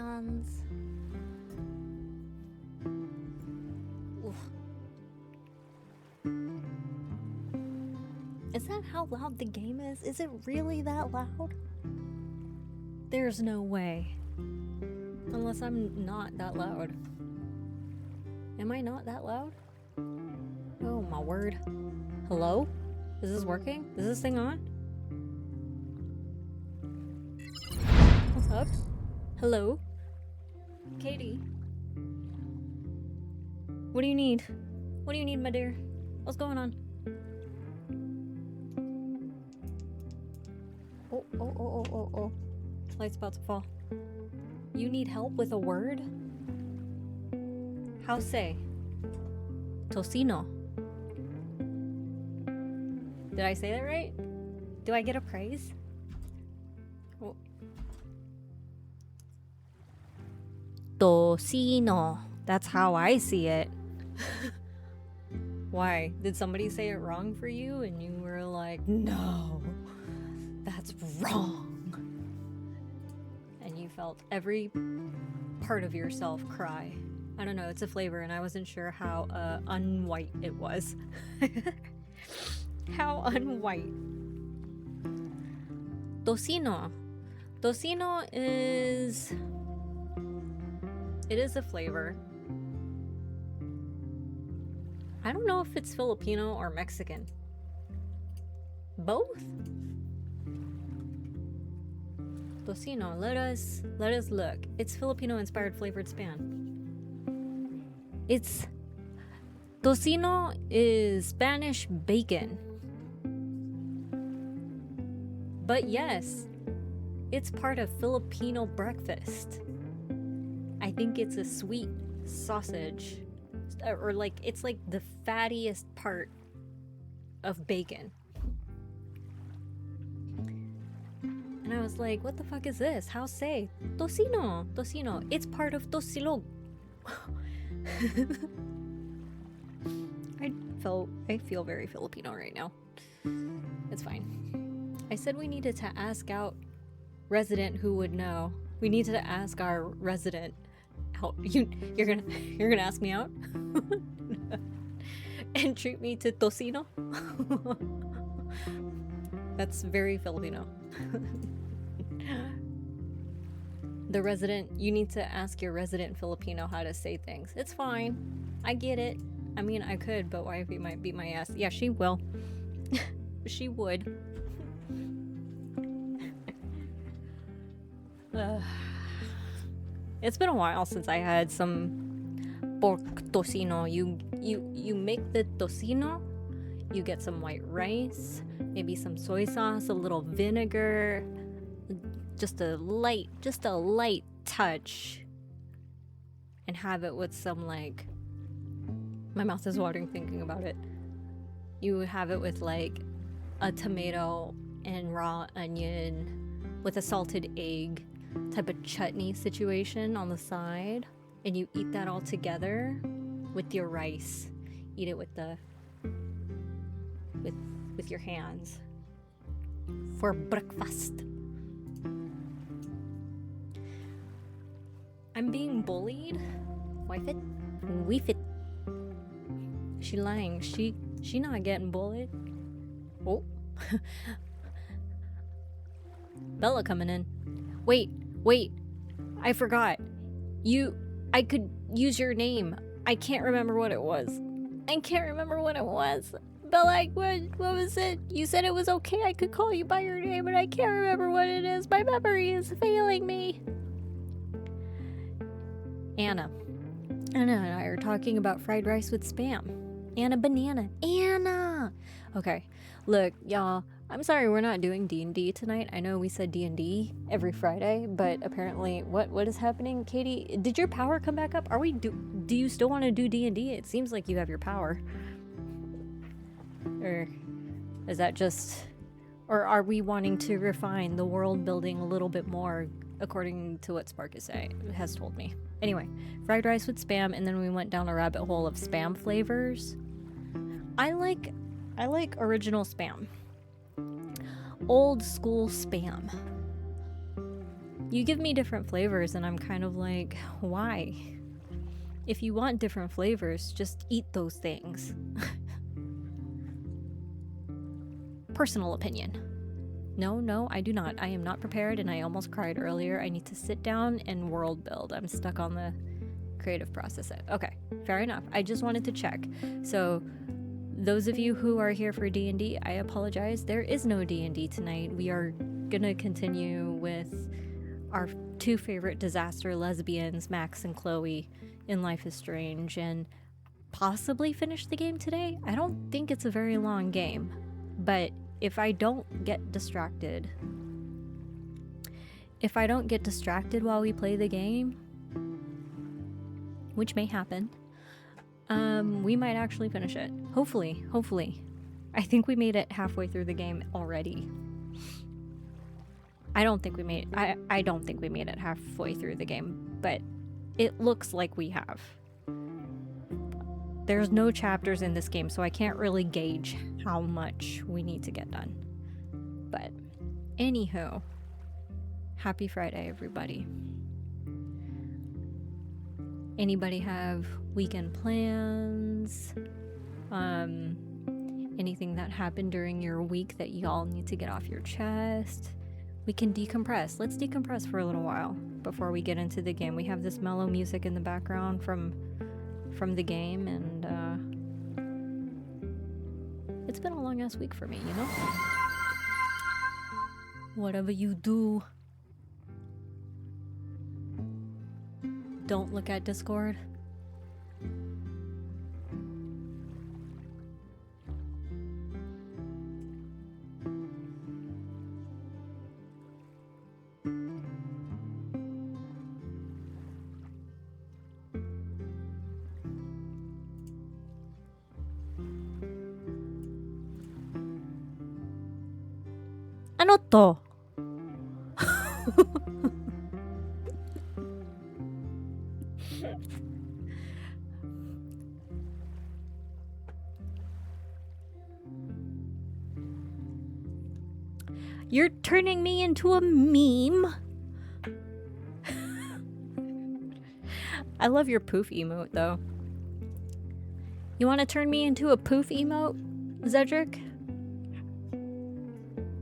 Lesbians. Oof. Is that how loud the game is? Is it really that loud? There's no way. Unless I'm not that loud. Am I not that loud? Oh my word. Hello? Is this working? Is this thing on? What's up? Hello? Katie? What do you need? What do you need, my dear? What's going on? Oh. Light's about to fall. You need help with a word? How say? Tocino. Did I say that right? Do I get a praise? Oh. Tocino. That's how I see it. Why? Did somebody say it wrong for you and you were like, no, that's wrong? And you felt every part of yourself cry. I don't know, it's a flavor and I wasn't sure how unwhite it was. How unwhite. Tocino. Tocino is... It is a flavor. I don't know if it's Filipino or Mexican. Both? Tocino, let us look. It's Filipino-inspired flavored Spam. It's... Tocino is Spanish bacon. But yes, it's part of Filipino breakfast. I think it's a sweet sausage. Or like, it's like the fattiest part of bacon. And I was like, what the fuck is this? How say? Tocino. Tocino. It's part of tosilog. I feel very Filipino right now. It's fine. I said we needed to ask out resident who would know. We need to ask our resident out. You're gonna ask me out? And treat me to tocino? That's very Filipino. The resident, you need to ask your resident Filipino how to say things. It's fine. I get it. I mean, I could, but wifey might beat my ass. Yeah, she will. She would. It's been a while since I had some pork tocino. You make the tocino, you get some white rice, maybe some soy sauce, a little vinegar, just a light touch, and have it with some, like, my mouth is watering thinking about it. You have it with like a tomato and raw onion with a salted egg type of chutney situation on the side, and you eat that all together with your rice. Eat it with your hands for breakfast. I'm being bullied. Wife it. Weef it. She lying. She not getting bullied. Oh. Bella coming in. Wait. I forgot. I could use your name. I can't remember what it was. Bella, what was it? You said it was okay I could call you by your name, but I can't remember what it is. My memory is failing me. Anna and I are talking about fried rice with Spam. Anna Banana. Anna! Okay, look, y'all, I'm sorry we're not doing D&D tonight. I know we said D&D every Friday, but apparently, what is happening? Katie, did your power come back up? Do you still want to do D&D? It seems like you have your power. Or is that just... Or are we wanting to refine the world building a little bit more according to what Spark has told me? Anyway, fried rice with Spam, and then we went down a rabbit hole of Spam flavors. I like original Spam. Old school Spam. You give me different flavors and I'm kind of like, why? If you want different flavors, just eat those things. Personal opinion. No, I do not. I am not prepared and I almost cried earlier. I need to sit down and world build. I'm stuck on the creative process. Okay, fair enough. I just wanted to check. So those of you who are here for D&D, I apologize. There is no D&D tonight. We are gonna continue with our two favorite disaster lesbians, Max and Chloe, in Life is Strange, and possibly finish the game today. I don't think it's a very long game, but if I don't get distracted while we play the game, which may happen, we might actually finish it. Hopefully. I think we made it halfway through the game already. I don't think we made it halfway through the game, but it looks like we have. There's no chapters in this game, so I can't really gauge how much we need to get done. But anywho, happy Friday, everybody. Anybody have weekend plans? Anything that happened during your week that y'all need to get off your chest? We can decompress. Let's decompress for a little while before we get into the game. We have this mellow music in the background from the game, and it's been a long ass week for me, you know? Whatever you do, don't look at Discord. Ano to? You're turning me into a meme? I love your poof emote, though. You want to turn me into a poof emote, Zedric?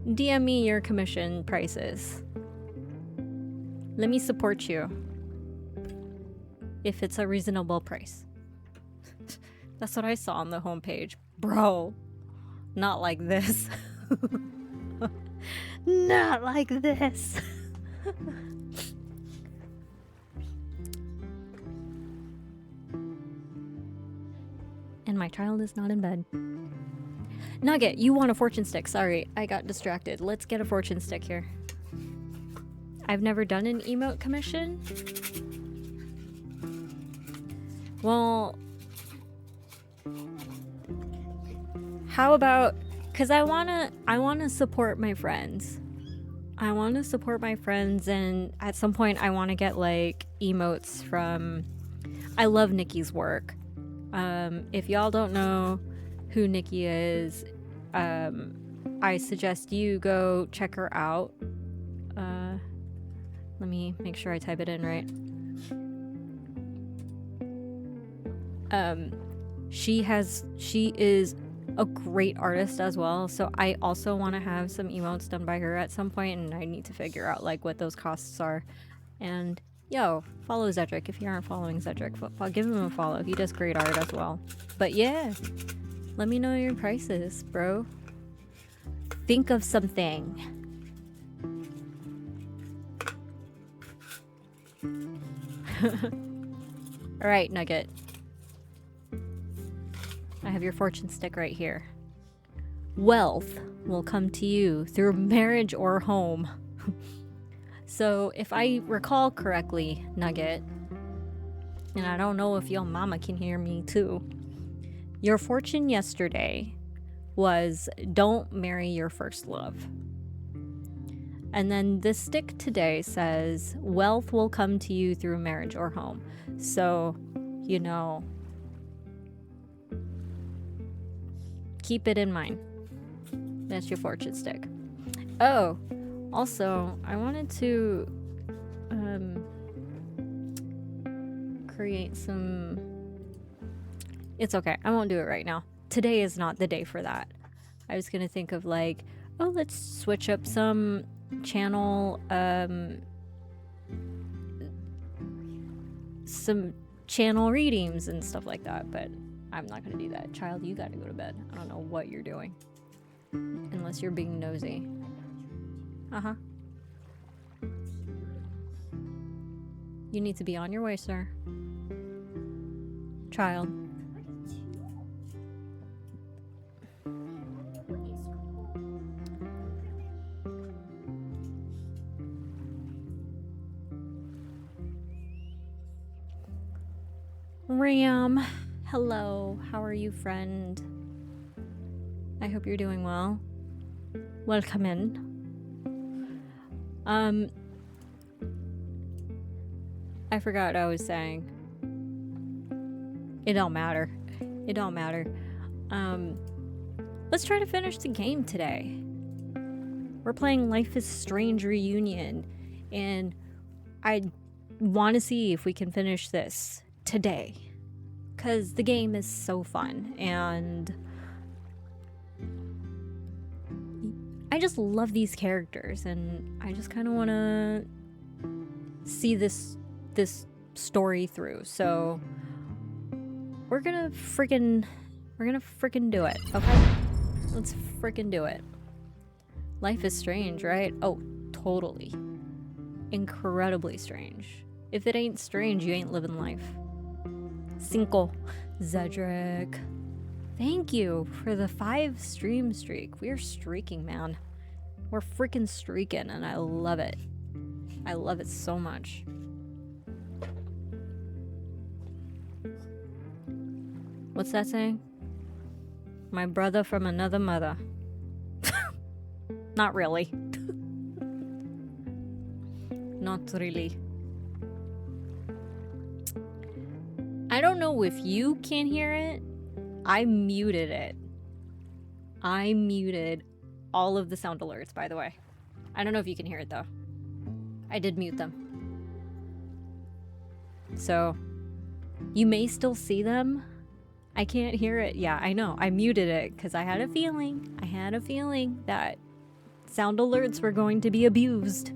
DM me your commission prices. Let me support you. If it's a reasonable price. That's what I saw on the homepage. Bro, not like this. Not like this. And my child is not in bed. Nugget, you want a fortune stick. Sorry, I got distracted. Let's get a fortune stick here. I've never done an emote commission. Well, how about, cause I wanna support my friends. I wanna support my friends, and at some point I wanna get like emotes from, I love Nikki's work. If y'all don't know who Nikki is, I suggest you go check her out. Let me make sure I type it in right. She is a great artist as well, so I also want to have some emotes done by her at some point, and I need to figure out like what those costs are. And yo, follow Zedric if you aren't following Zedric. I'll give him a follow. He does great art as well. But yeah, let me know your prices, bro. Think of something. Alright, Nugget. I have your fortune stick right here. Wealth will come to you through marriage or home. So, if I recall correctly, Nugget, and I don't know if your mama can hear me too, your fortune yesterday was don't marry your first love. And then this stick today says wealth will come to you through marriage or home. So, you know, keep it in mind. That's your fortune stick. Oh, also, I wanted to create some... It's okay, I won't do it right now. Today is not the day for that. I was gonna think of like, oh, let's switch up some channel, some channel readings and stuff like that, but I'm not gonna do that. Child, you gotta go to bed. I don't know what you're doing. Unless you're being nosy. Uh-huh. You need to be on your way, sir. Child. Ram, hello. How are you, friend? I hope you're doing well. Welcome in. I forgot what I was saying. It don't matter. It don't matter. Let's try to finish the game today. We're playing Life is Strange Reunion, and I want to see if we can finish this today, because the game is so fun, and I just love these characters, and I just kind of want to see this story through. So we're gonna freaking do it, okay? Let's freaking do it. Life is strange, right? Oh, totally. Incredibly strange. If it ain't strange, you ain't living life. Cinco. Zedric. Thank you for the 5 stream streak. We're streaking, man. We're freaking streaking, and I love it. I love it so much. What's that saying? My brother from another mother. Not really. Not really. I don't know if you can hear it. I muted it. I muted all of the sound alerts, by the way. I don't know if you can hear it, though. I did mute them. So, you may still see them. I can't hear it. Yeah, I know. I muted it because I had a feeling. I had a feeling that sound alerts were going to be abused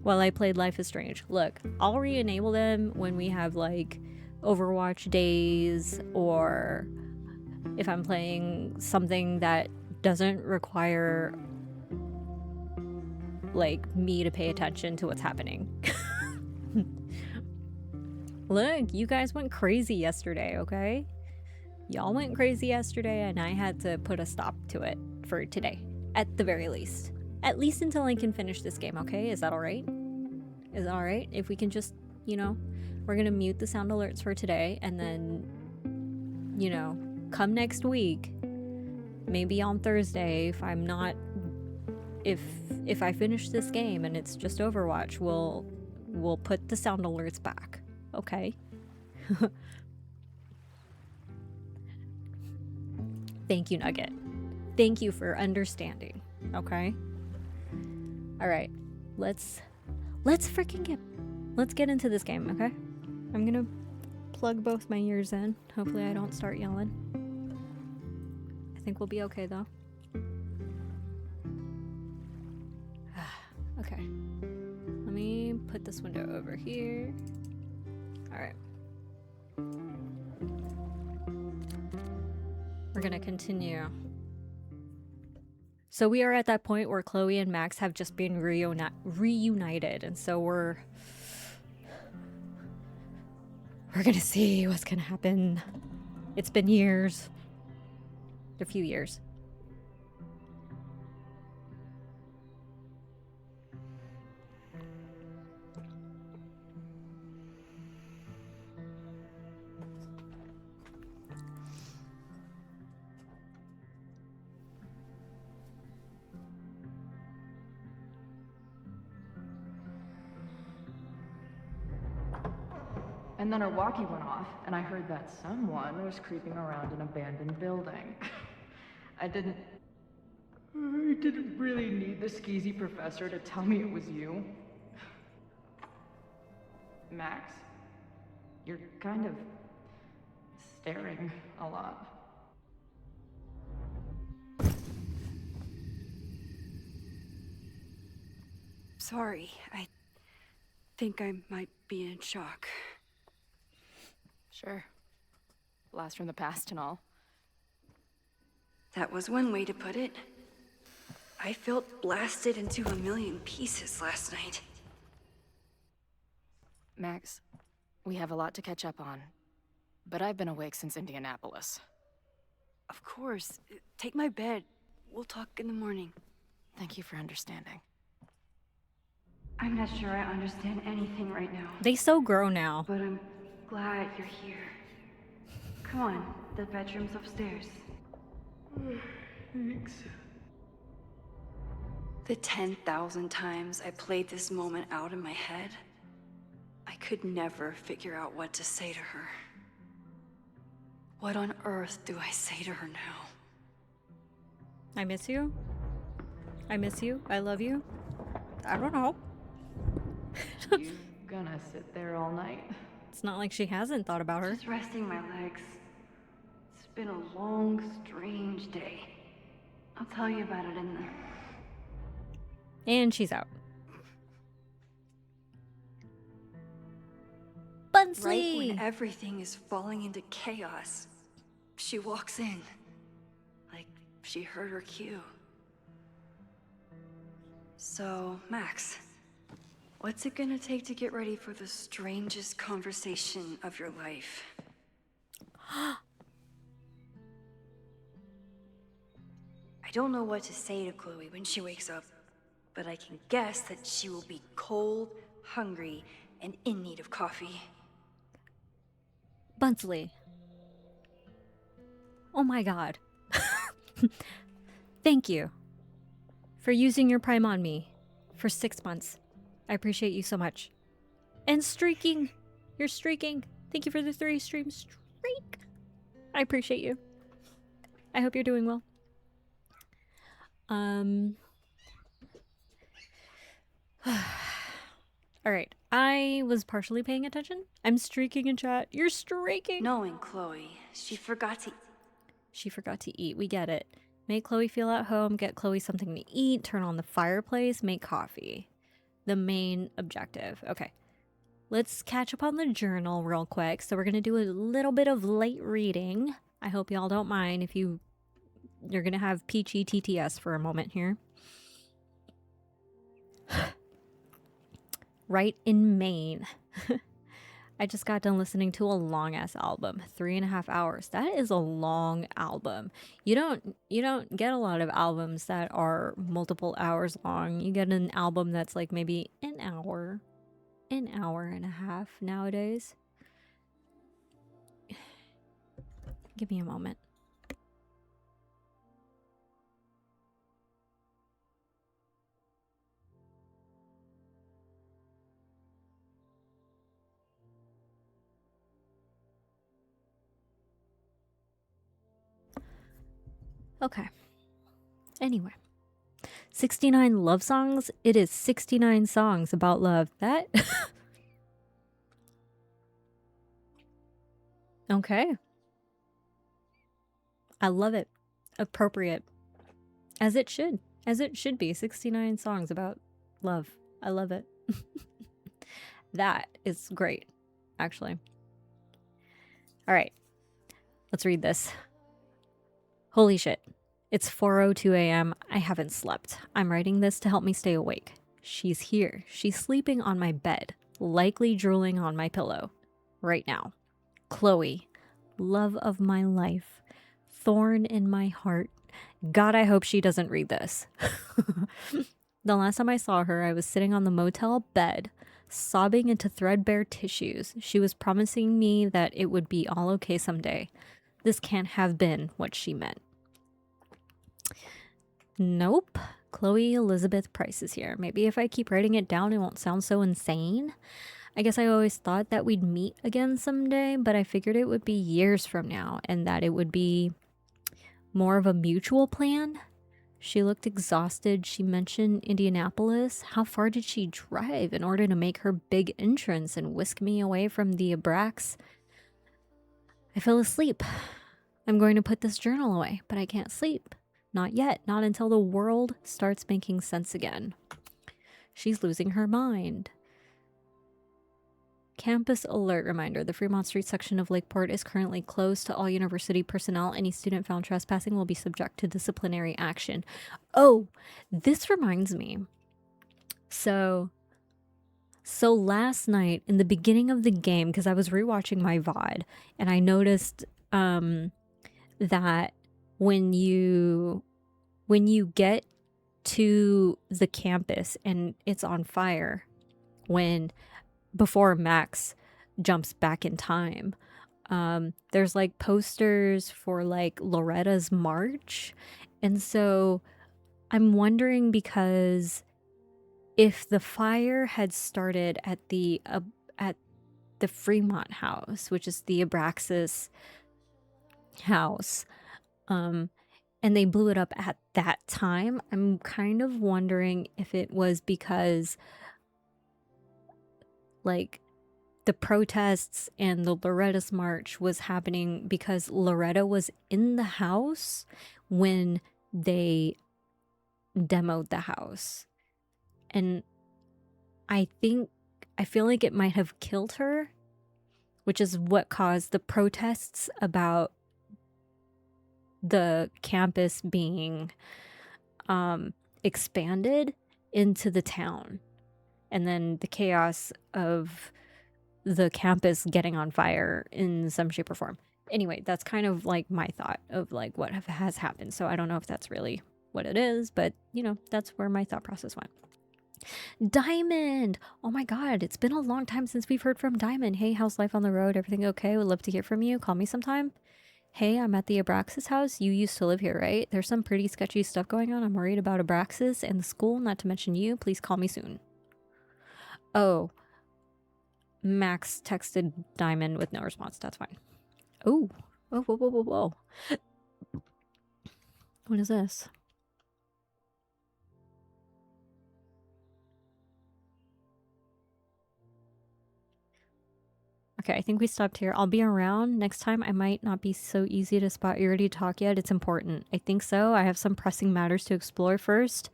while I played Life is Strange. Look, I'll re-enable them when we have, like, Overwatch days, or if I'm playing something that doesn't require, like, me to pay attention to what's happening. Look, you guys went crazy yesterday, okay? Y'all went crazy yesterday, and I had to put a stop to it for today, at the very least. At least until I can finish this game, okay? Is that alright? Is that alright? If we can just, you know, we're gonna mute the sound alerts for today, and then, you know, come next week, maybe on Thursday, if I'm not, if I finish this game and it's just Overwatch, we'll put the sound alerts back, okay? Thank you, Nugget. Thank you for understanding, okay? All right, let's get into this game, okay? I'm gonna plug both my ears in. Hopefully I don't start yelling. I think we'll be okay, though. Okay. Let me put this window over here. All right. We're gonna continue. So we are at that point where Chloe and Max have just been reunited, and so we're gonna see what's gonna happen. It's been years. A few years. And then our walkie went off, and I heard that someone was creeping around an abandoned building. I didn't really need the skeezy professor to tell me it was you. Max? You're kind of staring a lot. Sorry, I think I might be in shock. Sure. Blast from the past and all. That was one way to put it. I felt blasted into a million pieces last night. Max, we have a lot to catch up on. But I've been awake since Indianapolis. Of course. Take my bed. We'll talk in the morning. Thank you for understanding. I'm not sure I understand anything right now. They so grow now. But I'm glad you're here. Come on, the bedroom's upstairs. Thanks. The 10,000 times I played this moment out in my head, I could never figure out what to say to her. What on earth do I say to her now? I miss you. I miss you. I love you. I don't know. You gonna sit there all night? It's not like she hasn't thought about her. Just resting my legs. It's been a long, strange day. I'll tell you about it in the... And she's out. Bunsley! Right when everything is falling into chaos, she walks in. Like she heard her cue. So, Max, what's it gonna take to get ready for the strangest conversation of your life? I don't know what to say to Chloe when she wakes up, but I can guess that she will be cold, hungry, and in need of coffee. Bunsley. Oh my god. Thank you for using your prime on me for 6 months. I appreciate you so much. And streaking. You're streaking. Thank you for the 3 stream streak. I appreciate you. I hope you're doing well. Alright. I was partially paying attention. I'm streaking in chat. You're streaking. Knowing Chloe, she forgot to... She forgot to eat. We get it. Make Chloe feel at home, get Chloe something to eat, turn on the fireplace, make coffee. The main objective. Okay. Let's catch up on the journal real quick. So we're going to do a little bit of light reading. I hope y'all don't mind if you're going to have peachy TTS for a moment here. Right in Maine. I just got done listening to a long ass album, 3.5 hours. That is a long album. You don't get a lot of albums that are multiple hours long. You get an album that's like maybe an hour and a half nowadays. Give me a moment. Okay. Anyway. 69 love songs. It is 69 songs about love. That... Okay. I love it. Appropriate. As it should. As it should be. 69 songs about love. I love it. That is great, actually. All right. Let's read this. Holy shit. It's 4:02 a.m. I haven't slept. I'm writing this to help me stay awake. She's here. She's sleeping on my bed, likely drooling on my pillow. Right now. Chloe. Love of my life. Thorn in my heart. God, I hope she doesn't read this. The last time I saw her, I was sitting on the motel bed, sobbing into threadbare tissues. She was promising me that it would be all okay someday. This can't have been what she meant. Nope. Chloe Elizabeth Price is here. Maybe if I keep writing it down, it won't sound so insane. I guess I always thought that we'd meet again someday, but I figured it would be years from now and that it would be more of a mutual plan. She looked exhausted. She mentioned Indianapolis. How far did she drive in order to make her big entrance and whisk me away from the Abrax? I fell asleep. I'm going to put this journal away, but I can't sleep. Not yet. Not until the world starts making sense again. She's losing her mind. Campus alert reminder. The Fremont Street section of Lakeport is currently closed to all university personnel. Any student found trespassing will be subject to disciplinary action. Oh, this reminds me. So last night in the beginning of the game, because I was rewatching my VOD, and I noticed that when you get to the campus and it's on fire, before Max jumps back in time, there's like posters for like Loretta's march. And so I'm wondering, because if the fire had started at the Fremont house, which is the Abraxas house, and they blew it up at that time, I'm kind of wondering if it was because like the protests and the Loretta's march was happening because Loretta was in the house when they demoed the house. And I feel like it might have killed her, which is what caused the protests about the campus being expanded into the town. And then the chaos of the campus getting on fire in some shape or form. Anyway, that's kind of like my thought of like what has happened. So I don't know if that's really what it is, but you know, that's where my thought process went. Diamond! Oh my god, it's been a long time since we've heard from Diamond. Hey, how's life on the road? Everything okay? Would love to hear from you. Call me sometime. Hey, I'm at the Abraxas house. You used to live here, right? There's some pretty sketchy stuff going on. I'm worried about Abraxas and the school, not to mention you. Please call me soon. Oh, Max texted Diamond with no response. That's fine. Oh, whoa, whoa, whoa, whoa, whoa. What is this? Okay, I think we stopped here. I'll be around. Next time, I might not be so easy to spot. You ready to talk yet? It's important. I think so. I have some pressing matters to explore first.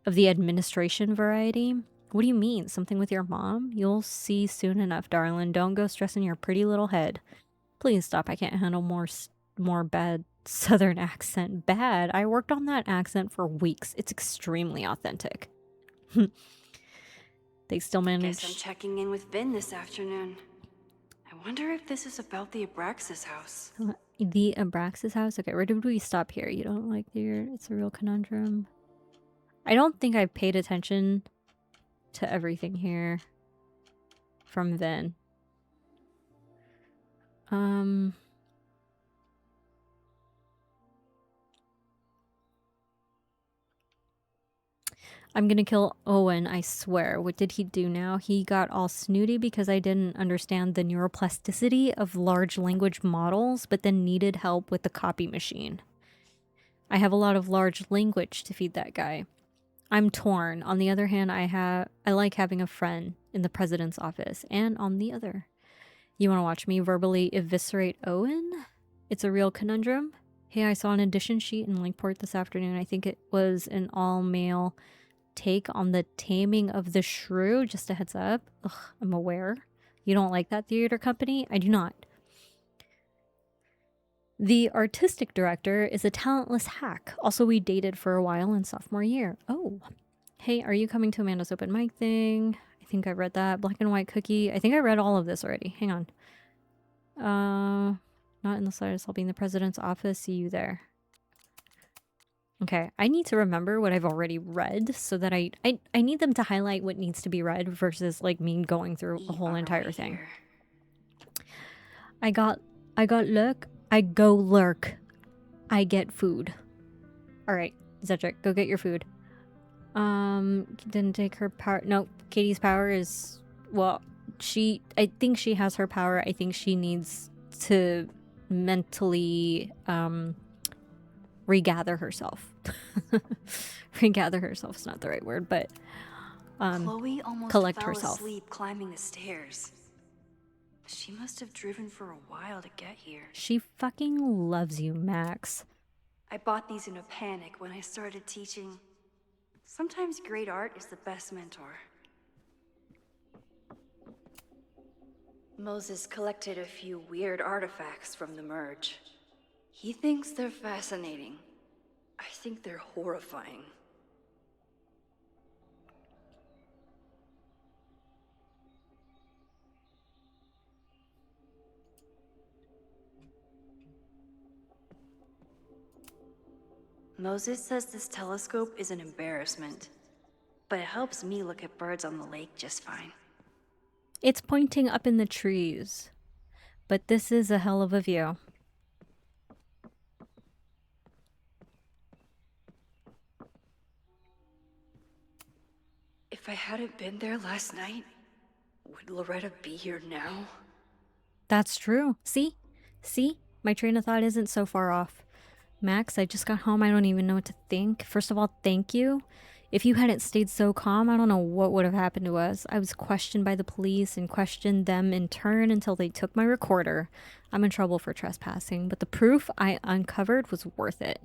Of the administration variety. What do you mean? Something with your mom? You'll see soon enough, darling. Don't go stressing your pretty little head. Please stop. I can't handle more bad southern accent. Bad? I worked on that accent for weeks. It's extremely authentic. They still manage. Guess I'm checking in with Vin this afternoon. I wonder if this is about the Abraxas house. The Abraxas house? Okay, where did we stop here? You don't like it's a real conundrum. I don't think I've paid attention to everything here from then. I'm gonna kill Owen, I swear. What did he do now? He got all snooty because I didn't understand the neuroplasticity of large language models, but then needed help with the copy machine. I have a lot of large language to feed that guy. I'm torn. On the other hand, I like having a friend in the president's office. And on the other, you want to watch me verbally eviscerate Owen? It's a real conundrum. Hey, I saw an edition sheet in Lakeport this afternoon. I think it was an all-male take on the taming of the shrew. Just a heads up. Ugh, I'm aware. You don't like that theater company? I do not. The artistic director is a talentless hack. Also, we dated for a while in sophomore year. Oh. Hey, are you coming to Amanda's open mic thing? I think I read that. Black and white cookie. I think I read all of this already. Hang on. Not in the slightest. I'll be in the president's office. See you there. Okay, I need to remember what I've already read so that I need them to highlight what needs to be read versus like me going through a whole entire thing. I got look. I go lurk. I get food. All right, Zedric, go get your food. Didn't take her power. No, Katie's power is, well, I think she has her power. I think she needs to mentally, regather herself. Regather herself is not the right word, but Chloe almost collect fell herself. asleep climbing the stairs. She must have driven for a while to get here. She fucking loves you, Max. I bought these in a panic when I started teaching. Sometimes great art is the best mentor. Moses collected a few weird artifacts from the merge. He thinks they're fascinating. I think they're horrifying. Moses says this telescope is an embarrassment, but it helps me look at birds on the lake just fine. It's pointing up in the trees, but this is a hell of a view. If I hadn't been there last night, would Loretta be here now? That's true. See? See? My train of thought isn't so far off. Max, I just got home. I don't even know what to think. First of all, thank you. If you hadn't stayed so calm, I don't know what would have happened to us. I was questioned by the police and questioned them in turn until they took my recorder. I'm in trouble for trespassing, but the proof I uncovered was worth it.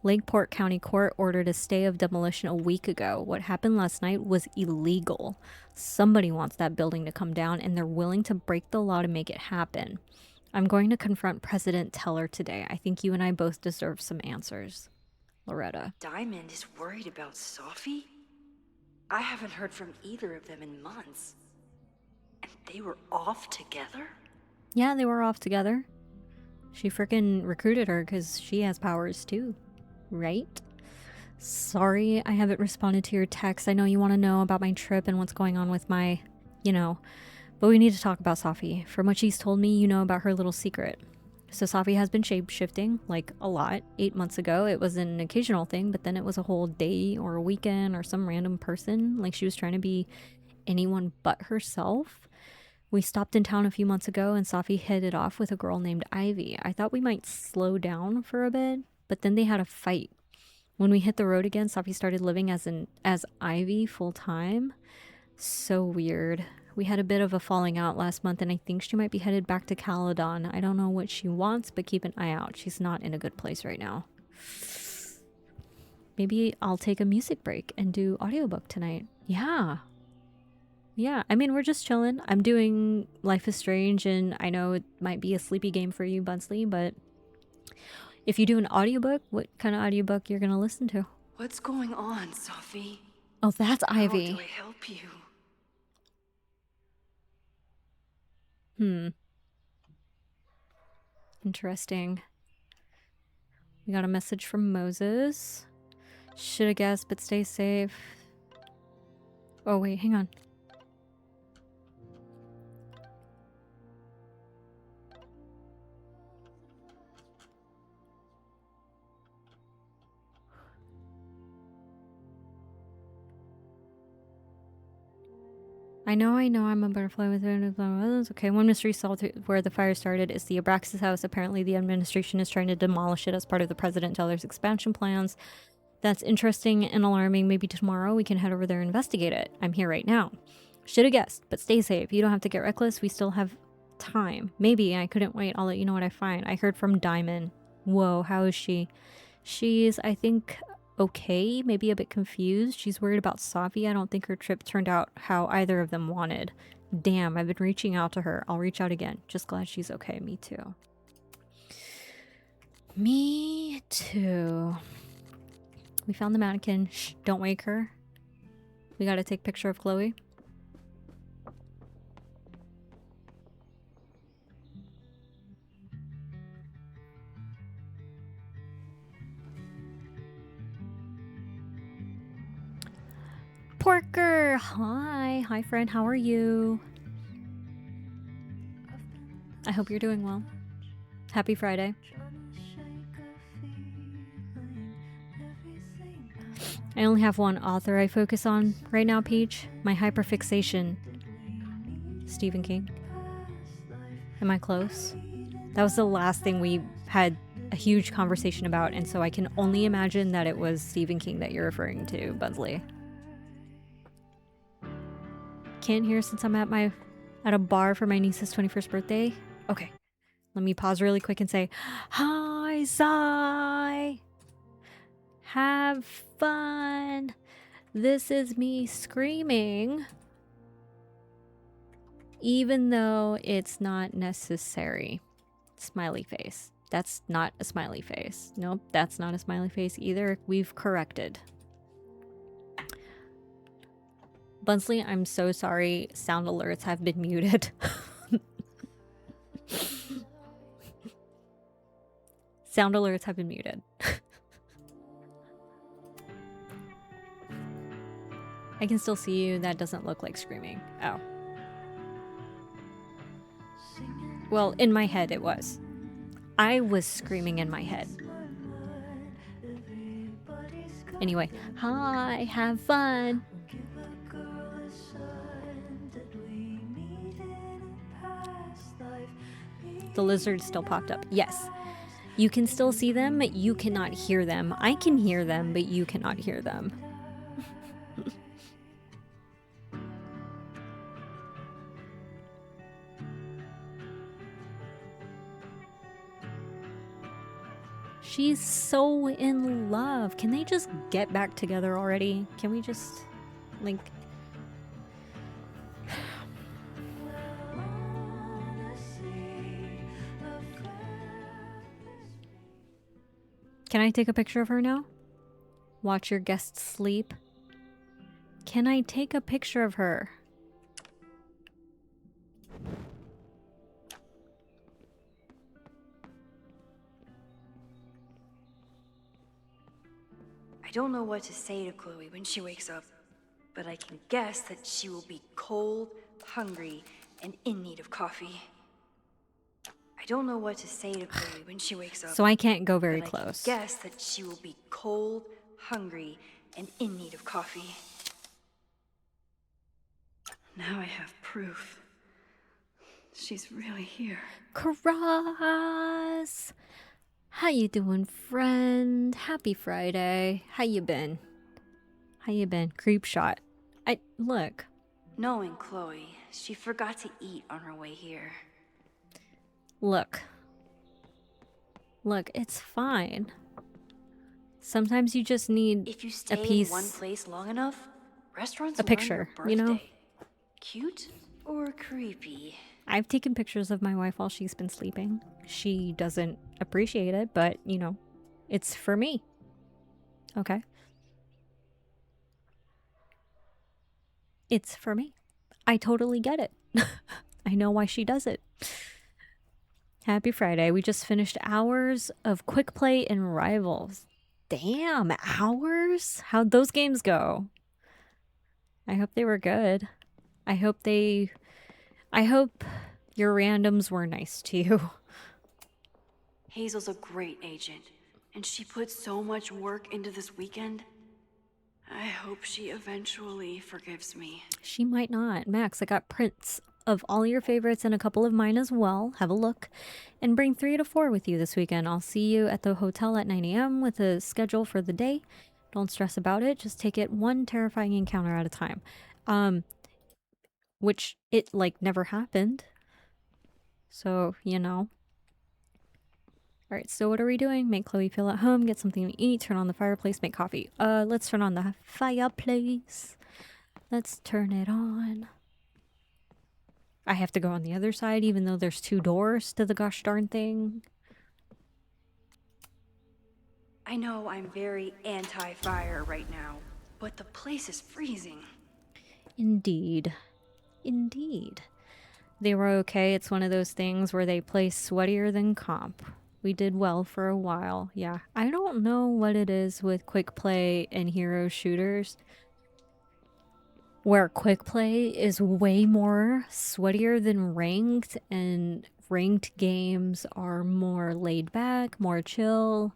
Lakeport County Court ordered a stay of demolition a week ago. What happened last night was illegal. Somebody wants that building to come down, and they're willing to break the law to make it happen. I'm going to confront President Teller today. I think you and I both deserve some answers. Loretta. Diamond is worried about Sophie? I haven't heard from either of them in months. And they were off together? Yeah, they were off together. She frickin' recruited her because she has powers too, right? Sorry I haven't responded to your text. I know you want to know about my trip and what's going on with my, but we need to talk about Sophie. From what she's told me, you know about her little secret. So Sophie has been shape-shifting, like a lot. 8 months ago, it was an occasional thing, but then it was a whole day or a weekend or some random person. Like she was trying to be anyone but herself. We stopped in town a few months ago and Sophie hit it off with a girl named Ivy. I thought we might slow down for a bit, but then they had a fight. When we hit the road again, Sophie started living as Ivy full-time. So weird. We had a bit of a falling out last month, and I think she might be headed back to Caledon. I don't know what she wants, but keep an eye out. She's not in a good place right now. Maybe I'll take a music break and do audiobook tonight. Yeah. Yeah, I mean, we're just chilling. I'm doing Life is Strange, and I know it might be a sleepy game for you, Bunsley, but if you do an audiobook, what kind of audiobook you're going to listen to? What's going on, Sophie? Oh, that's Ivy. How do I help you? Interesting. We got a message from Moses. Should have guessed, but stay safe. Oh, wait, hang on. I know, I'm a butterfly with it. Okay, one mystery solved where the fire started is the Abraxas house. Apparently, the administration is trying to demolish it as part of the President Teller's expansion plans. That's interesting and alarming. Maybe tomorrow we can head over there and investigate it. I'm here right now. Should have guessed, but stay safe. You don't have to get reckless. We still have time. Maybe. I couldn't wait. I'll let you know what I find. I heard from Diamond. Whoa, how is she? She's, I think, okay, maybe a bit confused. She's worried about Sophie. I don't think her trip turned out how either of them wanted. Damn, I've been reaching out to her. I'll reach out again. Just glad she's okay. Me too. Me too. We found the mannequin. Shh, don't wake her. We gotta take a picture of Chloe. Porker! Hi. Hi, friend. How are you? I hope you're doing well. Happy Friday. I only have one author I focus on right now, Peach. My hyperfixation. Stephen King. Am I close? That was the last thing we had a huge conversation about, and so I can only imagine that it was Stephen King that you're referring to, Bunsley. Can't hear since I'm at a bar for my niece's 21st birthday. Okay, let me pause really quick and say, hi, Zai! Have fun! This is me screaming, even though it's not necessary. Smiley face. That's not a smiley face. Nope, that's not a smiley face either. We've corrected. Bunsley, I'm so sorry. Sound alerts have been muted. Sound alerts have been muted. I can still see you. That doesn't look like screaming. Oh. Well, in my head it was. I was screaming in my head. Anyway, hi, have fun. The lizard still popped up. Yes. You can still see them, you cannot hear them. I can hear them, but you cannot hear them. She's so in love. Can they just get back together already? Can we just, like... Can I take a picture of her now? Watch your guests sleep. Can I take a picture of her? I don't know what to say to Chloe when she wakes up, but I can guess that she will be cold, hungry, and in need of coffee. I don't know what to say to Chloe when she wakes up. So I can't go very but close. I can guess that she will be cold, hungry, and in need of coffee. Now I have proof. She's really here. Karaz! How you doing, friend? Happy Friday. How you been? How you been? Creep shot. Look. Knowing Chloe, she forgot to eat on her way here. Look. Look, it's fine. Sometimes you just need If you stay a piece, in one place long enough, restaurants a learn picture, your you know? birthday. Cute or creepy? I've taken pictures of my wife while she's been sleeping. She doesn't appreciate it, but, you know, it's for me. Okay? It's for me. I totally get it. I know why she does it. Happy Friday. We just finished hours of quick play and rivals. Damn, hours? How'd those games go? I hope they were good. I hope your randoms were nice to you. Hazel's a great agent, and she put so much work into this weekend. I hope she eventually forgives me. She might not. Max, I got prints of all your favorites and a couple of mine as well. Have a look. And bring 3 to 4 with you this weekend. I'll see you at the hotel at 9 a.m. with a schedule for the day. Don't stress about it. Just take it one terrifying encounter at a time. Which it, like, never happened. So, you know. Alright, so what are we doing? Make Chloe feel at home, get something to eat, turn on the fireplace, make coffee. Let's turn on the fireplace. Let's turn it on. I have to go on the other side, even though there's 2 doors to the gosh darn thing. I know I'm very anti-fire right now, but the place is freezing. Indeed. Indeed. They were okay. It's one of those things where they play sweatier than comp. We did well for a while. Yeah. I don't know what it is with quick play and hero shooters, where quick play is way more sweatier than ranked, and ranked games are more laid back, more chill.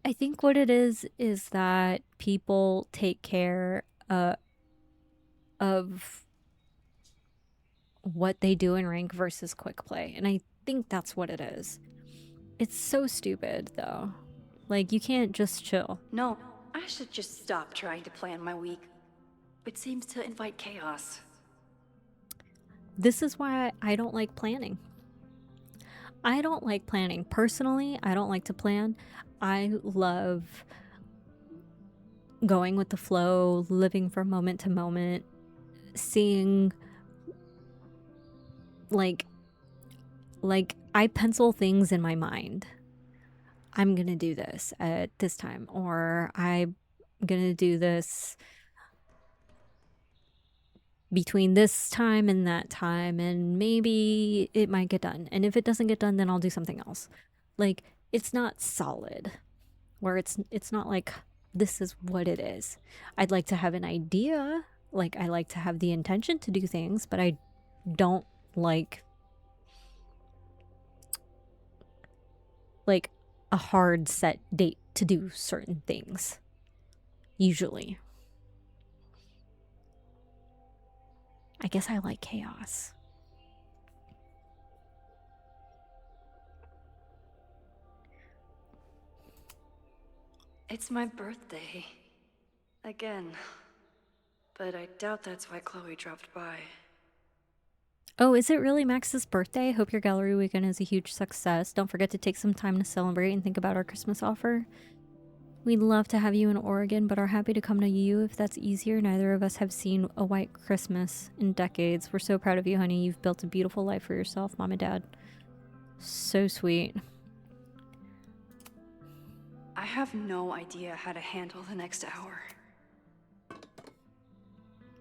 I think what it is that people take care of what they do in rank versus quick play, and I think that's what it is. It's so stupid, though. Like, you can't just chill. No, I should just stop trying to plan my week. It seems to invite chaos. This is why I don't like planning. I don't like planning. Personally, I don't like to plan. I love going with the flow, living from moment to moment, seeing like I pencil things in my mind. I'm gonna do this at this time, or I'm gonna do this between this time and that time, and maybe it might get done. And if it doesn't get done, then I'll do something else. Like, it's not solid, where it's not like this is what it is. I'd like to have an idea, like I like to have the intention to do things, but I don't like a hard set date to do certain things, usually. I guess I like chaos. It's my birthday. Again. But I doubt that's why Chloe dropped by. Oh, is it really Max's birthday? Hope your gallery weekend is a huge success. Don't forget to take some time to celebrate and think about our Christmas offer. We'd love to have you in Oregon, but are happy to come to you if that's easier. Neither of us have seen a white Christmas in decades. We're so proud of you, honey. You've built a beautiful life for yourself, Mom and Dad. So sweet. I have no idea how to handle the next hour.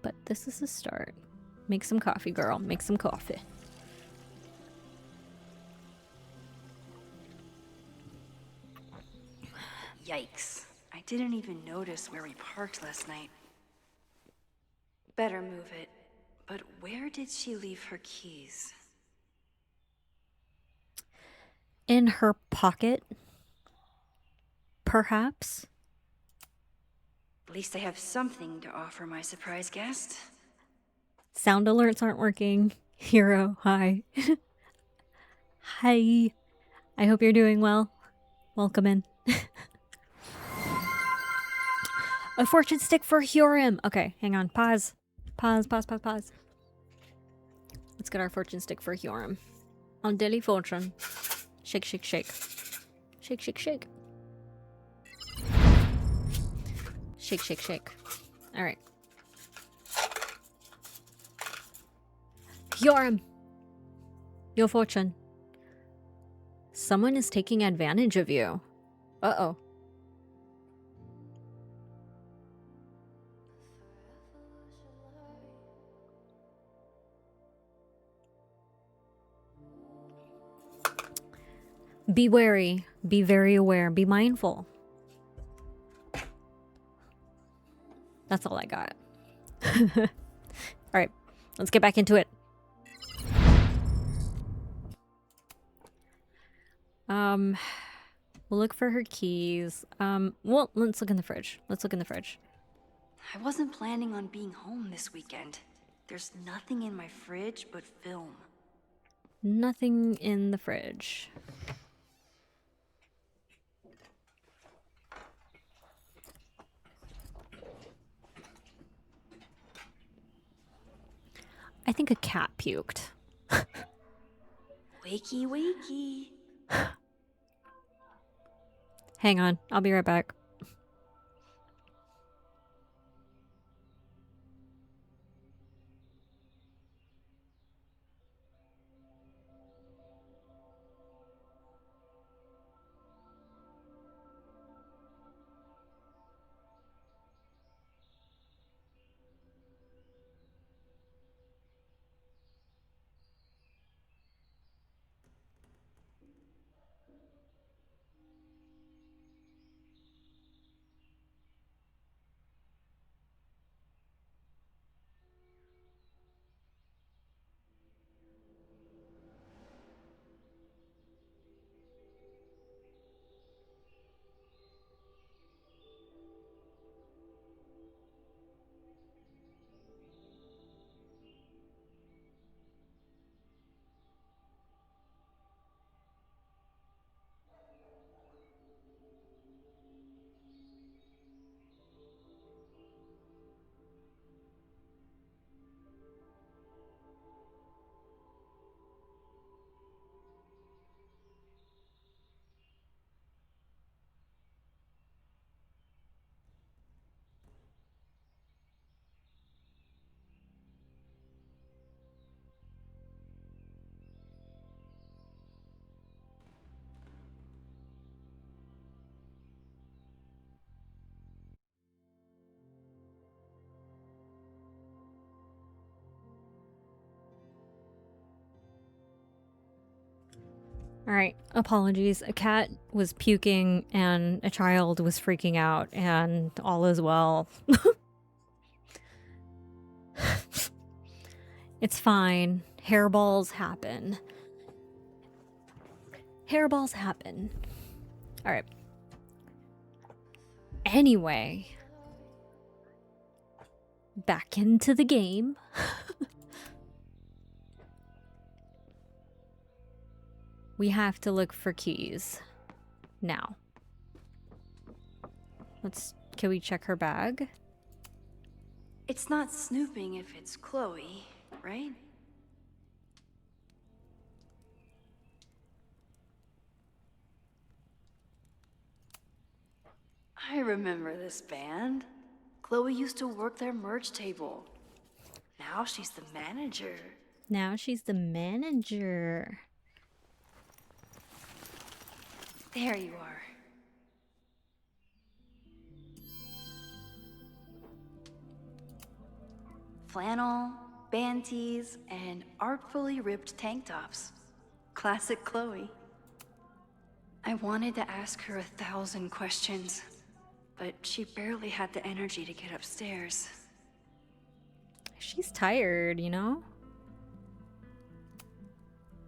But this is a start. Make some coffee, girl. Make some coffee. Yikes. I didn't even notice where we parked last night. Better move it. But where did she leave her keys? In her pocket, perhaps. At least I have something to offer my surprise guest. Sound alerts aren't working. Hero, hi. Hi. I hope you're doing well. Welcome in. A fortune stick for Hurim. Okay, hang on. Pause. Pause. Let's get our fortune stick for Hurim. On daily fortune. Shake, shake, shake. Shake, shake, shake. Shake, shake, shake. All right. Hurim. Your fortune. Someone is taking advantage of you. Uh-oh. Be wary. Be very aware. Be mindful. That's all I got. All right. Let's get back into it. We'll look for her keys. Well, let's look in the fridge. I wasn't planning on being home this weekend. There's nothing in my fridge but film. Nothing in the fridge. I think a cat puked. Wakey, wakey. Hang on, I'll be right back. Alright, apologies. A cat was puking and a child was freaking out, and all is well. It's fine. Hairballs happen. Hairballs happen. Alright. Anyway. Back into the game. We have to look for keys. Now. Can we check her bag? It's not snooping if it's Chloe, right? I remember this band. Chloe used to work their merch table. Now she's the manager. Now she's the manager. There you are. Flannel, band tees, and artfully ripped tank tops. Classic Chloe. I wanted to ask her 1,000 questions, but she barely had the energy to get upstairs. She's tired, you know?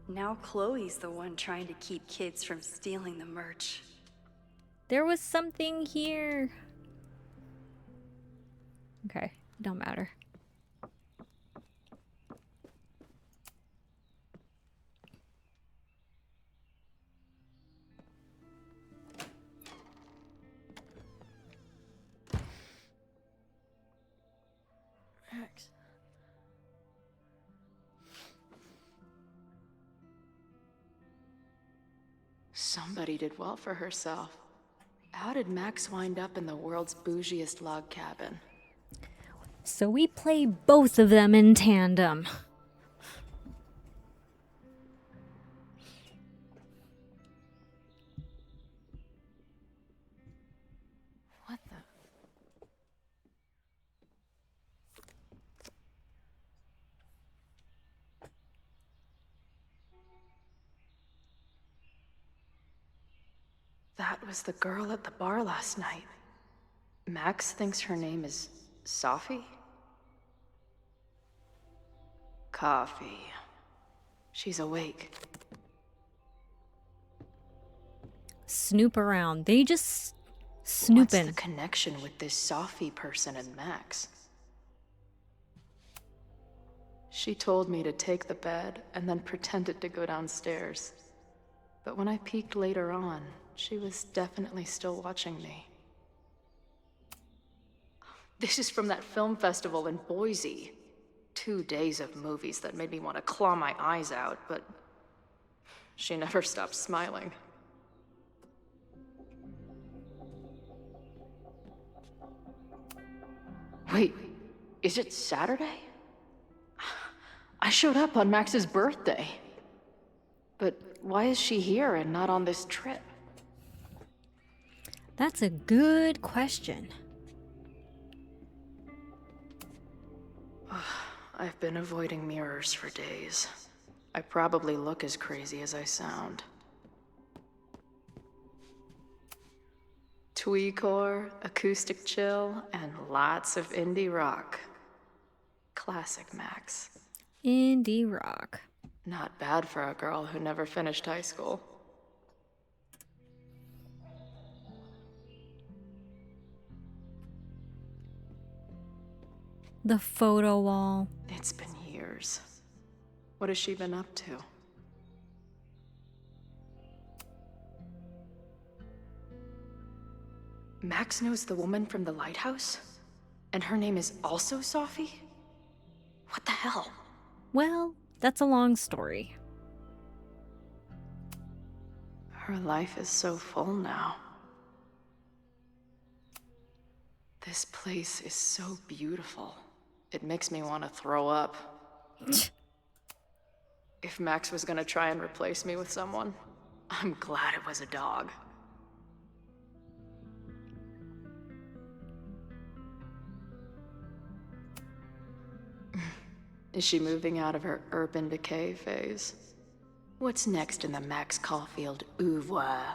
Now Chloe's the one trying to keep kids from stealing the merch. There was something here. Okay, don't matter. Max. Somebody did well for herself. How did Max wind up in the world's bougiest log cabin? So we play both of them in tandem. What the? That was the girl at the bar last night. Max thinks her name is Sophie? Coffee. She's awake. Snoop around. They just What's snooping. the connection with this Sophie person and Max? She told me to take the bed and then pretended to go downstairs. But when I peeked later on, she was definitely still watching me. This is from that film festival in Boise. 2 days of movies that made me want to claw my eyes out, but she never stopped smiling. Wait, is it Saturday? I showed up on Max's birthday. But why is she here and not on this trip? That's a good question. I've been avoiding mirrors for days. I probably look as crazy as I sound. Tweecore, acoustic chill, and lots of indie rock. Classic Max. Indie rock. Not bad for a girl who never finished high school. The photo wall. It's been years. What has she been up to? Max knows the woman from the lighthouse? And her name is also Sophie? What the hell? Well, that's a long story. Her life is so full now. This place is so beautiful. It makes me want to throw up. If Max was gonna try and replace me with someone, I'm glad it was a dog. Is she moving out of her urban decay phase? What's next in the Max Caulfield oeuvre?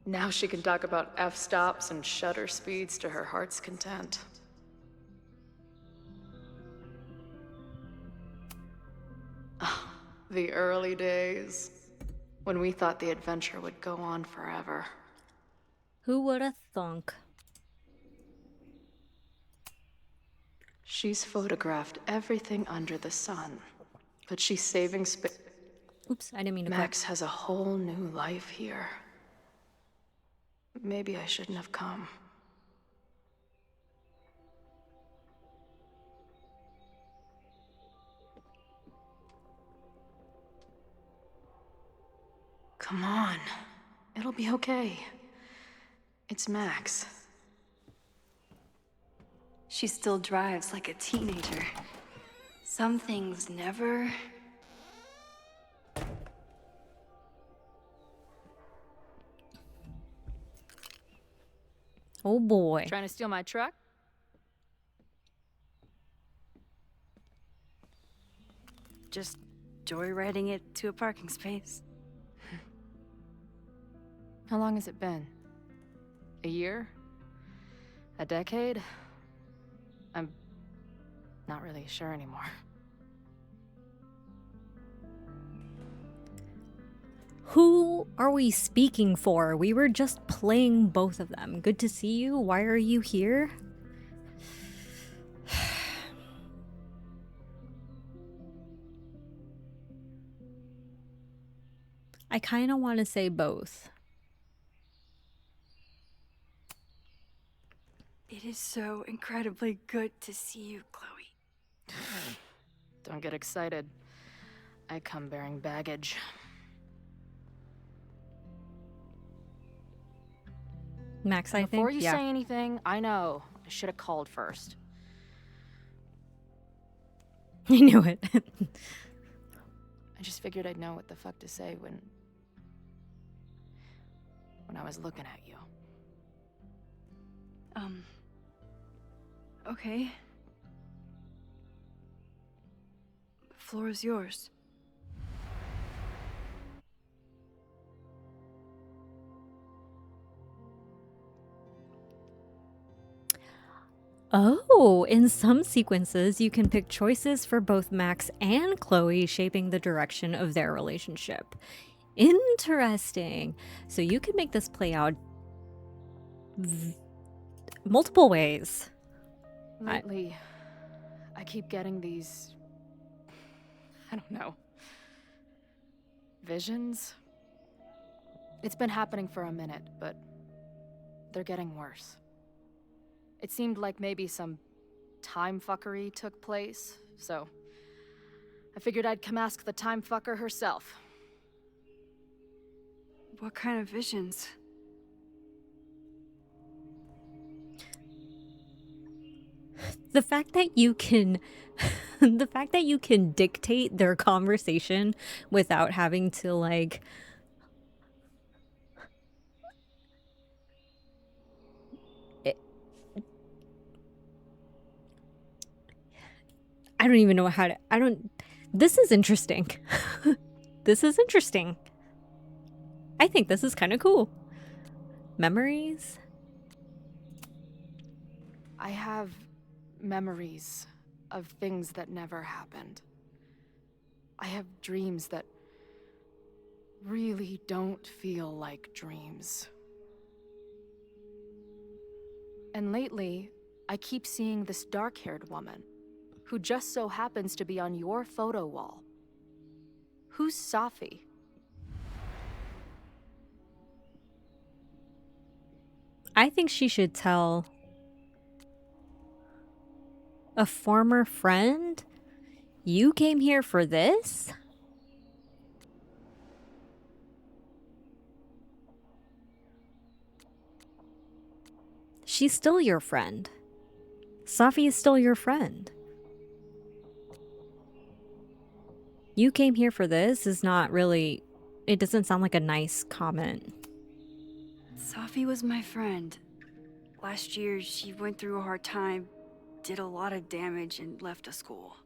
Now she can talk about f-stops and shutter speeds to her heart's content. Ah, the early days, when we thought the adventure would go on forever. Who would have thunk? She's photographed everything under the sun, but she's saving space. Oops, I didn't mean to Max has a whole new life here. Maybe I shouldn't have come. Come on. It'll be okay. It's Max. She still drives like a teenager. Some things never... Oh boy. Trying to steal my truck? just joyriding it to a parking space. How long has it been? A year? A decade? I'm not really sure anymore. Who are we speaking for? We were just playing both of them. Good to see you. Why are you here? I kind of want to say both. It is so incredibly good to see you, Chloe. Don't get excited. I come bearing baggage. Max, I think. Before you Yeah. say anything, I know. I should have called first. I knew it. I just figured I'd know what the fuck to say when I was looking at you. Okay. The floor is yours. Oh, in some sequences, you can pick choices for both Max and Chloe, shaping the direction of their relationship. Interesting. So you can make this play out multiple ways. Lately, I keep getting these... I don't know. Visions? It's been happening for a minute, but they're getting worse. It seemed like maybe some time fuckery took place, so I figured I'd come ask the time fucker herself. What kind of visions? The fact that you can the fact that you can dictate their conversation without having to like I don't even know how to this is interesting. This is interesting. I think this is kind of cool. Memories? I have memories of things that never happened. I have dreams that really don't feel like dreams. And lately, I keep seeing this dark-haired woman who just so happens to be on your photo wall. Who's Safi? I think she should tell a former friend, you came here for this? She's still your friend. Safi is still your friend. You came here for this is not really, it doesn't sound like a nice comment. Safi was my friend. Last year, she went through a hard time, did a lot of damage, and left a school.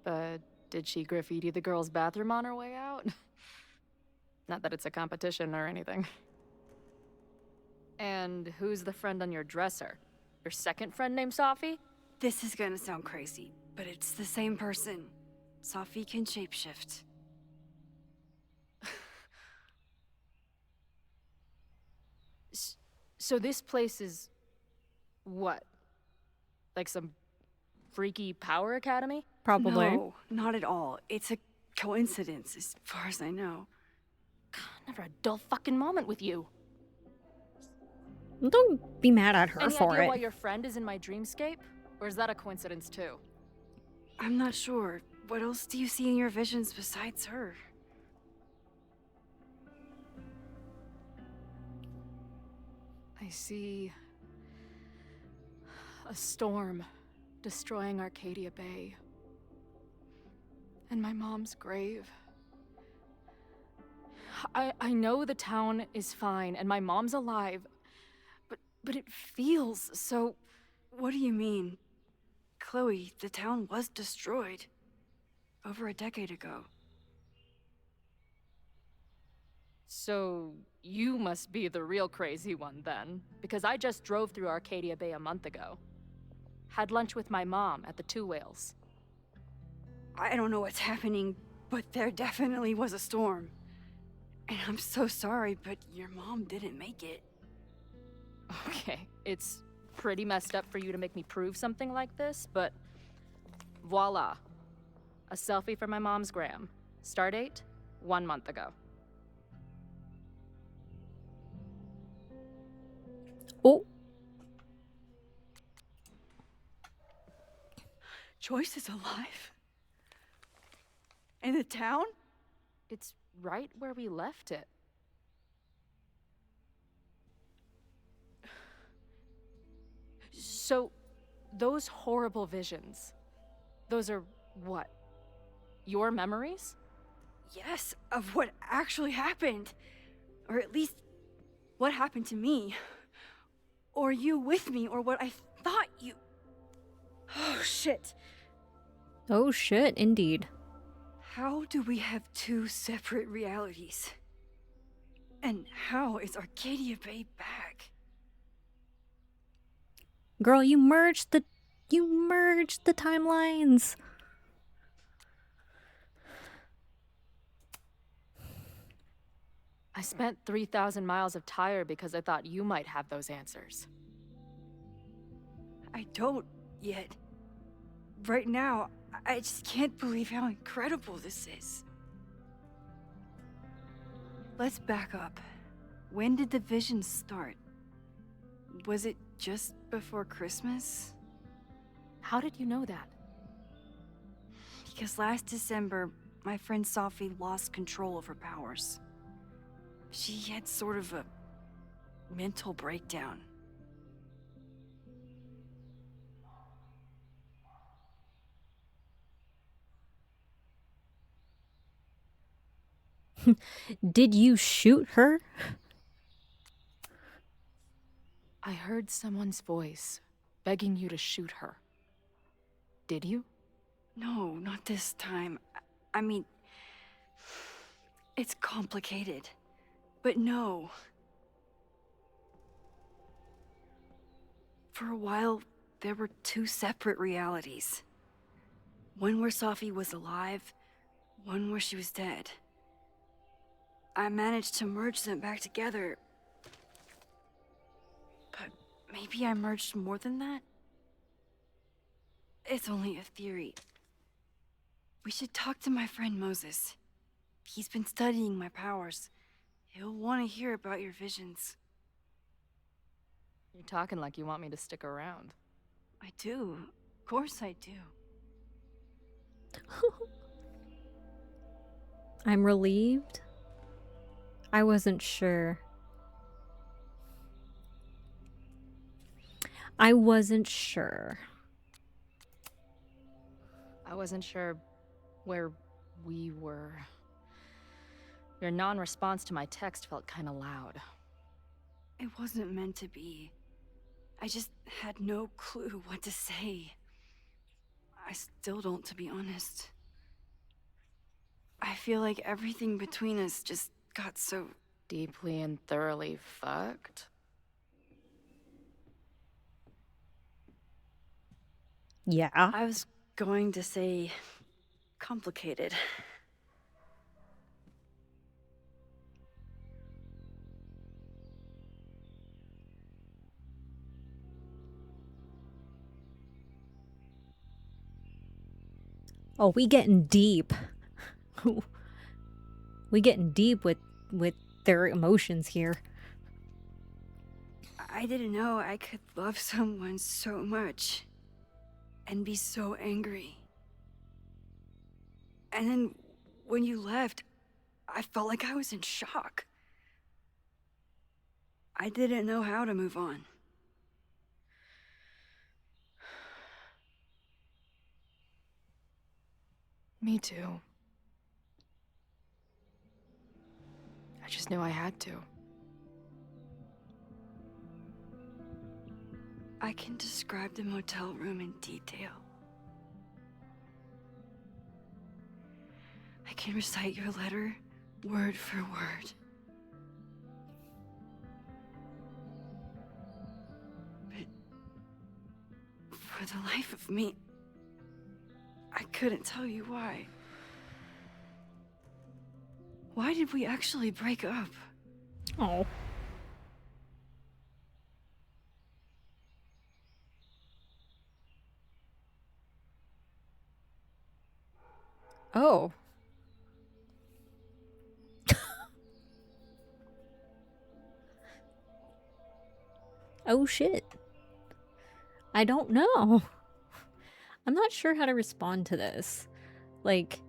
But Did she graffiti the girl's bathroom on her way out? Not that it's a competition or anything. And who's the friend on your dresser? Your second friend named Safi? This is gonna sound crazy, but it's the same person. Safi can shapeshift. So this place is... what? Like some freaky power academy? Probably. No, not at all. It's a coincidence, as far as I know. Never a dull fucking moment with you. Don't be mad at her Any for idea it. why your friend is in my dreamscape? Or is that a coincidence too? I'm not sure. What else do you see in your visions besides her? I see... a storm destroying Arcadia Bay. And my mom's grave. I know the town is fine and my mom's alive, but it feels so... What do you mean? Chloe, the town was destroyed. Over a decade ago. So you must be the real crazy one then, because I just drove through Arcadia Bay a month ago. Had lunch with my mom at the Two Whales. I don't know what's happening, but there definitely was a storm. And I'm so sorry, but your mom didn't make it. Okay, it's pretty messed up for you to make me prove something like this, but voila. A selfie from my mom's gram. Stardate, 1 month ago. Oh, Joyce is alive? In the town? It's right where we left it. So, those horrible visions, those are what? Your memories? Yes, of what actually happened. Or at least, what happened to me. Or you with me, or what I thought you... Oh, shit. oh shit, indeed. How do we have two separate realities? And how is Arcadia Bay back? Girl, you merged the timelines. I spent 3,000 miles of tire because I thought you might have those answers. I don't yet. Right now, I just can't believe how incredible this is. Let's back up. When did the vision start? Was it just before Christmas? How did you know that? Because last December, my friend Safi lost control of her powers. She had sort of a mental breakdown. Did you shoot her? I heard someone's voice begging you to shoot her. Did you? No, not this time. I mean, it's complicated. But no. For a while, there were two separate realities. One where Safi was alive, one where she was dead. I managed to merge them back together. But maybe I merged more than that? It's only a theory. We should talk to my friend Moses. He's been studying my powers. He'll want to hear about your visions. You're talking like you want me to stick around. I do. Of course I do. I'm relieved. I wasn't sure. I wasn't sure. I wasn't sure where we were. Your non-response to my text felt kinda loud. It wasn't meant to be. I just had no clue what to say. I still don't, to be honest. I feel like everything between us just got so... Deeply and thoroughly fucked? Yeah. I was going to say complicated. Oh, we getting deep. We getting deep with their emotions here. I didn't know I could love someone so much and be so angry. And then when you left, I felt like I was in shock. I didn't know how to move on. Me too. I just knew I had to. I can describe the motel room in detail. I can recite your letter word for word. But for the life of me, I couldn't tell you why. Why did we actually break up? Oh. Oh. Oh shit. I don't know. I'm not sure how to respond to this. Like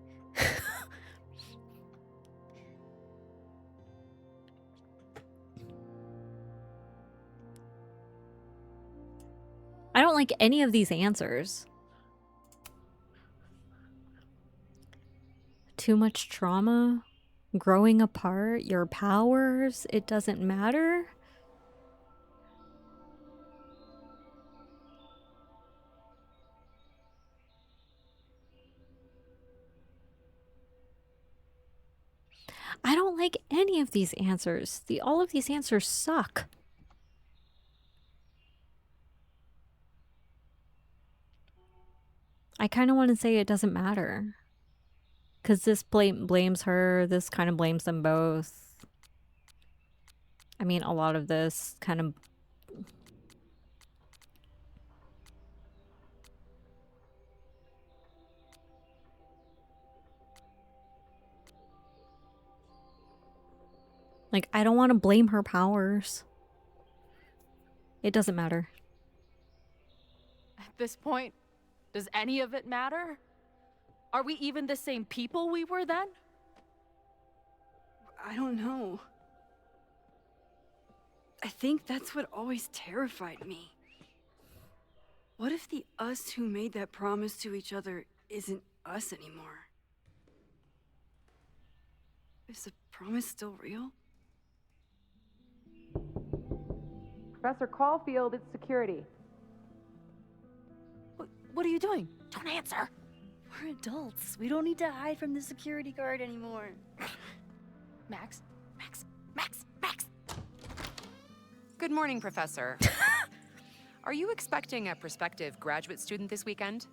I don't like any of these answers. Too much trauma? Growing apart? Your powers? It doesn't matter? I don't like any of these answers. All of these answers suck. I kind of want to say it doesn't matter. Because this blames her, this kind of blames them both. I mean, a lot of this kind of... Like, I don't want to blame her powers. It doesn't matter. At this point, does any of it matter? Are we even the same people we were then? I don't know. I think that's what always terrified me. What if the us who made that promise to each other isn't us anymore? Is the promise still real? Professor Caulfield, it's security. What are you doing? Don't answer! We're adults. We don't need to hide from the security guard anymore. Max? Good morning, Professor. Are you expecting a prospective graduate student this weekend?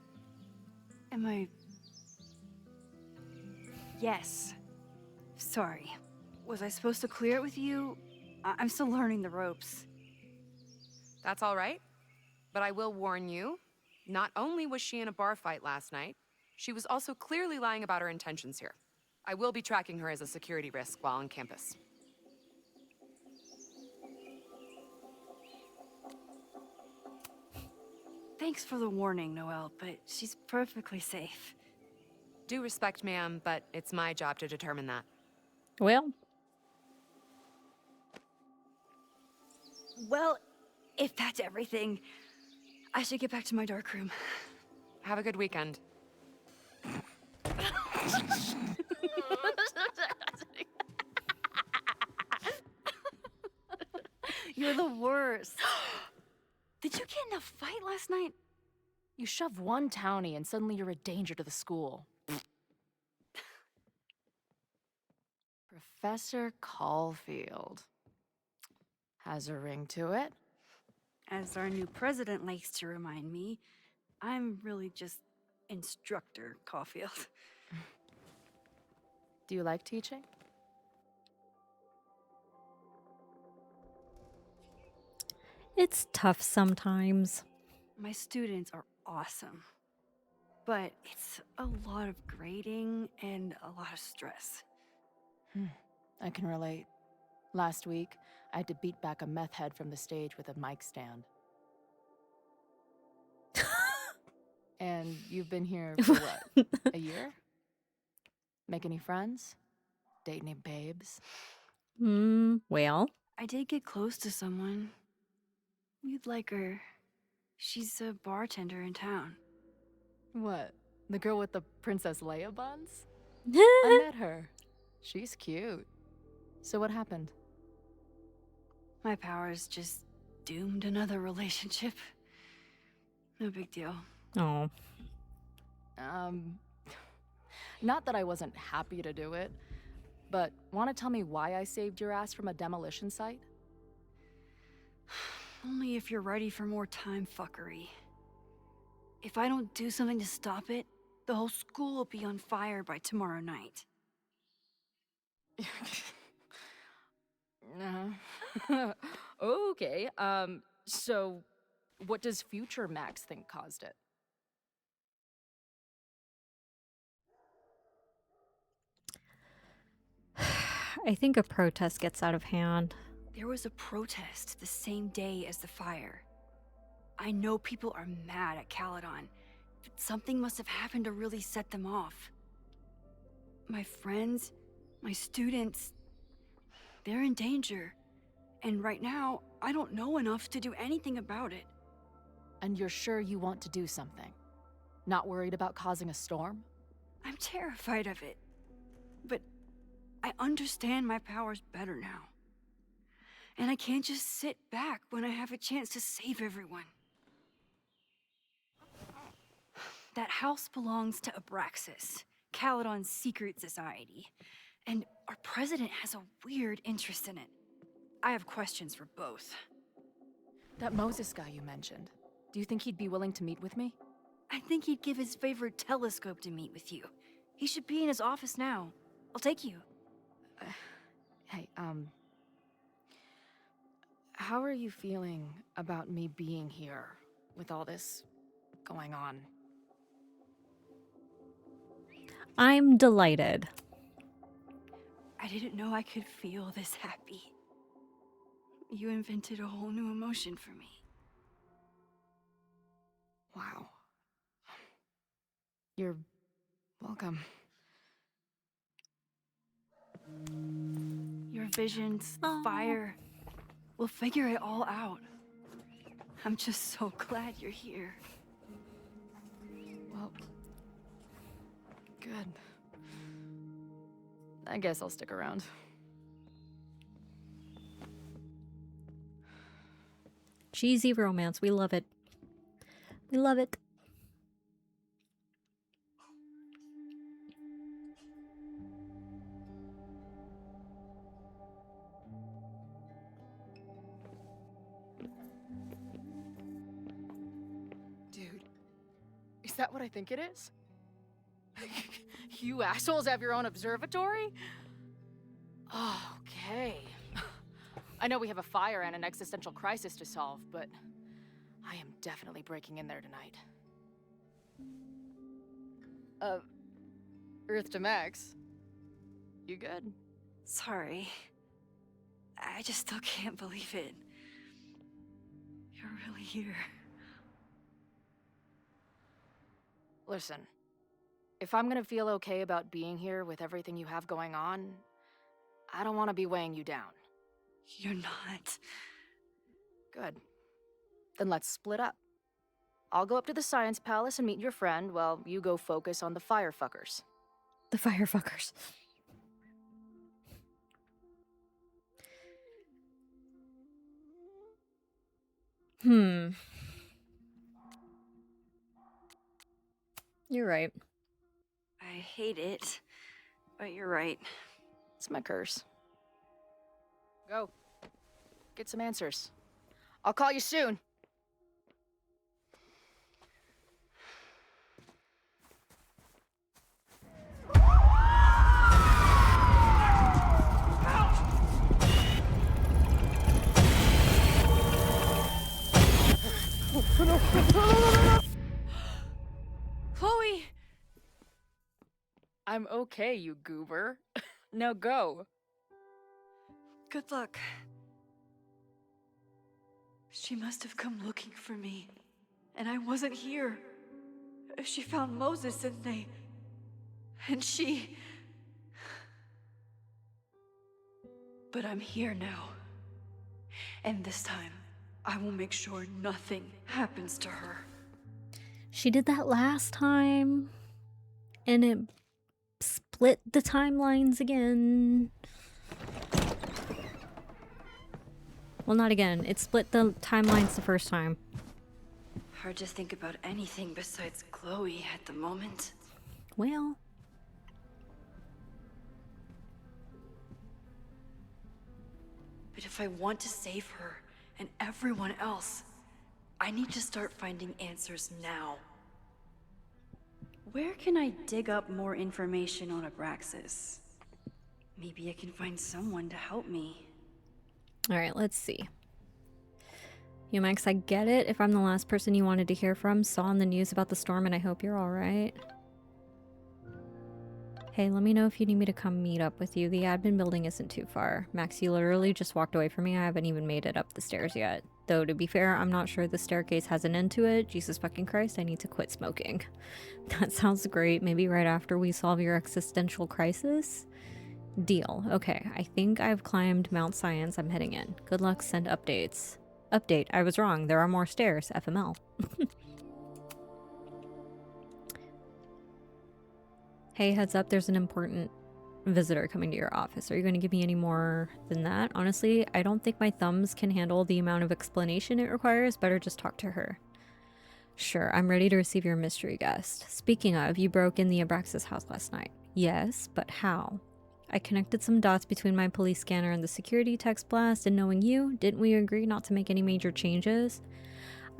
Am I... Yes. Sorry. Was I supposed to clear it with you? I'm still learning the ropes. That's all right. But I will warn you, not only was she in a bar fight last night, she was also clearly lying about her intentions here. I will be tracking her as a security risk while on campus. Thanks for the warning, Noelle, but she's perfectly safe. Due respect, ma'am, but it's my job to determine that. Well, Well, if that's everything, I should get back to my dark room. Have a good weekend. You're the worst. Did you get in a fight last night? You shove one townie and suddenly you're a danger to the school. Professor Caulfield. Has a ring to it. As our new president likes to remind me, I'm really just Instructor Caulfield. Do you like teaching? It's tough sometimes. My students are awesome. But it's a lot of grading and a lot of stress. I can relate. Last week, I had to beat back a meth head from the stage with a mic stand. And you've been here for what? A year? Make any friends? Date any babes? Well, I did get close to someone. You'd like her. She's a bartender in town. What? The girl with the Princess Leia buns? I met her. She's cute. So what happened? My powers just doomed another relationship. No big deal. oh, Not that I wasn't happy to do it, but want to tell me why I saved your ass from a demolition site? Only if you're ready for more time fuckery. If I don't do something to stop it, the whole school will be on fire by tomorrow night. Okay, so what does future Max think caused it? I think a protest gets out of hand. There was a protest the same day as the fire. I know people are mad at Caledon, but something must have happened to really set them off. My friends, my students, they're in danger. And right now, I don't know enough to do anything about it. And you're sure you want to do something? Not worried about causing a storm? I'm terrified of it. But I understand my powers better now. And I can't just sit back when I have a chance to save everyone. That house belongs to Abraxas, Caledon's secret society. And our president has a weird interest in it. I have questions for both. That Moses guy you mentioned, do you think he'd be willing to meet with me? I think he'd give his favorite telescope to meet with you. He should be in his office now. I'll take you. Hey, how are you feeling about me being here with all this going on? I'm delighted. I didn't know I could feel this happy. You invented a whole new emotion for me. Wow. You're welcome. Your visions, the fire. We'll figure it all out. I'm just so glad you're here. Well, good. I guess I'll stick around. Cheesy romance. We love it. We love it. Dude, is that what I think it is? You assholes have your own observatory? Okay. I know we have a fire and an existential crisis to solve, but I am definitely breaking in there tonight. Earth to Max. You good? Sorry. I just still can't believe it. You're really here. Listen, if I'm gonna feel okay about being here with everything you have going on, I don't want to be weighing you down. You're not. Good. Then let's split up. I'll go up to the Science Palace and meet your friend while you go focus on the firefuckers. The firefuckers. You're right. I hate it, but you're right. It's my curse. Go. Get some answers. I'll call you soon. Chloe! I'm okay, you goober. Now go. Good luck. She must have come looking for me, and I wasn't here. She found Moses, and she... But I'm here now. And this time, I will make sure nothing happens to her. She did that last time, and it split the timelines again. Well, not again. It split the timelines the first time. Hard to think about anything besides Chloe at the moment. Well, But if I want to save her and everyone else, I need to start finding answers now. Where can I dig up more information on Abraxas? Maybe I can find someone to help me. all right, let's see. Max, I get it. If I'm the last person you wanted to hear from, saw on the news about the storm, and I hope you're all right. Hey, let me know if you need me to come meet up with you. The admin building isn't too far. Max, you literally just walked away from me. I haven't even made it up the stairs yet. Though, to be fair, I'm not sure the staircase has an end to it. Jesus fucking Christ, I need to quit smoking. That sounds great. Maybe right after we solve your existential crisis? Deal. Okay, I think I've climbed Mount Science. I'm heading in. Good luck, send updates. Update, I was wrong. There are more stairs. FML. Hey, heads up, there's an important visitor coming to your office. Are you going to give me any more than that? Honestly, I don't think my thumbs can handle the amount of explanation it requires. Better just talk to her. Sure, I'm ready to receive your mystery guest. Speaking of, you broke in the Abraxas house last night. Yes, but how? I connected some dots between my police scanner and the security text blast, and knowing you, didn't we agree not to make any major changes?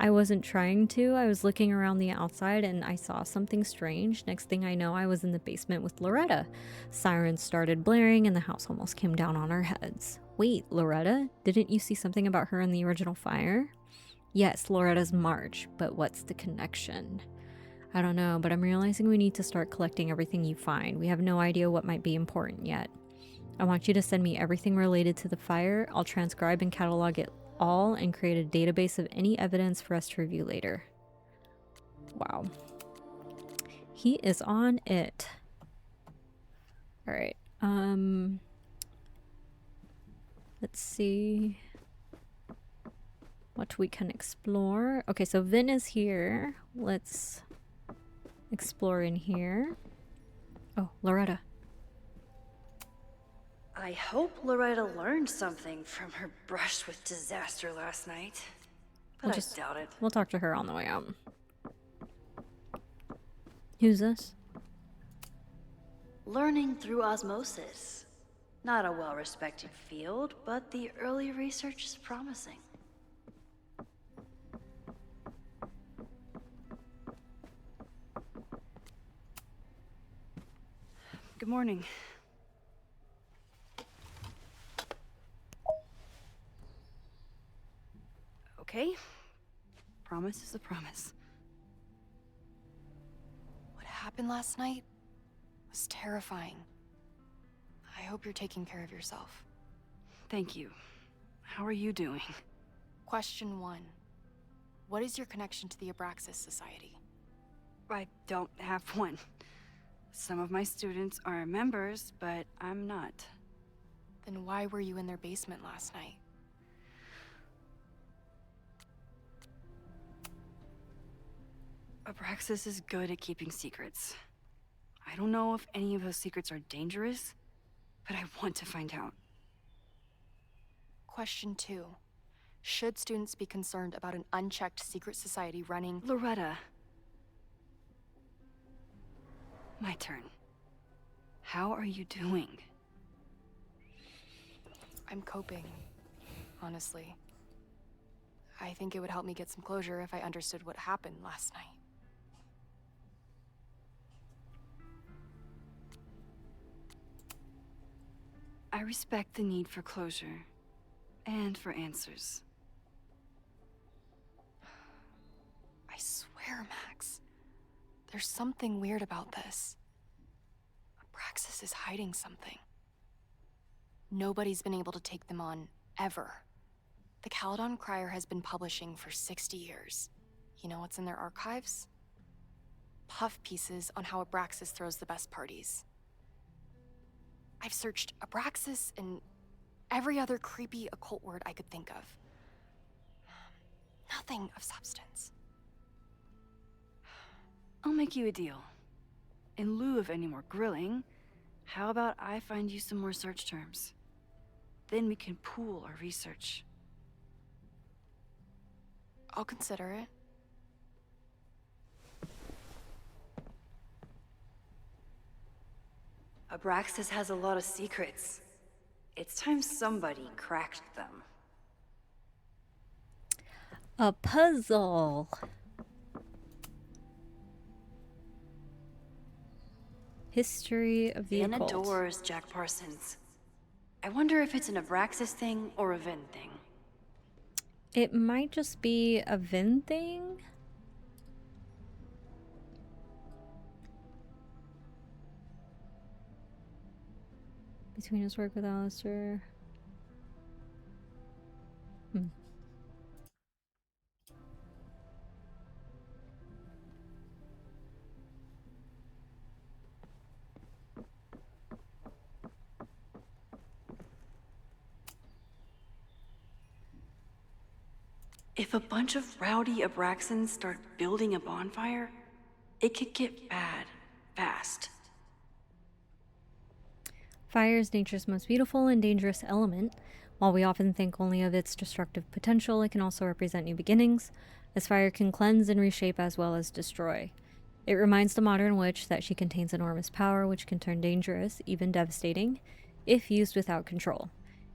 I wasn't trying to. I was looking around the outside and I saw something strange. Next thing I know, I was in the basement with Loretta. Sirens started blaring and the house almost came down on our heads. Wait, Loretta? Didn't you see something about her in the original fire? Yes, Loretta's March, but what's the connection? I don't know, but I'm realizing we need to start collecting everything you find. We have no idea what might be important yet. I want you to send me everything related to the fire. I'll transcribe and catalog it all and create a database of any evidence for us to review later. Wow. He is on it. All right. Let's see what we can explore. Okay, so Vin is here. Let's explore in here. Oh, Loretta. I hope Loretta learned something from her brush with disaster last night. But I doubt it. We'll talk to her on the way out. Who's this? Learning through osmosis. Not a well-respected field, but the early research is promising. Good morning. Okay. Promise is a promise. What happened last night was terrifying. I hope you're taking care of yourself. Thank you. How are you doing? Question 1. What is your connection to the Abraxas Society? I don't have one. Some of my students are members, but I'm not. Then why were you in their basement last night? Abraxas is good at keeping secrets. I don't know if any of those secrets are dangerous, but I want to find out. Question 2. Should students be concerned about an unchecked secret society running? Loretta. My turn. How are you doing? I'm coping, honestly. I think it would help me get some closure if I understood what happened last night. I respect the need for closure. And for answers. I swear, Max. There's something weird about this. Abraxas is hiding something. Nobody's been able to take them on, ever. The Caledon Crier has been publishing for 60 years. You know what's in their archives? Puff pieces on how Abraxas throws the best parties. I've searched Abraxas and every other creepy occult word I could think of. Nothing of substance. I'll make you a deal. In lieu of any more grilling, how about I find you some more search terms? Then we can pool our research. I'll consider it. Abraxas has a lot of secrets. It's time somebody cracked them. A puzzle. History of the In occult. doors, Jack Parsons. I wonder if it's an Abraxas thing or a Vin thing. It might just be a Vin thing. Between his work with Alistair. If a bunch of rowdy Abraxans start building a bonfire, it could get bad, fast. Fire is nature's most beautiful and dangerous element. While we often think only of its destructive potential, it can also represent new beginnings, as fire can cleanse and reshape as well as destroy. It reminds the modern witch that she contains enormous power, which can turn dangerous, even devastating, if used without control.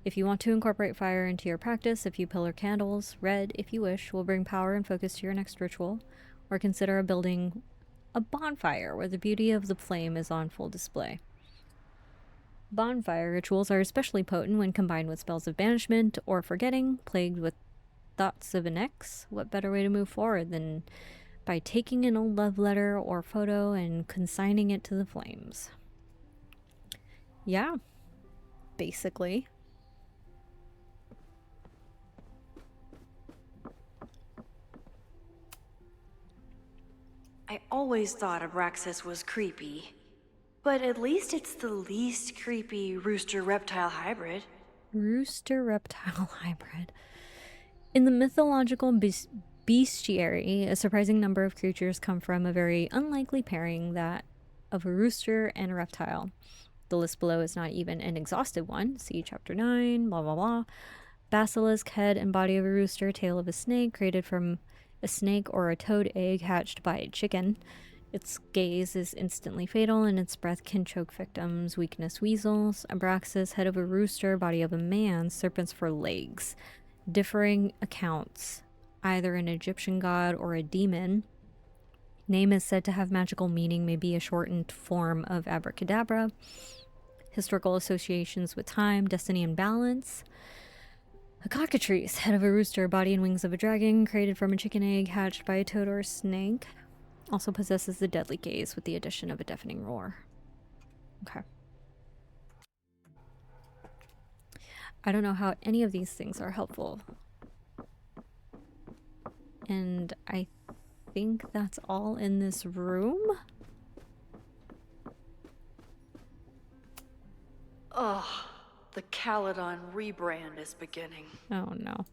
If you want to incorporate fire into your practice, a few pillar candles, red if you wish, will bring power and focus to your next ritual, or consider building a bonfire where the beauty of the flame is on full display. Bonfire rituals are especially potent when combined with spells of banishment or forgetting, plagued with thoughts of an ex. What better way to move forward than by taking an old love letter or photo and consigning it to the flames? Yeah, basically. I always thought Abraxas was creepy. But at least it's the least creepy rooster-reptile hybrid. Rooster reptile hybrid. In the mythological bestiary, a surprising number of creatures come from a very unlikely pairing, that of a rooster and a reptile. The list below is not even an exhaustive one. See chapter 9, blah blah blah. Basilisk, head and body of a rooster, tail of a snake, created from a snake or a toad egg hatched by a chicken. Its gaze is instantly fatal, and its breath can choke victims. Weakness, weasels. Abraxas, head of a rooster, body of a man, serpents for legs. Differing accounts, either an Egyptian god or a demon. Name is said to have magical meaning, may be a shortened form of abracadabra. Historical associations with time, destiny, and balance. A cockatrice, head of a rooster, body and wings of a dragon, created from a chicken egg hatched by a toad or a snake. Also possesses the deadly gaze with the addition of a deafening roar. Okay. I don't know how any of these things are helpful. And I think that's all in this room. Ugh, the Caledon rebrand is beginning. Oh no.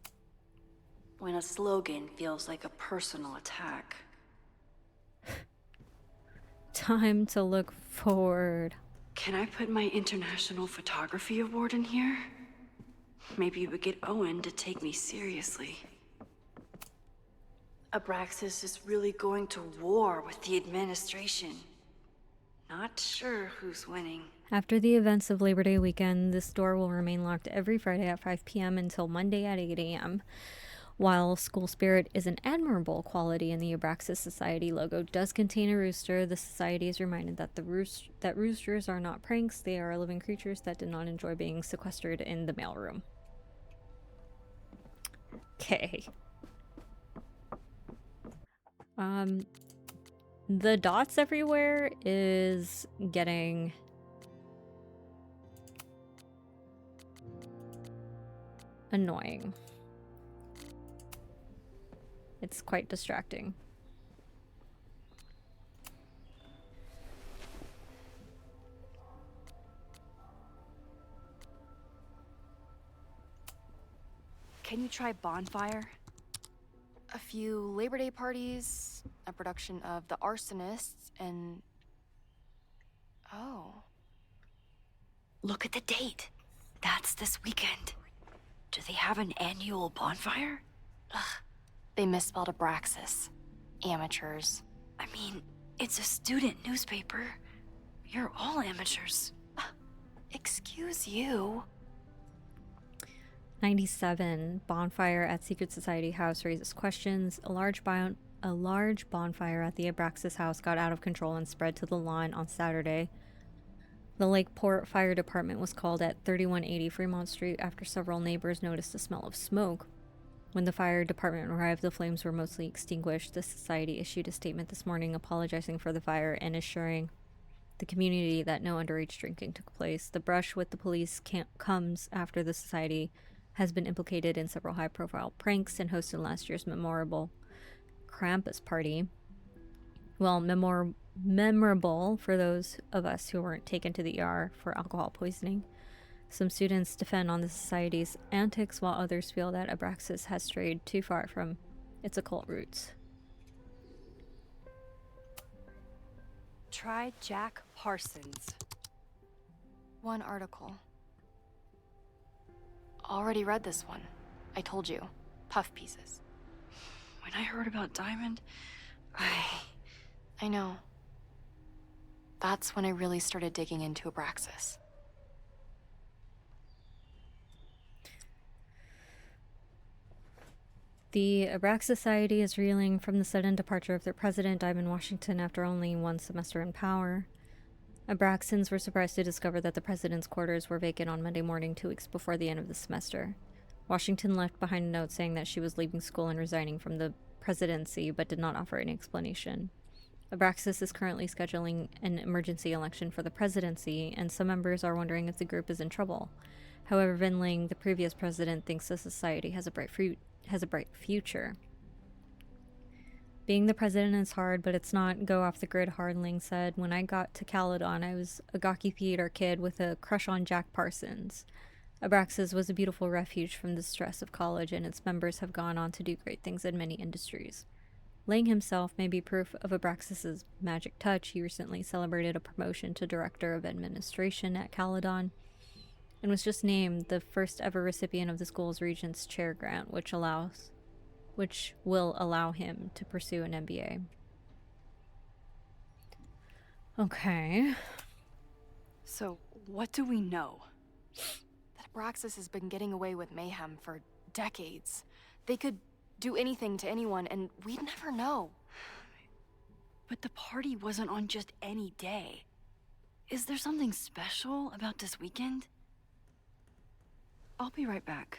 When a slogan feels like a personal attack. Time to look forward. Can I put my International Photography Award in here? Maybe we get Owen to take me seriously. Abraxas is really going to war with the administration. Not sure who's winning. After the events of Labor Day weekend, this store will remain locked every Friday at 5 p.m. until Monday at 8 a.m. While school spirit is an admirable quality and the Abraxas Society logo does contain a rooster, the society is reminded that roosters are not pranks, they are living creatures that did not enjoy being sequestered in the mailroom. Okay. The dots everywhere is getting annoying. It's quite distracting. Can you try Bonfire? A few Labor Day parties, a production of The Arsonists, and... Oh. Look at the date. That's this weekend. Do they have an annual bonfire? Ugh. They misspelled Abraxas. Amateurs. I mean, it's a student newspaper. You're all amateurs. Excuse you. 97. Bonfire at Secret Society House raises questions. A large bonfire at the Abraxas house got out of control and spread to the lawn on Saturday. The Lakeport Fire Department was called at 3180 Fremont Street after several neighbors noticed a smell of smoke. When the fire department arrived, the flames were mostly extinguished. The society issued a statement this morning apologizing for the fire and assuring the community that no underage drinking took place. The brush with the police comes after the society has been implicated in several high-profile pranks and hosted last year's memorable Krampus party. Well, memorable for those of us who weren't taken to the ER for alcohol poisoning. Some students defend on the society's antics, while others feel that Abraxas has strayed too far from its occult roots. Try Jack Parsons. One article. Already read this one. I told you. Puff pieces. When I heard about Diamond, I know. That's when I really started digging into Abraxas. The Abraxas Society is reeling from the sudden departure of their president, Diamond Washington, after only one semester in power. Abraxans were surprised to discover that the president's quarters were vacant on Monday morning, 2 weeks before the end of the semester. Washington left behind a note saying that she was leaving school and resigning from the presidency, but did not offer any explanation. Abraxas is currently scheduling an emergency election for the presidency, and some members are wondering if the group is in trouble. However, Vinling, the previous president, thinks the society has a bright future. Being the president is hard, but it's not go off the grid, Hardling said. When I got to Caledon, I was a gawky theater kid with a crush on Jack Parsons. Abraxas was a beautiful refuge from the stress of college, and its members have gone on to do great things in many industries. Lang himself may be proof of Abraxas's magic touch. He recently celebrated a promotion to Director of Administration at Caledon, and was just named the first ever recipient of the school's Regents Chair grant, which will allow him to pursue an MBA. Okay. So, what do we know? That Abraxas has been getting away with mayhem for decades. They could do anything to anyone, and we'd never know. But the party wasn't on just any day. Is there something special about this weekend? I'll be right back.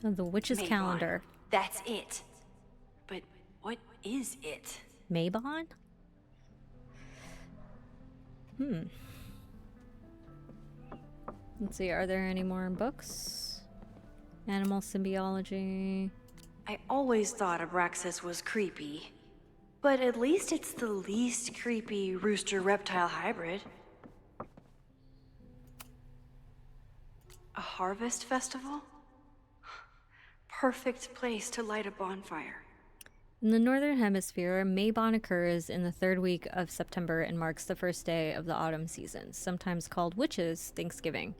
Oh, the witch's Maybon. calendar. That's it. But what is it? Maybon? Let's see, are there any more books? Animal symbiology. I always thought Abraxas was creepy. But at least it's the least creepy rooster-reptile hybrid. A harvest festival? Perfect place to light a bonfire. In the Northern Hemisphere, Maybon occurs in the third week of September and marks the first day of the autumn season, sometimes called Witches' Thanksgiving.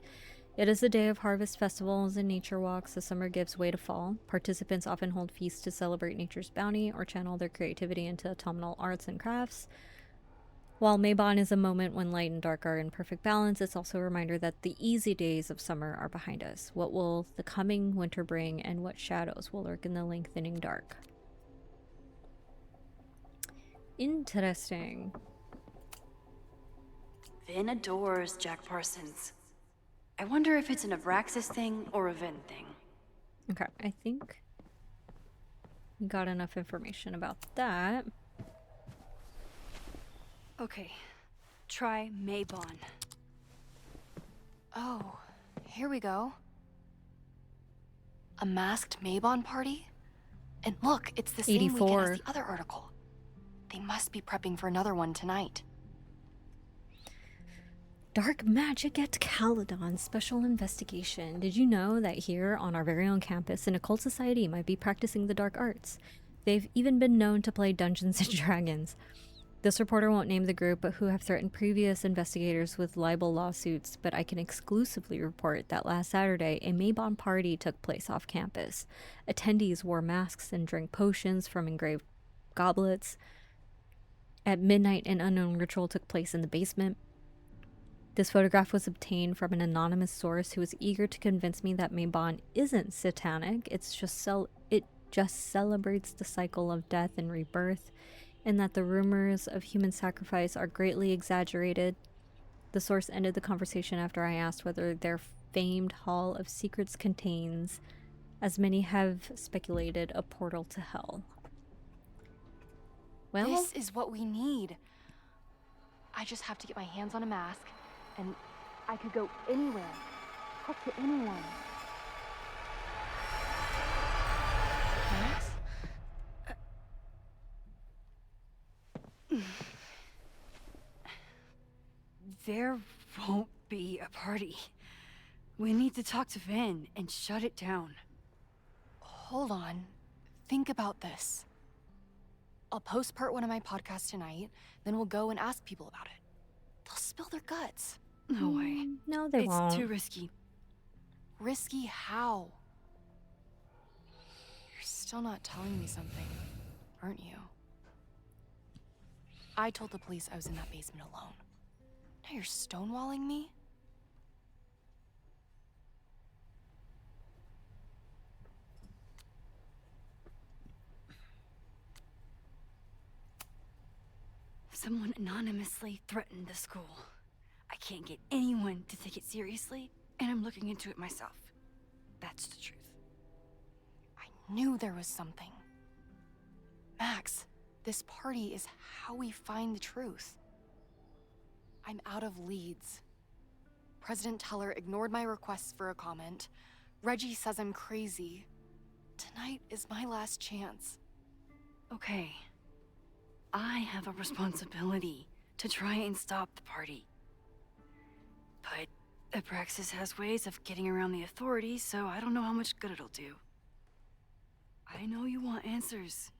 It is a day of harvest festivals and nature walks. The summer gives way to fall. Participants often hold feasts to celebrate nature's bounty or channel their creativity into autumnal arts and crafts. While Maybon is a moment when light and dark are in perfect balance, it's also a reminder that the easy days of summer are behind us. What will the coming winter bring, and what shadows will lurk in the lengthening dark? Interesting. Vin adores Jack Parsons. I wonder if it's an Abraxas thing or a Vin thing. Okay, I think we got enough information about that. Okay, try Maybon. Oh, here we go. A masked Maybon party? And look, it's the same weekend 84. as the other article. They must be prepping for another one tonight. Dark magic at Caledon special investigation. Did you know that here on our very own campus, an occult society might be practicing the dark arts? They've even been known to play Dungeons and Dragons. This reporter won't name the group, but who have threatened previous investigators with libel lawsuits, but I can exclusively report that last Saturday, a Maybon party took place off campus. Attendees wore masks and drank potions from engraved goblets. At midnight, an unknown ritual took place in the basement. This photograph was obtained from an anonymous source who was eager to convince me that Maybon isn't satanic. It just celebrates the cycle of death and rebirth, and that the rumors of human sacrifice are greatly exaggerated. The source ended the conversation after I asked whether their famed Hall of Secrets contains, as many have speculated, a portal to hell. Well, This is what we need. I just have to get my hands on a mask, and I could go anywhere, talk to anyone. Max? There won't be a party. We need to talk to Vin and shut it down. Hold on. Think about this. I'll post-part one of my podcasts tonight, then we'll go and ask people about it. They'll spill their guts. No way. no, they won't. It's too risky. Risky how? You're still not telling me something, aren't you? I told the police I was in that basement alone. Now you're stonewalling me? Someone anonymously threatened the school. I can't get anyone to take it seriously, and I'm looking into it myself. That's the truth. I knew there was something. Max, this party is how we find the truth. I'm out of leads. President Teller ignored my requests for a comment. Reggie says I'm crazy. Tonight is my last chance. Okay. I have a responsibility to try and stop the party. But Abraxas has ways of getting around the authorities, so I don't know how much good it'll do. I know you want answers.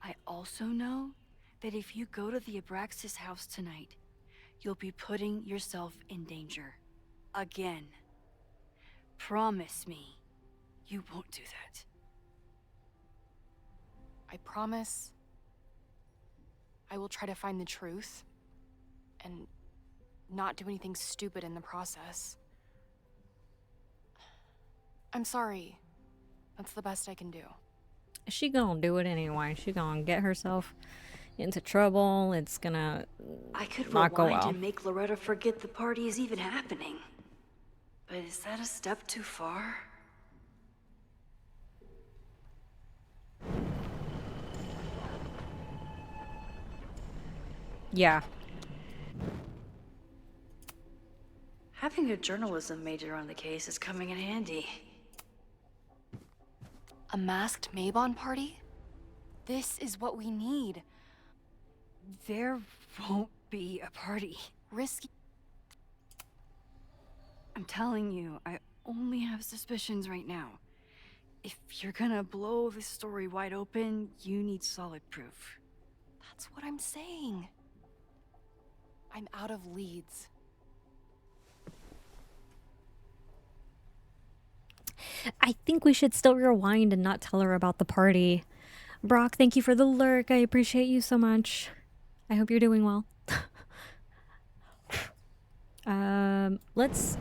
I also know that if you go to the Abraxas house tonight, you'll be putting yourself in danger. Again. Promise me you won't do that. I promise I will try to find the truth and not do anything stupid in the process. I'm sorry. That's the best I can do. She gonna do it anyway. She gonna get herself into trouble. It's gonna I could not go rewind well. and make Loretta forget the party is even happening. But is that a step too far? Yeah. Having a journalism major on the case is coming in handy. A masked Maybon party? This is what we need. There won't be a party. Risky. I'm telling you, I only have suspicions right now. If you're gonna blow this story wide open, you need solid proof. That's what I'm saying. I'm out of leads. I think we should still rewind and not tell her about the party. Brock, thank you for the lurk. I appreciate you so much. I hope you're doing well. Let's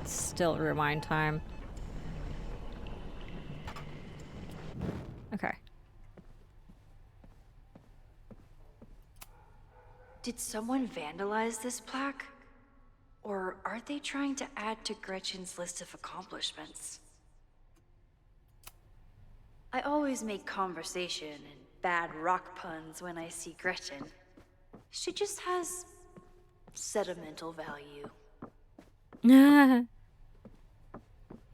still rewind time. Okay. Did someone vandalize this plaque? Or are they trying to add to Gretchen's list of accomplishments? I always make conversation and bad rock puns when I see Gretchen. She just has sentimental value.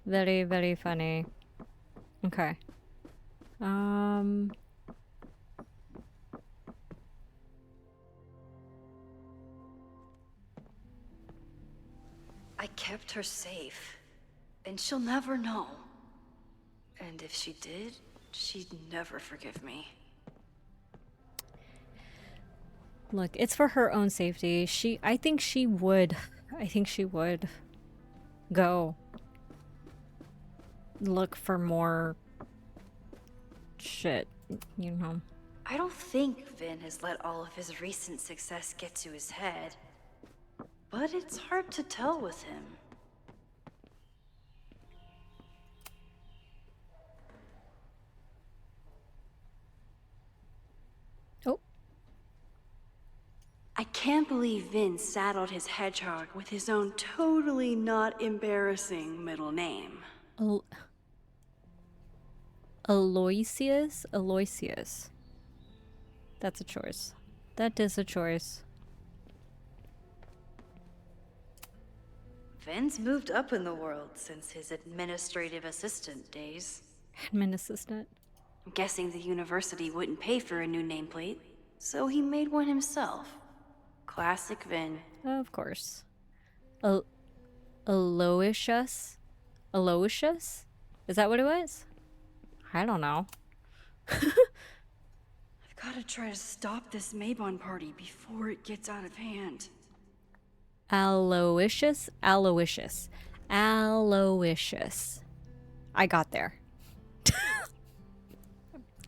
Very, very funny. Okay. I kept her safe, and she'll never know. And if she did, she'd never forgive me. Look, it's for her own safety. I think she would go look for more shit, you know. I don't think Vin has let all of his recent success get to his head. But it's hard to tell with him. Oh. I can't believe Vin saddled his hedgehog with his own totally not embarrassing middle name. Aloysius? Aloysius. That's a choice. That is a choice. Vin's moved up in the world since his administrative assistant days. Admin assistant. I'm guessing the university wouldn't pay for a new nameplate, so he made one himself. Classic Vin. Of course. Aloysius? Aloysius? Is that what it was? I don't know. I've gotta try to stop this Mabon party before it gets out of hand. Aloysius? Aloysius. Aloysius. I got there.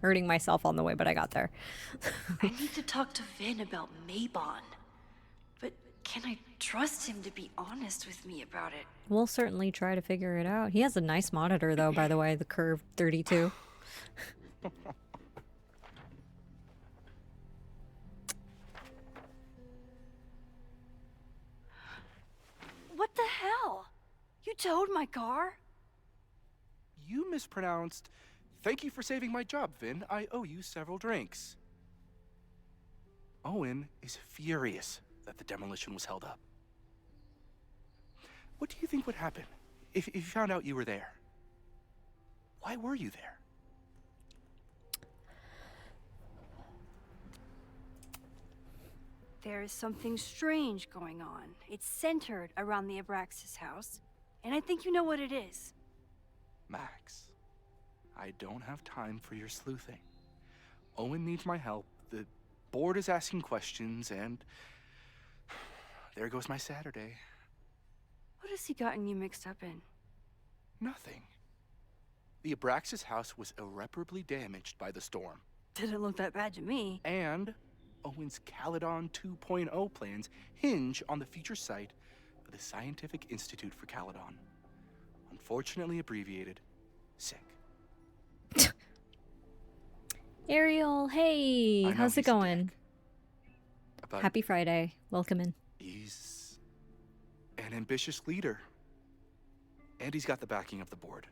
Hurting myself on the way, but I got there. I need to talk to Vin about Mabon. But can I trust him to be honest with me about it? We'll certainly try to figure it out. He has a nice monitor, though, by the way, the Curve 32. What the hell? You towed my car? You mispronounced. Thank you for saving my job, Vin. I owe you several drinks. Owen is furious that the demolition was held up. What do you think would happen if you found out you were there? Why were you there? There is something strange going on. It's centered around the Abraxas house, and I think you know what it is. Max, I don't have time for your sleuthing. Owen needs my help, the board is asking questions, and there goes my Saturday. What has he gotten you mixed up in? Nothing. The Abraxas house was irreparably damaged by the storm. Didn't look that bad to me. And Owen's Caledon 2.0 plans hinge on the future site of the Scientific Institute for Caledon. Unfortunately abbreviated, SICK. Ariel, hey, I know how's it he's a going? dick, but Happy Friday. Welcome in. he's an ambitious leader. And he's got the backing of the board.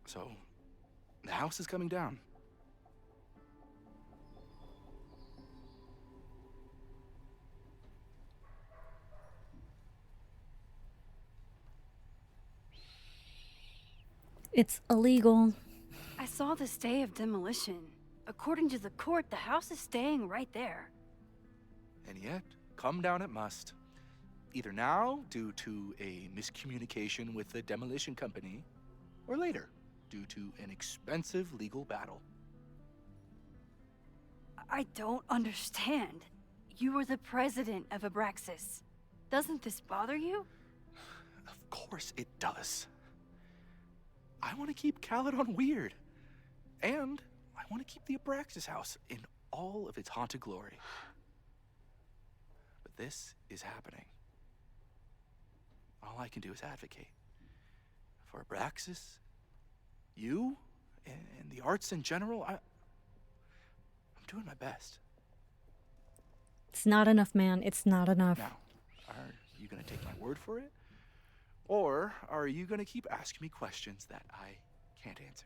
So, the house is coming down. It's illegal. I saw the stay of demolition. According to the court, the house is staying right there. And yet, come down it must. Either now, due to a miscommunication with the demolition company, or later, due to an expensive legal battle. I don't understand. You were the president of Abraxas. Doesn't this bother you? Of course it does. I want to keep Caledon weird. And I want to keep the Abraxas house in all of its haunted glory. But this is happening. All I can do is advocate. For Abraxas, you, and the arts in general, I'm doing my best. It's not enough, man. It's not enough. Now, are you going to take my word for it? Or are you going to keep asking me questions that I can't answer?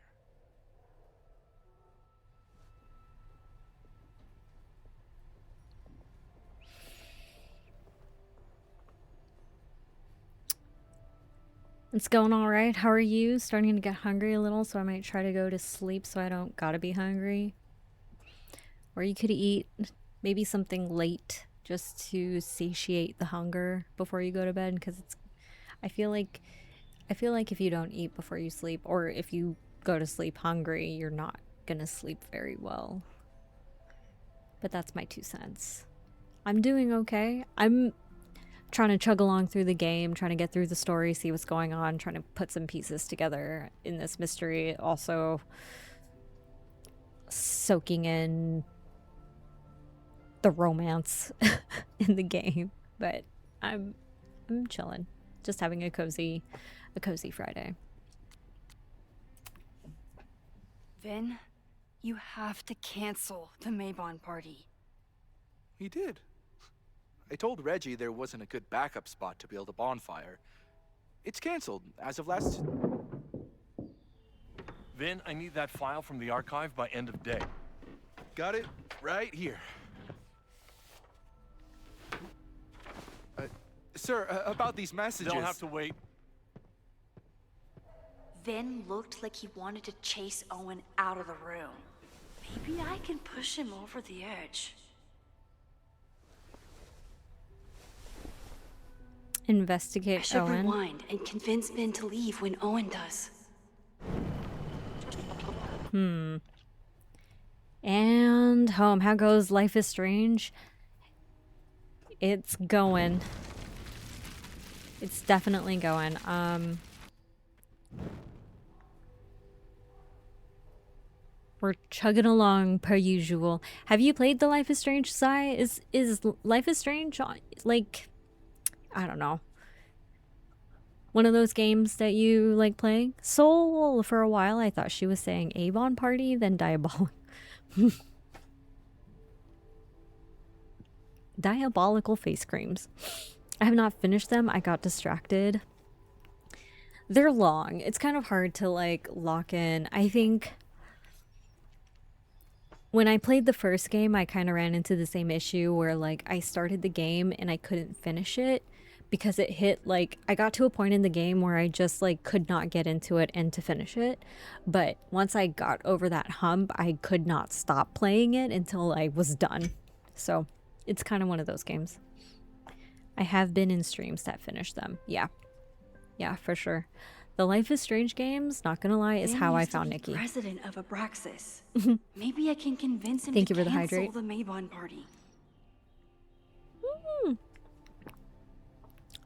It's going all right. How are you? Starting to get hungry a little, so I might try to go to sleep so I don't gotta be hungry. Or you could eat maybe something late just to satiate the hunger before you go to bed, because it's I feel like if you don't eat before you sleep, or if you go to sleep hungry, you're not gonna sleep very well. But that's my 2 cents. I'm doing okay. I'm trying to chug along through the game, trying to get through the story, see what's going on, trying to put some pieces together in this mystery. Also soaking in the romance in the game. But I'm chilling. Just having a cozy Friday. Vin, you have to cancel the Maybon party. He did. I told Reggie there wasn't a good backup spot to build a bonfire. It's canceled as of last... Vin, I need that file from the archive by end of day. Got it right here. Sir, about these messages... They'll have to wait. Vin looked like he wanted to chase Owen out of the room. Maybe I can push him over the edge. Investigate I should Owen. rewind and convince Vin to leave when Owen does. And home. How goes Life is Strange? It's going. It's definitely going. We're chugging along per usual. Have you played the Life is Strange side? Is Life is Strange like, I don't know, one of those games that you like playing? Soul, for a while I thought she was saying Avon Party, then Diabolical. Diabolical face creams. I have not finished them. I got distracted. They're long. It's kind of hard to like lock in. I think when I played the first game, I kind of ran into the same issue where like I started the game and I couldn't finish it because it hit like I got to a point in the game where I just like could not get into it and to finish it. But once I got over that hump, I could not stop playing it until I was done. So it's kind of one of those games. I have been in streams that finished them. Yeah, for sure. The Life is Strange games, not gonna lie, is how I found Nikki. President of Abraxas. Maybe I can convince him Thank to you for the cancel hydrate. the Maybon party.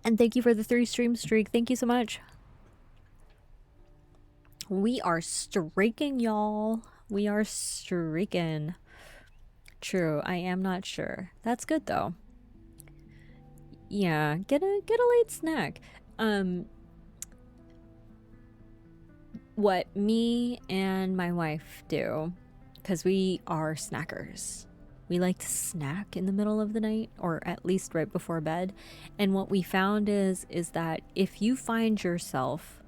And thank you for the 3 stream streak. Thank you so much. We are streaking, y'all. We are streaking. True, I am not sure. That's good though. Yeah, get a late snack. What me and my wife do, because we are snackers. We like to snack in the middle of the night, or at least right before bed. And what we found is that if you find yourself,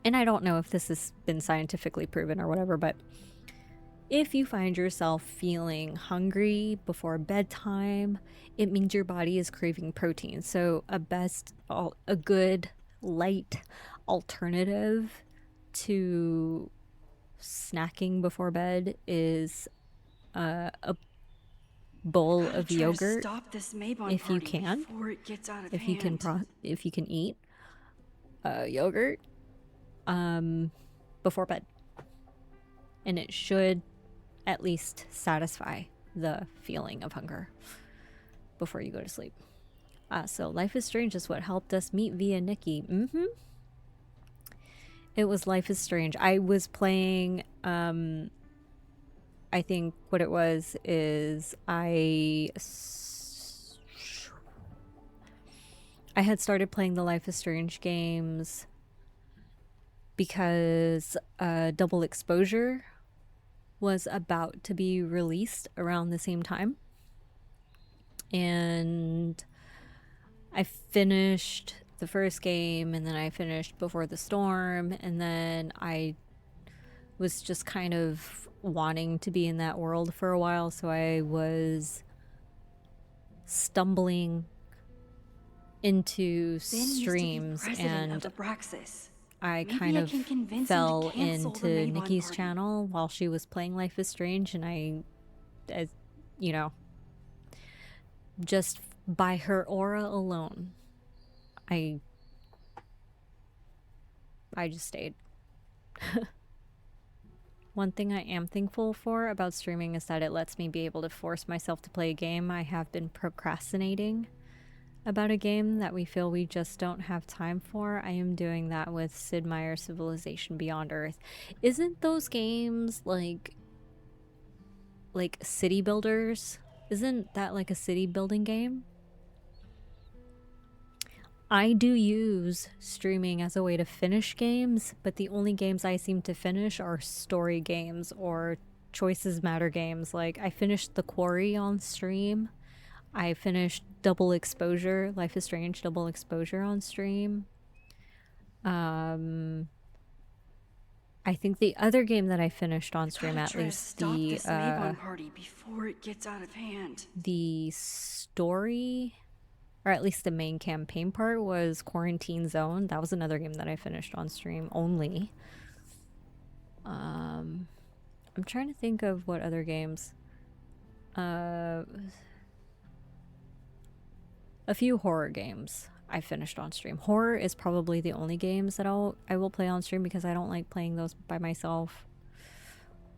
and I don't know if this has been scientifically proven or whatever, but if you find yourself feeling hungry before bedtime, it means your body is craving protein. So a good light alternative to snacking before bed is a bowl of yogurt, if you can, if you can eat yogurt before bed, and it should at least satisfy the feeling of hunger before you go to sleep. So Life is Strange is what helped us meet via Nikki. It was Life is Strange. I was playing, I think what it was is I had started playing the Life is Strange games because Double Exposure was about to be released around the same time. And I finished the first game, and then I finished Before the Storm, and then I was just kind of wanting to be in that world for a while, so I was stumbling into streams, and I kind of fell into Nikki's channel while she was playing Life is Strange, and I, as you know, just by her aura alone, I just stayed. One thing I am thankful for about streaming is that it lets me be able to force myself to play a game I have been procrastinating about, a game that we feel we just don't have time for. I am doing that with Sid Meier's Civilization Beyond Earth. Isn't those games like city builders? Isn't that like a city building game? I do use streaming as a way to finish games, but the only games I seem to finish are story games or choices matter games. Like, I finished The Quarry on stream. I finished Double Exposure, Life is Strange Double Exposure on stream. I think the other game that I finished on stream, at least the party before it gets out of hand. The story, or at least the main campaign part, was Quarantine Zone. That was another game that I finished on stream only. I'm trying to think of what other games. A few horror games I finished on stream. Horror is probably the only games that I will play on stream because I don't like playing those by myself.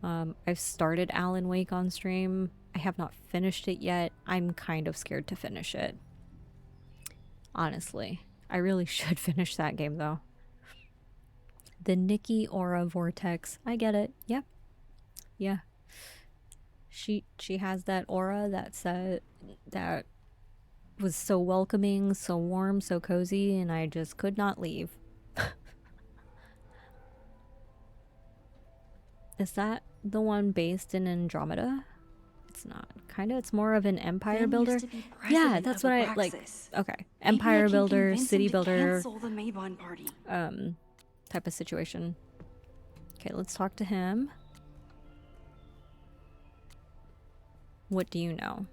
I've started Alan Wake on stream. I have not finished it yet. I'm kind of scared to finish it. Honestly, I really should finish that game though. The Nikki Aura Vortex. I get it. Yep. Yeah. She has that aura that was so welcoming, so warm, so cozy, and I just could not leave. Is that the one based in Andromeda? It's not. Kinda, it's more of an empire builder. Yeah, that's what I like. Okay. Empire builder, city builder, type of situation. Okay, let's talk to him. What do you know?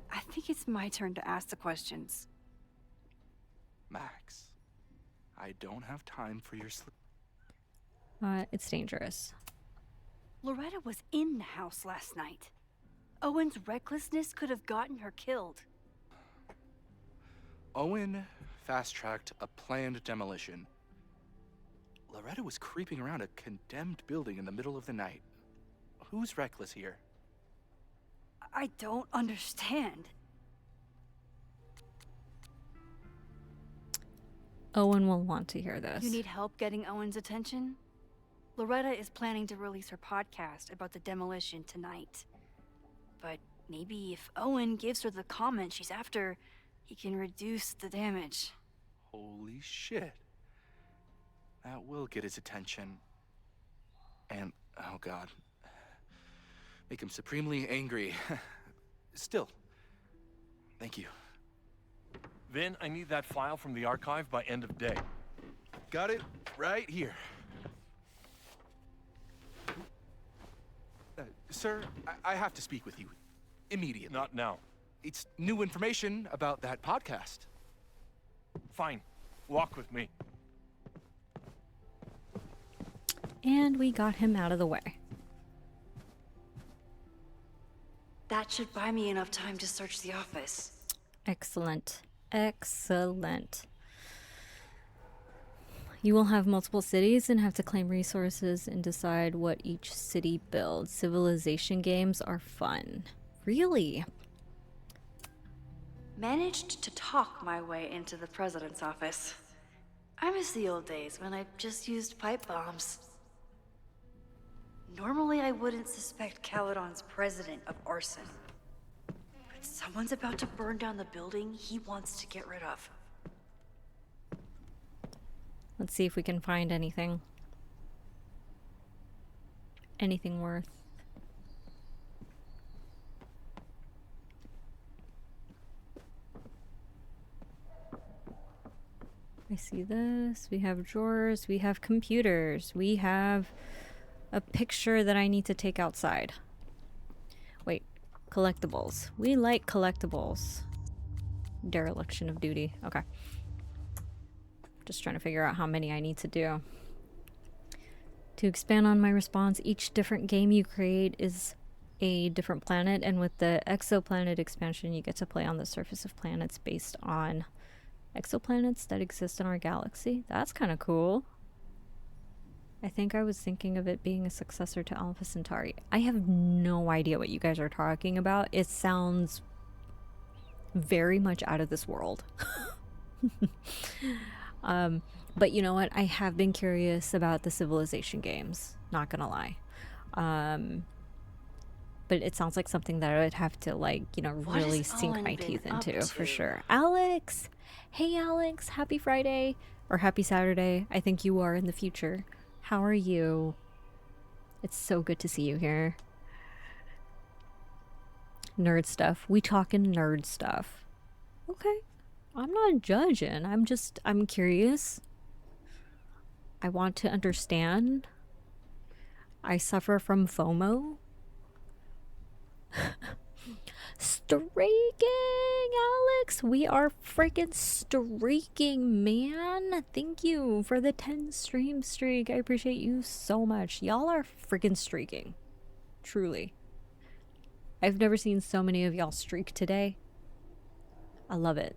I think it's my turn to ask the questions. Max, I don't have time for your It's dangerous. Loretta was in the house last night. Owen's recklessness could have gotten her killed. Owen fast-tracked a planned demolition. Loretta was creeping around a condemned building in the middle of the night. Who's reckless here? I don't understand. Owen will want to hear this. You need help getting Owen's attention? Loretta is planning to release her podcast about the demolition tonight. But maybe if Owen gives her the comment she's after, he can reduce the damage. Holy shit. That will get his attention. And, oh god. Make him supremely angry. Still, thank you. Vin, I need that file from the archive by end of day. Got it right here. Sir, I have to speak with you immediately. Not now. It's new information about that podcast. Fine. Walk with me. And we got him out of the way. That should buy me enough time to search the office. Excellent. Excellent. You will have multiple cities and have to claim resources and decide what each city builds. Civilization games are fun. Really? Managed to talk my way into the president's office. I miss the old days when I just used pipe bombs. Normally I wouldn't suspect Caledon's president of arson. But someone's about to burn down the building he wants to get rid of. Let's see if we can find anything. Anything worth. I see this. We have drawers. We have computers. We have a picture that I need to take outside. Wait, collectibles. We like collectibles. Dereliction of duty. Okay. Just trying to figure out how many I need to do. To expand on my response, each different game you create is a different planet, and with the exoplanet expansion, you get to play on the surface of planets based on exoplanets that exist in our galaxy. That's kind of cool. I think I was thinking of it being a successor to Alpha Centauri. I have no idea what you guys are talking about. It sounds very much out of this world. But you know what? I have been curious about the Civilization games. Not gonna lie. But it sounds like something that I would have to, like, you know, really sink my teeth into for sure. Alex! Hey Alex, happy Friday or happy Saturday. I think you are in the future. How are you? It's so good to see you here. Nerd stuff. We talking nerd stuff. Okay. I'm not judging. I'm curious. I want to understand. I suffer from FOMO. Streaking, Alex. We are freaking streaking, man. Thank you for the 10 stream streak. I appreciate you so much. Y'all are freaking streaking. Truly. I've never seen so many of y'all streak today. I love it.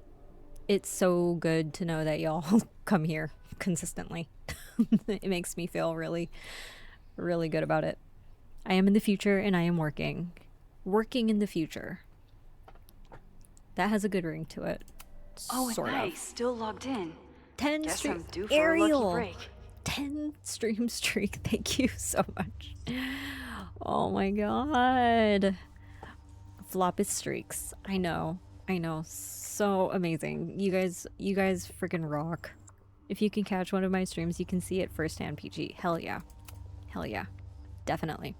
It's so good to know that y'all come here consistently. It makes me feel really, really good about it. I am in the future and I am working. Working in the future. That has a good ring to it. Oh, sort nice. of. Still logged in. 10 Guess stream. I'm due for a Ariel. lucky break. 10 stream streak. Thank you so much. Oh my god. Floppist streaks. I know. So amazing. You guys freaking rock. If you can catch one of my streams, you can see it firsthand, PG. Hell yeah. Hell yeah. Definitely.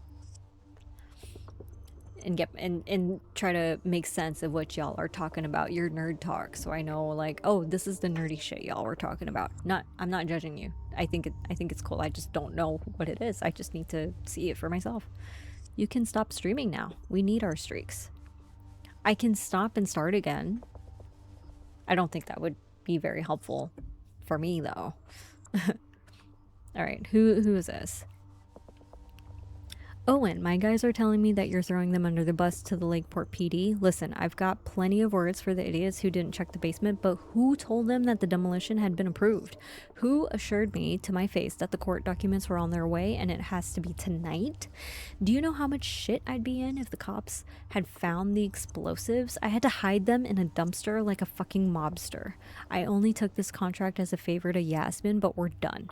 And try to make sense of what y'all are talking about, your nerd talk, so I know, like, oh, this is the nerdy shit y'all were talking about. I'm not judging you. I think it's cool. I just don't know what it is. I just need to see it for myself. You can stop streaming now. We need our streaks. I can stop and start again. I don't think that would be very helpful for me though. All right, who is this? Owen, my guys are telling me that you're throwing them under the bus to the Lakeport PD. Listen, I've got plenty of words for the idiots who didn't check the basement, but who told them that the demolition had been approved? Who assured me to my face that the court documents were on their way and it has to be tonight? Do you know how much shit I'd be in if the cops had found the explosives? I had to hide them in a dumpster like a fucking mobster. I only took this contract as a favor to Yasmin, but we're done.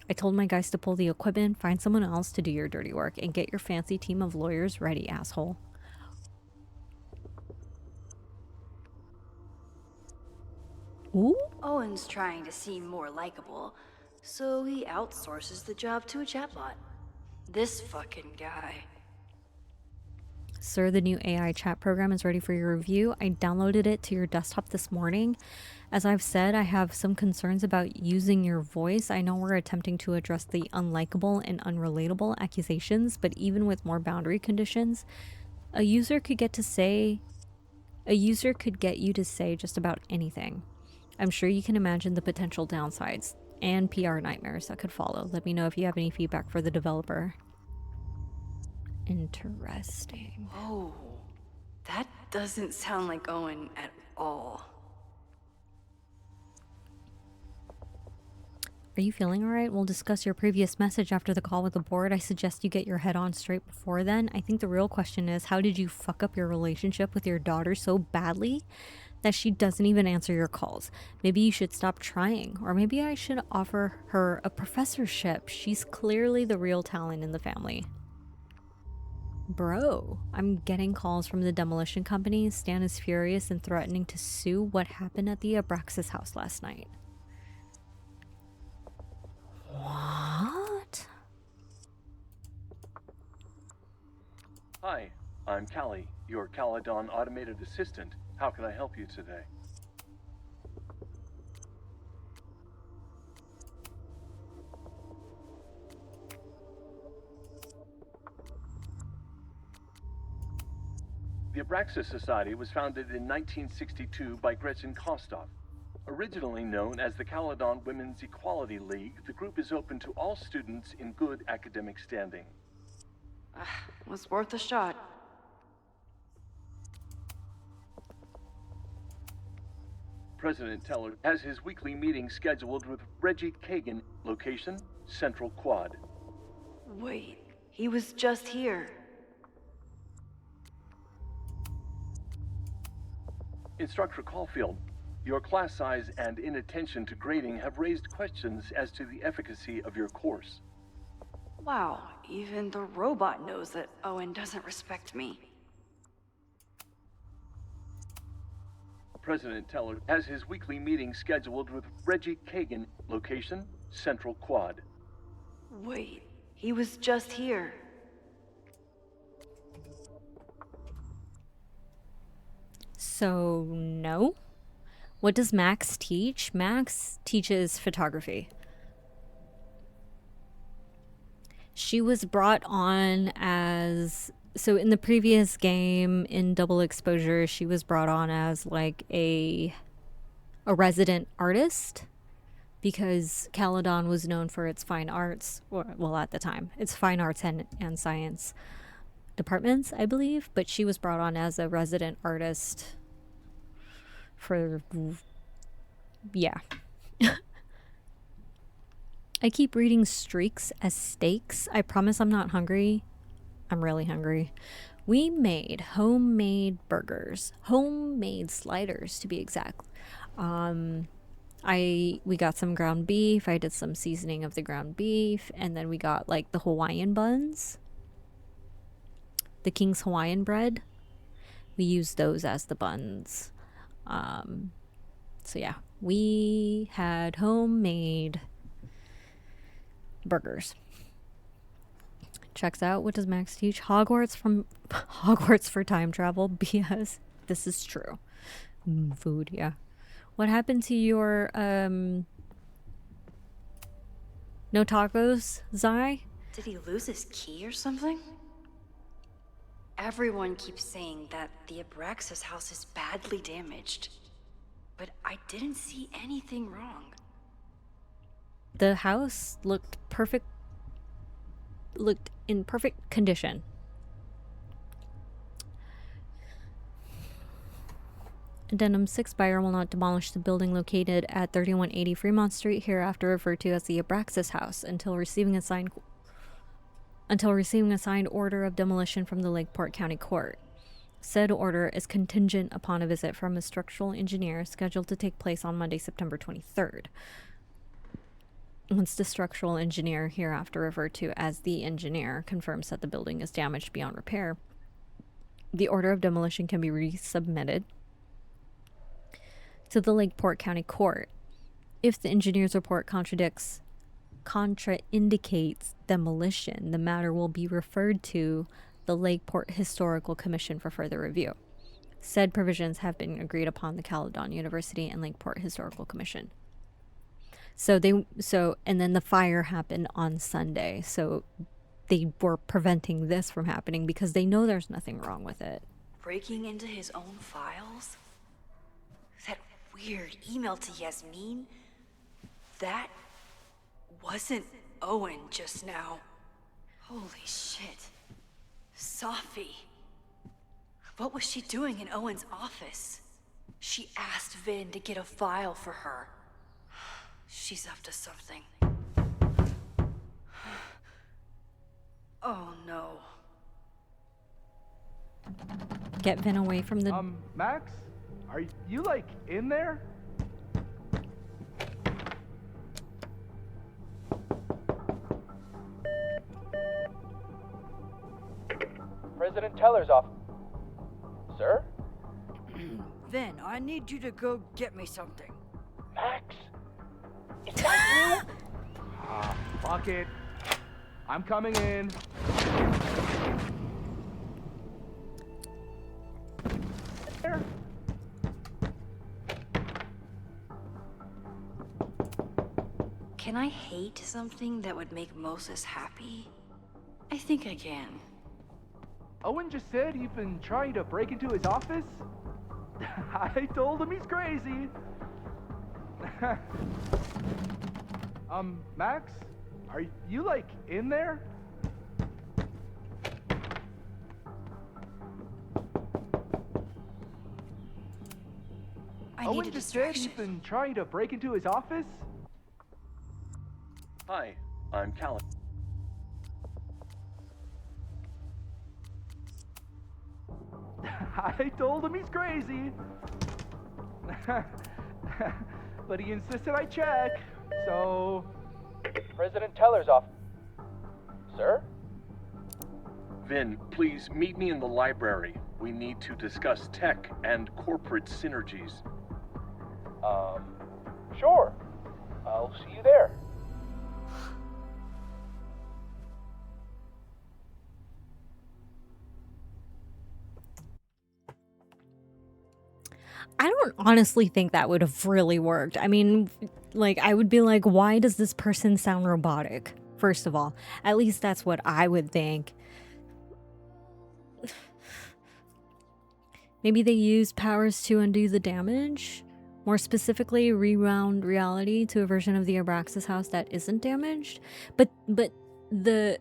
I told my guys to pull the equipment, find someone else to do your dirty work, and get your fancy team of lawyers ready, asshole. Ooh? Owen's trying to seem more likable, so he outsources the job to a chatbot. This fucking guy. Sir, the new AI chat program is ready for your review. I downloaded it to your desktop this morning. As I've said, I have some concerns about using your voice. I know we're attempting to address the unlikable and unrelatable accusations, but even with more boundary conditions, a user could get you to say just about anything. I'm sure you can imagine the potential downsides and PR nightmares that could follow. Let me know if you have any feedback for the developer. Interesting. Oh, that doesn't sound like Owen at all. Are you feeling alright? We'll discuss your previous message after the call with the board. I suggest you get your head on straight before then. I think the real question is, how did you fuck up your relationship with your daughter so badly that she doesn't even answer your calls? Maybe you should stop trying, or maybe I should offer her a professorship. She's clearly the real talent in the family. Bro, I'm getting calls from the demolition company. Stan is furious and threatening to sue. What happened at the Abraxas house last night? What? Hi, I'm Callie, your Caledon automated assistant. How can I help you today? The Abraxas Society was founded in 1962 by Gretchen Kostov. Originally known as the Caledon Women's Equality League, the group is open to all students in good academic standing. Was worth a shot. President Teller has his weekly meeting scheduled with Reggie Kagan, location, Central Quad. Wait, he was just here. Instructor Caulfield, your class size and inattention to grading have raised questions as to the efficacy of your course. Wow, even the robot knows that Owen doesn't respect me. President Teller has his weekly meeting scheduled with Reggie Kagan, location, Central Quad. Wait, he was just here. So, no? What does Max teach? Max teaches photography. She was brought on as... So in the previous game, in Double Exposure, she was brought on as like a resident artist, because Caledon was known for its fine arts, or, well, at the time, its fine arts and science departments, I believe, but she was brought on as a resident artist for... yeah. I keep reading streaks as steaks. I promise I'm not hungry. I'm really hungry. We made homemade burgers, homemade sliders to be exact. We got some ground beef. I did some seasoning of the ground beef, and then we got like the Hawaiian buns, the King's Hawaiian bread. We used those as the buns. So yeah, we had homemade burgers. Checks out. What does Max teach? Hogwarts for time travel. BS. This is true. Food, yeah. What happened to your no tacos, Zai? Did he lose his key or something? Everyone keeps saying that the Abraxas house is badly damaged, but I didn't see anything wrong. The house looked in perfect condition. Addendum 6, buyer will not demolish the building located at 3180 Fremont Street, hereafter referred to as the Abraxas house, until receiving a signed order of demolition from the Lakeport County Court. Said order is contingent upon a visit from a structural engineer scheduled to take place on Monday, September 23rd. Once the structural engineer, hereafter referred to as the engineer, confirms that the building is damaged beyond repair, the order of demolition can be resubmitted to the Lakeport County Court. If the engineer's report contraindicates demolition, the matter will be referred to the Lakeport Historical Commission for further review. Said provisions have been agreed upon the Caledon University and Lakeport Historical Commission. And then the fire happened on Sunday, so they were preventing this from happening because they know there's nothing wrong with it. Breaking into his own files? That weird email to Yasmin? That wasn't Owen just now. Holy shit. Safi. What was she doing in Owen's office? She asked Vin to get a file for her. She's up to something. Oh no. Get Vin away from the... Max? Are you, like, in there? President Teller's off. Sir? Vin, I need you to go get me something. Max? Is that you? Fuck it. I'm coming in. There. Can I hate something that would make Moses happy? I think I can. Owen just said you've been trying to break into his office? I told him he's crazy. Max? Are you, like, in there? I need Owen a just said distraction. you've been trying to break into his office? Hi, I'm Callan. I told him he's crazy. But he insisted I check, so... President Teller's off. Sir? Vin, please meet me in the library. We need to discuss tech and corporate synergies. Sure. I'll see you there. I don't honestly think that would have really worked. I mean, like, I would be like, why does this person sound robotic? First of all, at least that's what I would think. Maybe they use powers to undo the damage. More specifically, rewound reality to a version of the Abraxas house that isn't damaged. But the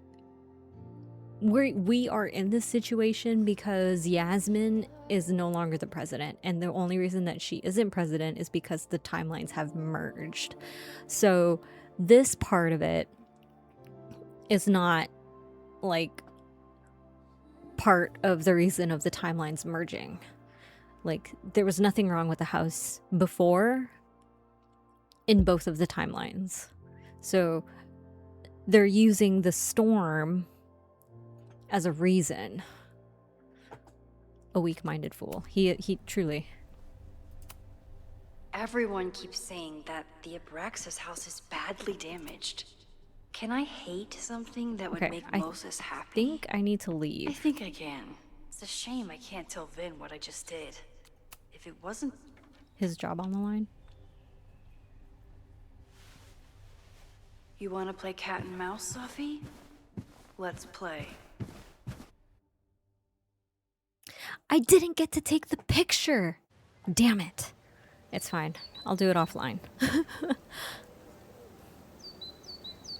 we are in this situation because Yasmin is no longer the president, and the only reason that she isn't president is because the timelines have merged. So this part of it is not like part of the reason of the timelines merging. Like, there was nothing wrong with the house before in both of the timelines. So they're using the storm as a reason. A weak-minded fool. He truly. Everyone keeps saying that the Abraxas house is badly damaged. Can I hate something that would Okay, make I Moses happy? think I need to I leave. think I can. It's a shame I can't tell Vin what I just did. If it wasn't... His job on the line. You want to play cat and mouse, Sophie? Let's play. I didn't get to take the picture. Damn it. It's fine. I'll do it offline.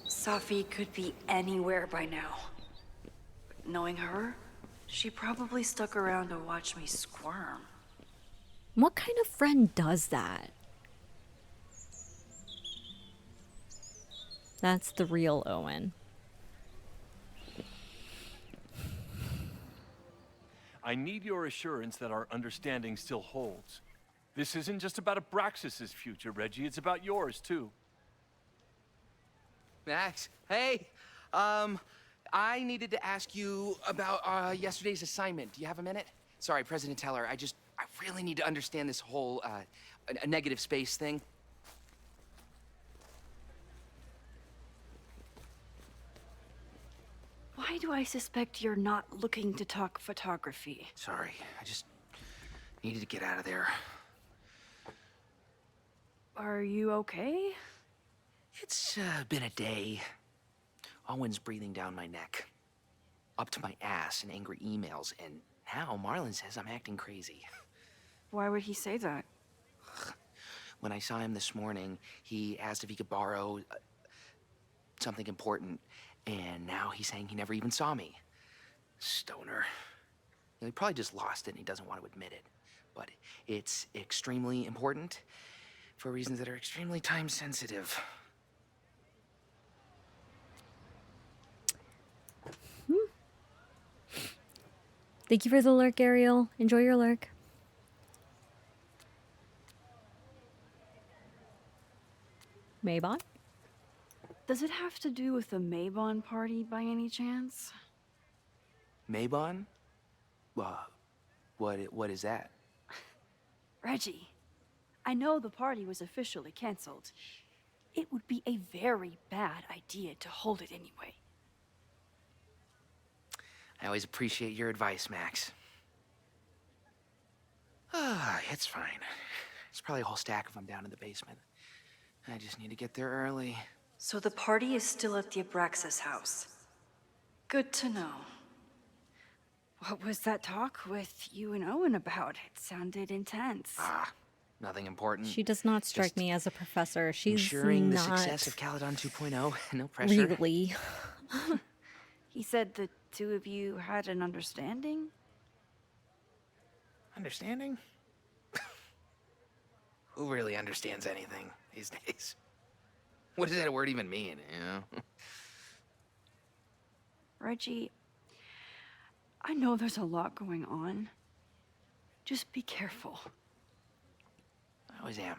Sophie could be anywhere by now. But knowing her, she probably stuck around to watch me squirm. What kind of friend does that? That's the real Owen. I need your assurance that our understanding still holds. This isn't just about Abraxas' future, Reggie. It's about yours, too. Max, hey, I needed to ask you about yesterday's assignment. Do you have a minute? Sorry, President Teller, I really need to understand this whole, a negative space thing. Why do I suspect you're not looking to talk photography? Sorry, I just needed to get out of there. Are you okay? It's been a day. Owen's breathing down my neck, up to my ass in angry emails, and now Marlon says I'm acting crazy. Why would he say that? When I saw him this morning, he asked if he could borrow something important, and now he's saying he never even saw me. Stoner. He probably just lost it and he doesn't want to admit it. But it's extremely important for reasons that are extremely time sensitive. Thank you for the lurk, Ariel. Enjoy your lurk. Maybon? Does it have to do with the Maybon party by any chance? Maybon? What is that? Reggie, I know the party was officially canceled. It would be a very bad idea to hold it anyway. I always appreciate your advice, Max. It's fine. There's probably a whole stack of them down in the basement. I just need to get there early. So the party is still at the Abraxas house. Good to know. What was that talk with you and Owen about? It sounded intense. Nothing important. She does not strike Just me as a professor. She's ensuring not the success of Caledon 2.0. No pressure. really. He said the two of you had an understanding? Understanding? Who really understands anything these days? What does that word even mean, you know? Reggie, I know there's a lot going on. Just be careful. I always am.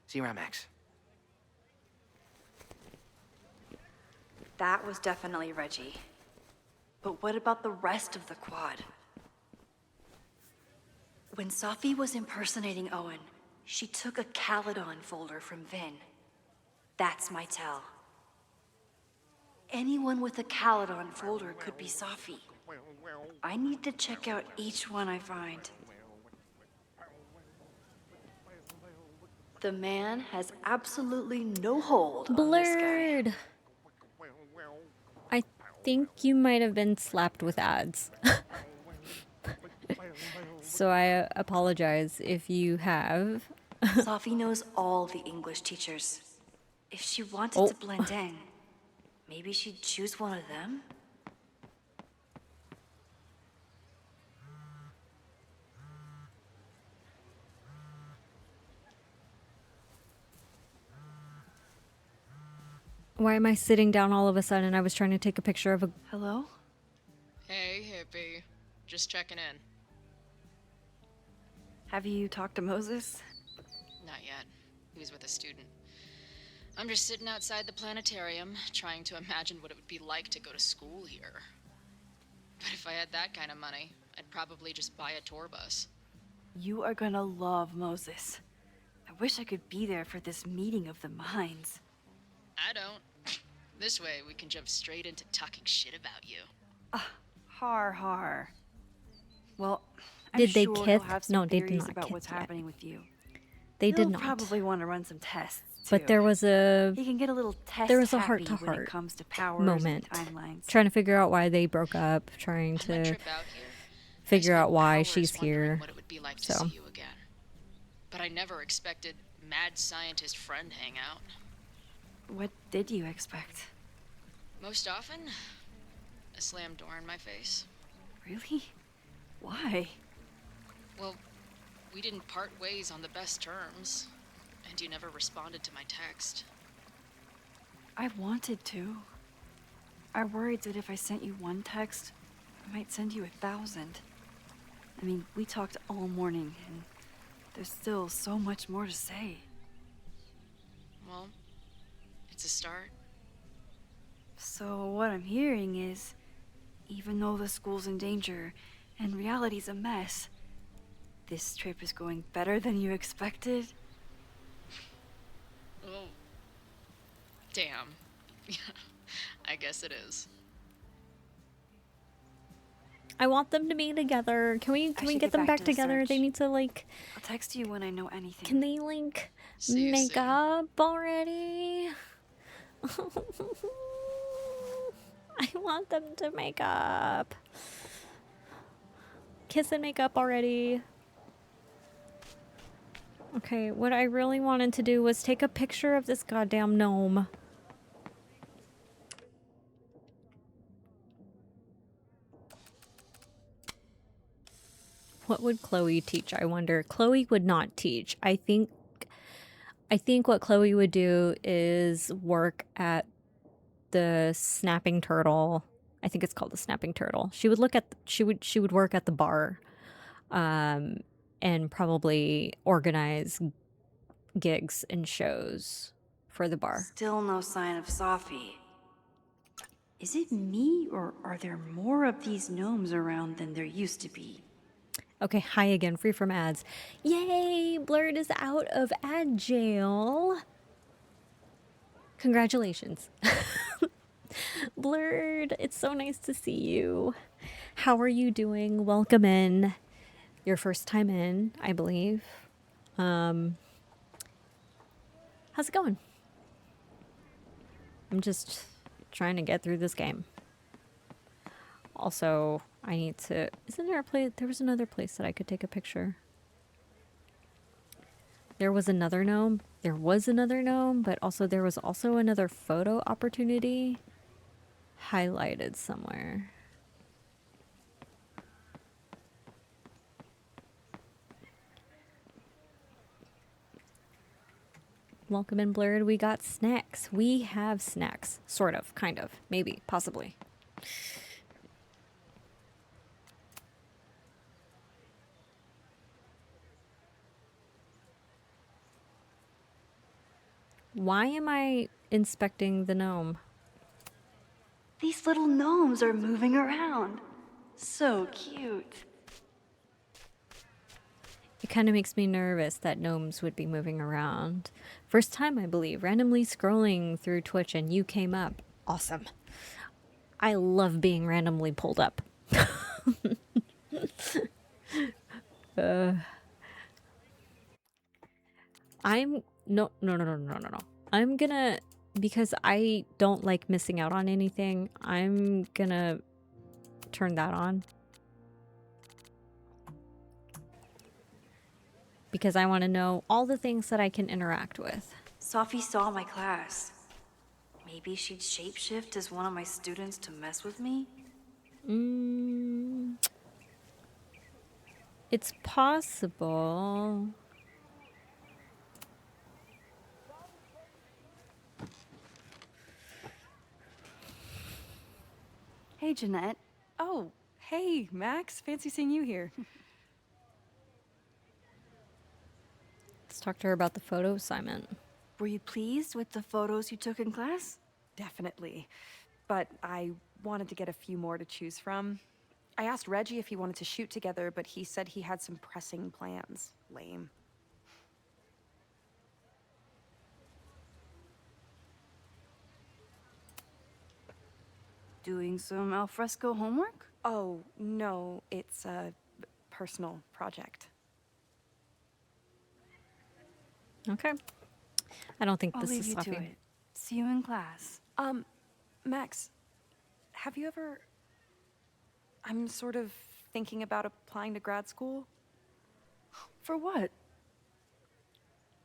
See you around, Max. That was definitely Reggie. But what about the rest of the quad? When Safi was impersonating Owen, she took a Caledon folder from Vin. That's my tell. Anyone with a Caledon folder could be Safi. I need to check out each one I find. The man has absolutely no hold on this guy. Blurred. I think you might have been slapped with ads. So I apologize if you have. Safi knows all the English teachers. If she wanted to blend in, maybe she'd choose one of them? Why am I sitting down all of a sudden? I was trying to take a picture of a... Hello? Hey, hippie. Just checking in. Have you talked to Moses? Not yet. He was with a student. I'm just sitting outside the planetarium, trying to imagine what it would be like to go to school here. But if I had that kind of money, I'd probably just buy a tour bus. You are gonna love Moses. I wish I could be there for this meeting of the minds. I don't. This way, we can jump straight into talking shit about you. Har. Well, I'm Did they sure kiss? he'll have some No, they did theories not about kiss what's yet. happening with you. They did He'll not. probably want to run some tests, But too. there was a He can get a little test there was a happy when heart-to-heart it comes to powers moment. and timelines. Trying to figure out why they broke up, trying On my to trip out here, figure I out spent why hours she's wondering here. what it would be like to So see you again. But I never expected mad scientist friend hangout. What did you expect? Most often, a slam door in my face. Really? Why? Well, we didn't part ways on the best terms, and you never responded to my text. I wanted to. I worried that if I sent you one text, I might send you 1,000. I mean, we talked all morning, and there's still so much more to say. Well, it's a start. So what I'm hearing is, even though the school's in danger and reality's a mess, this trip is going better than you expected? Oh. Damn. I guess it is. I want them to be together. Can we should get them back to the together? They search. need to like I'll text you when I know anything. can they like See you make soon. up already? I want them to make up. Kiss and make up already. Okay, what I really wanted to do was take a picture of this goddamn gnome. What would Chloe teach? I wonder. Chloe would not teach. I think what Chloe would do is work at the snapping turtle I think it's called a snapping turtle. She would look at she would work at the bar, and probably organize gigs and shows for the bar. Still no sign of Sophie. Is it me, or are there more of these gnomes around than there used to be? Okay, hi again, free from ads. Yay, Blurred is out of ad jail. Congratulations. Blurred, it's so nice to see you. How are you doing? Welcome in. Your first time in, I believe. How's it going? I'm just trying to get through this game. Also, I need to... Isn't there a place... There was another place that I could take a picture. There was another gnome. There was another gnome, but also there was also another photo opportunity highlighted somewhere. Welcome in, Blurred. We got snacks. We have snacks. Sort of. Kind of. Maybe. Possibly. Why am I inspecting the gnome? These little gnomes are moving around. So cute. It kind of makes me nervous that gnomes would be moving around. First time, I believe, randomly scrolling through Twitch and you came up. Awesome. I love being randomly pulled up. No. I'm gonna, because I don't like missing out on anything, I'm gonna turn that on. Because I want to know all the things that I can interact with. Sophie saw my class. Maybe she'd shapeshift as one of my students to mess with me? It's possible. Hey, Jeanette. Oh, hey, Max. Fancy seeing you here. Let's talk to her about the photo assignment. Were you pleased with the photos you took in class? Definitely. But I wanted to get a few more to choose from. I asked Reggie if he wanted to shoot together, but he said he had some pressing plans. Lame. Doing some alfresco homework? Oh, no, it's a personal project. Okay. I don't think I'll this leave is you to Sophie. it. See you in class. Max, have you ever... I'm sort of thinking about applying to grad school. For what?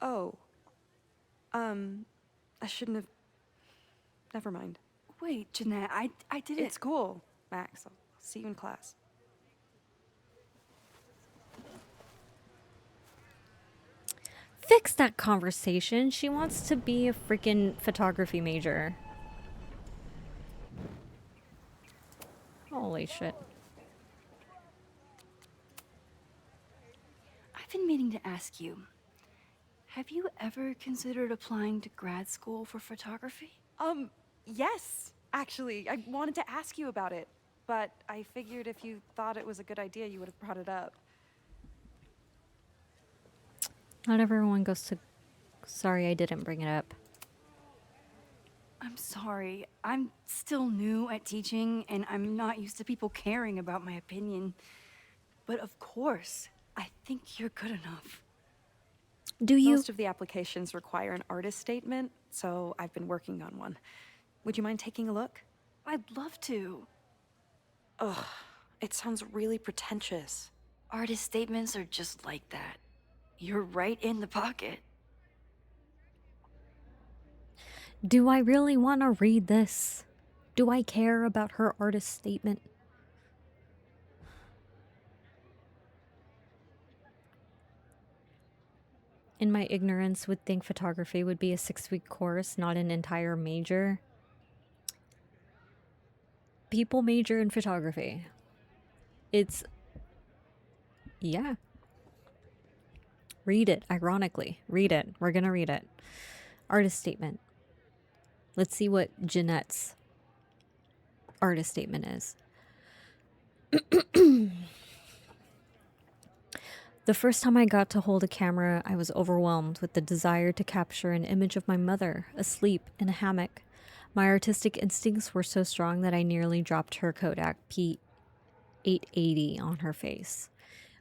Oh. I shouldn't have... Never mind. Wait, Jeanette, I didn't... It's cool, Max. I'll see you in class. Fix that conversation. She wants to be a freaking photography major. Holy shit. I've been meaning to ask you. Have you ever considered applying to grad school for photography? Yes, actually. I wanted to ask you about it, but I figured if you thought it was a good idea, you would have brought it up. Not everyone goes to... Sorry, I didn't bring it up. I'm sorry. I'm still new at teaching, and I'm not used to people caring about my opinion. But of course, I think you're good enough. Do you... Most of the applications require an artist statement, so I've been working on one. Would you mind taking a look? I'd love to. Ugh, it sounds really pretentious. Artist statements are just like that. You're right in the pocket. Do I really want to read this? Do I care about her artist statement? In my ignorance, would think photography would be a 6-week course, not an entire major. people major in photography. It's, yeah. Read it, ironically. Read it. We're gonna read it. Artist statement. Let's see what Jeanette's artist statement is. The first time I got to hold a camera, I was overwhelmed with the desire to capture an image of my mother, asleep in a hammock. My artistic instincts were so strong that I nearly dropped her Kodak P880 on her face.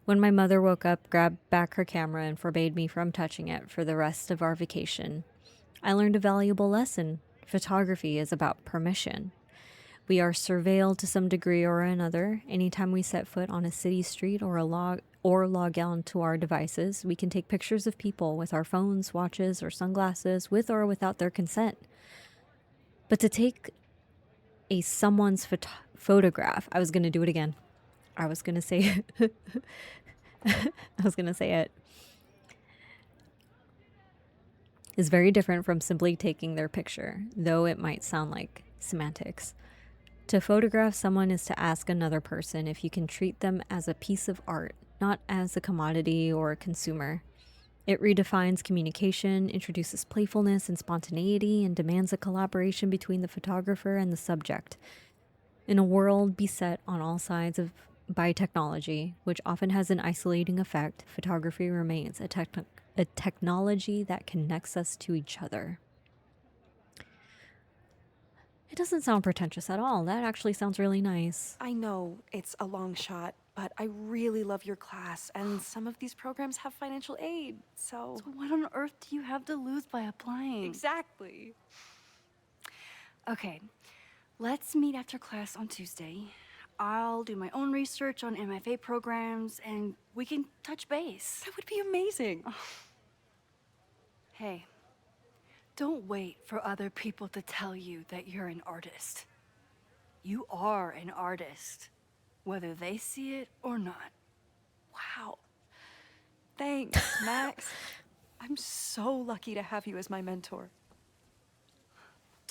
When my mother woke up, grabbed back her camera, and forbade me from touching it for the rest of our vacation, I learned a valuable lesson. Photography is about permission. We are surveilled to some degree or another. Anytime we set foot on a city street or log on to our devices, we can take pictures of people with our phones, watches, or sunglasses, with or without their consent. But to take someone's photograph, I was going to do it again. I was going to say I was going to say it. Is very different from simply taking their picture, though it might sound like semantics. To photograph someone is to ask another person if you can treat them as a piece of art, not as a commodity or a consumer. It redefines communication, introduces playfulness and spontaneity, and demands a collaboration between the photographer and the subject. In a world beset on all sides by technology, which often has an isolating effect, photography remains a technology that connects us to each other. It doesn't sound pretentious at all. That actually sounds really nice. I know it's a long shot, but I really love your class, and some of these programs have financial aid, so... So what on earth do you have to lose by applying? Exactly. Okay, let's meet after class on Tuesday. I'll do my own research on MFA programs, and we can touch base. That would be amazing. Hey, don't wait for other people to tell you that you're an artist. You are an artist, whether they see it or not. Wow. Thanks, Max. I'm so lucky to have you as my mentor.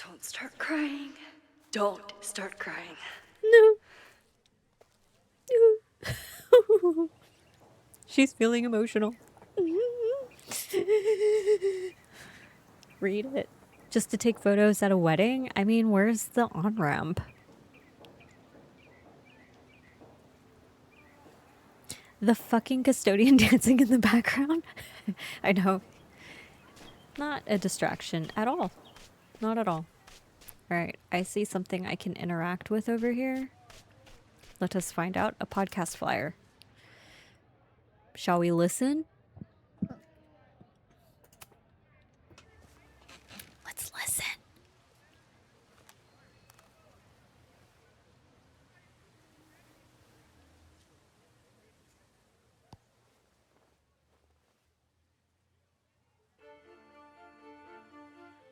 Don't start crying. Don't start crying. No. She's feeling emotional. Read it. Just to take photos at a wedding? I mean, where's the on-ramp? The fucking custodian dancing in the background? I know. Not a distraction at all. Not at all. Alright, I see something I can interact with over here. Let us find out. A podcast flyer. Shall we listen? Let's listen.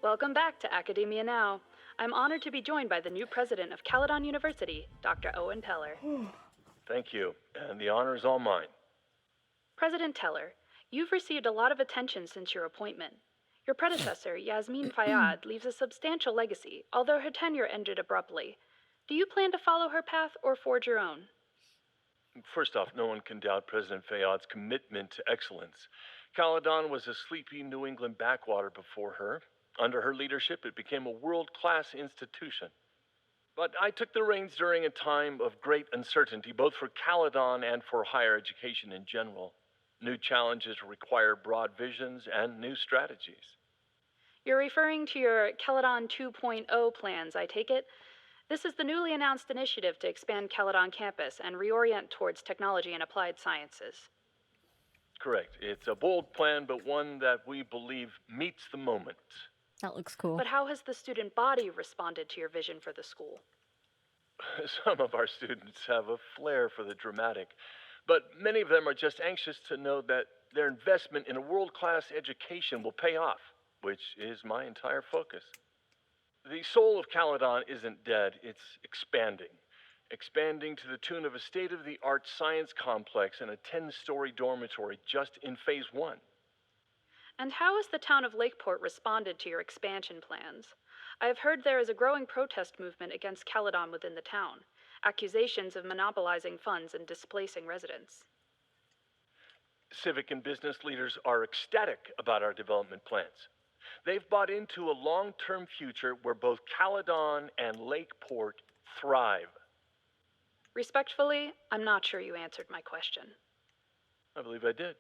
Welcome back to Academia Now. I'm honored to be joined by the new president of Caledon University, Dr. Owen Teller. Thank you, and the honor is all mine. President Teller, you've received a lot of attention since your appointment. Your predecessor, Yasmin Fayyad, leaves a substantial legacy, although her tenure ended abruptly. Do you plan to follow her path or forge your own? First off, no one can doubt President Fayyad's commitment to excellence. Caledon was a sleepy New England backwater before her. Under her leadership, it became a world-class institution. But I took the reins during a time of great uncertainty, both for Caledon and for higher education in general. New challenges require broad visions and new strategies. You're referring to your Caledon 2.0 plans, I take it? This is the newly announced initiative to expand Caledon campus and reorient towards technology and applied sciences. Correct. It's a bold plan, but one that we believe meets the moment. That looks cool. But how has the student body responded to your vision for the school? Some of our students have a flair for the dramatic, but many of them are just anxious to know that their investment in a world-class education will pay off, which is my entire focus. The soul of Caledon isn't dead, it's expanding. Expanding to the tune of a state-of-the-art science complex and a 10-story dormitory just in phase 1. And how has the town of Lakeport responded to your expansion plans? I have heard there is a growing protest movement against Caledon within the town. Accusations of monopolizing funds and displacing residents. Civic and business leaders are ecstatic about our development plans. They've bought into a long-term future where both Caledon and Lakeport thrive. Respectfully, I'm not sure you answered my question. I believe I did.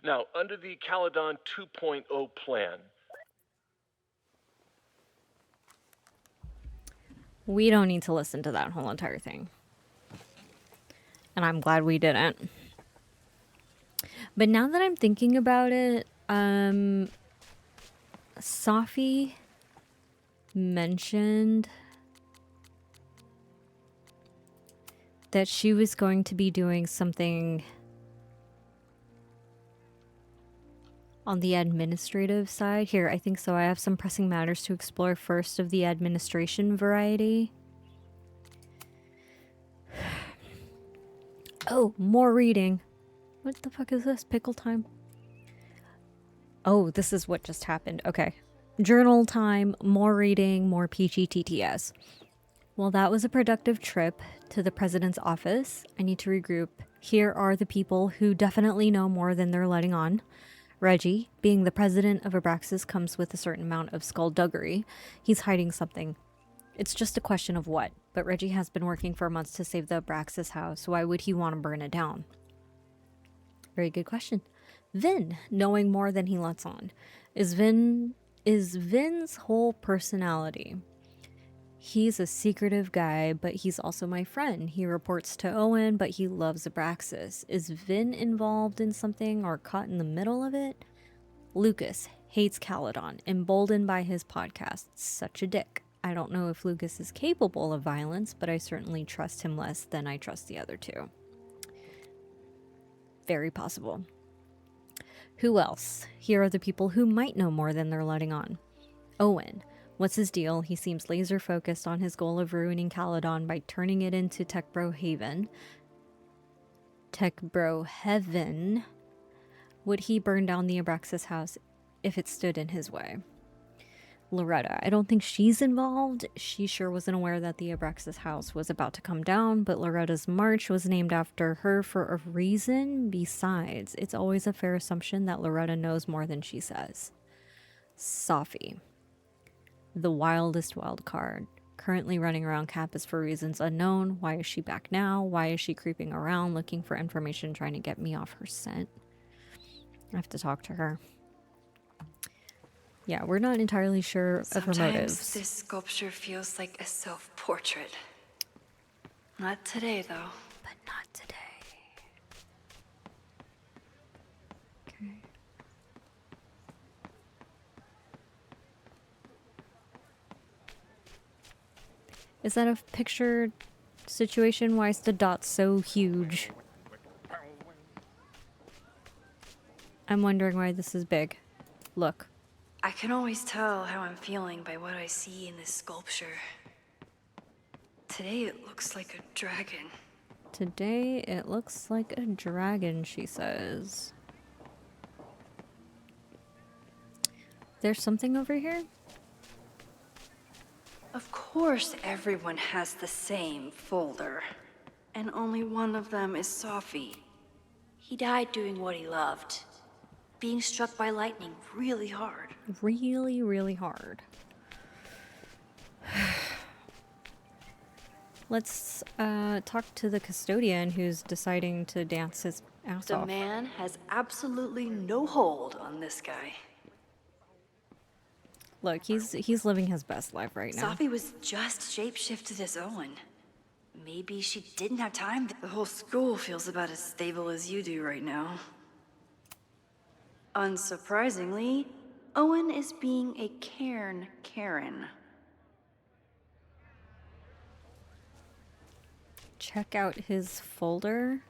Now, under the Caledon 2.0 plan, We don't need to listen to that whole entire thing. And I'm glad we didn't. But now that I'm thinking about it, Safi mentioned that she was going to be doing something on the administrative side. Here, I think so. I have some pressing matters to explore first of the administration variety. Oh, more reading. What the fuck is this? Pickle time? Oh, this is what just happened. Okay. Journal time, more reading, more PGTTS. Well, that was a productive trip to the president's office. I need to regroup. Here are the people who definitely know more than they're letting on. Reggie, being the president of Abraxas, comes with a certain amount of skullduggery. He's hiding something. It's just a question of what, but Reggie has been working for months to save the Abraxas house. Why would he want to burn it down? Very good question. Vin, knowing more than he lets on. Is Vin's whole personality. He's a secretive guy, but he's also my friend. He reports to Owen, but he loves Abraxas. Is Vin involved in something or caught in the middle of it? Lucas hates Caledon, emboldened by his podcast. Such a dick. I don't know if Lucas is capable of violence, but I certainly trust him less than I trust the other two. Very possible. Who else? Here are the people who might know more than they're letting on. Owen. What's his deal? He seems laser focused on his goal of ruining Caledon by turning it into Tech Bro Haven. Tech Bro Heaven. Would he burn down the Abraxas house if it stood in his way? Loretta. I don't think she's involved. She sure wasn't aware that the Abraxas house was about to come down, but Loretta's march was named after her for a reason. Besides, it's always a fair assumption that Loretta knows more than she says. Safi. The wildest wild card. Currently running around campus for reasons unknown. Why is she back now? Why is she creeping around looking for information, trying to get me off her scent? I have to talk to her. Yeah, we're not entirely sure of her motives. Sometimes this sculpture feels like a self-portrait. Not today, though. But not today. Okay. Is that a picture situation? Why is the dot so huge? I'm wondering why this is big. Look. I can always tell how I'm feeling by what I see in this sculpture. Today it looks like a dragon. Today it looks like a dragon, she says. There's something over here? Of course everyone has the same folder. And only one of them is Safi. He died doing what he loved. Being struck by lightning really hard. Really, really hard. Let's talk to the custodian who's deciding to dance his ass The off. man has absolutely no hold on this guy. Look, he's living his best life right now. Safi was just shapeshifted as Owen. Maybe she didn't have time. The whole school feels about as stable as you do right now. Unsurprisingly, Owen is being a cairn Karen. Check out his folder.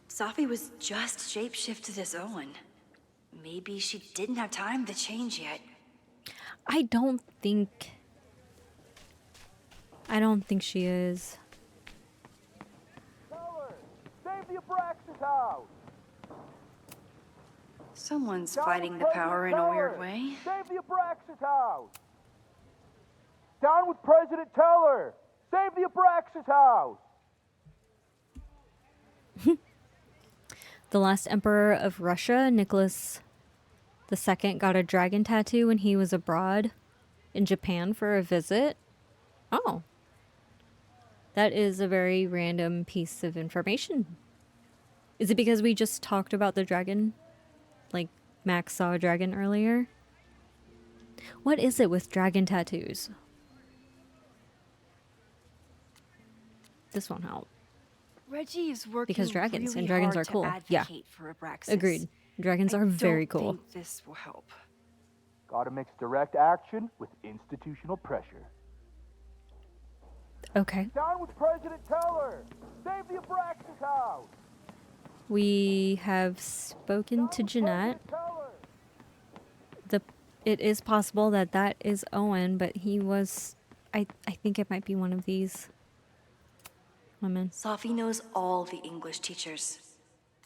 Safi was just shapeshifted as Owen. Maybe she didn't have time to change yet. I don't think she is. Save the Abraxas house! Someone's fighting the power in a weird way. Save the Abraxas house! Down with President Teller! Save the Abraxas house! The last emperor of Russia, Nicholas II, got a dragon tattoo when he was abroad in Japan for a visit. Oh. That is a very random piece of information. Is it because we just talked about the dragon? Like, Max saw a dragon earlier? What is it with dragon tattoos? This won't help. Reggie is working Because dragons, really and dragons hard are cool. to Yeah. advocate for Abraxas. Agreed. Dragons I are very don't cool. think this will help. Gotta mix direct action with institutional pressure. Okay. Down with President Teller! Save the Abraxas house! We have spoken to Jeanette. It is possible that that is Owen, but he was... I think it might be one of these women. Sophie knows all the English teachers.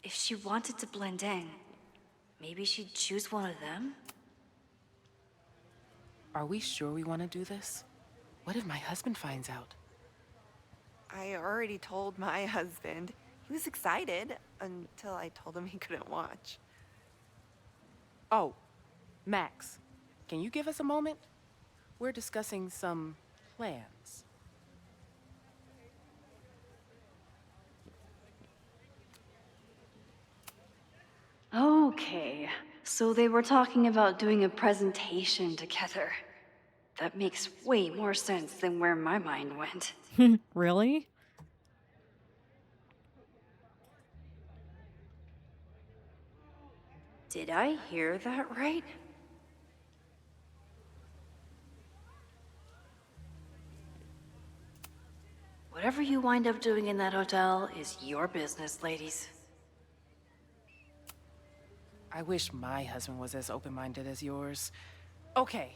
If she wanted to blend in, maybe she'd choose one of them? Are we sure we want to do this? What if my husband finds out? I already told my husband. He was excited until I told him he couldn't watch. Oh, Max, can you give us a moment? We're discussing some plans. Okay, so they were talking about doing a presentation together. That makes way more sense than where my mind went. Really? Did I hear that right? Whatever you wind up doing in that hotel is your business, ladies. I wish my husband was as open-minded as yours. Okay,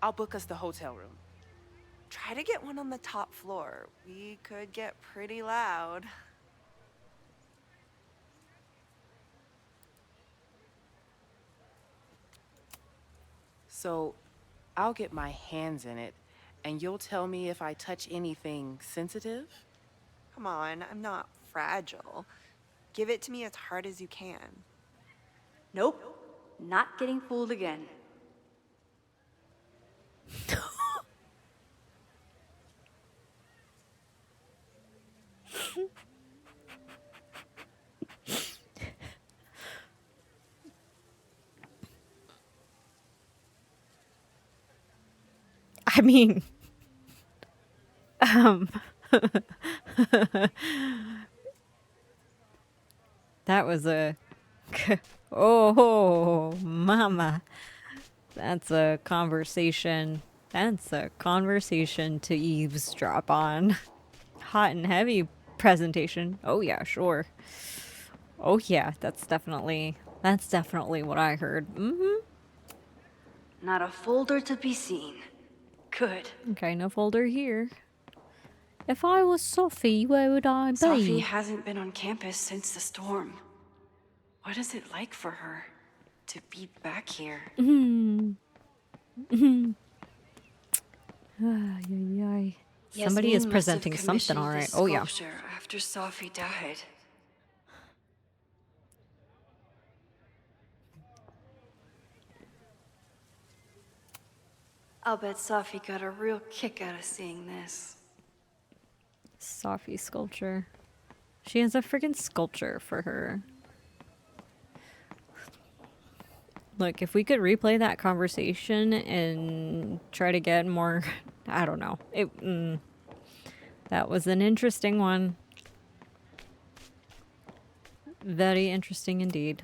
I'll book us the hotel room. Try to get one on the top floor. We could get pretty loud. So, I'll get my hands in it, and you'll tell me if I touch anything sensitive? Come on, I'm not fragile. Give it to me as hard as you can. Nope, not getting fooled again. I mean, that was a, oh, mama, that's a conversation. That's a conversation to eavesdrop on. Hot and heavy presentation. Oh yeah, sure. Oh yeah, that's definitely what I heard. Mm-hmm. Not a folder to be seen. Good. Okay, no folder here. If I was Sophie, where would I be? Sophie hasn't been on campus since the storm. What is it like for her to be back here? Somebody is Yasmin must have presenting something, commissioned all right. this Oh yeah. sculpture after Sophie died. I'll bet Sophie got a real kick out of seeing this. Sophie sculpture. She has a freaking sculpture for her. Look, if we could replay that conversation and try to get more, I don't know. That was an interesting one. Very interesting indeed.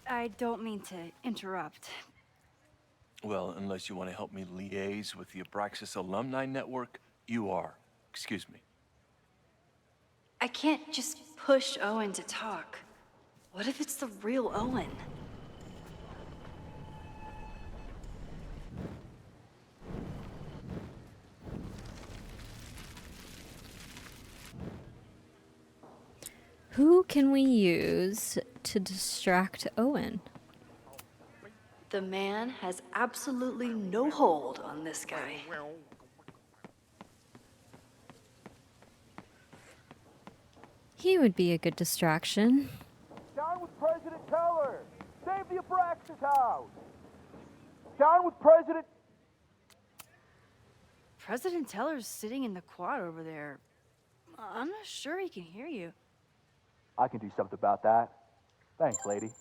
I don't mean to interrupt. Well, unless you want to help me liaise with the Abraxas Alumni Network, you are. Excuse me. I can't just push Owen to talk. What if it's the real Owen? Who can we use to distract Owen? The man has absolutely no hold on this guy. He would be a good distraction. Down with President Teller! Save the Abraxas house! Down with President... President Teller's sitting in the quad over there. I'm not sure he can hear you. I can do something about that. Thanks, lady.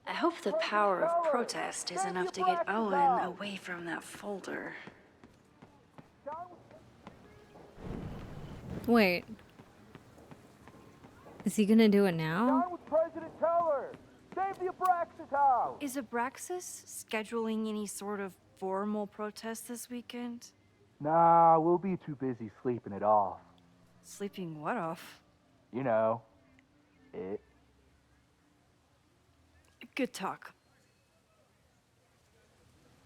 I hope the power of protest is enough to get Owen away from that folder. Wait. Is he gonna do it now? Down with President Teller! Save the Abraxas house! Is Abraxas scheduling any sort of formal protest this weekend? Nah, we'll be too busy sleeping it off. Sleeping what off? You know, it. Good talk.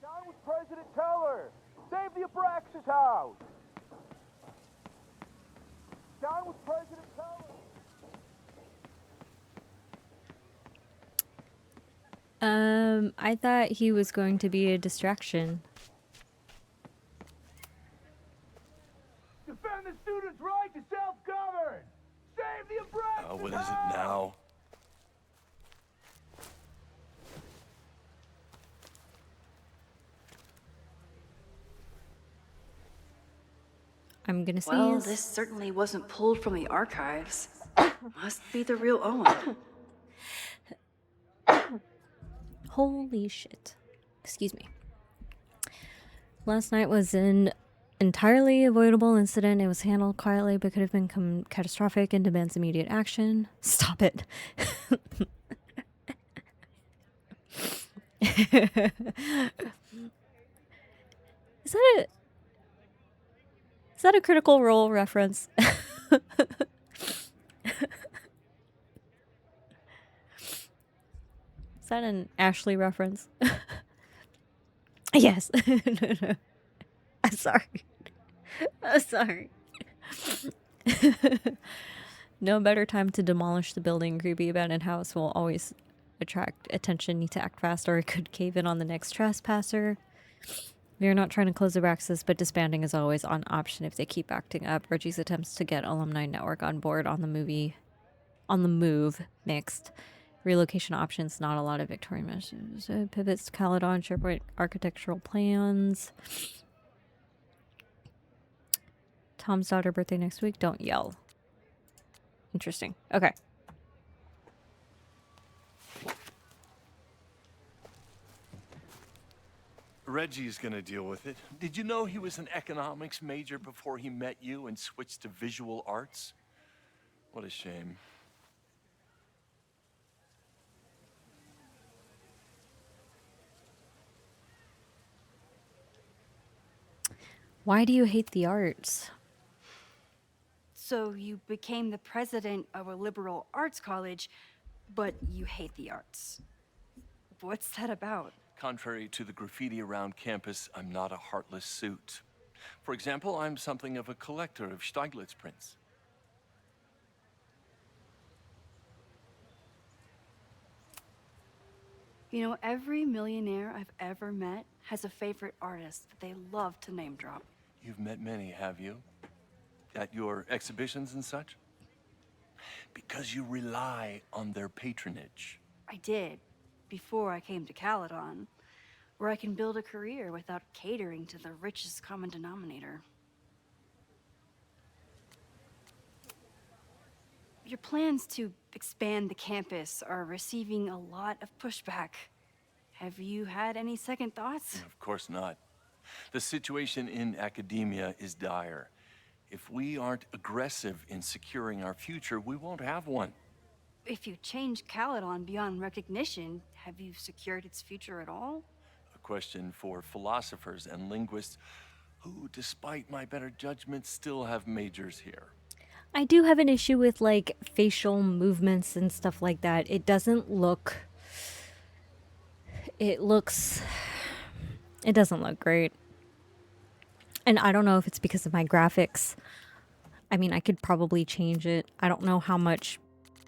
Down with President Teller! Save the Abraxas house! Down with President Teller! I thought he was going to be a distraction. Defend the students' right to self-govern! Save the Abraxas What is it now? I'm gonna say Well, this certainly wasn't pulled from the archives. Must be the real Owen. Holy shit. Excuse me. Last night was an entirely avoidable incident. It was handled quietly but could have become catastrophic and demands immediate action. Stop it. Is that a Critical Role reference? Is that an Ashley reference? Yes. No. I'm sorry. I'm sorry. No better time to demolish the building. Creepy abandoned house will always attract attention. Need to act fast or it could cave in on the next trespasser. We are not trying to close the Abraxas, but disbanding is always an option if they keep acting up. Reggie's attempts to get Alumni Network on board on the move mixed. Relocation options, not a lot of Victorian measures. Pivots to Caledon, SharePoint architectural plans. Tom's daughter birthday next week. Don't yell. Interesting. Okay. Reggie's gonna deal with it. Did you know he was an economics major before he met you and switched to visual arts? What a shame. Why do you hate the arts? So you became the president of a liberal arts college, but you hate the arts. What's that about? Contrary to the graffiti around campus, I'm not a heartless suit. For example, I'm something of a collector of Stieglitz prints. You know, every millionaire I've ever met has a favorite artist that they love to name drop. You've met many, have you? At your exhibitions and such? Because you rely on their patronage. I did, before I came to Caledon, where I can build a career without catering to the richest common denominator. Your plans to expand the campus are receiving a lot of pushback. Have you had any second thoughts? Of course not. The situation in academia is dire. If we aren't aggressive in securing our future, we won't have one. If you change Caledon beyond recognition, have you secured its future at all? A question for philosophers and linguists who, despite my better judgment, still have majors here. I do have an issue with like facial movements and stuff like that. It doesn't look... It doesn't look great. And I don't know if it's because of my graphics. I mean, I could probably change it. I don't know how much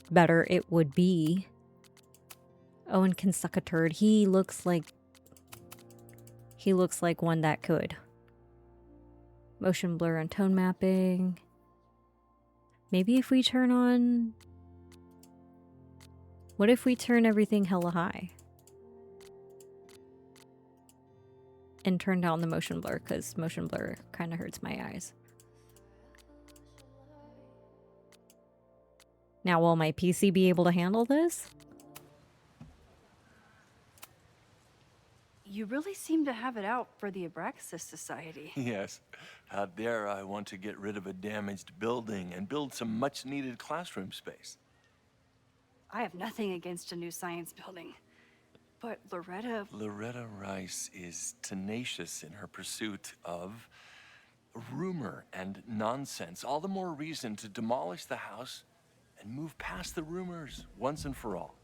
better it would be. Owen can suck a turd. He looks like He looks like one that could. Motion blur and tone mapping. Maybe if we turn on... What if we turn everything hella high? And turn down the motion blur, because motion blur kind of hurts my eyes. Now, will my PC be able to handle this? You really seem to have it out for the Abraxas Society. Yes. Out there, I want to get rid of a damaged building and build some much-needed classroom space. I have nothing against a new science building. But Loretta Rice is tenacious in her pursuit of rumor and nonsense. All the more reason to demolish the house and move past the rumors once and for all.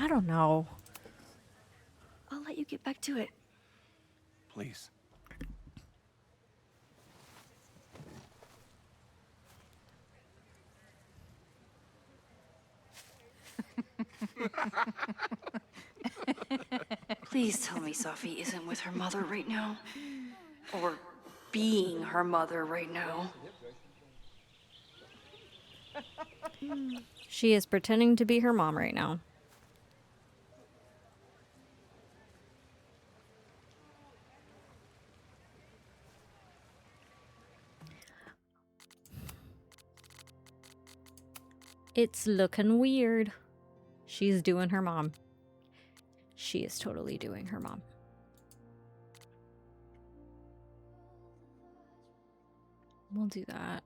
I don't know. I'll let you get back to it. Please. Please tell me Safi isn't with her mother right now. Or being her mother right now. She is pretending to be her mom right now. It's looking weird. She's doing her mom. She is totally doing her mom. We'll do that.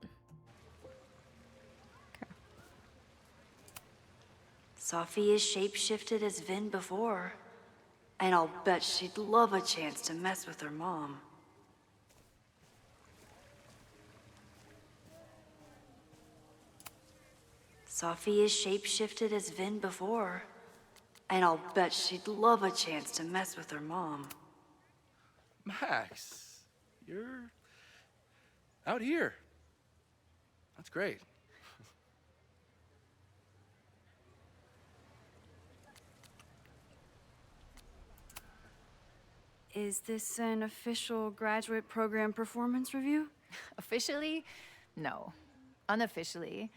Okay. Safi is shapeshifted as Vin before. And I'll bet she'd love a chance to mess with her mom. Safi is shapeshifted as Vin before. And I'll bet she'd love a chance to mess with her mom. Max, you're out here. That's great. Is this an official graduate program performance review? Officially? No. Unofficially,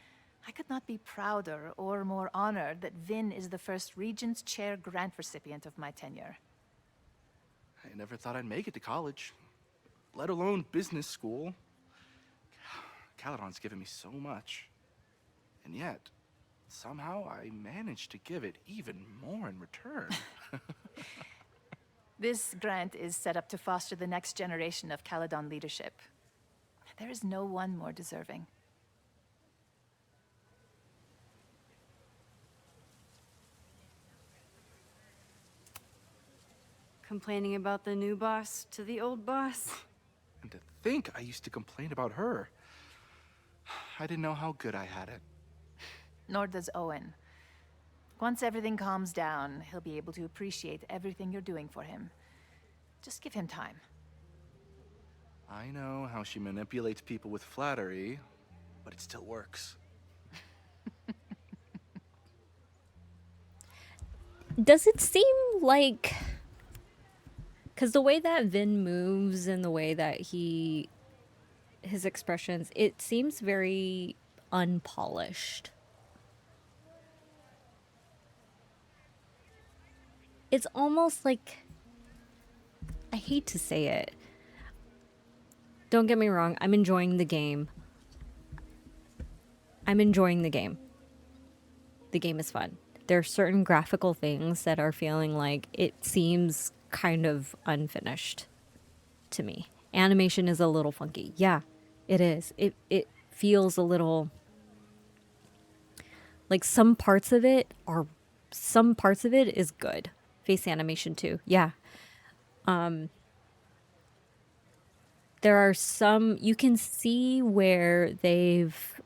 I could not be prouder or more honored that Vin is the first Regents Chair grant recipient of my tenure. I never thought I'd make it to college, let alone business school. Caledon's given me so much. And yet, somehow I managed to give it even more in return. This grant is set up to foster the next generation of Caledon leadership. There is no one more deserving. Complaining about the new boss to the old boss? And to think I used to complain about her. I didn't know how good I had it. Nor does Owen. Once everything calms down, he'll be able to appreciate everything you're doing for him. Just give him time. I know how she manipulates people with flattery, but it still works. Does it seem like... Because the way that Vin moves and the way that his expressions, it seems very unpolished. It's almost like... I hate to say it. Don't get me wrong, I'm enjoying the game. I'm enjoying the game. The game is fun. There are certain graphical things that are feeling like it seems kind of unfinished to me. Animation is a little funky. Yeah, it is. It feels a little like some parts of it is good. Face animation too. Yeah. There are some, you can see where they've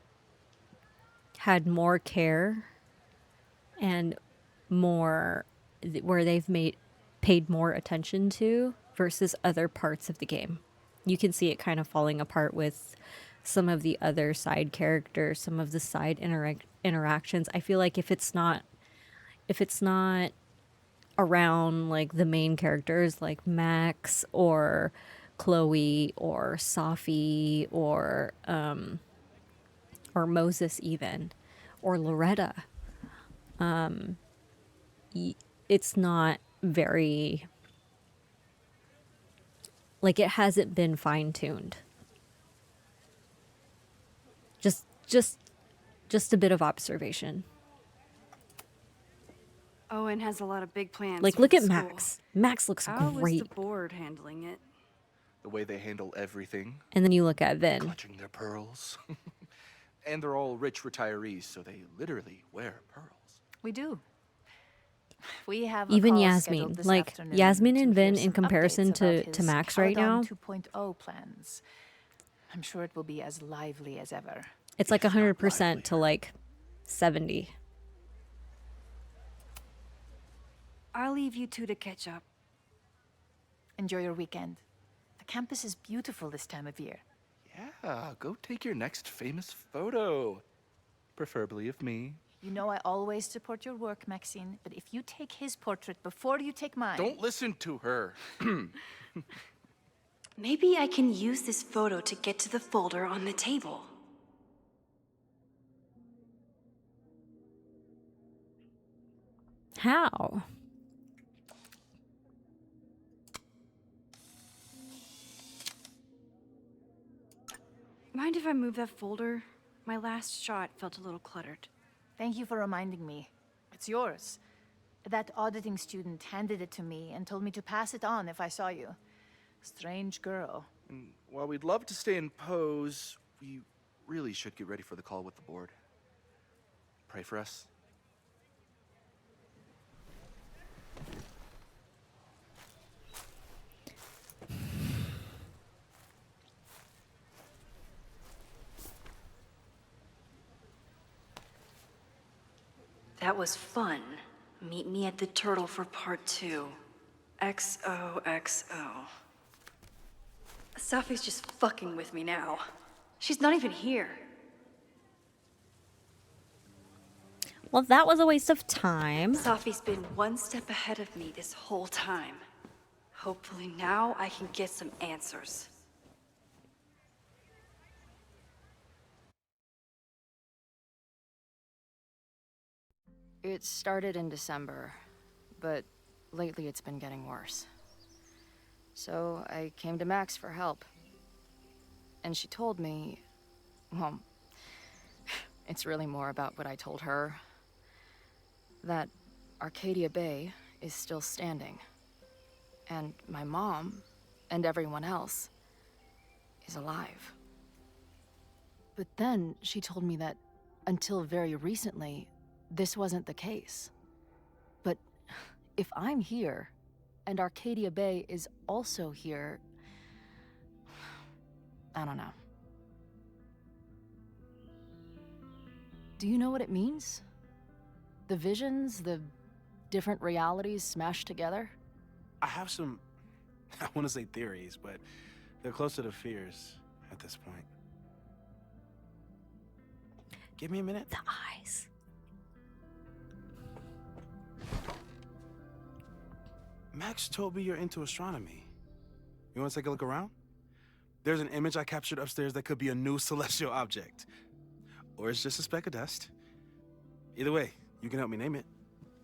had more care and more, where they've paid more attention to versus other parts of the game. You can see it kind of falling apart with some of the other side characters, some of the side interactions. I feel like if it's not around like the main characters like Max or Chloe or Safi or Moses even or Loretta. It's not very like it hasn't been fine-tuned. Just a bit of observation. Owen has a lot of big plans. Like, for look the at school. Max. Max looks How was great. the board handling it? The way they handle everything. And then you look at Vin. Clutching their pearls. And they're all rich retirees, so they literally wear pearls. We do. We have a Even call Yasmin. scheduled this Like, afternoon Yasmin to and Vin hear in some comparison updates about to his Max right now. Caledon 2.0 plans. I'm sure it will be as lively as ever. It's like 100% to like 70. I'll leave you two to catch up. Enjoy your weekend. The campus is beautiful this time of year. Yeah, go take your next famous photo. Preferably of me. You know I always support your work, Maxine, but if you take his portrait before you take mine... Don't listen to her. Maybe I can use this photo to get to the folder on the table. How? Mind if I move that folder? My last shot felt a little cluttered. Thank you for reminding me. It's yours. That auditing student handed it to me and told me to pass it on if I saw you. Strange girl. And while we'd love to stay in pose, we really should get ready for the call with the board. Pray for us. That was fun. Meet me at the Turtle for part 2. XOXO. Safi's just fucking with me now. She's not even here. Well, that was a waste of time. Safi's been one step ahead of me this whole time. Hopefully now I can get some answers. It started in December, but lately it's been getting worse. So I came to Max for help. And she told me, well, it's really more about what I told her, that Arcadia Bay is still standing. And my mom, and everyone else, is alive. But then she told me that until very recently, this wasn't the case. But if I'm here, and Arcadia Bay is also here, I don't know. Do you know what it means? The visions, the different realities smashed together? I have some, I want to say theories, but they're closer to fears at this point. Give me a minute. The eyes. Max told me you're into astronomy. You want to take a look around? There's an image I captured upstairs that could be a new celestial object. Or it's just a speck of dust. Either way, you can help me name it.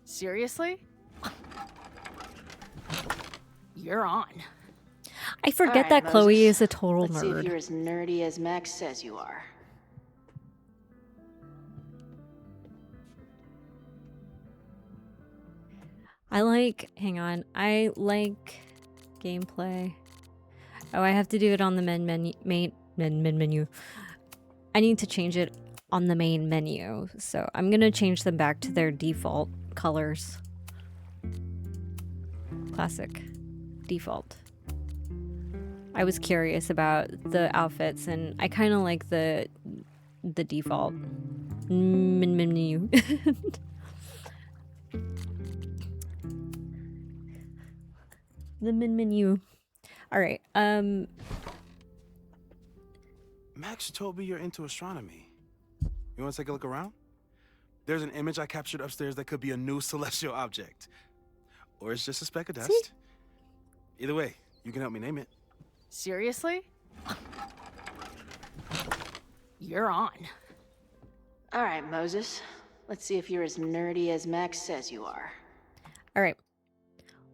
Seriously? You're on. I forget All right, that Chloe Moses. is a total Let's see if nerd. you're as nerdy as Max says you are. Hang on, I like gameplay. Oh, I have to do it on the main menu. I need to change it on the main menu, so I'm gonna change them back to their default colors. Classic. Default. I was curious about the outfits, and I kind of like the default menu. The menu. All right. Max told me you're into astronomy. You want to take a look around? There's an image I captured upstairs that could be a new celestial object. Or it's just a speck of dust. See? Either way, you can help me name it. Seriously? You're on. All right, Moses. Let's see if you're as nerdy as Max says you are. All right.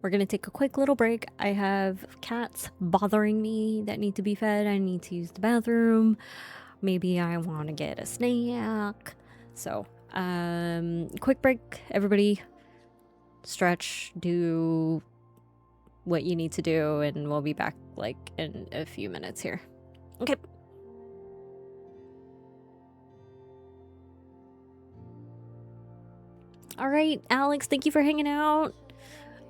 We're going to take a quick little break. I have cats bothering me that need to be fed. I need to use the bathroom. Maybe I want to get a snack. So, quick break. Everybody stretch, do what you need to do, and we'll be back like in a few minutes here. Okay. All right, Alex, thank you for hanging out.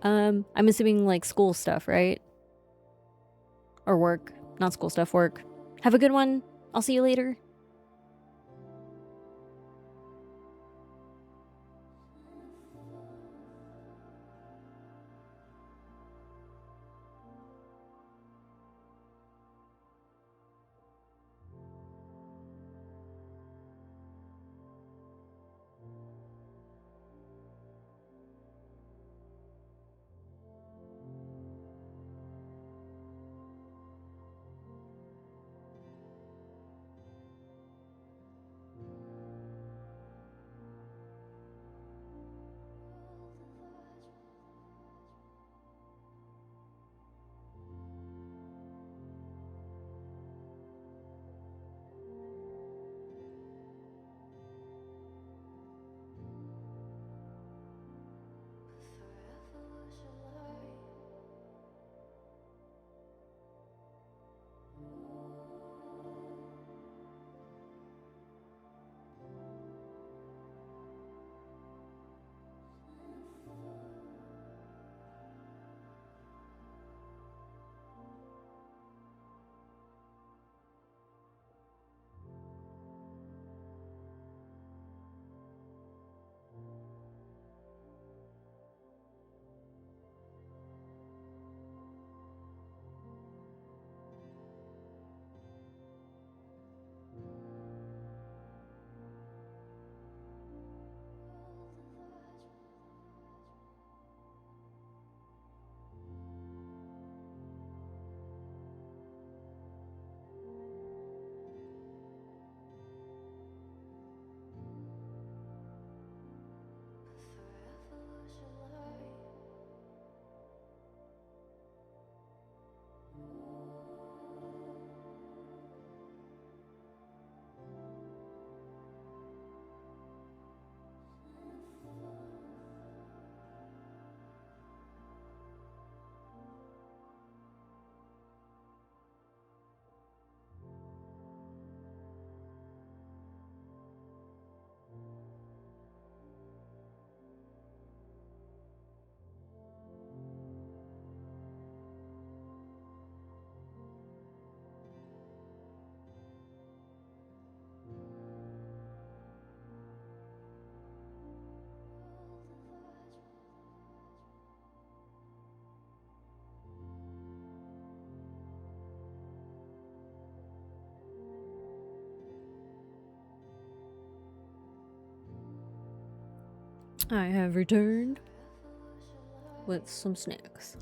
I'm assuming like school stuff, right? Or work. Not school stuff, work. Have a good one. I'll see you later. I have returned with some snacks.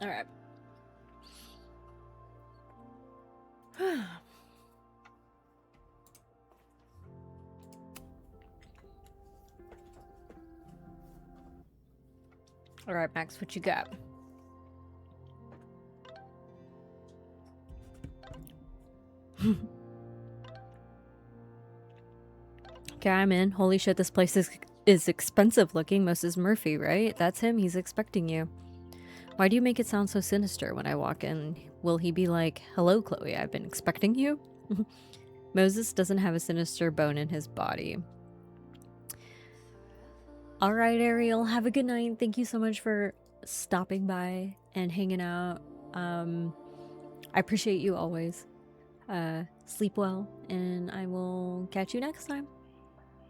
All right. All right, Max, what you got? Okay, I'm in. Holy shit, this place is expensive looking. Moses Murphy, right? That's him. He's expecting you. Why do you make it sound so sinister when I walk in? Will he be like, hello, Chloe, I've been expecting you? Moses doesn't have a sinister bone in his body. All right, Ariel, have a good night. Thank you so much for stopping by and hanging out. I appreciate you always. Sleep well, and I will catch you next time.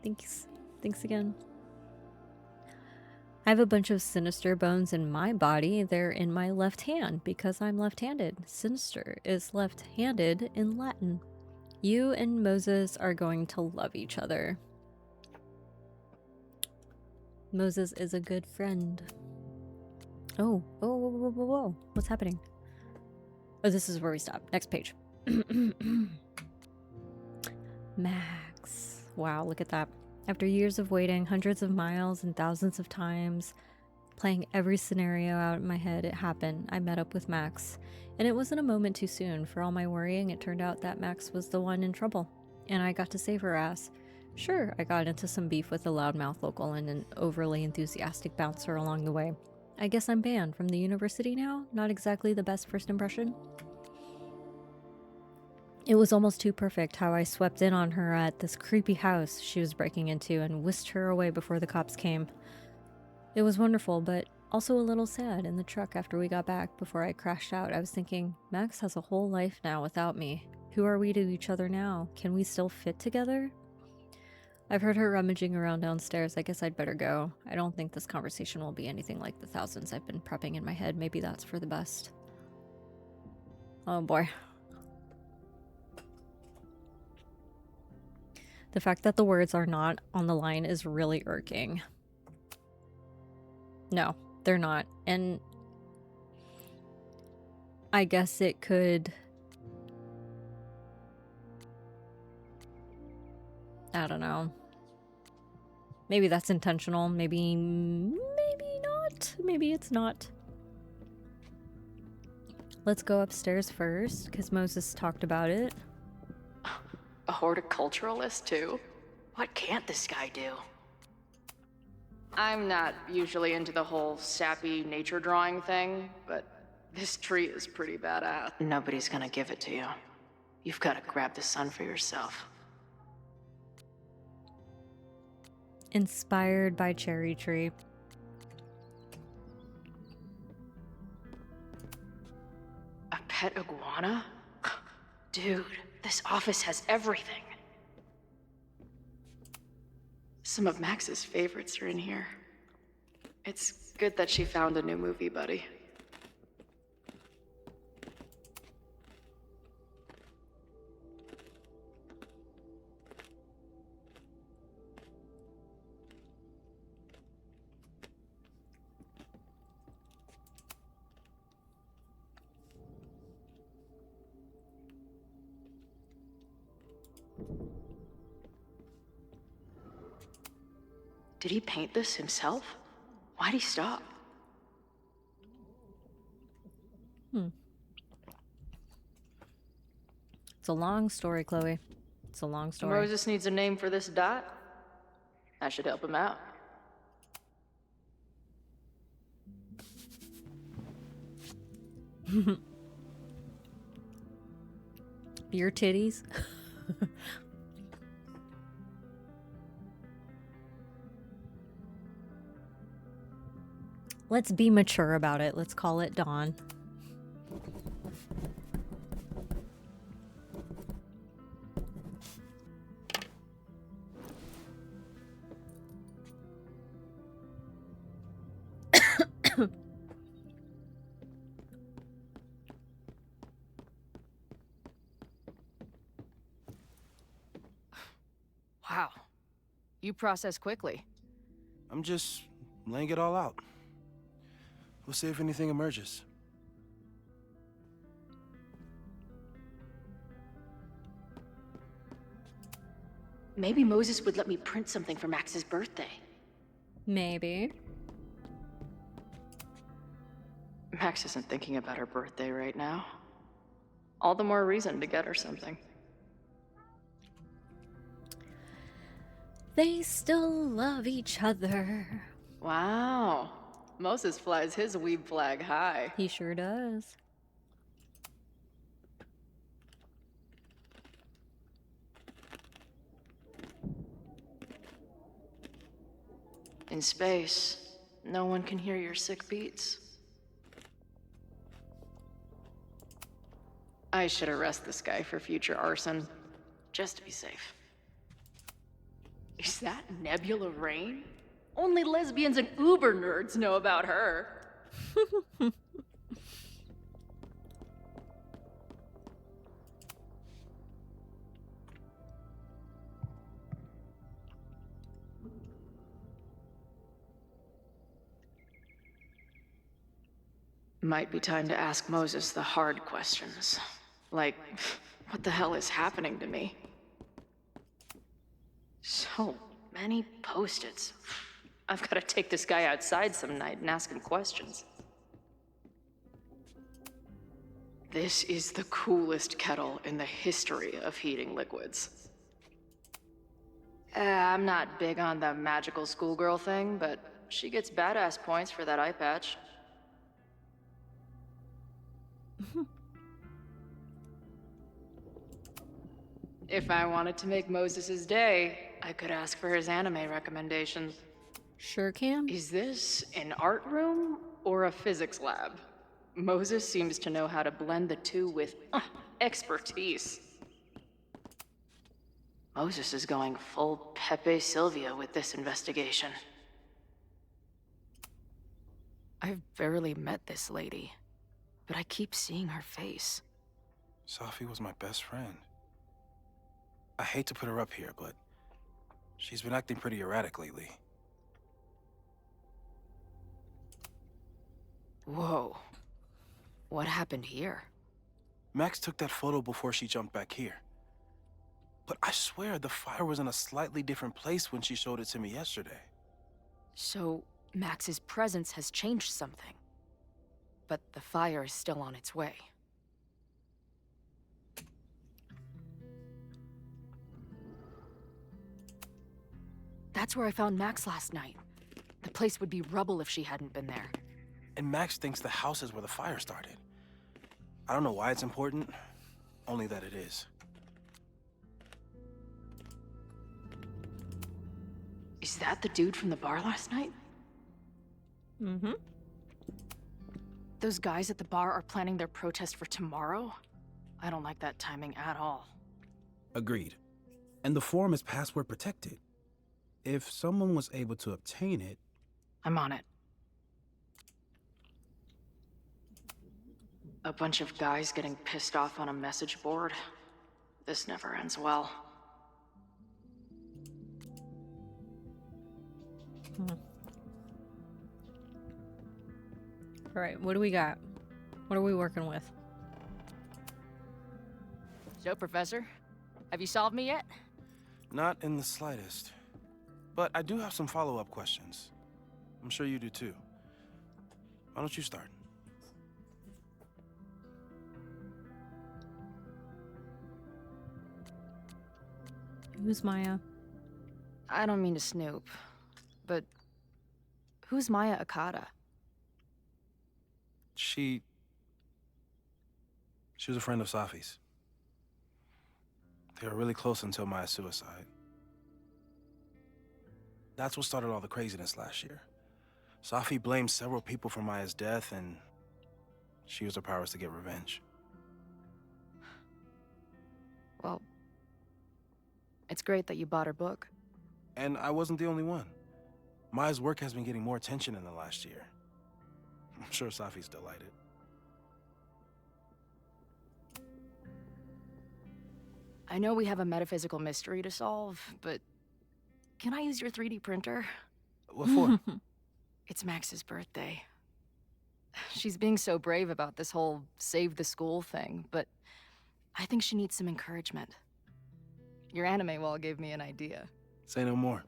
Thanks again. I have a bunch of sinister bones in my body. They're in my left hand because I'm left-handed. Sinister is left-handed in Latin. You and Moses are going to love each other. Moses is a good friend. Oh, whoa, whoa, whoa, whoa. What's happening? Oh, this is where we stop. Next page. Max. Wow, look at that. After years of waiting, hundreds of miles and thousands of times, playing every scenario out in my head, it happened. I met up with Max. And it wasn't a moment too soon. For all my worrying, it turned out that Max was the one in trouble. And I got to save her ass. Sure, I got into some beef with a loudmouth local and an overly enthusiastic bouncer along the way. I guess I'm banned from the university now? Not exactly the best first impression. It was almost too perfect how I swept in on her at this creepy house she was breaking into and whisked her away before the cops came. It was wonderful, but also a little sad. In the truck after we got back, before I crashed out, I was thinking, Max has a whole life now without me. Who are we to each other now? Can we still fit together? I've heard her rummaging around downstairs. I guess I'd better go. I don't think this conversation will be anything like the thousands I've been prepping in my head. Maybe that's for the best. Oh boy. The fact that the words are not on the line is really irking. No, they're not. And I guess it could... I don't know. Maybe that's intentional. Maybe not. Maybe it's not. Let's go upstairs first, because Moses talked about it. A horticulturalist, too? What can't this guy do? I'm not usually into the whole sappy nature drawing thing, but this tree is pretty badass. Nobody's gonna give it to you. You've gotta grab the sun for yourself. Inspired by Cherry Tree. A pet iguana? Dude, this office has everything. Some of Max's favorites are in here. It's good that she found a new movie buddy. Did he paint this himself? Why'd he stop? It's a long story, Chloe. It's a long story. Moses needs a name for this dot. I should help him out. Beer titties. Let's be mature about it. Let's call it Dawn. Wow. You process quickly. I'm just laying it all out. We'll see if anything emerges. Maybe Moses would let me print something for Max's birthday. Maybe. Max isn't thinking about her birthday right now. All the more reason to get her something. They still love each other. Wow. Moses flies his weeb flag high. He sure does. In space, no one can hear your sick beats. I should arrest this guy for future arson, just to be safe. Is that Nebula Rain? Only lesbians and uber nerds know about her. Might be time to ask Moses the hard questions. Like, what the hell is happening to me? So many post-its. I've got to take this guy outside some night and ask him questions. This is the coolest kettle in the history of heating liquids. I'm not big on the magical schoolgirl thing, but she gets badass points for that eye patch. If I wanted to make Moses' day, I could ask for his anime recommendations. Sure can. Is this an art room or a physics lab? Moses seems to know how to blend the two with expertise. Moses is going full Pepe Silvia with this investigation. I've barely met this lady, but I keep seeing her face. Safi was my best friend. I hate to put her up here, but she's been acting pretty erratic lately. Whoa. What happened here? Max took that photo before she jumped back here. But I swear the fire was in a slightly different place when she showed it to me yesterday. So, Max's presence has changed something. But the fire is still on its way. That's where I found Max last night. The place would be rubble if she hadn't been there. And Max thinks the house is where the fire started. I don't know why it's important, only that it is. Is that the dude from the bar last night? Mm-hmm. Those guys at the bar are planning their protest for tomorrow? I don't like that timing at all. Agreed. And the forum is password protected. If someone was able to obtain it... I'm on it. A bunch of guys getting pissed off on a message board. This never ends well. All right, what do we got? What are we working with? So, Professor, have you solved me yet? Not in the slightest. But I do have some follow-up questions. I'm sure you do too. Why don't you start? Who's Maya? I don't mean to snoop, but who's Maya Akata? She was a friend of Safi's. They were really close until Maya's suicide. That's what started all the craziness last year. Safi blamed several people for Maya's death, and she used her powers to get revenge. Well, it's great that you bought her book. And I wasn't the only one. Maya's work has been getting more attention in the last year. I'm sure Safi's delighted. I know we have a metaphysical mystery to solve, but can I use your 3D printer? What for? It's Max's birthday. She's being so brave about this whole save the school thing, but I think she needs some encouragement. Your anime wall gave me an idea. Say no more.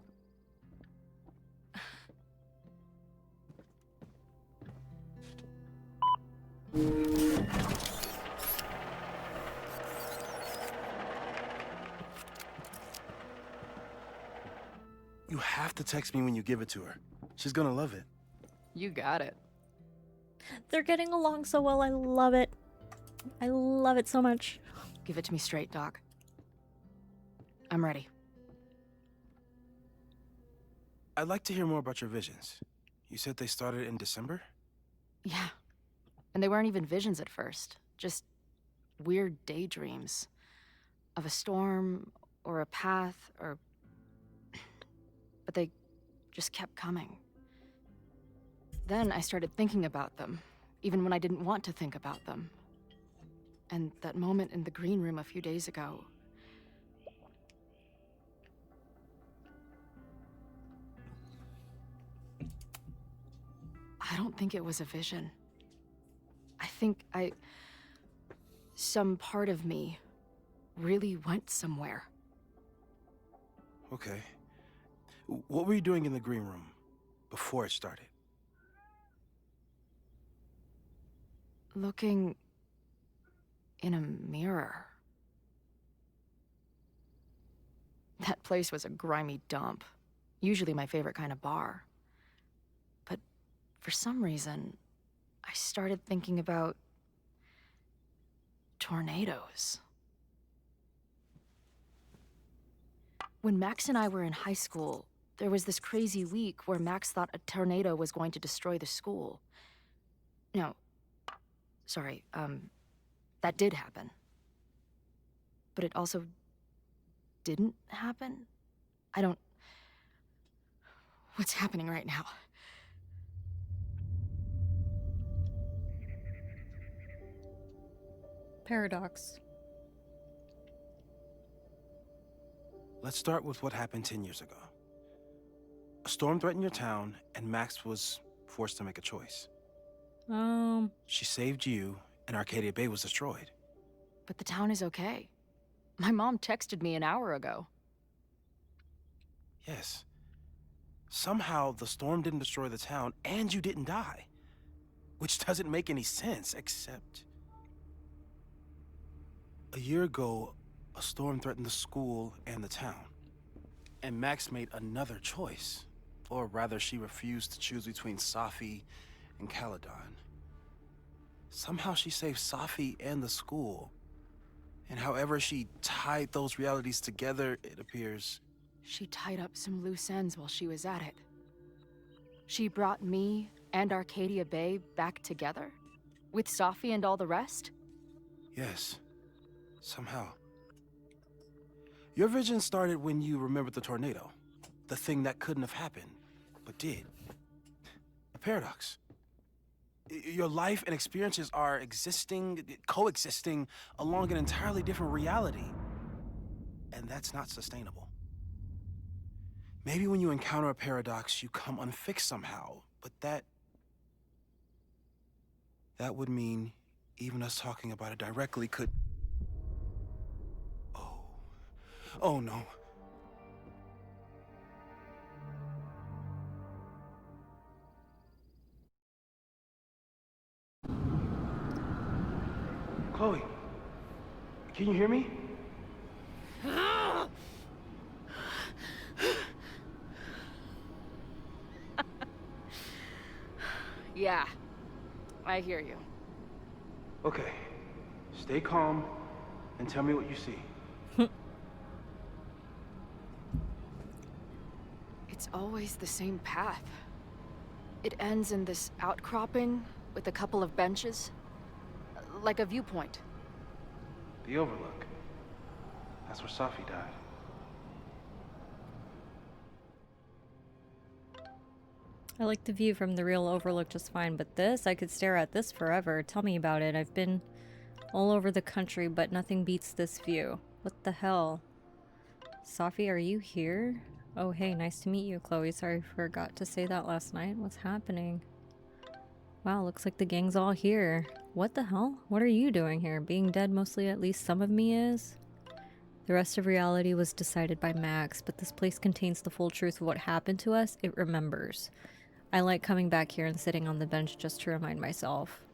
You have to text me when you give it to her. She's gonna love it. You got it. They're getting along so well. I love it. I love it so much. Give it to me straight, Doc. I'm ready. I'd like to hear more about your visions. You said they started in December? Yeah. And they weren't even visions at first. Just weird daydreams. Of a storm, or a path, or... But they just kept coming. Then I started thinking about them, even when I didn't want to think about them. And that moment in the green room a few days ago. I don't think it was a vision. I think some part of me really went somewhere. Okay. What were you doing in the green room before it started? Looking in a mirror. That place was a grimy dump. Usually my favorite kind of bar. But for some reason, I started thinking about tornadoes. When Max and I were in high school, there was this crazy week where Max thought a tornado was going to destroy the school. No, sorry, that did happen. But it also didn't happen? What's happening right now? Paradox. Let's start with what happened 10 years ago. A storm threatened your town, and Max was forced to make a choice. She saved you, and Arcadia Bay was destroyed. But the town is okay. My mom texted me an hour ago. Yes. Somehow, the storm didn't destroy the town, and you didn't die. Which doesn't make any sense, except... A year ago, a storm threatened the school and the town. And Max made another choice. Or rather, she refused to choose between Safi and Caledon. Somehow she saved Safi and the school. And however she tied those realities together, it appears... She tied up some loose ends while she was at it. She brought me and Arcadia Bay back together? With Safi and all the rest? Yes. Somehow. Your vision started when you remembered the tornado. The thing that couldn't have happened, but did. A paradox. Your life and experiences are coexisting along an entirely different reality. And that's not sustainable. Maybe when you encounter a paradox, you come unfixed somehow, but that would mean even us talking about it directly could... Oh no. Chloe, can you hear me? Yeah, I hear you. Okay, stay calm and tell me what you see. It's always the same path. It ends in this outcropping with a couple of benches. Like a viewpoint. The Overlook. That's where Safi died. I like the view from the real Overlook just fine, but this, I could stare at this forever. Tell me about it. I've been all over the country, but nothing beats this view. What the hell? Safi, are you here? Oh, hey, nice to meet you, Chloe. Sorry I forgot to say that last night. What's happening? Wow, looks like the gang's all here. What the hell? What are you doing here? Being dead mostly, at least some of me is? The rest of reality was decided by Max, but this place contains the full truth of what happened to us. It remembers. I like coming back here and sitting on the bench just to remind myself.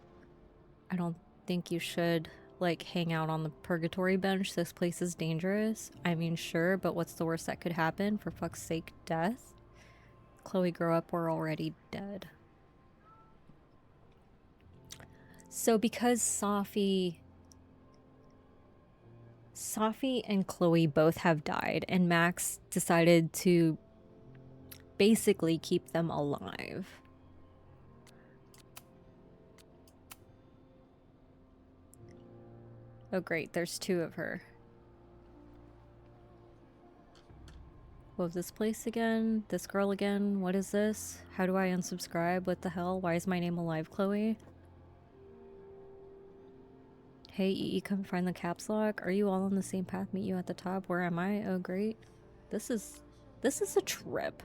I don't think you should, like, hang out on the purgatory bench. This place is dangerous. I mean, sure, but what's the worst that could happen? For fuck's sake, death? Chloe, grow up. We're already dead. So because Safi and Chloe both have died, and Max decided to basically keep them alive. Oh great, there's two of her. What was this place again? This girl again? What is this? How do I unsubscribe? What the hell? Why is my name alive, Chloe? Hey, EE, come find the caps lock. Are you all on the same path? Meet you at the top. Where am I? Oh, great. This is a trip.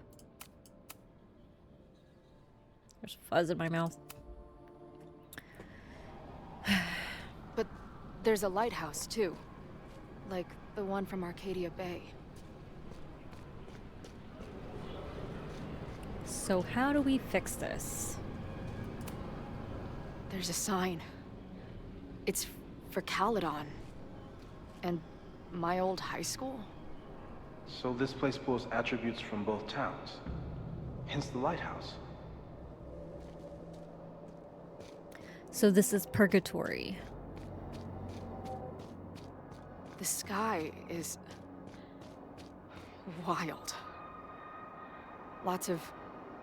There's fuzz in my mouth. But there's a lighthouse, too. Like the one from Arcadia Bay. So how do we fix this? There's a sign. It's for Caledon. And my old high school. So this place pulls attributes from both towns. Hence the lighthouse. So this is purgatory. The sky is wild. Lots of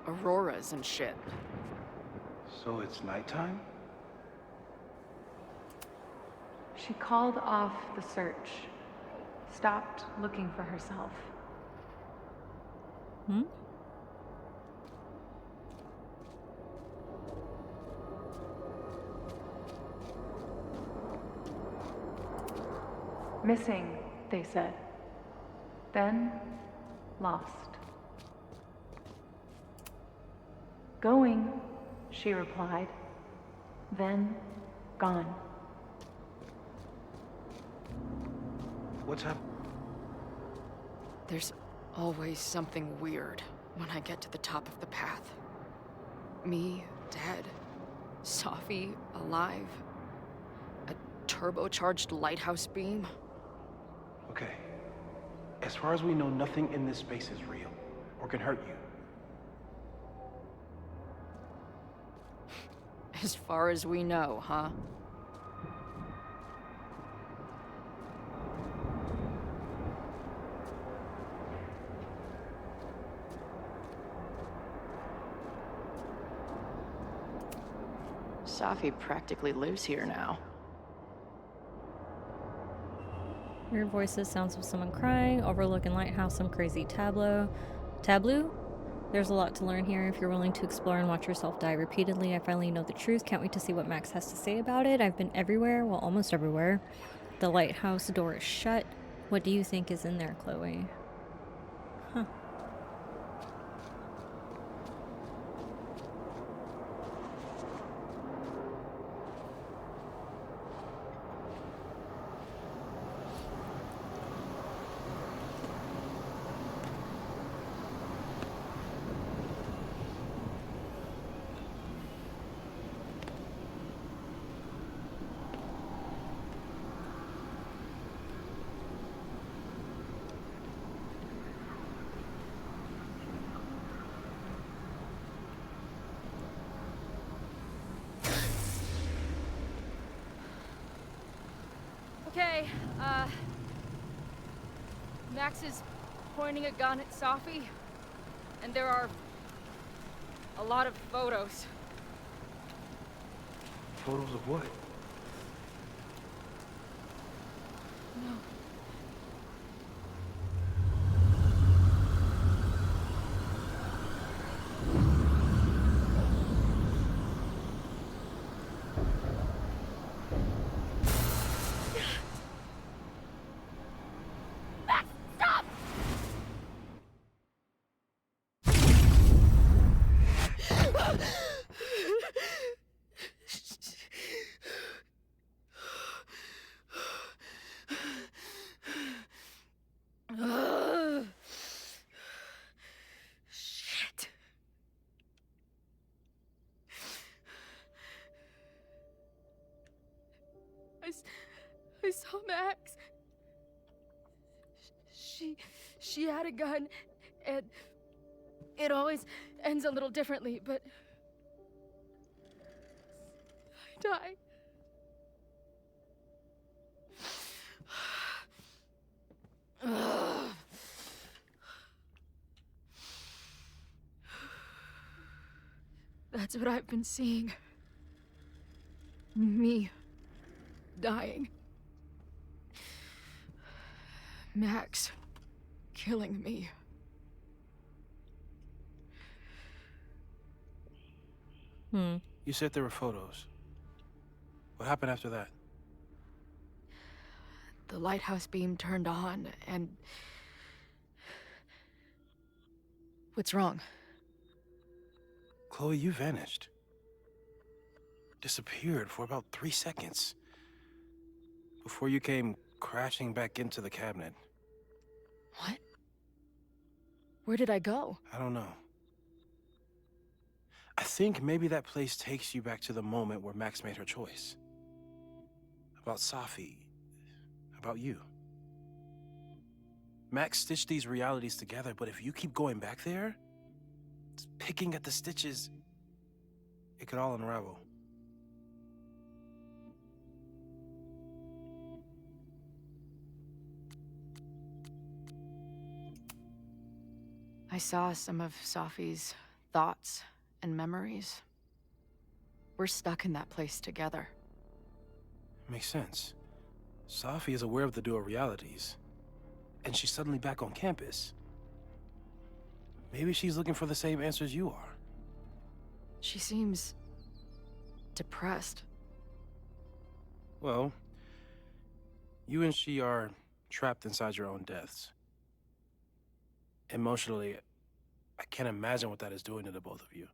auroras and shit. So it's nighttime? She called off the search, stopped looking for herself. Hmm? Missing, they said. Then, lost. Going, she replied. Then, gone. What's happening? There's always something weird when I get to the top of the path. Me, dead. Safi, alive. A turbocharged lighthouse beam. Okay. As far as we know, nothing in this space is real or can hurt you. As far as we know, huh? Safi practically lives here now. Weird voices, sounds of someone crying, overlooking lighthouse, some crazy tableau. Tableau? There's a lot to learn here if you're willing to explore and watch yourself die repeatedly. I finally know the truth. Can't wait to see what Max has to say about it. I've been everywhere, well, almost everywhere. The lighthouse door is shut. What do you think is in there, Chloe? Huh. Okay, Max is pointing a gun at Safi, and there are a lot of photos. Photos of what? No. Shit. I saw Max. She had a gun, and it always ends a little differently, but I died. That's what I've been seeing. Me dying. Max killing me. You said there were photos. What happened after that? The lighthouse beam turned on, and... What's wrong? Chloe, you vanished. Disappeared for about 3 seconds. Before you came crashing back into the cabinet. What? Where did I go? I don't know. I think maybe that place takes you back to the moment where Max made her choice. About Safi. About you. Max stitched these realities together, but if you keep going back there, picking at the stitches, it could all unravel. I saw some of Safi's thoughts and memories. We're stuck in that place together. Makes sense. Safi is aware of the dual realities, and she's suddenly back on campus. Maybe she's looking for the same answers you are. She seems... depressed. Well, you and she are trapped inside your own deaths. Emotionally, I can't imagine what that is doing to the both of you.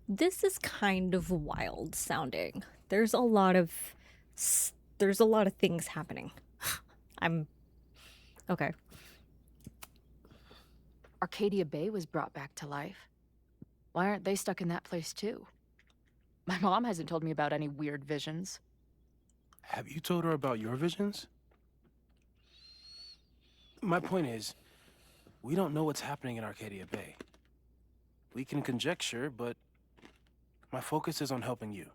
This is kind of wild sounding. There's a lot of things happening. Okay. Arcadia Bay was brought back to life. Why aren't they stuck in that place too? My mom hasn't told me about any weird visions. Have you told her about your visions? My point is, we don't know what's happening in Arcadia Bay. We can conjecture, but my focus is on helping you.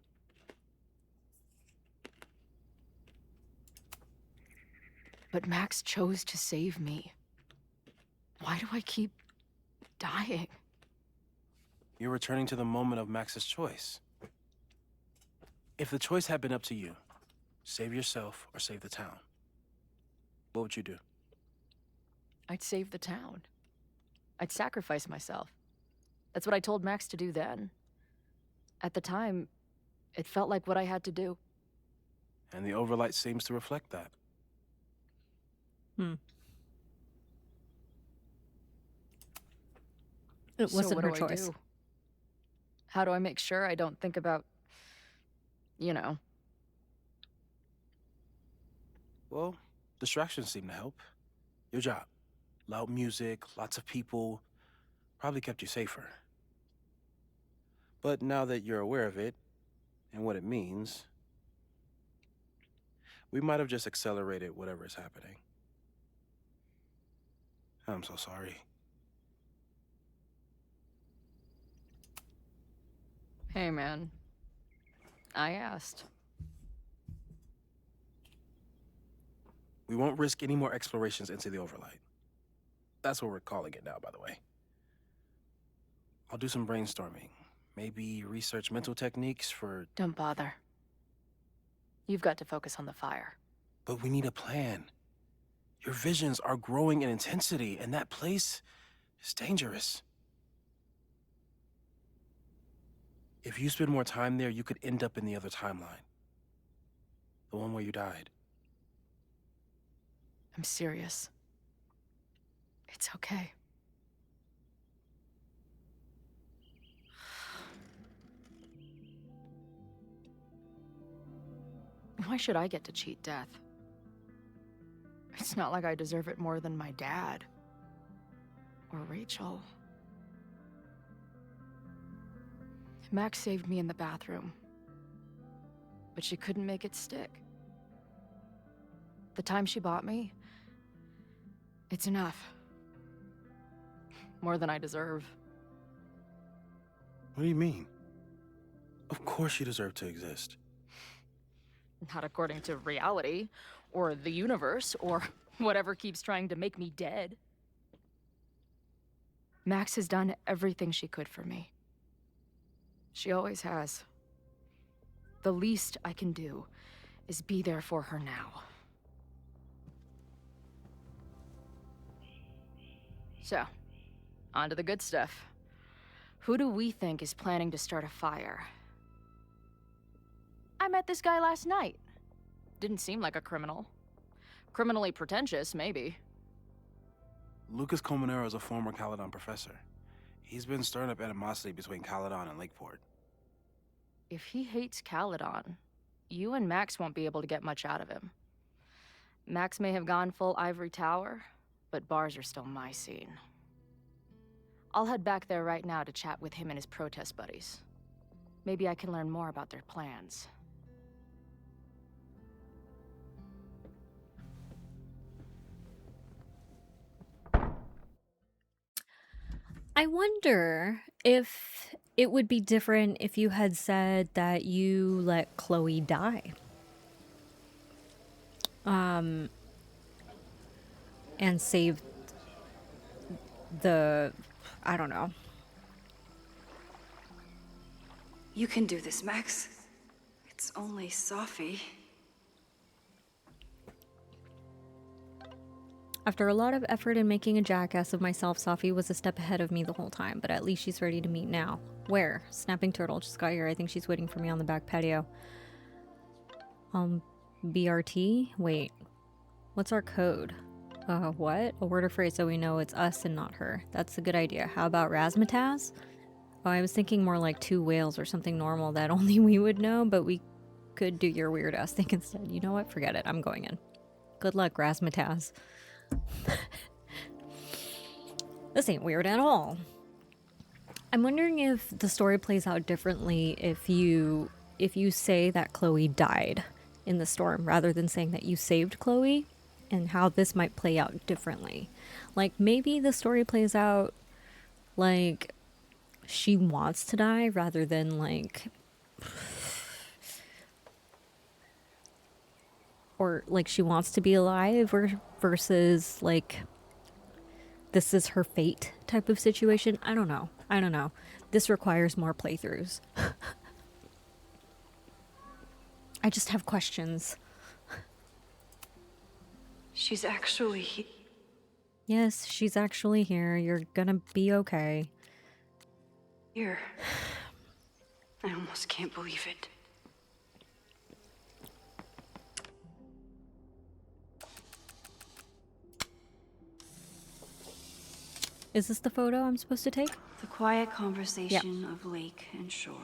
But Max chose to save me. Why do I keep dying? You're returning to the moment of Max's choice. If the choice had been up to you, save yourself or save the town, what would you do? I'd save the town. I'd sacrifice myself. That's what I told Max to do then. At the time, it felt like what I had to do. And the overlight seems to reflect that. It wasn't what her do I choice. do? How do I make sure I don't think about, you know? Well, distractions seem to help. Your job. Loud music, lots of people, probably kept you safer. But now that you're aware of it, and what it means, we might have just accelerated whatever is happening. I'm so sorry. Hey, man. I asked. We won't risk any more explorations into the overlight. That's what we're calling it now, by the way. I'll do some brainstorming. Maybe research mental techniques for... Don't bother. You've got to focus on the fire. But we need a plan. Your visions are growing in intensity, and that place is dangerous. If you spend more time there, you could end up in the other timeline. The one where you died. I'm serious. It's okay. Why should I get to cheat death? It's not like I deserve it more than my dad. Or Rachel. Max saved me in the bathroom. But she couldn't make it stick. The time she bought me, it's enough. More than I deserve. What do you mean? Of course you deserve to exist. Not according to reality, or the universe, or whatever keeps trying to make me dead. Max has done everything she could for me. She always has. The least I can do is be there for her now. So, On to the good stuff. Who do we think is planning to start a fire? I met this guy last night. Didn't seem like a criminal. Criminally pretentious, maybe. Lucas Colmenero is a former Caledon professor. He's been stirring up animosity between Caledon and Lakeport. If he hates Caledon, you and Max won't be able to get much out of him. Max may have gone full ivory tower, but bars are still my scene. I'll head back there right now to chat with him and his protest buddies. Maybe I can learn more about their plans. I wonder if it would be different if you had said that you let Chloe die. And saved the, I don't know. You can do this, Max. It's only Sophie. After a lot of effort in making a jackass of myself, Sophie was a step ahead of me the whole time, but at least she's ready to meet now. Where? Snapping Turtle just got here. I think she's waiting for me on the back patio. BRT? Wait. What's our code? What? A word or phrase so we know it's us and not her. That's a good idea. How about razzmatazz? Oh, I was thinking more like 2 whales or something normal that only we would know, but we could do your weird ass thing instead. You know what? Forget it. I'm going in. Good luck, razzmatazz. This ain't weird at all. I'm wondering if the story plays out differently if you say that Chloe died in the storm rather than saying that you saved Chloe, and how this might play out differently. Like maybe the story plays out like she wants to die rather than like, or like she wants to be alive, or versus like this is her fate type of situation. I don't know. This requires more playthroughs. I just have questions. She's actually Yes, she's actually here. You're gonna be okay. here. I almost can't believe it. Is this the photo I'm supposed to take? The quiet conversation of lake and shore.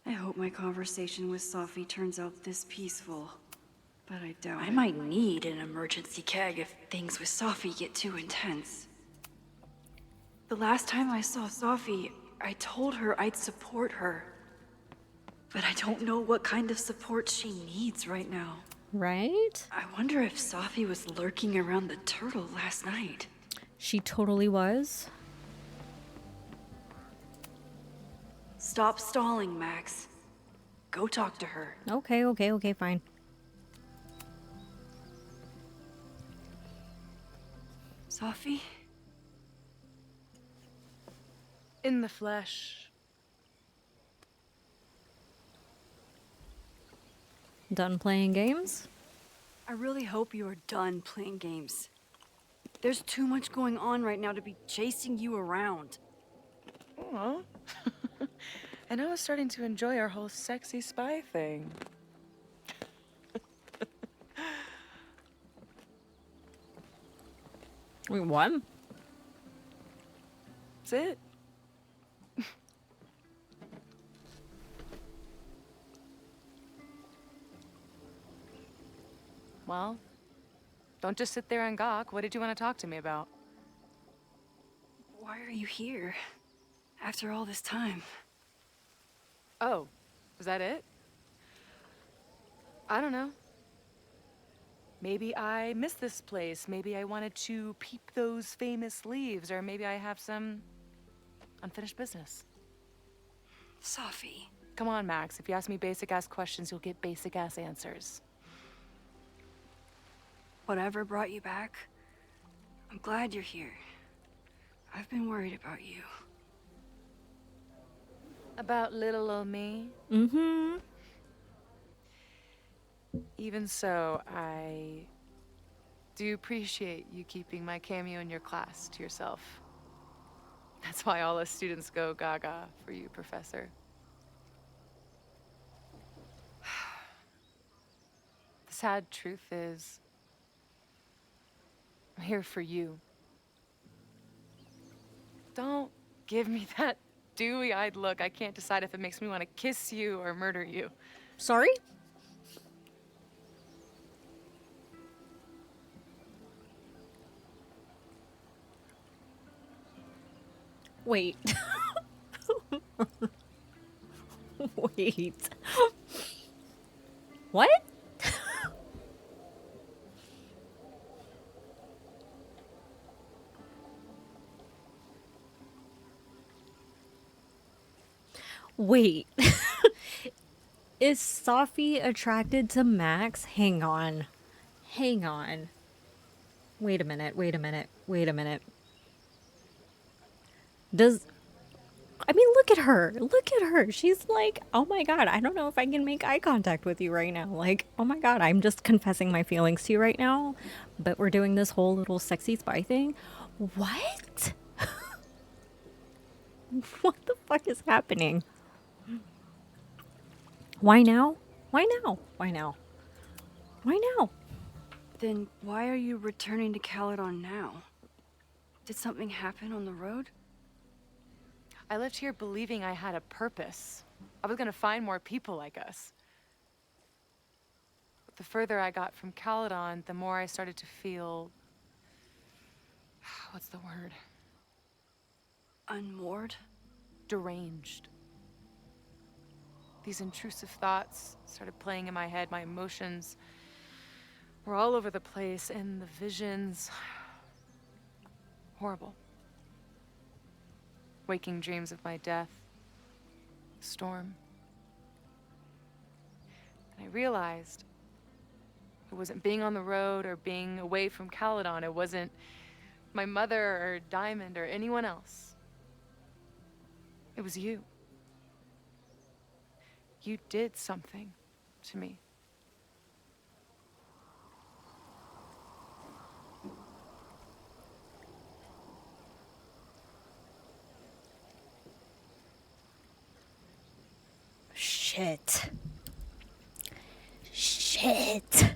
I hope my conversation with Sophie turns out this peaceful, but I doubt I might need an emergency keg if things with Sophie get too intense. The last time I saw Sophie, I told her I'd support her. But I don't know what kind of support she needs right now. Right? I wonder if Sophie was lurking around the turtle last night. She totally was. Stop stalling, Max. Go talk to her. Okay, fine. Sophie? In the flesh. Done playing games? I really hope you are done playing games. There's too much going on right now to be chasing you around. Aw. And I was starting to enjoy our whole sexy spy thing. Wait, what? That's it. Well, don't just sit there and gawk. What did you want to talk to me about? Why are you here? After all this time. Oh, is that it? I don't know. Maybe I missed this place. Maybe I wanted to peep those famous leaves, or maybe I have some unfinished business. Sophie. Come on, Max. If you ask me basic-ass questions, you'll get basic-ass answers. Whatever brought you back, I'm glad you're here. I've been worried about you. About little old me? Mm-hmm. Even so, I do appreciate you keeping my cameo in your class to yourself. That's why all us students go gaga for you, Professor. The sad truth is, I'm here for you. Don't give me that dewy-eyed look. I can't decide if it makes me want to kiss you or murder you. Sorry? Wait. Wait. What? Wait. Is Safi attracted to Max? Hang on. Hang on. Wait a minute, wait a minute, wait a minute. I mean, look at her. Look at her. She's like, oh my god, I don't know if I can make eye contact with you right now. Like, oh my god, I'm just confessing my feelings to you right now. But we're doing this whole little sexy spy thing. What? What the fuck is happening? Why now? Why now? Why now? Why now? Then why are you returning to Caledon now? Did something happen on the road? I left here believing I had a purpose. I was gonna find more people like us. But the further I got from Caledon, the more I started to feel... what's the word? Unmoored? Deranged. These intrusive thoughts started playing in my head. My emotions were all over the place, and the visions... horrible. Waking dreams of my death. Storm. And I realized it wasn't being on the road or being away from Caledon. It wasn't my mother or Diamond or anyone else. It was you. You did something to me. Shit. Shit.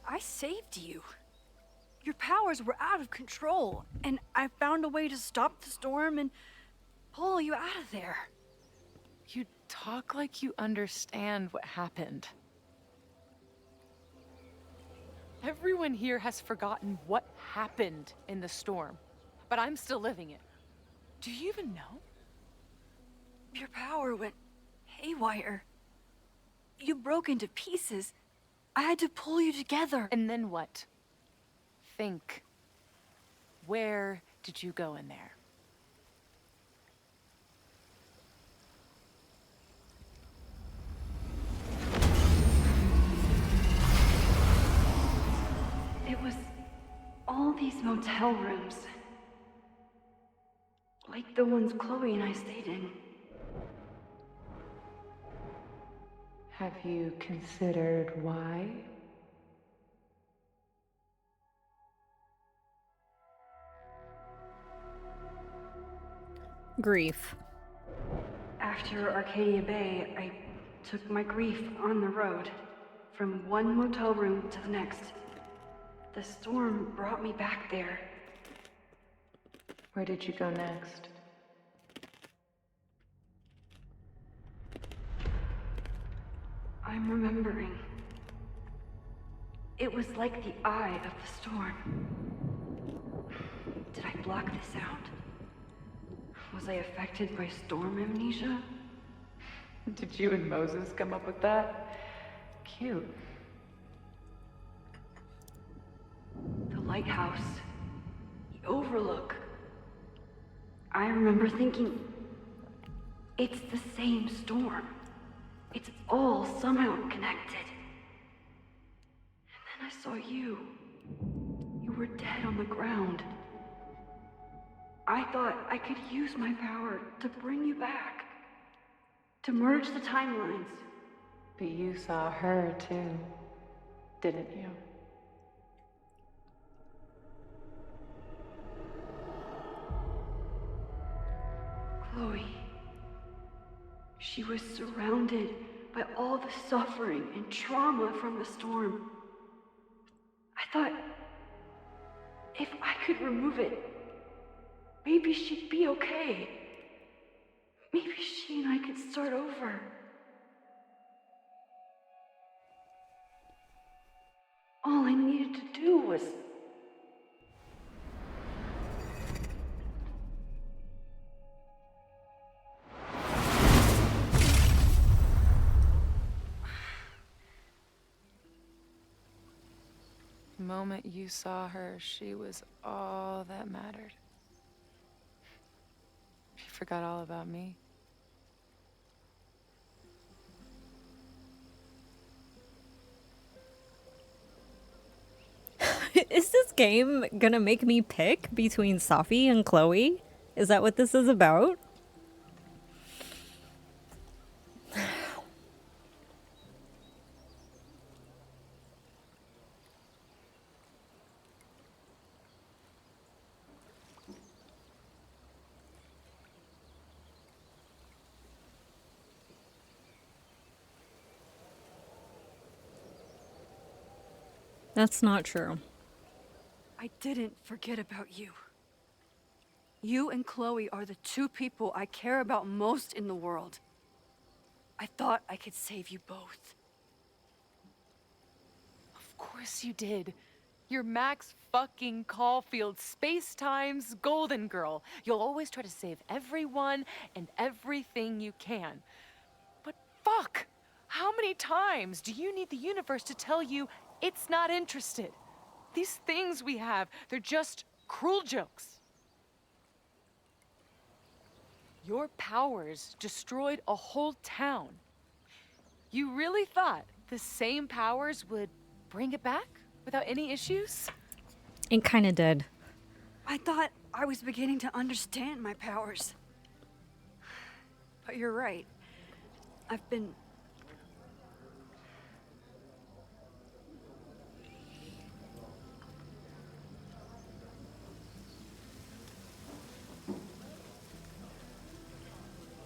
I saved you. Your powers were out of control, and I found a way to stop the storm and pull you out of there. You talk like you understand what happened. Everyone here has forgotten what happened in the storm, but I'm still living it. Do you even know? Your power went haywire. You broke into pieces. I had to pull you together. And then what? Think. Where did you go in there? It was all these motel rooms. Like the ones Chloe and I stayed in. Have you considered why? Grief. After Arcadia Bay, I took my grief on the road, from one motel room to the next. The storm brought me back there. Where did you go next? I'm remembering. It was like the eye of the storm. Did I block the sound? Was I affected by storm amnesia? Did you and Moses come up with that? Cute. The lighthouse. The overlook. I remember thinking, it's the same storm. It's all somehow connected. And then I saw you. You were dead on the ground. I thought I could use my power to bring you back. To merge the timelines. But you saw her too, didn't you? Chloe. She was surrounded by all the suffering and trauma from the storm. I thought, if I could remove it, maybe she'd be okay. Maybe she and I could start over. All I needed to do was... The moment you saw her, she was all that mattered. She forgot all about me. Is this game gonna make me pick between Safi and Chloe? Is that what this is about? That's not true. I didn't forget about you. You and Chloe are the two people I care about most in the world. I thought I could save you both. Of course you did. You're Max fucking Caulfield, Space-Time's golden girl. You'll always try to save everyone and everything you can. But fuck! How many times do you need the universe to tell you it's not interested? These things we have, they're just cruel jokes. Your powers destroyed a whole town. You really thought the same powers would bring it back without any issues? It kinda did. I thought I was beginning to understand my powers. But you're right. I've been...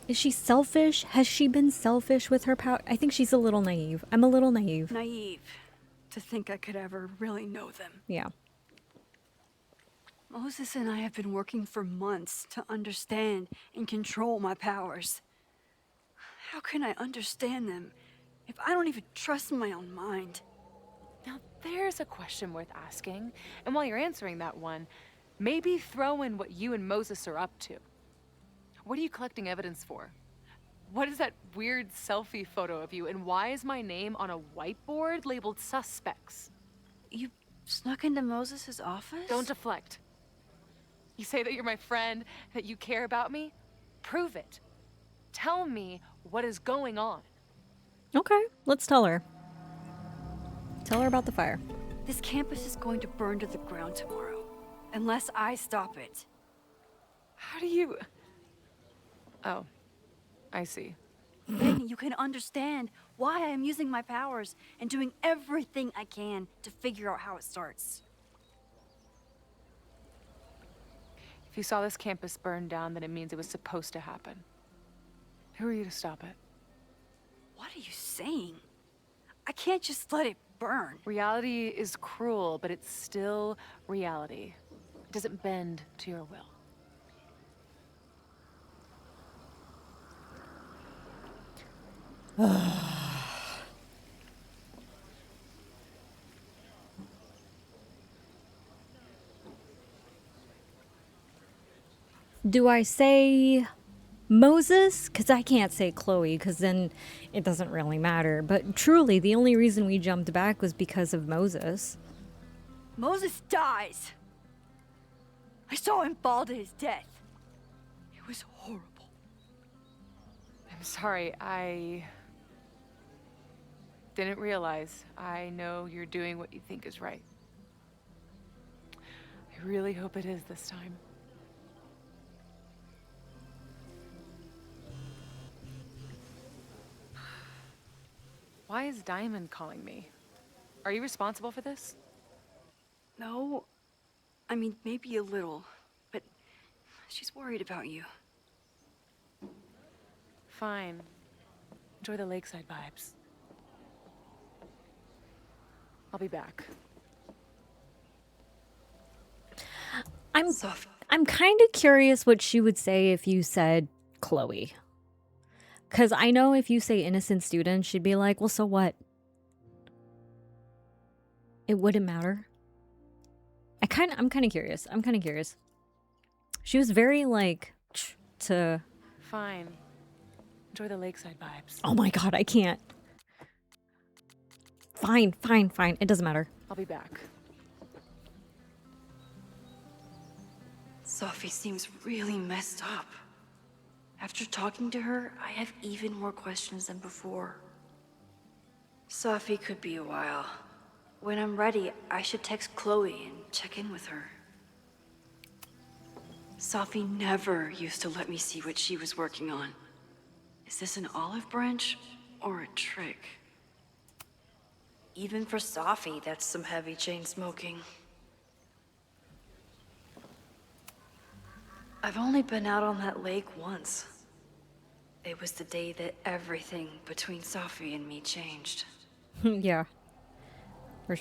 Is she selfish? Has she been selfish with her power? I think she's a little naive. I'm a little naive. naive to think I could ever really know them. Yeah. Moses and I have been working for months to understand and control my powers. How can I understand them if I don't even trust my own mind? Now there's a question worth asking. And while you're answering that one, maybe throw in what you and Moses are up to. What are you collecting evidence for? What is that weird selfie photo of you, and why is my name on a whiteboard labeled suspects? You snuck into Moses' office? Don't deflect. You say that you're my friend, that you care about me? Prove it. Tell me what is going on. Okay, let's tell her. Tell her about the fire. This campus is going to burn to the ground tomorrow, unless I stop it. How do you... Oh, I see. Then you can understand why I am using my powers and doing everything I can to figure out how it starts. If you saw this campus burn down, then it means it was supposed to happen. Who are you to stop it? What are you saying? I can't just let it burn. Reality is cruel, but it's still reality. It doesn't bend to your will. Do I say Moses? Because I can't say Chloe, because then it doesn't really matter. But truly, the only reason we jumped back was because of Moses. Moses dies. I saw him fall to his death. It was horrible. I'm sorry, I didn't realize. I know you're doing what you think is right. I really hope it is this time. Why is Diamond calling me? Are you responsible for this? No. I mean, maybe a little, but she's worried about you. Fine. Enjoy the lakeside vibes. I'll be back. I'm kind of curious what she would say if you said Chloe. Because I know if you say innocent student, she'd be like, well, so what? It wouldn't matter. I'm kind of curious. I'm kind of curious. She was very like to. Fine. Enjoy the lakeside vibes. Oh my god, I can't. Fine. It doesn't matter. I'll be back. Sophie seems really messed up. After talking to her, I have even more questions than before. Sophie could be a while. When I'm ready, I should text Chloe and check in with her. Sophie never used to let me see what she was working on. Is this an olive branch or a trick? Even for Sophie, that's some heavy chain smoking. I've only been out on that lake once. It was the day that everything between Sophie and me changed. Yeah.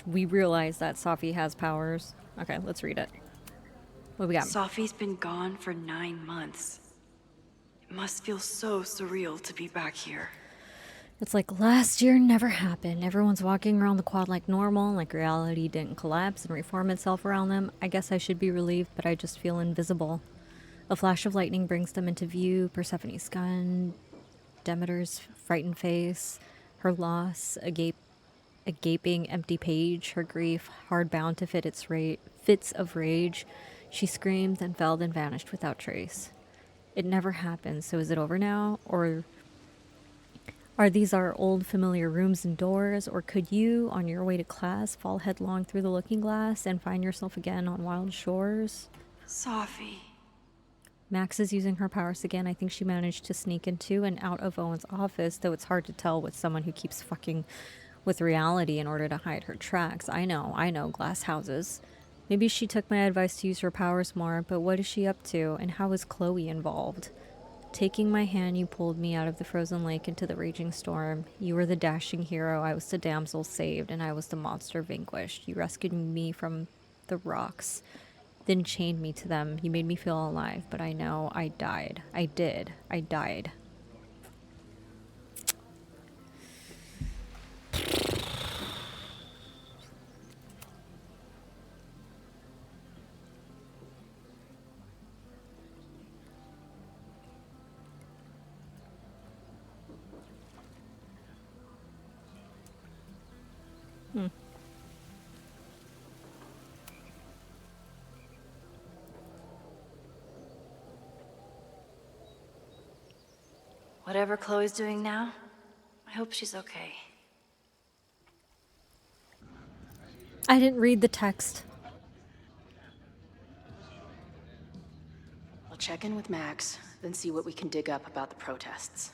We realize that Sophie has powers. Okay, let's read it. What we got? Sophie's been gone for 9 months. It must feel so surreal to be back here. It's like last year never happened. Everyone's walking around the quad like normal, like reality didn't collapse and reform itself around them. I guess I should be relieved, but I just feel invisible. A flash of lightning brings them into view. Persephone's gun, Demeter's frightened face, her loss, a gaping empty page, her grief, hard bound to fit its fits of rage. She screamed, then fell, then vanished without trace. It never happened, so is it over now? Or are these our old familiar rooms and doors? Or could you, on your way to class, fall headlong through the looking glass and find yourself again on wild shores? Sophie. Max is using her powers again. I think she managed to sneak into and out of Owen's office, though it's hard to tell with someone who keeps fucking with reality in order to hide her tracks. I know, glass houses. Maybe she took my advice to use her powers more, but what is she up to, and how is Chloe involved? Taking my hand, you pulled me out of the frozen lake into the raging storm. You were the dashing hero, I was the damsel saved, and I was the monster vanquished. You rescued me from the rocks, then chained me to them. You made me feel alive, but I know I died. I died. Whatever Chloe's doing now, I hope she's okay. I didn't read the text. I'll check in with Max, then see what we can dig up about the protests.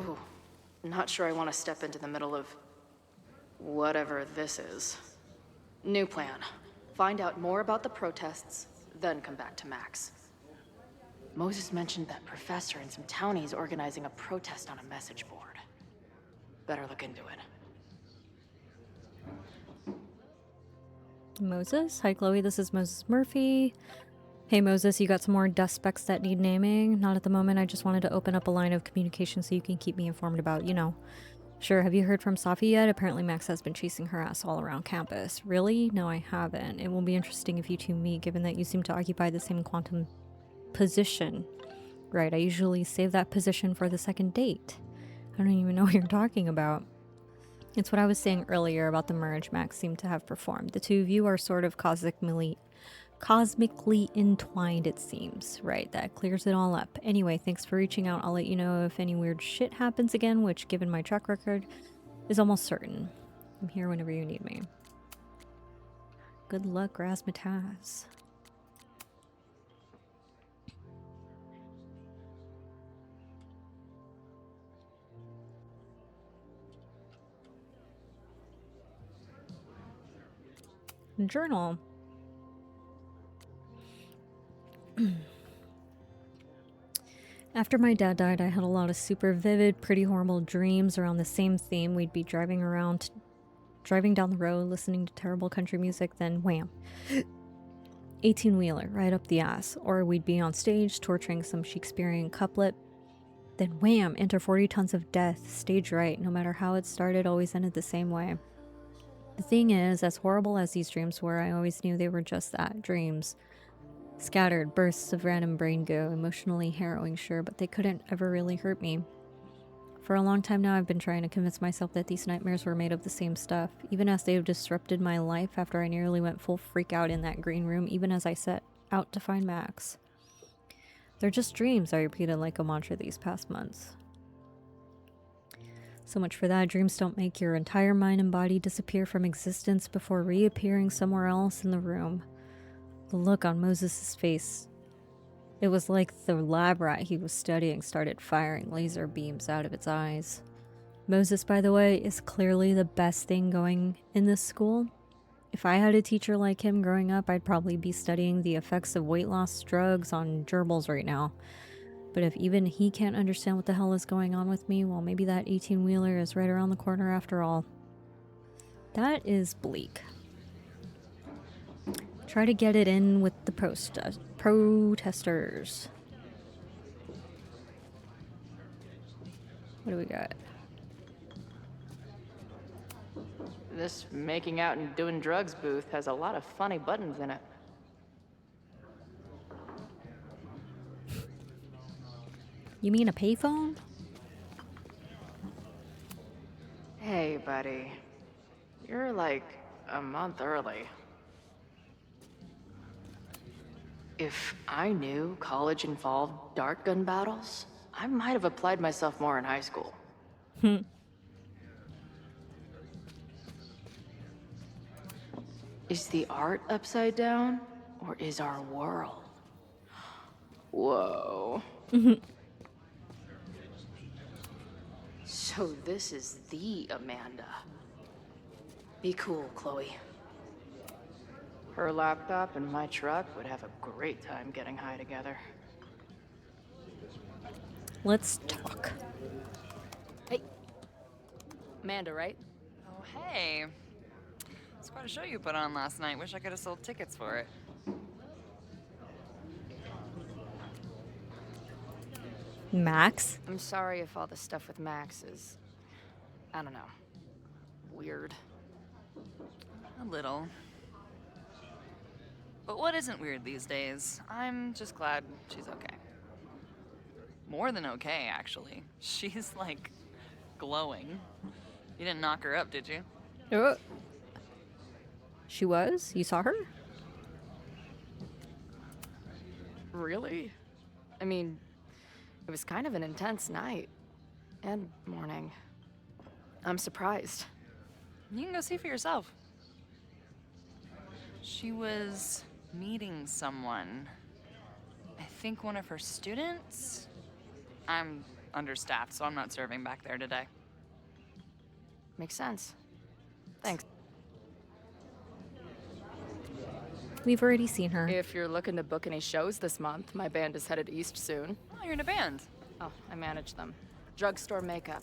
Ooh, not sure I want to step into the middle of whatever this is. New plan. Find out more about the protests, then come back to Max. Moses mentioned that professor and some townies organizing a protest on a message board. Better look into it. Moses? Hi, Chloe. This is Moses Murphy. Hey, Moses, you got some more dust specks that need naming? Not at the moment. I just wanted to open up a line of communication so you can keep me informed about, Sure, have you heard from Sophie yet? Apparently Max has been chasing her ass all around campus. Really? No, I haven't. It will be interesting if you two meet, given that you seem to occupy the same quantum position. Right, I usually save that position for the second date. I don't even know what you're talking about. It's what I was saying earlier about the merge Max seemed to have performed. The two of you are sort of cosmically entwined, it seems. Right, that clears it all up. Anyway, thanks for reaching out. I'll let you know if any weird shit happens again, which, given my track record, is almost certain. I'm here whenever you need me. Good luck, Razzmatazz. journal. After my dad died, I had a lot of super vivid, pretty horrible dreams around the same theme. We'd be driving down the road, listening to terrible country music, then wham, 18-wheeler right up the ass. Or we'd be on stage torturing some Shakespearean couplet, then wham, enter 40 tons of death, stage right. No matter how it started, always ended the same way. The thing is, as horrible as these dreams were, I always knew they were just that, dreams. Scattered bursts of random brain goo, emotionally harrowing, sure, but they couldn't ever really hurt me. For a long time now, I've been trying to convince myself that these nightmares were made of the same stuff, even as they have disrupted my life after I nearly went full freak out in that green room, even as I set out to find Max. They're just dreams, I repeated like a mantra these past months. So much for that. Dreams don't make your entire mind and body disappear from existence before reappearing somewhere else in the room. The look on Moses' face, it was like the lab rat he was studying started firing laser beams out of its eyes. Moses, by the way, is clearly the best thing going in this school. If I had a teacher like him growing up, I'd probably be studying the effects of weight loss drugs on gerbils right now. But if even he can't understand what the hell is going on with me, well, maybe that 18-wheeler is right around the corner after all. That is bleak. Try to get it in with the protesters. What do we got? This making out and doing drugs booth has a lot of funny buttons in it. You mean a payphone? Hey, buddy. You're like a month early. If I knew college involved dart gun battles, I might have applied myself more in high school. Is the art upside down, or is our world? Whoa. So this is the Amanda. Be cool, Chloe. Her laptop and my truck would have a great time getting high together. Let's talk. Hey. Amanda, right? Oh, hey. It's quite a show you put on last night. Wish I could have sold tickets for it. Max? I'm sorry if all the stuff with Max is, I don't know, weird. A little. But what isn't weird these days? I'm just glad she's okay. More than okay, actually. She's, like, glowing. You didn't knock her up, did you? She was? You saw her? Really? I mean, it was kind of an intense night. And morning. I'm surprised. You can go see for yourself. She was meeting someone. I think one of her students? I'm understaffed, so I'm not serving back there today. Makes sense. Thanks. We've already seen her. If you're looking to book any shows this month, my band is headed east soon. Oh, you're in a band. Oh, I manage them. Drugstore Makeup.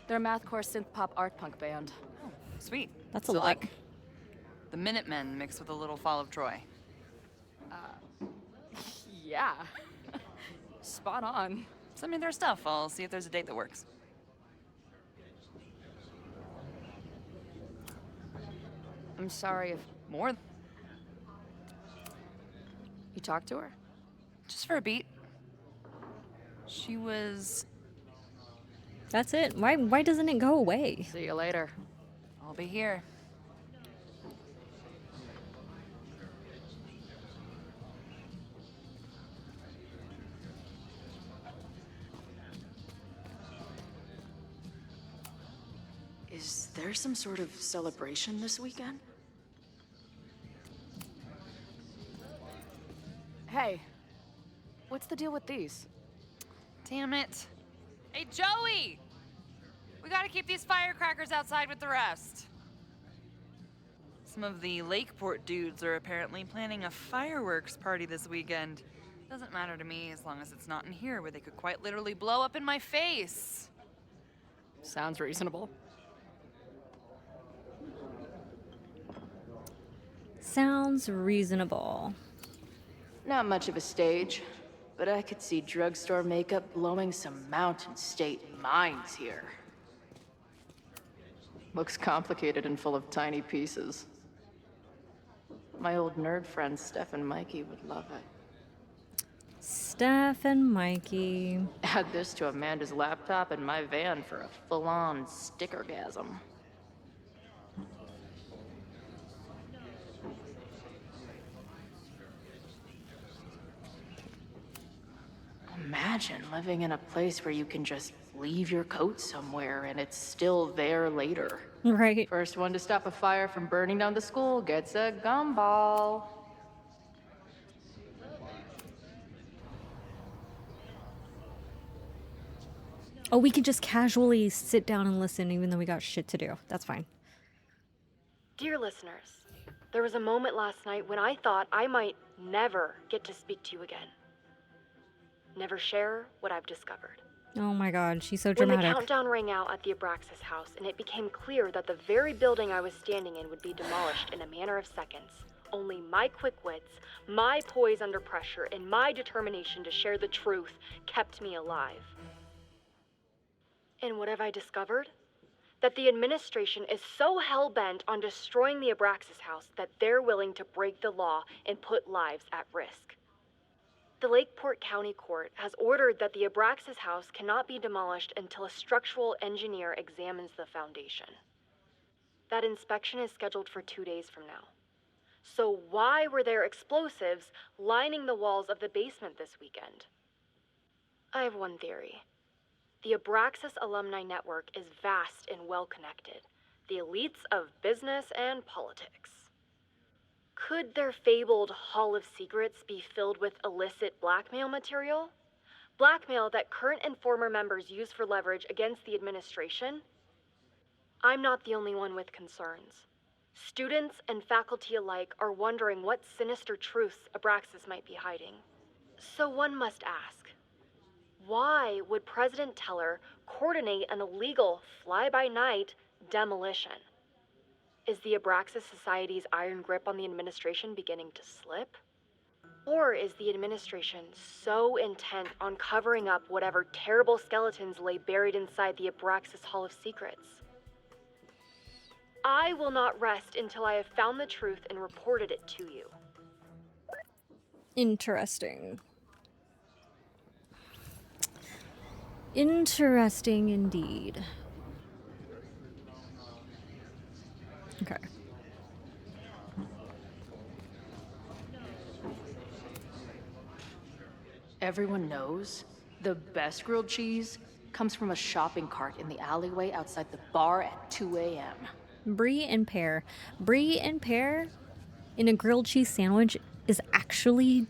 They're a mathcore synth-pop art punk band. Oh, sweet. That's a so lot. Like the Minutemen mixed with a little Fall of Troy. Yeah. Spot on. Send me their stuff. I'll see if there's a date that works. I'm sorry if... More? You talked to her? Just for a beat. She was... That's it. Why doesn't it go away? See you later. I'll be here. Is there some sort of celebration this weekend? Hey, what's the deal with these? Damn it. Hey, Joey! We gotta keep these firecrackers outside with the rest. Some of the Lakeport dudes are apparently planning a fireworks party this weekend. Doesn't matter to me as long as it's not in here where they could quite literally blow up in my face. Sounds reasonable. Sounds reasonable. Not much of a stage, but I could see drugstore makeup blowing some Mountain State mines here. Looks complicated and full of tiny pieces. My old nerd friends Steph and Mikey would love it. Steph and Mikey. Add this to Amanda's laptop and my van for a full-on stickergasm. Imagine living in a place where you can just leave your coat somewhere and it's still there later. Right. First one to stop a fire from burning down the school gets a gumball. Oh, we could just casually sit down and listen even though we got shit to do. That's fine. Dear listeners, there was a moment last night when I thought I might never get to speak to you again. Never share what I've discovered. Oh my god, she's so When dramatic. the countdown rang out at the Abraxas house and it became clear that the very building I was standing in would be demolished in a matter of seconds, only my quick wits, my poise under pressure, and my determination to share the truth kept me alive. And what have I discovered? That the administration is so hell-bent on destroying the Abraxas house that they're willing to break the law and put lives at risk. The Lakeport County Court has ordered that the Abraxas house cannot be demolished until a structural engineer examines the foundation. That inspection is scheduled for 2 days from now. So why were there explosives lining the walls of the basement this weekend? I have one theory. The Abraxas alumni network is vast and well-connected, the elites of business and politics. Could their fabled Hall of Secrets be filled with illicit blackmail material? Blackmail that current and former members use for leverage against the administration? I'm not the only one with concerns. Students and faculty alike are wondering what sinister truths Abraxas might be hiding. So one must ask, why would President Teller coordinate an illegal fly-by-night demolition? Is the Abraxas Society's iron grip on the administration beginning to slip? Or is the administration so intent on covering up whatever terrible skeletons lay buried inside the Abraxas Hall of Secrets? I will not rest until I have found the truth and reported it to you. Interesting. Interesting indeed. Okay. Everyone knows the best grilled cheese comes from a shopping cart in the alleyway outside the bar at 2 a.m. Brie and pear. Brie and pear in a grilled cheese sandwich is actually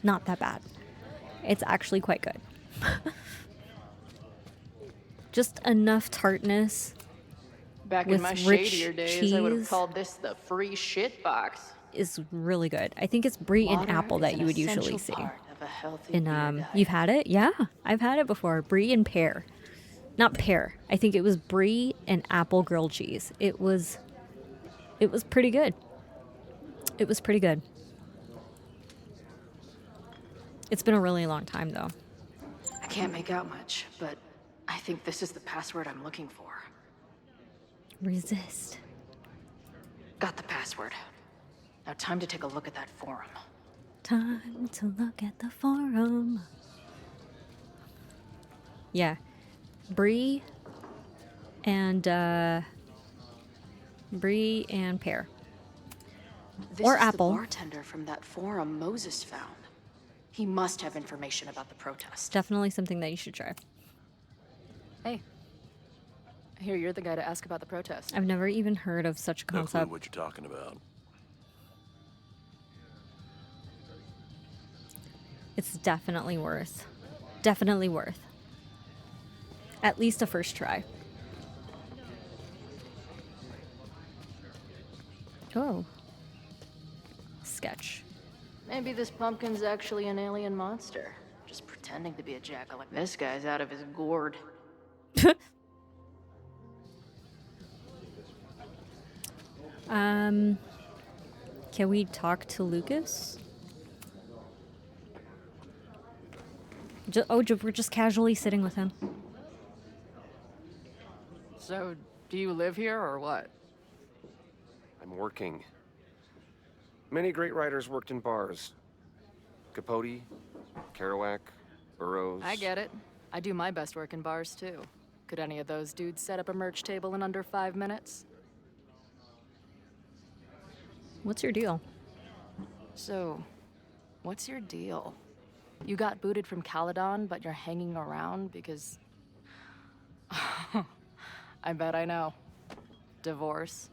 not that bad. It's actually quite good. Just enough tartness. Back with in my rich shadier days, cheese I would have called this the free shit box. is really good. I think it's brie and Water apple is that an you would usually essential see. part of a healthy And beer diet. you've had it? Yeah, I've had it before. Brie and pear. Not pear. I think it was brie and apple grilled cheese. It was pretty good. It was pretty good. It's been a really long time though. I can't make out much, but I think this is the password I'm looking for. Resist. Got the password. Now time to take a look at that forum. Time to look at the forum. Yeah. Brie and pear. This Or is apple. the bartender from that forum Moses found. He must have information about the protest. Definitely something that you should try. Hey. I hear you're the guy to ask about the protest. I've never even heard of such a No clue concept. what you're talking about. It's definitely worth at least a first try. Oh. Sketch. Maybe this pumpkin's actually an alien monster, just pretending to be a jackal. This guy's out of his gourd. Can we talk to Lucas? We're just casually sitting with him. So, do you live here or what? I'm working. Many great writers worked in bars. Capote, Kerouac, Burroughs. I get it. I do my best work in bars, too. Could any of those dudes set up a merch table in under 5 minutes? What's your deal? So, what's your deal? You got booted from Caledon, but you're hanging around because... I bet I know. Divorce.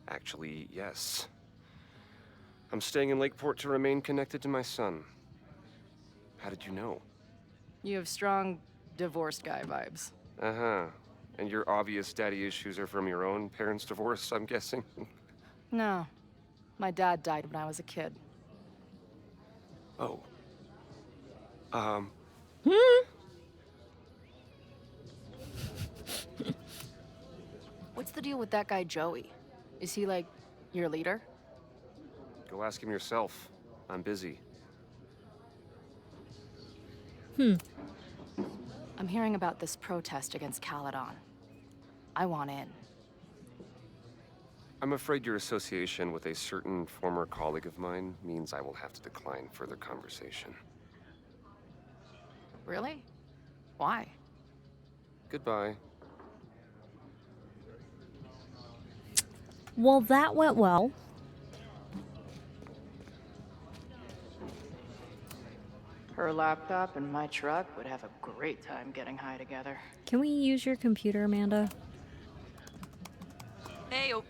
Actually, yes. I'm staying in Lakeport to remain connected to my son. How did you know? You have strong divorced guy vibes. Uh-huh. And your obvious daddy issues are from your own parents' divorce, I'm guessing? No. My dad died when I was a kid. Oh. What's the deal with that guy Joey? Is he like your leader? Go ask him yourself. I'm busy. I'm hearing about this protest against Caledon. I want in. I'm afraid your association with a certain former colleague of mine means I will have to decline further conversation. Really? Why? Goodbye. Well, that went well. Her laptop and my truck would have a great time getting high together. Can we use your computer, Amanda? Hey, oh.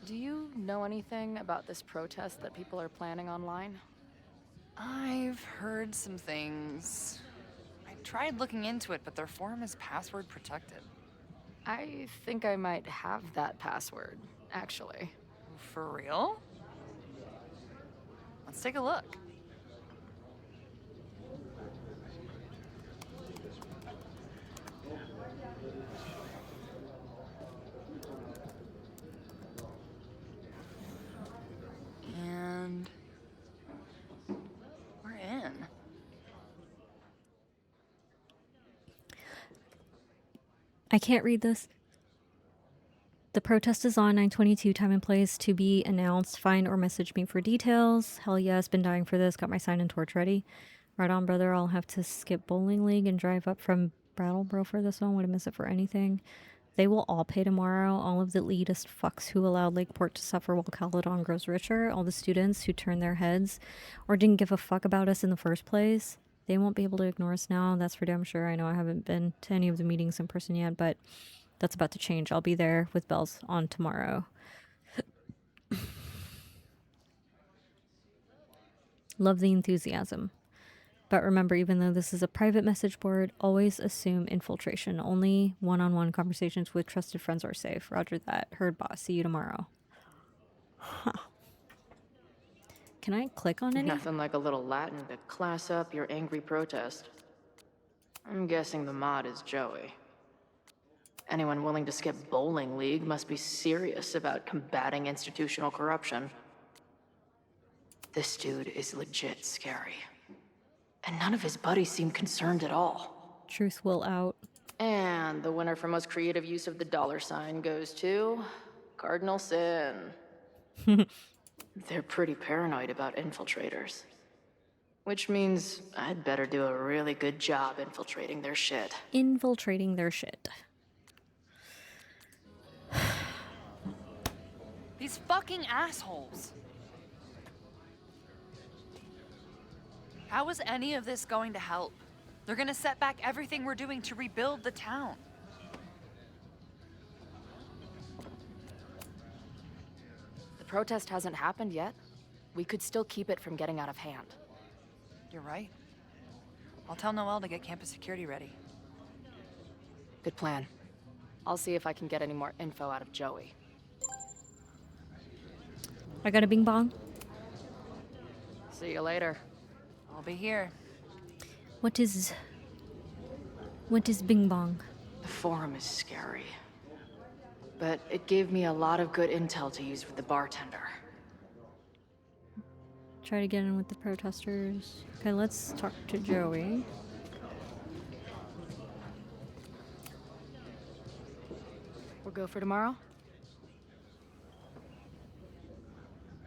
Do you know anything about this protest that people are planning online? I've heard some things. I tried looking into it, but their forum is password protected. I think I might have that password, actually. For real? Let's take a look. And we're in. I can't read this. The protest is on 9/22, time and place to be announced. Find or message me for details. Hell yes, been dying for this. Got my sign and torch ready. Right on, brother. I'll have to skip bowling league and drive up from Brattleboro for this one. Wouldn't miss it for anything. They will all pay tomorrow. All of the elitist fucks who allowed Lakeport to suffer while Caledon grows richer. All the students who turned their heads or didn't give a fuck about us in the first place. They won't be able to ignore us now. That's for damn sure. I know I haven't been to any of the meetings in person yet, but that's about to change. I'll be there with bells on tomorrow. Love the enthusiasm. But remember, even though this is a private message board, always assume infiltration. Only one-on-one conversations with trusted friends are safe. Roger that. Heard, boss. See you tomorrow. Huh. Can I click on any? Nothing like a little Latin to class up your angry protest. I'm guessing the mod is Joey. Anyone willing to skip bowling league must be serious about combating institutional corruption. This dude is legit scary. And none of his buddies seem concerned at all. Truth will out. And the winner for most creative use of the $ goes to Cardinal Sin. They're pretty paranoid about infiltrators. Which means I'd better do a really good job infiltrating their shit. Infiltrating their shit. These fucking assholes. How is any of this going to help? They're gonna set back everything we're doing to rebuild the town. The protest hasn't happened yet. We could still keep it from getting out of hand. You're right. I'll tell Noelle to get campus security ready. Good plan. I'll see if I can get any more info out of Joey. I got a bing bong. See you later. I'll be here. What is bing bong? The forum is scary. But it gave me a lot of good intel to use with the bartender. Try to get in with the protesters. Okay, let's talk to Joey. We'll go for tomorrow?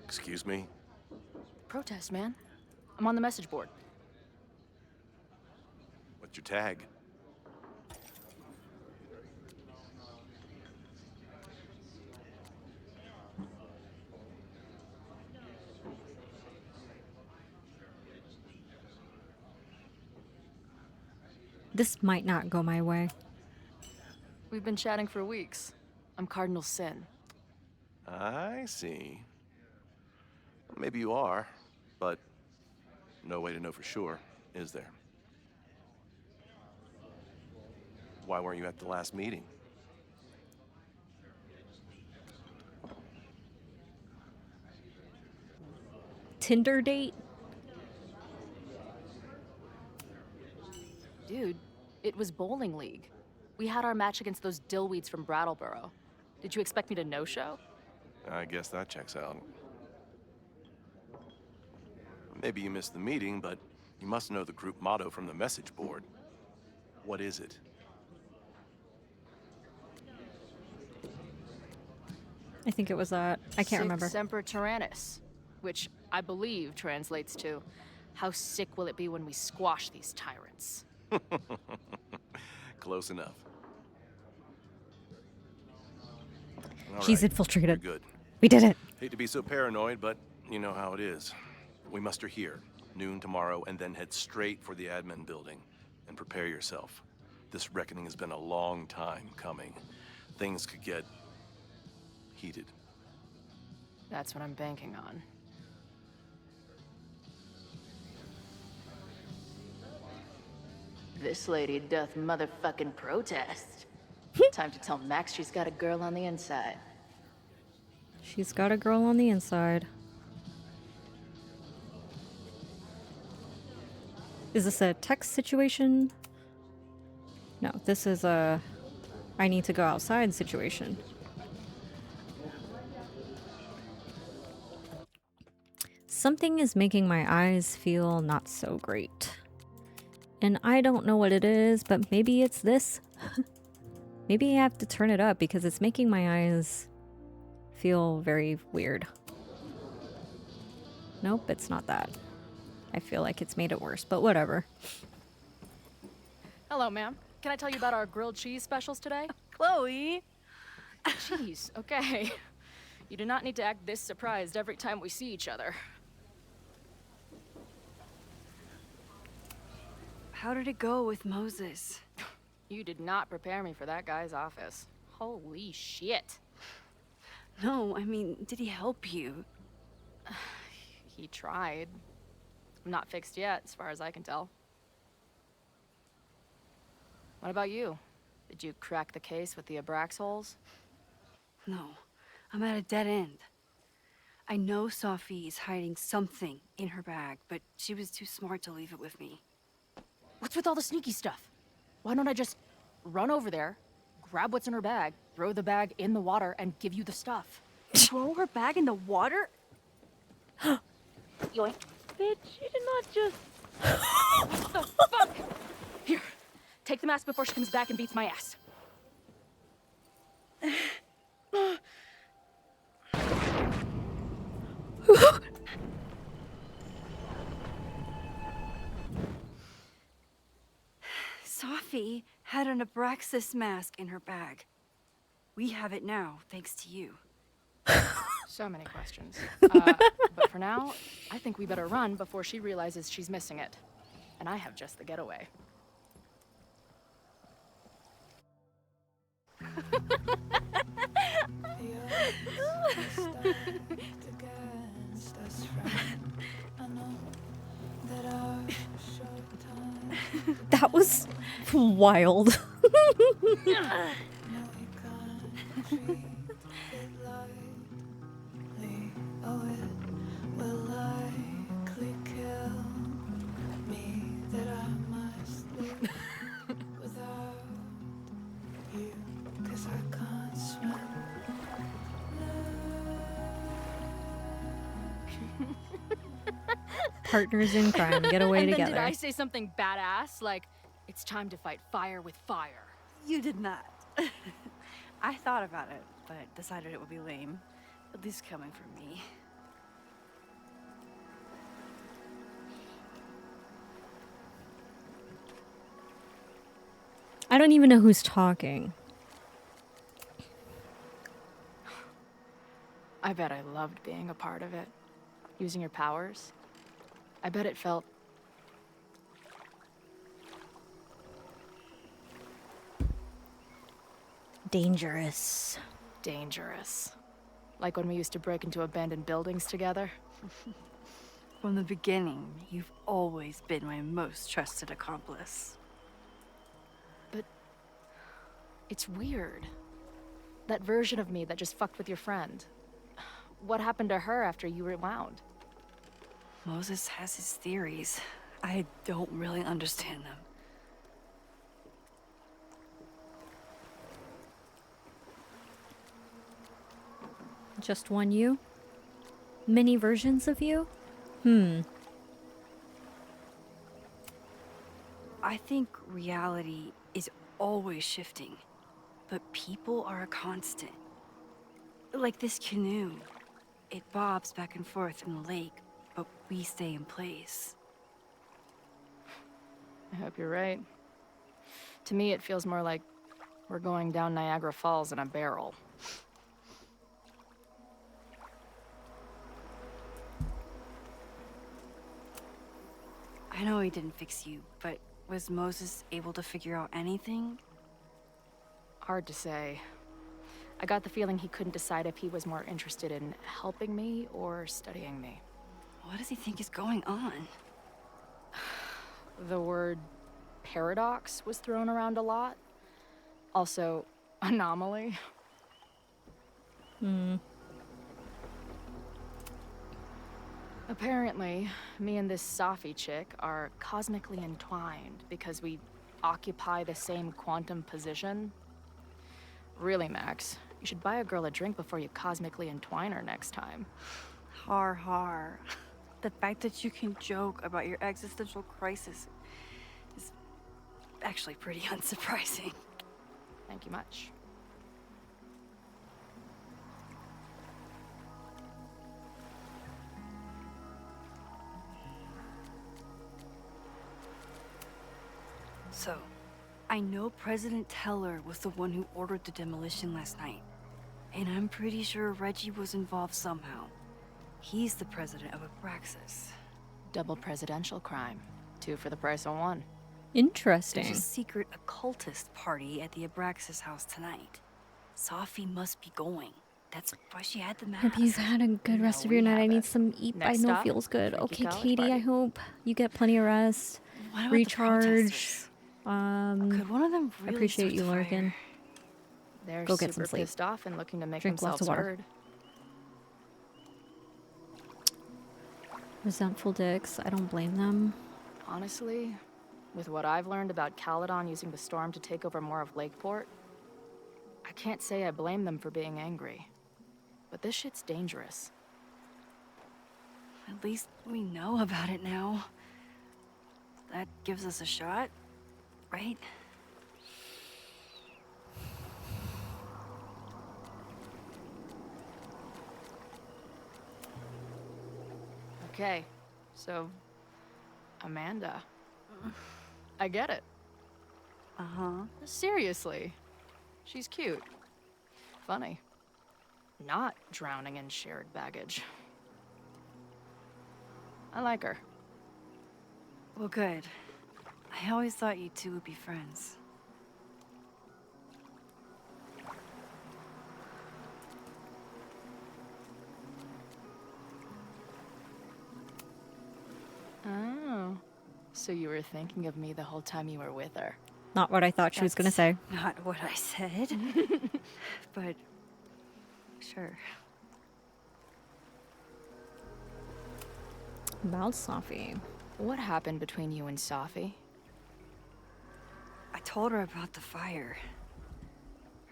Excuse me? Protest, man. I'm on the message board. What's your tag? This might not go my way. We've been chatting for weeks. I'm Cardinal Sin. I see. Maybe you are, but no way to know for sure, is there? Why weren't you at the last meeting? Tinder date? Dude, it was bowling league. We had our match against those dillweeds from Brattleboro. Did you expect me to no-show? I guess that checks out. Maybe you missed the meeting, but you must know the group motto from the message board. What is it? I think it was that. I can't remember. Semper Tyrannis, which I believe translates to, how sick will it be when we squash these tyrants? Close enough. All She's right, infiltrated. you're good. We did it. Hate to be so paranoid, but you know how it is. We muster here, noon tomorrow, and then head straight for the admin building. And prepare yourself. This reckoning has been a long time coming. Things could get heated. That's what I'm banking on. This lady doth motherfucking protest. Time to tell Max she's got a girl on the inside. She's got a girl on the inside. Is this a text situation? No, this is a I need to go outside situation. Something is making my eyes feel not so great. And I don't know what it is, but maybe it's this. Maybe I have to turn it up because it's making my eyes feel very weird. Nope, it's not that. I feel like it's made it worse, but whatever. Hello, ma'am. Can I tell you about our grilled cheese specials today? Chloe! Jeez, okay. You do not need to act this surprised every time we see each other. How did it go with Moses? You did not prepare me for that guy's office. Holy shit. No, I mean, did he help you? He tried. I'm not fixed yet, as far as I can tell. What about you? Did you crack the case with the Abrax holes? No, I'm at a dead end. I know Sophie is hiding something in her bag, but she was too smart to leave it with me. What's with all the sneaky stuff? Why don't I just run over there, grab what's in her bag, throw the bag in the water, and give you the stuff? Throw her bag in the water? Yoink. Bitch, you did not just... What the fuck? Here, take the mask before she comes back and beats my ass. Sophie had an Abraxas mask in her bag. We have it now, thanks to you. So many questions. But for now, I think we better run before she realizes she's missing it. And I have just the getaway. That was wild. Partners in crime, get away And then together. did I say something badass? Like, it's time to fight fire with fire. You did not. I thought about it, but decided it would be lame. At least coming from me. I don't even know who's talking. I bet I loved being a part of it. Using your powers. I bet it felt... dangerous. Dangerous. Like when we used to break into abandoned buildings together. From the beginning, you've always been my most trusted accomplice. But... it's weird. That version of me that just fucked with your friend. What happened to her after you rewound? Moses has his theories. I don't really understand them. Just one you? Many versions of you? I think reality is always shifting, but people are a constant. Like this canoe. It bobs back and forth in the lake, but we stay in place. I hope you're right. To me, it feels more like we're going down Niagara Falls in a barrel. I know he didn't fix you, but was Moses able to figure out anything? Hard to say. I got the feeling he couldn't decide if he was more interested in helping me or studying me. What does he think is going on? The word paradox was thrown around a lot. Also, anomaly. Apparently, me and this Safi chick are cosmically entwined because we occupy the same quantum position. Really, Max, you should buy a girl a drink before you cosmically entwine her next time. Har har. The fact that you can joke about your existential crisis is actually pretty unsurprising. Thank you much. So, I know President Teller was the one who ordered the demolition last night. And I'm pretty sure Reggie was involved somehow. He's the president of Abraxas. Double presidential crime. 2 for the price of 1. Interesting. There's a secret occultist party at the Abraxas house tonight. Safi must be going. That's why she had the mask. Hope you've had a good rest of your night. I need some eat. Next I know stop, feels good. Freaky Okay, College Katie, party. I hope you get plenty of rest. What about Recharge. the protesters? Could one of them I really appreciate start you the fire? lurking. They're Go get super some sleep. pissed off and looking to make Drink lots themselves of water. heard. Resentful dicks. I don't blame them. Honestly, with what I've learned about Caledon using the storm to take over more of Lakeport, I can't say I blame them for being angry. But this shit's dangerous. At least we know about it now. That gives us a shot, right? Okay, so Amanda. I get it. Uh-huh. Seriously. She's cute. Funny. Not drowning in shared baggage. I like her. Well, good. I always thought you two would be friends. Oh. So you were thinking of me the whole time you were with her? Not what I thought she was gonna say. Not what I said. But sure. About Safi. What happened between you and Safi? I told her about the fire.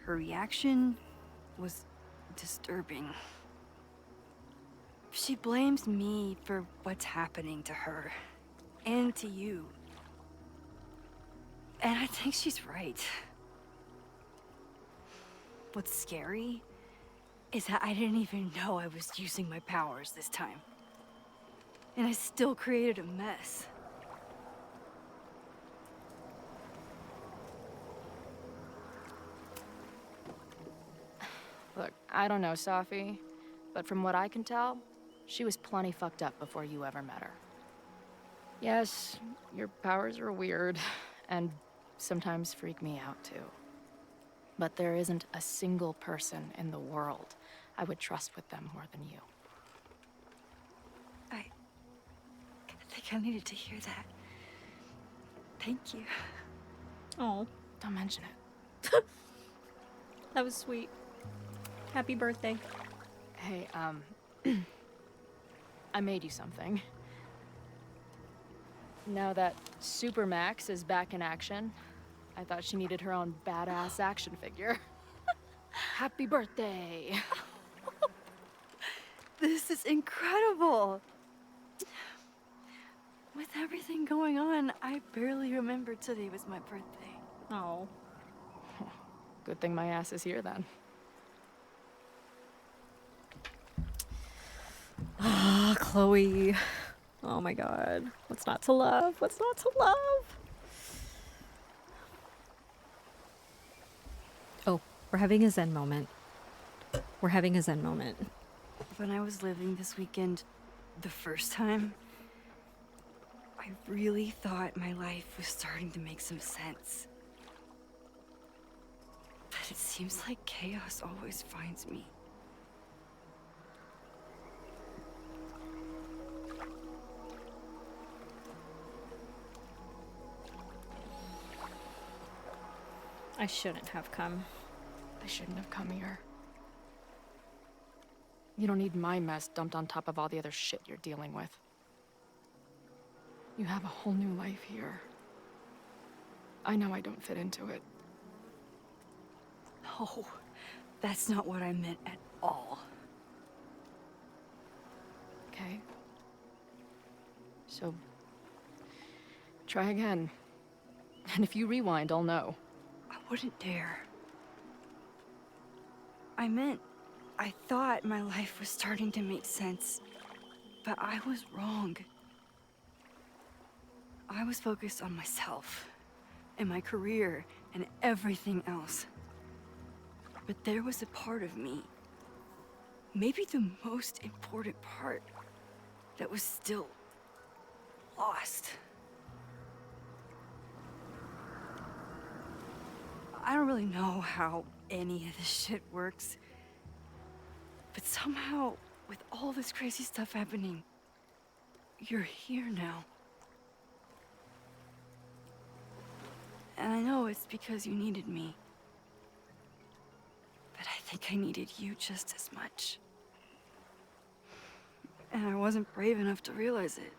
Her reaction was disturbing. She blames me for what's happening to her and to you. And I think she's right. What's scary is that I didn't even know I was using my powers this time. And I still created a mess. Look, I don't know Safi, but from what I can tell, she was plenty fucked up before you ever met her. Yes, your powers are weird, and sometimes freak me out too. But there isn't a single person in the world I would trust with them more than you. I think I needed to hear that. Thank you. Oh, don't mention it. That was sweet. Happy birthday. Hey, I made you something. Now that Supermax is back in action, I thought she needed her own badass action figure. Happy birthday! This is incredible! With everything going on, I barely remembered today was my birthday. Oh. Good thing my ass is here then. Ah, Chloe. Oh my god. What's not to love? What's not to love? Oh, we're having a Zen moment. We're having a Zen moment. When I was living this weekend, the first time, I really thought my life was starting to make some sense. But it seems like chaos always finds me. I shouldn't have come. I shouldn't have come here. You don't need my mess dumped on top of all the other shit you're dealing with. You have a whole new life here. I know I don't fit into it. No, that's not what I meant at all. Okay. So, try again. And if you rewind, I'll know. I wouldn't dare. I thought my life was starting to make sense, but I was wrong. I was focused on myself, and my career, and everything else. But there was a part of me, maybe the most important part, that was still lost. I don't really know how any of this shit works, but somehow, with all this crazy stuff happening, you're here now. And I know it's because you needed me. But I think I needed you just as much. And I wasn't brave enough to realize it.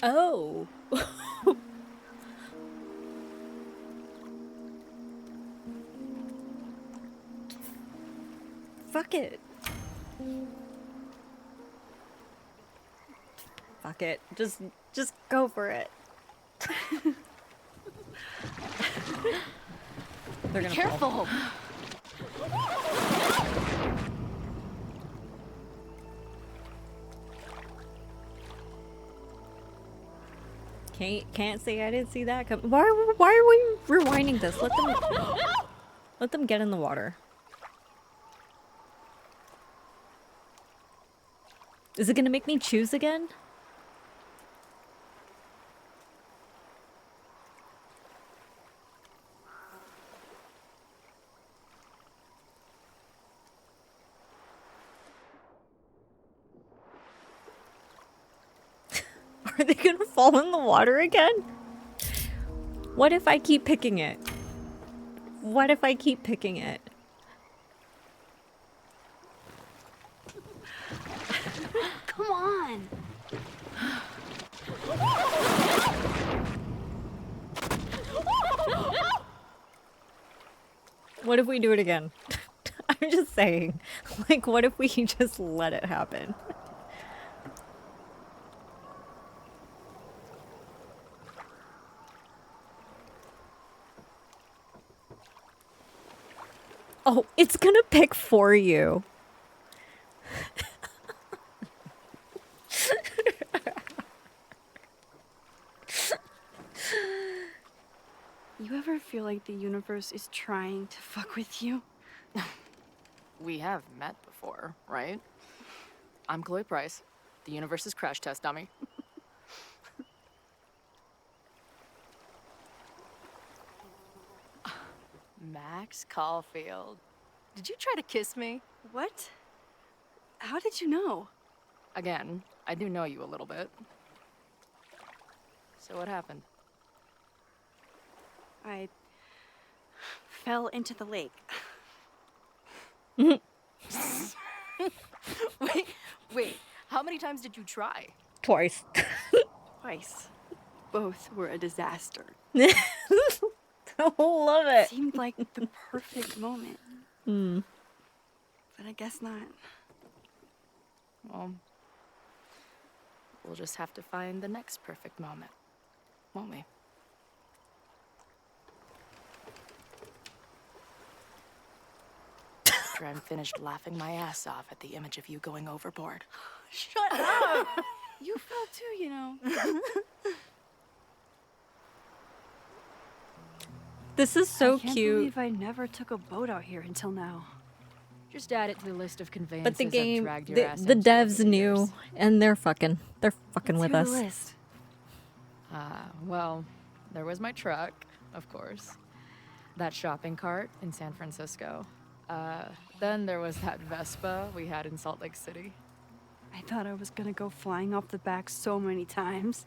Oh. Fuck it. Fuck it. Just go for it. They're gonna Careful! fall. Can't say I didn't see that come. Why are we rewinding this? Let them get in the water. Is it gonna make me choose again? Are they gonna fall in the water again? What if I keep picking it? What if I keep picking it? Come on. What if we do it again? I'm just saying. Like, what if we just let it happen? Oh, it's gonna pick for you. You ever feel like the universe is trying to fuck with you? We have met before, right? I'm Chloe Price, the universe's crash test dummy. Max Caulfield. Did you try to kiss me? What? How did you know? Again, I do know you a little bit. So what happened? I fell into the lake. Wait, how many times did you try? Twice. Twice. Both were a disaster. Love it. Seemed like the perfect moment. Hmm. But I guess not. Well, we'll just have to find the next perfect moment, won't we? After I'm finished laughing my ass off at the image of you going overboard. Shut up! You fell too, you know. This is so I can't cute. believe I never took a boat out here until now. Just add it to the list of conveyances But the I've game, dragged your the ass into devs over the knew, years. and they're fucking Let's with hear us. the list. Well, there was my truck, of course. That shopping cart in San Francisco. Then there was that Vespa we had in Salt Lake City. I thought I was gonna go flying off the back so many times.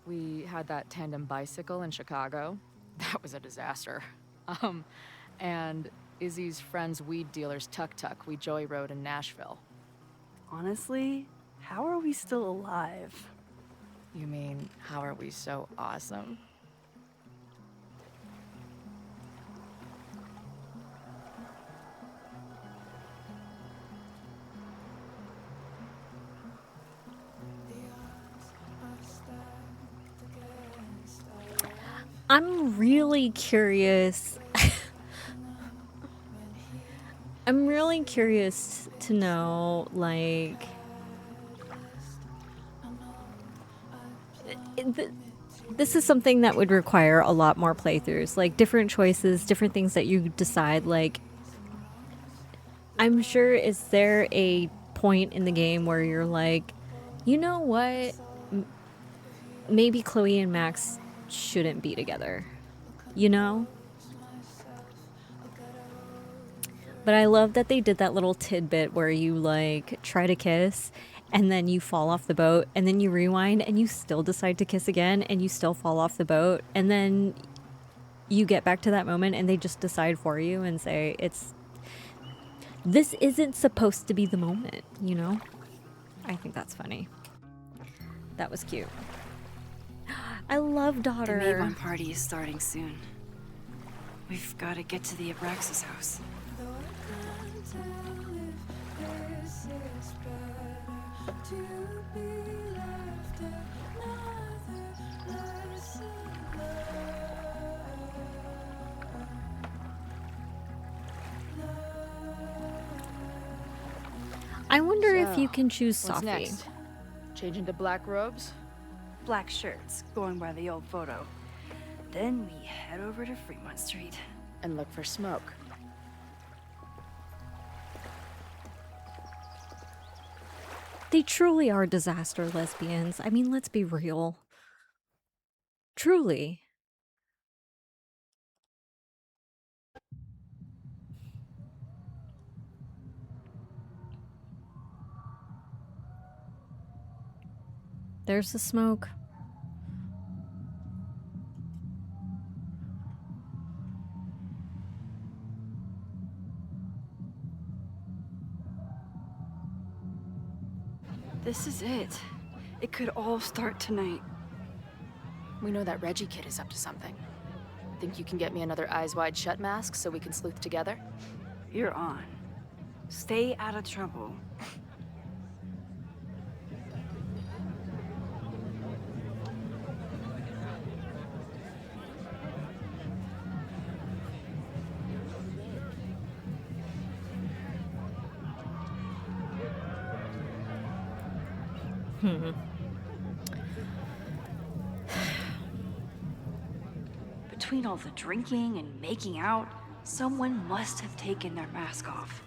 We had that tandem bicycle in Chicago. That was a disaster. And Izzy's friend's weed dealer's tuk-tuk we joy rode in Nashville. Honestly, how are we still alive? You mean, how are we so awesome? I'm really curious. I'm really curious to know, like, this is something that would require a lot more playthroughs, like different choices, different things that you decide. Like, I'm sure, is there a point in the game where you're like, you know what? Maybe Chloe and Max shouldn't be together, you know? But I love that they did that little tidbit where you like try to kiss and then you fall off the boat and then you rewind and you still decide to kiss again and you still fall off the boat and then you get back to that moment and they just decide for you and say this isn't supposed to be the moment, you know? I think that's funny. That was cute. I love Daughter. The May 1 party is starting soon. We've got to get to the Abraxas house. I wonder if you can choose What's Safi. next? Change into black robes? black shirts, going by the old photo. Then we head over to Fremont Street. And look for smoke. They truly are disaster lesbians. I mean, let's be real. Truly. There's the smoke. This is it. It could all start tonight. We know that Reggie kid is up to something. Think you can get me another Eyes Wide Shut mask so we can sleuth together? You're on. Stay out of trouble. Between all the drinking and making out, someone must have taken their mask off.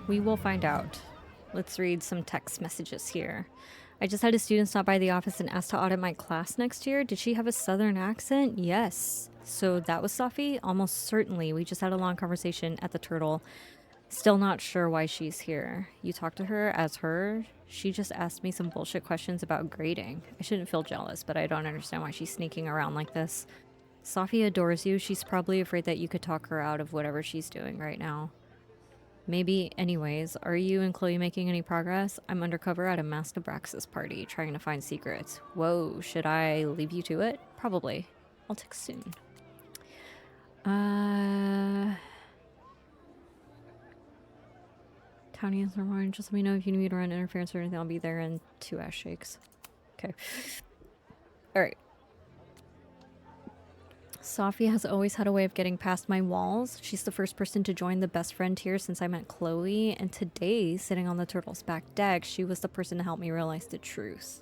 We will find out. Let's read some text messages here. I just had a student stop by the office and ask to audit my class next year. Did she have a southern accent? Yes. So that was Safi? Almost certainly. We just had a long conversation at the Turtle. Still not sure why she's here. You talked to her as her? She just asked me some bullshit questions about grading. I shouldn't feel jealous, but I don't understand why she's sneaking around like this. Safi adores you. She's probably afraid that you could talk her out of whatever she's doing right now. Maybe. Anyways, are you and Chloe making any progress? I'm undercover at a Mastabraxis party, trying to find secrets. Whoa, should I leave you to it? Probably. I'll text soon. Townie answer mine. Just let me know if you need me to run interference or anything. I'll be there in 2 ass shakes. Okay. Alright. Safi has always had a way of getting past my walls. She's the first person to join the best friend tier since I met Chloe, and today, sitting on the Turtle's back deck, she was the person to help me realize the truth.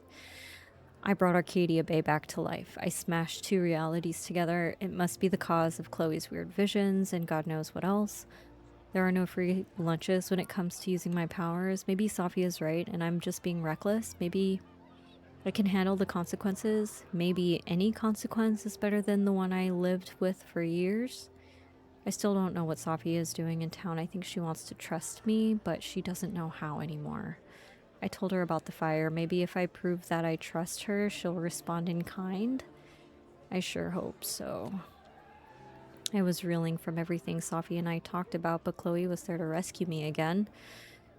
I brought Arcadia Bay back to life. I smashed 2 realities together. It must be the cause of Chloe's weird visions and God knows what else. There are no free lunches when it comes to using my powers. Maybe Safi is right and I'm just being reckless. Maybe I can handle the consequences. Maybe any consequence is better than the one I lived with for years. I still don't know what Safi is doing in town. I think she wants to trust me, but she doesn't know how anymore. I told her about the fire. Maybe if I prove that I trust her, she'll respond in kind. I sure hope so. I was reeling from everything Safi and I talked about, but Chloe was there to rescue me again.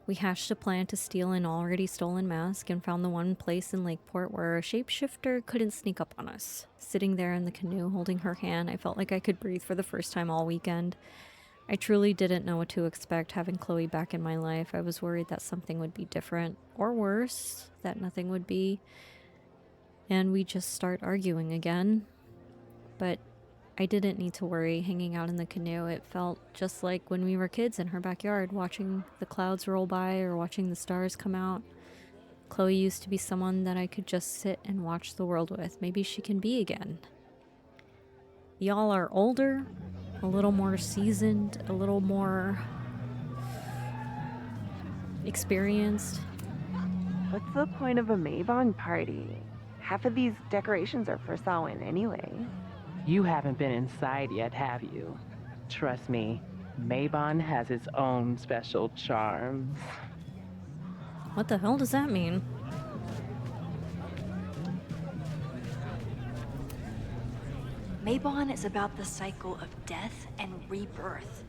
We hatched a plan to steal an already stolen mask and found the one place in Lakeport where a shapeshifter couldn't sneak up on us. Sitting there in the canoe holding her hand, I felt like I could breathe for the first time all weekend. I truly didn't know what to expect having Chloe back in my life. I was worried that something would be different, or worse, that nothing would be. And we just start arguing again. But I didn't need to worry hanging out in the canoe. It felt just like when we were kids in her backyard, watching the clouds roll by or watching the stars come out. Chloe used to be someone that I could just sit and watch the world with. Maybe she can be again. Y'all are older, a little more seasoned, a little more experienced. What's the point of a Mabon party? Half of these decorations are for Samhain anyway. You haven't been inside yet, have you? Trust me, Mabon has its own special charms. What the hell does that mean? Mabon is about the cycle of death and rebirth.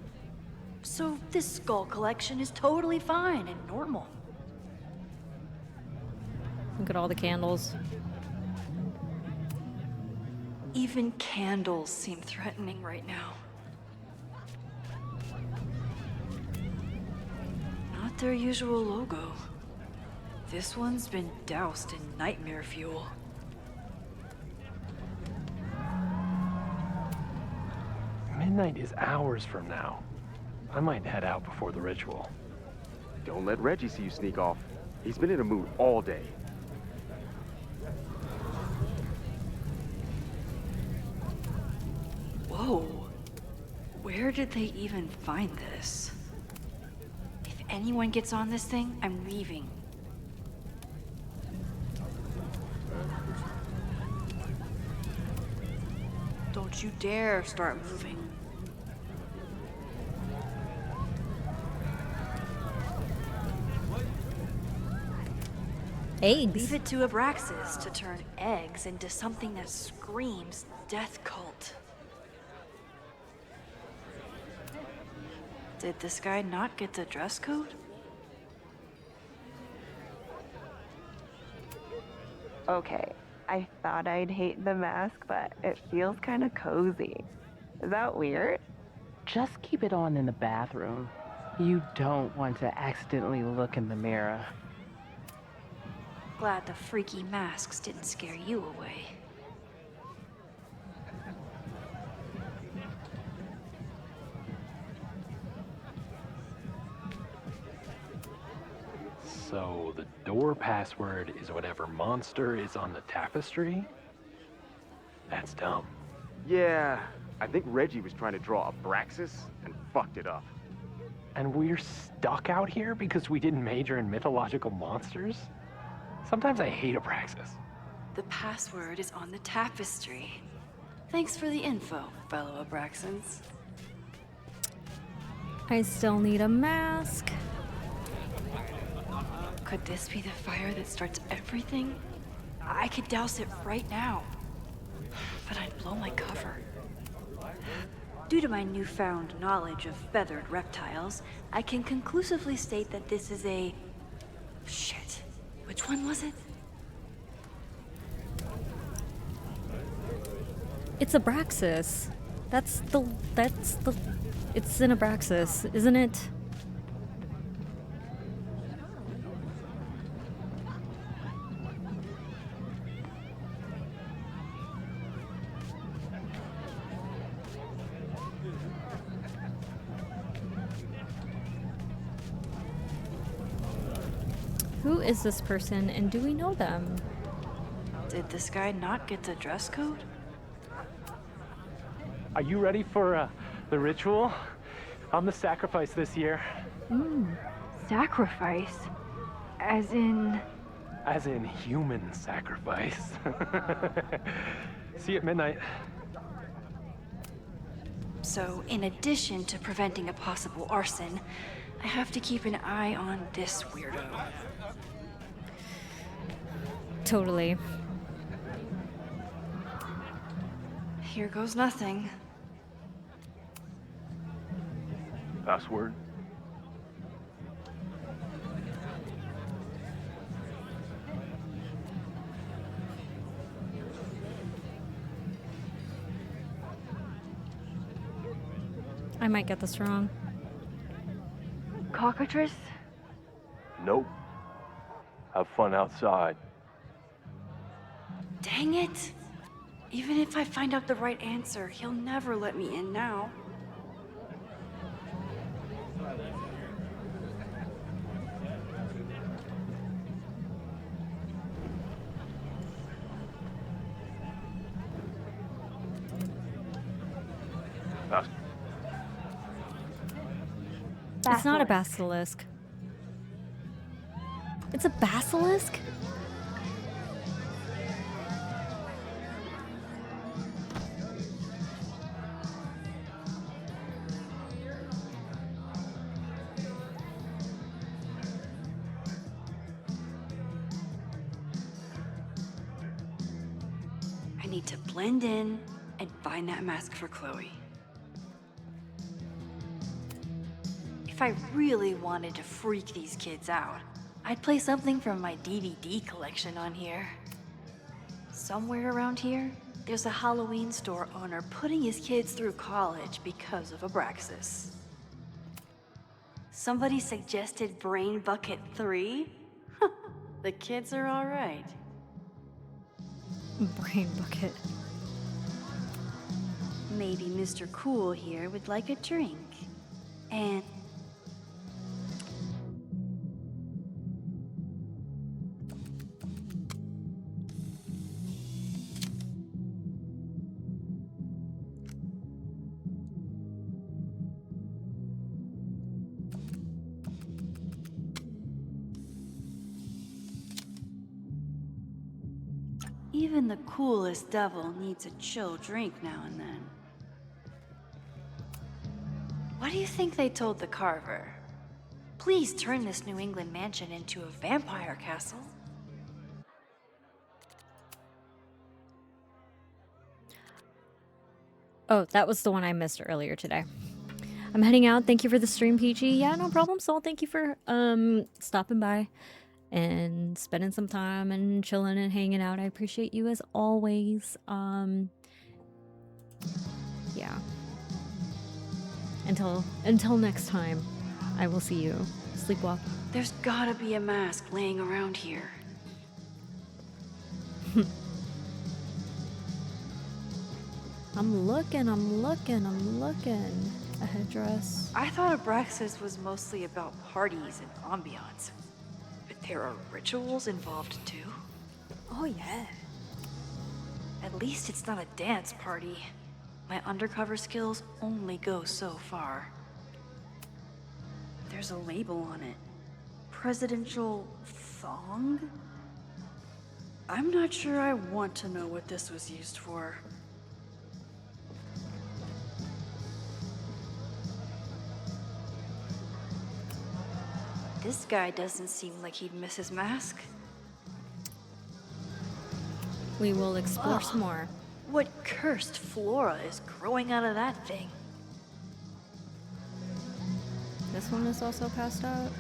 So this skull collection is totally fine and normal. Look at all the candles. Even candles seem threatening right now. Not their usual logo. This one's been doused in nightmare fuel. Midnight is hours from now. I might head out before the ritual. Don't let Reggie see you sneak off. He's been in a mood all day. Whoa. Where did they even find this? If anyone gets on this thing, I'm leaving. Don't you dare start moving. Eggs. Leave it to Abraxas to turn eggs into something that screams death cult. Did this guy not get the dress code? Okay, I thought I'd hate the mask, but it feels kind of cozy. Is that weird? Just keep it on in the bathroom. You don't want to accidentally look in the mirror. Glad the freaky masks didn't scare you away. So the door password is whatever monster is on the tapestry? That's dumb. Yeah, I think Reggie was trying to draw Abraxas and fucked it up. And we're stuck out here because we didn't major in mythological monsters? Sometimes I hate Abraxas. The password is on the tapestry. Thanks for the info, fellow Abraxans. I still need a mask. Could this be the fire that starts everything? I could douse it right now. But I'd blow my cover. Due to my newfound knowledge of feathered reptiles, I can conclusively state that this is a... Shit. Which one was it? It's Abraxas. It's an Abraxas, isn't it? Who is this person and do we know them? Did this guy not get the dress code? Are you ready for the ritual? I'm the sacrifice this year. Sacrifice? As in... As in human sacrifice. See you at midnight. So, in addition to preventing a possible arson, I have to keep an eye on this weirdo. Totally. Here goes nothing. Password? I might get this wrong. Cockatrice? Nope. Have fun outside. Dang it! Even if I find out the right answer, he'll never let me in now. It's not a basilisk. It's a basilisk? I need to blend in and find that mask for Chloe. If I really wanted to freak these kids out, I'd play something from my DVD collection on here. Somewhere around here, there's a Halloween store owner putting his kids through college because of Abraxas. Somebody suggested Brain Bucket 3? The kids are all right. Brain bucket. Maybe Mr. Cool here would like a drink. And... Even the coolest devil needs a chill drink now and then. What do you think they told the carver? Please turn this New England mansion into a vampire castle. Oh, that was the one I missed earlier today. I'm heading out. Thank you for the stream, Peachy. Yeah, no problem, Soul. Thank you for stopping by and spending some time and chilling and hanging out. I appreciate you as always. Yeah. Until next time, I will see you. Sleep well. There's gotta be a mask laying around here. I'm looking. A headdress. I thought Abraxas was mostly about parties and ambiance. But there are rituals involved too? Oh yeah. At least it's not a dance party. My undercover skills only go so far. There's a label on it. Presidential thong? I'm not sure I want to know what this was used for. This guy doesn't seem like he'd miss his mask. We will explore some more. What cursed flora is growing out of that thing? This one is also passed out.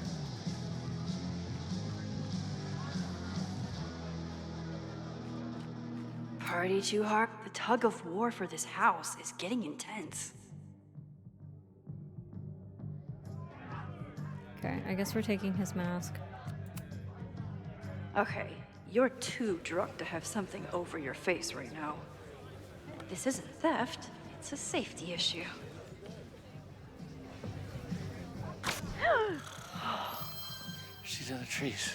Party too hard? The tug of war for this house is getting intense. Okay, I guess we're taking his mask. Okay, you're too drunk to have something over your face right now. This isn't theft, it's a safety issue. She's in the trees.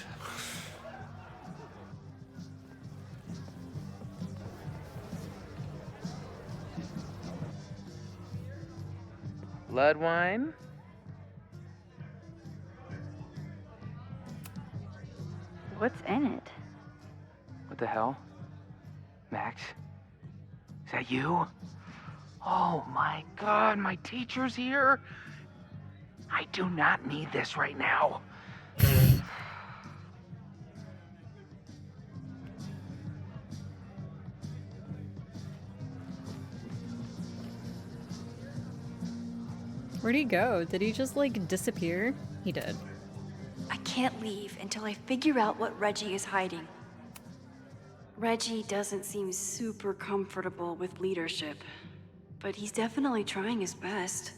Blood wine? What's in it? What the hell? Max? Is that you? Oh my god, my teacher's here? I do not need this right now. Where'd he go? Did he just like disappear? He did. I can't leave until I figure out what Reggie is hiding. Reggie doesn't seem super comfortable with leadership, but he's definitely trying his best.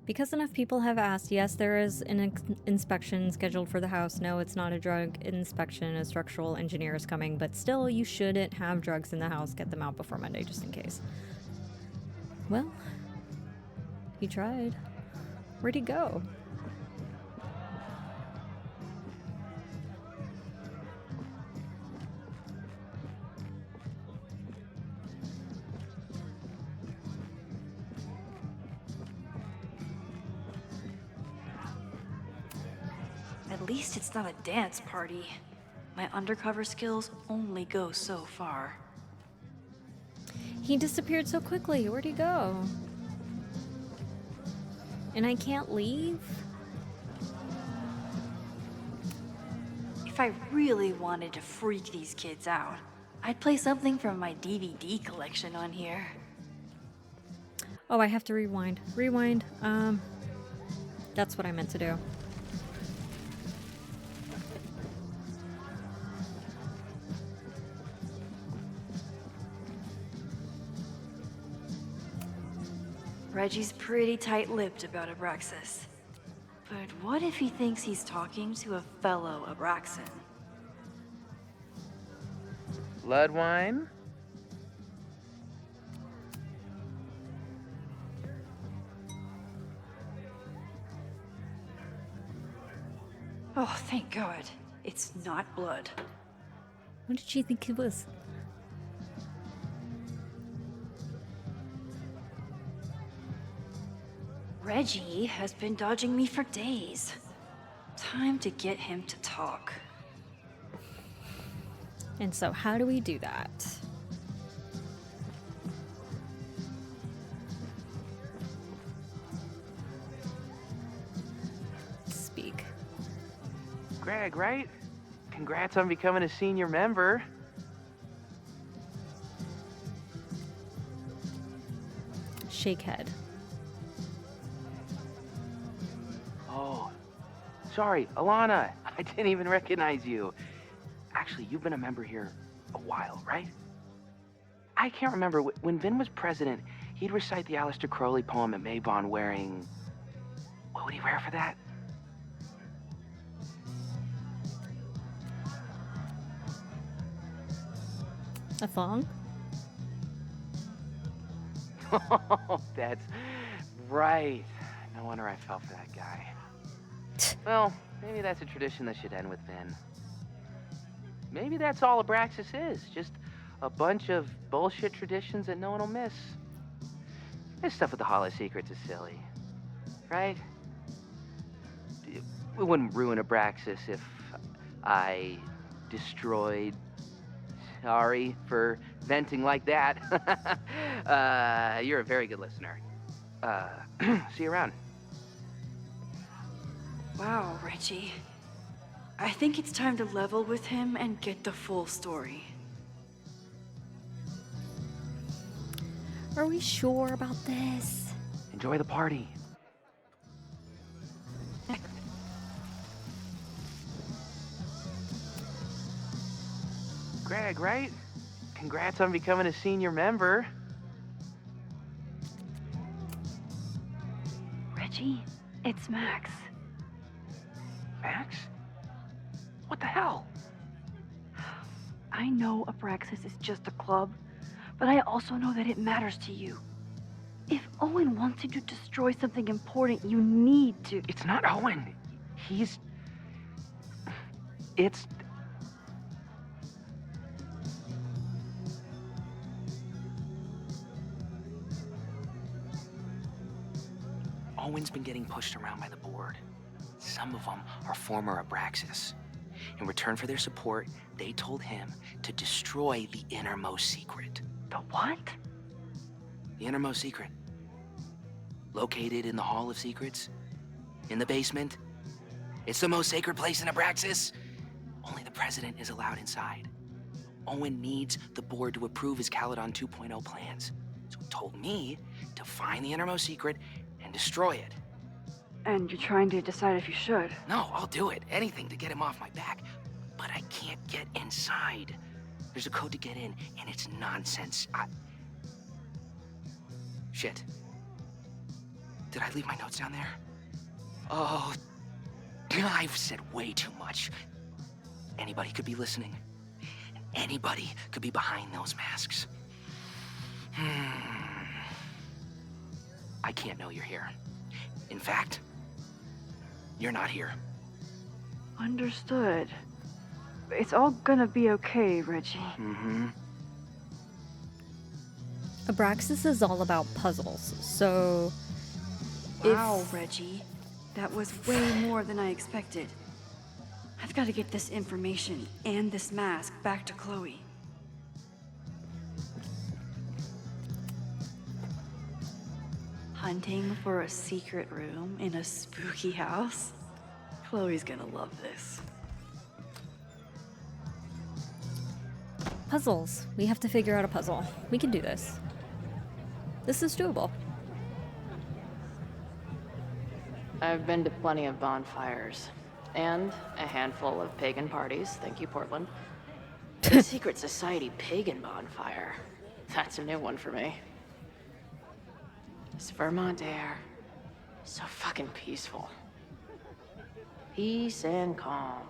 Because enough people have asked, yes, there is an inspection scheduled for the house. No, it's not a drug inspection. A structural engineer is coming, but still, you shouldn't have drugs in the house. Get them out before Monday, just in case. Well, he tried. Where'd he go? At least it's not a dance party. My undercover skills only go so far. He disappeared so quickly. Where'd he go? And I can't leave? If I really wanted to freak these kids out, I'd play something from my DVD collection on here. Oh, I have to rewind. Rewind. That's what I meant to do. Reggie's pretty tight-lipped about Abraxas. But what if he thinks he's talking to a fellow Abraxan? Blood wine? Oh, thank God. It's not blood. What did she think it was? Reggie has been dodging me for days. Time to get him to talk. And so how do we do that? Speak. Greg, right? Congrats on becoming a senior member. Shake head. Oh, sorry, Alana. I didn't even recognize you. Actually, you've been a member here a while, right? I can't remember. When Vin was president, he'd recite the Aleister Crowley poem at Maybon wearing... What would he wear for that? A thong? Oh, that's right. No wonder I fell for that guy. Well, maybe that's a tradition that should end with Vin. Maybe that's all Abraxas is. Just a bunch of bullshit traditions that no one will miss. This stuff with the Hall of Secrets is silly. Right? We wouldn't ruin Abraxas if I destroyed... Sorry for venting like that. You're a very good listener. See you around. Wow, Reggie. I think it's time to level with him and get the full story. Are we sure about this? Enjoy the party. Greg, right? Congrats on becoming a senior member. Reggie, it's Max. Max? What the hell? I know Abraxas is just a club, but I also know that it matters to you. If Owen wants you to destroy something important, you need to... It's not Owen. It's... Owen's been getting pushed around by the board. Some of them are former Abraxas. In return for their support, they told him to destroy the innermost secret. The what? The innermost secret. Located in the Hall of Secrets. In the basement. It's the most sacred place in Abraxas. Only the president is allowed inside. Owen needs the board to approve his Caledon 2.0 plans. So he told me to find the innermost secret and destroy it. And you're trying to decide if you should. No, I'll do it. Anything to get him off my back. But I can't get inside. There's a code to get in, and it's nonsense. Shit. Did I leave my notes down there? Oh, I've said way too much. Anybody could be listening. Anybody could be behind those masks. I can't know you're here. In fact, you're not here. Understood. It's all gonna be okay, Reggie. Mm-hmm. Abraxas is all about puzzles, so... Wow, Reggie. That was way more than I expected. I've got to get this information and this mask back to Chloe. Hunting for a secret room in a spooky house? Chloe's gonna love this. Puzzles. We have to figure out a puzzle. We can do this. This is doable. I've been to plenty of bonfires. And a handful of pagan parties. Thank you, Portland. The Secret Society pagan bonfire. That's a new one for me. This Vermont air. So fucking peaceful. Peace and calm.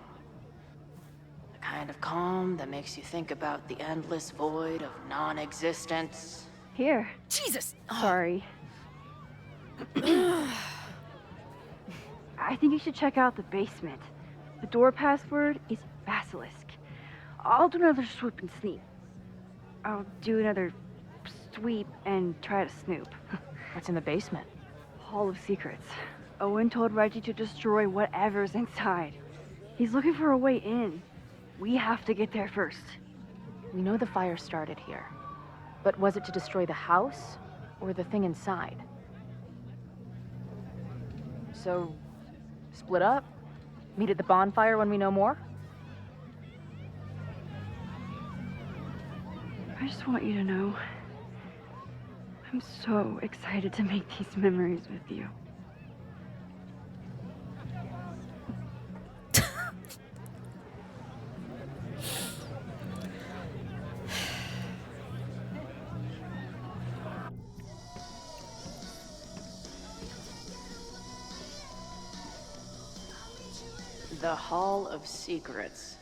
The kind of calm that makes you think about the endless void of non-existence. Here. Jesus! Sorry. I think you should check out the basement. The door password is Basilisk. I'll do another swoop and sneak. I'll do another sweep and try to snoop. What's in the basement? Hall of Secrets. Owen told Reggie to destroy whatever's inside. He's looking for a way in. We have to get there first. We know the fire started here. But was it to destroy the house, or the thing inside? So, split up? Meet at the bonfire when we know more? I just want you to know, I'm so excited to make these memories with you. The Hall of Secrets.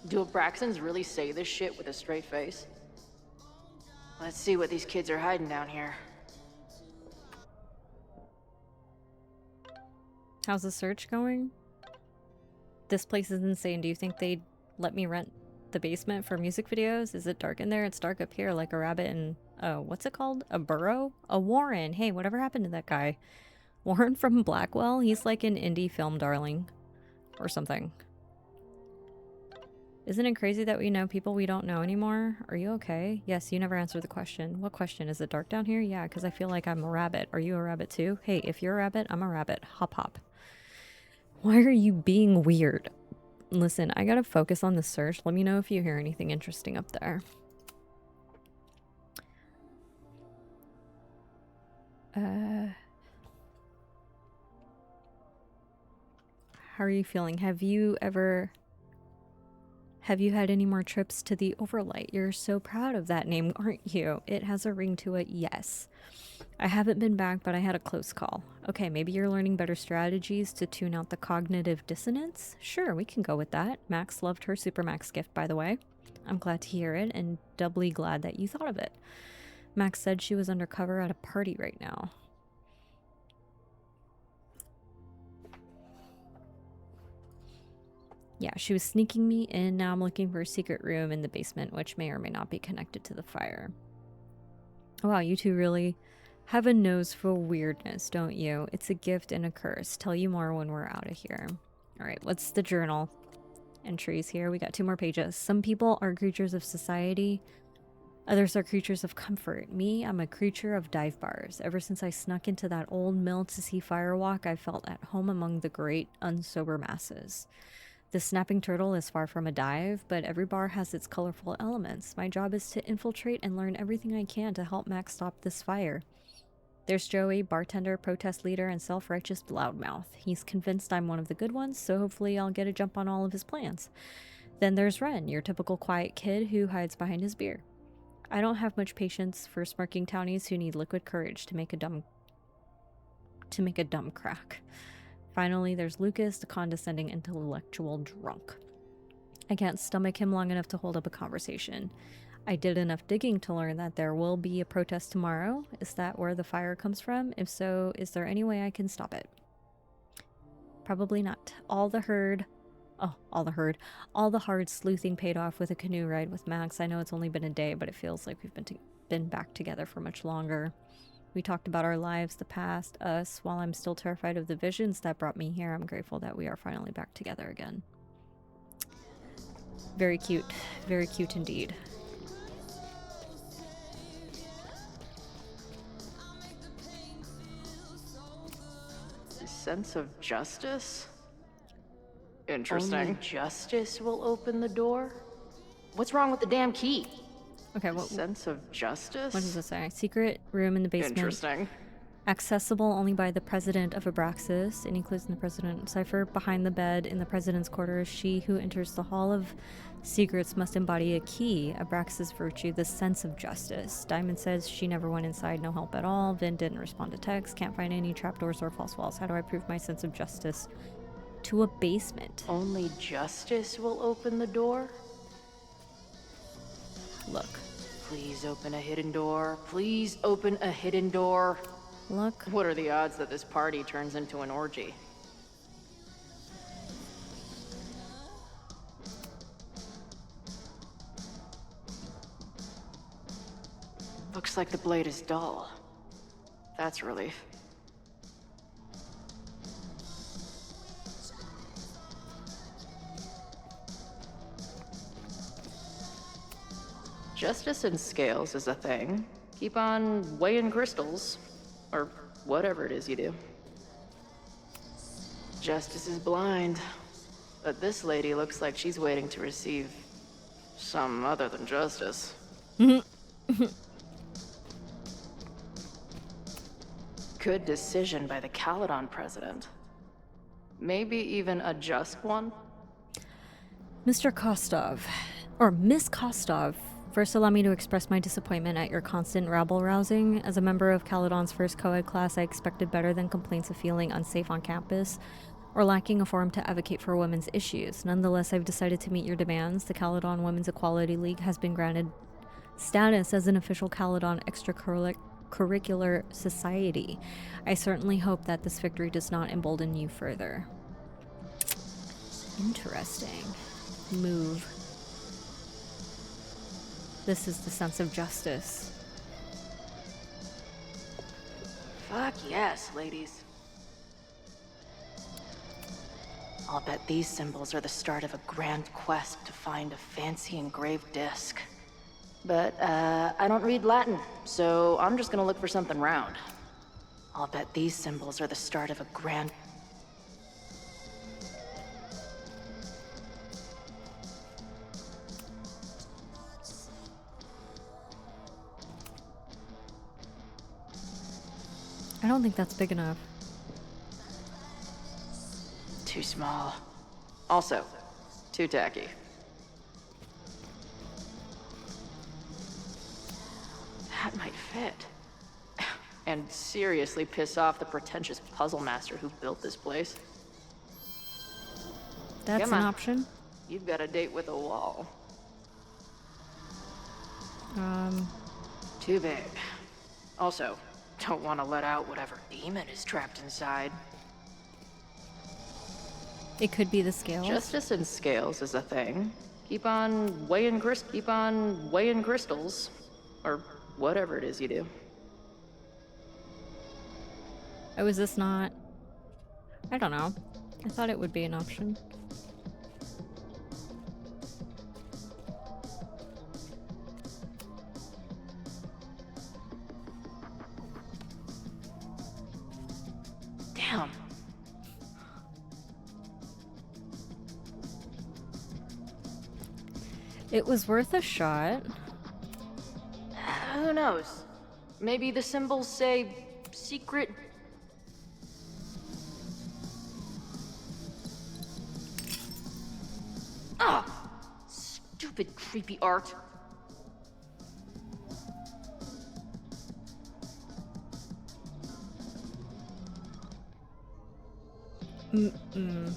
Do Abraxans really say this shit with a straight face? Let's see what these kids are hiding down here. How's the search going? This place is insane. Do you think they'd let me rent the basement for music videos? Is it dark in there? It's dark up here like a rabbit in, what's it called? A burrow? A Warren. Hey, whatever happened to that guy? Warren from Blackwell? He's like an indie film darling. Or something. Isn't it crazy that we know people we don't know anymore? Are you okay? Yes, you never answered the question. What question? Is it dark down here? Yeah, because I feel like I'm a rabbit. Are you a rabbit too? Hey, if you're a rabbit, I'm a rabbit. Hop hop. Why are you being weird? Listen, I gotta focus on the search. Let me know if you hear anything interesting up there. How are you feeling? Have you had any more trips to the Overlight? You're so proud of that name, aren't you? It has a ring to it, yes. I haven't been back, but I had a close call. Okay, maybe you're learning better strategies to tune out the cognitive dissonance? Sure, we can go with that. Max loved her Supermax gift, by the way. I'm glad to hear it, and doubly glad that you thought of it. Max said she was undercover at a party right now. Yeah, she was sneaking me in. Now I'm looking for a secret room in the basement, which may or may not be connected to the fire. Oh, wow, you two really have a nose for weirdness, don't you? It's a gift and a curse. Tell you more when we're out of here. All right, what's the journal entries here? We got 2 more pages. Some people are creatures of society. Others are creatures of comfort. Me, I'm a creature of dive bars. Ever since I snuck into that old mill to see Firewalk, I felt at home among the great, unsober masses. The snapping turtle is far from a dive, but every bar has its colorful elements. My job is to infiltrate and learn everything I can to help Max stop this fire. There's Joey, bartender, protest leader, and self-righteous loudmouth. He's convinced I'm one of the good ones, so hopefully I'll get a jump on all of his plans. Then there's Ren, your typical quiet kid who hides behind his beer. I don't have much patience for smirking townies who need liquid courage to make a dumb crack. Finally, there's Lucas, the condescending intellectual drunk. I can't stomach him long enough to hold up a conversation. I did enough digging to learn that there will be a protest tomorrow. Is that where the fire comes from? If so, is there any way I can stop it? Probably not. All the hard sleuthing paid off with a canoe ride with Max. I know it's only been a day, but it feels like we've been back together for much longer. We talked about our lives, the past, us. While I'm still terrified of the visions that brought me here, I'm grateful that we are finally back together again. Very cute indeed. Sense of justice? Interesting. Only justice will open the door? What's wrong with the damn key? Okay, what sense of justice? What does it say? Secret room in the basement. Interesting. Accessible only by the president of Abraxas. Any clues in the president cipher? Behind the bed in the president's quarters, she who enters the Hall of Secrets must embody a key, Abraxas' virtue, the sense of justice. Diamond says she never went inside, no help at all. Vin didn't respond to text. Can't find any trapdoors or false walls. How do I prove my sense of justice to a basement? Only justice will open the door? Look. Please open a hidden door. Please open a hidden door. Look. What are the odds that this party turns into an orgy? Looks like the blade is dull. That's a relief. Justice in scales is a thing. Keep on weighing crystals. Or whatever it is you do. Justice is blind. But this lady looks like she's waiting to receive some other than justice. Good decision by the Caledon president. Maybe even a just one? Mr. Kostov, or Miss Kostov, first allow me to express my disappointment at your constant rabble-rousing. As a member of Caledon's first co-ed class, I expected better than complaints of feeling unsafe on campus or lacking a forum to advocate for women's issues. Nonetheless, I've decided to meet your demands. The Caledon Women's Equality League has been granted status as an official Caledon extracurricular society. I certainly hope that this victory does not embolden you further. Interesting move. This is the sense of justice. Fuck yes, ladies. I'll bet these symbols are the start of a grand quest to find a fancy engraved disc. But, I don't read Latin, so I'm just gonna look for something round. I'll bet these symbols are the start of a grand... I don't think that's big enough. Too small. Also, too tacky. That might fit. And seriously piss off the pretentious puzzle master who built this place. That's Come an on. option. You've got a date with a wall. Too big. Also, don't want to let out whatever demon is trapped inside. It could be the scales. Justice in scales is a thing. Keep on weighing crystals. Or whatever it is you do. Oh, is this not? I don't know. I thought it would be an option. Damn. It was worth a shot. Who knows? Maybe the symbols say secret. Ah! Stupid creepy art. Mm-mm.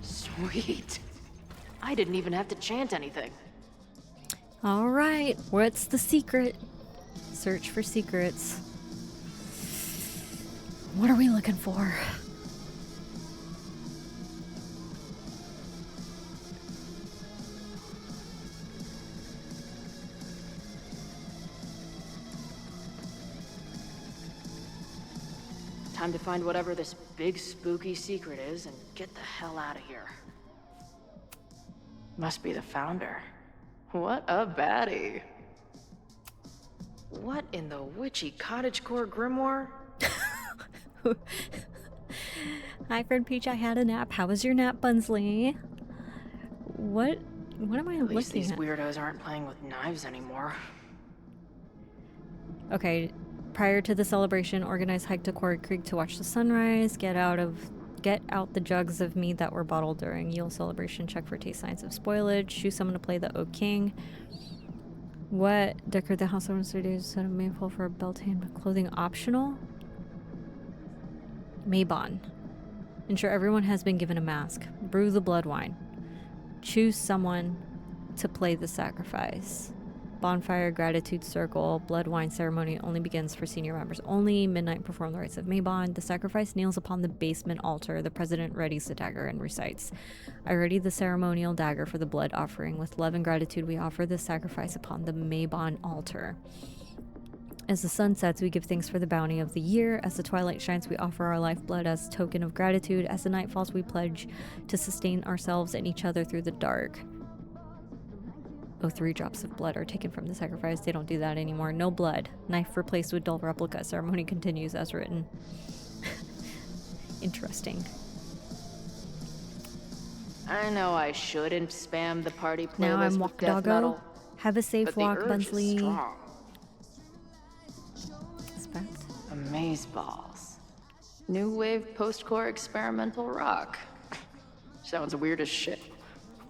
Sweet. I didn't even have to chant anything. All right, what's the secret? Search for secrets. What are we looking for? Time to find whatever this big spooky secret is and get the hell out of here. Must be the founder. What a baddie. What in the witchy cottagecore grimoire? Hi, friend Peach. I had a nap. How was your nap, Bunsley? What am I At least looking these at? weirdos aren't playing with knives anymore. Okay, prior to the celebration, organize hike to Quarry Creek to watch the sunrise. Get out the jugs of mead that were bottled during Yule celebration. Check for taste signs of spoilage. Choose someone to play the Oak King. What? Decorate the house on Wednesday. Set a maypole for a Beltane, but clothing optional. Mabon. Ensure everyone has been given a mask. Brew the blood wine. Choose someone to play the sacrifice. Bonfire, gratitude circle, blood wine ceremony only begins for senior members only. Midnight perform the rites of Mabon. The sacrifice kneels upon the basement altar. The president readies the dagger and recites, I ready the ceremonial dagger for the blood offering. With love and gratitude we offer this sacrifice upon the Mabon altar. As the sun sets, we give thanks for the bounty of the year. As the twilight shines, we offer our lifeblood as token of gratitude. As the night falls, we pledge to sustain ourselves and each other through the dark. Oh, 3 drops of blood are taken from the sacrifice. They don't do that anymore. No blood. Knife replaced with dull replica. Ceremony continues as written. Interesting. I know I shouldn't spam the party playlist Now I'm with Walk death Doggo. metal, Have a safe but the walk, urge is Bunsley. strong. Respect. Amazeballs. New wave post-core experimental rock. Sounds weird as shit.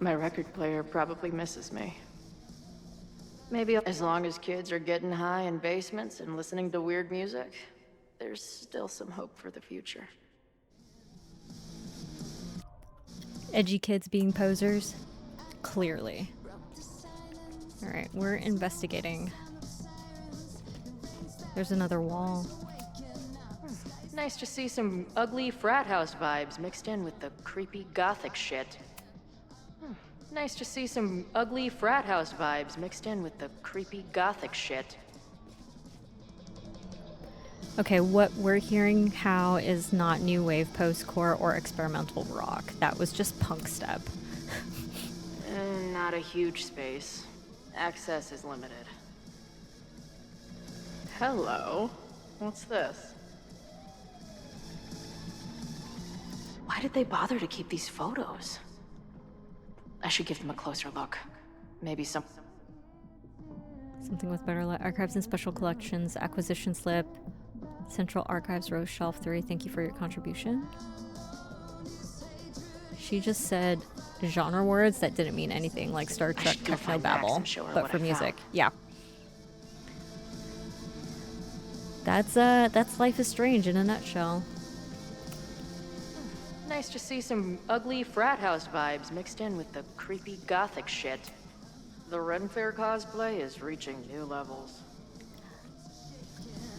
My record player probably misses me. Maybe as long as kids are getting high in basements and listening to weird music, there's still some hope for the future. Edgy kids being posers? Clearly. Alright, we're investigating. There's another wall. Nice to see some ugly frat house vibes mixed in with the creepy gothic shit. Nice to see some ugly frat house vibes mixed in with the creepy gothic shit. Okay, what we're hearing how is not new wave post-core or experimental rock. That was just punk step. Not a huge space. Access is limited. Hello. What's this? Why did they bother to keep these photos? I should give them a closer look. Maybe something with better archives and special collections. Acquisition slip. Central Archives Rose Shelf 3. Thank you for your contribution. She just said genre words that didn't mean anything, like Star Trek techno babble, but for music. Yeah. That's Life is Strange in a nutshell. Nice to see some ugly frat house vibes mixed in with the creepy gothic shit. The Ren Fair cosplay is reaching new levels.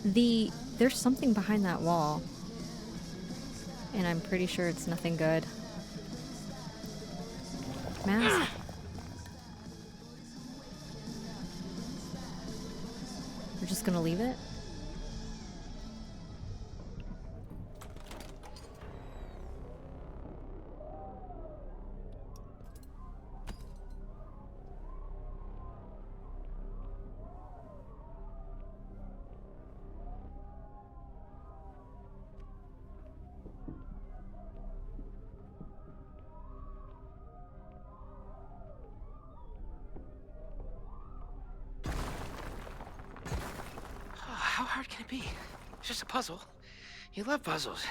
There's something behind that wall. And I'm pretty sure it's nothing good. Mask. We're just gonna leave it? How hard can it be? It's just a puzzle. You love puzzles.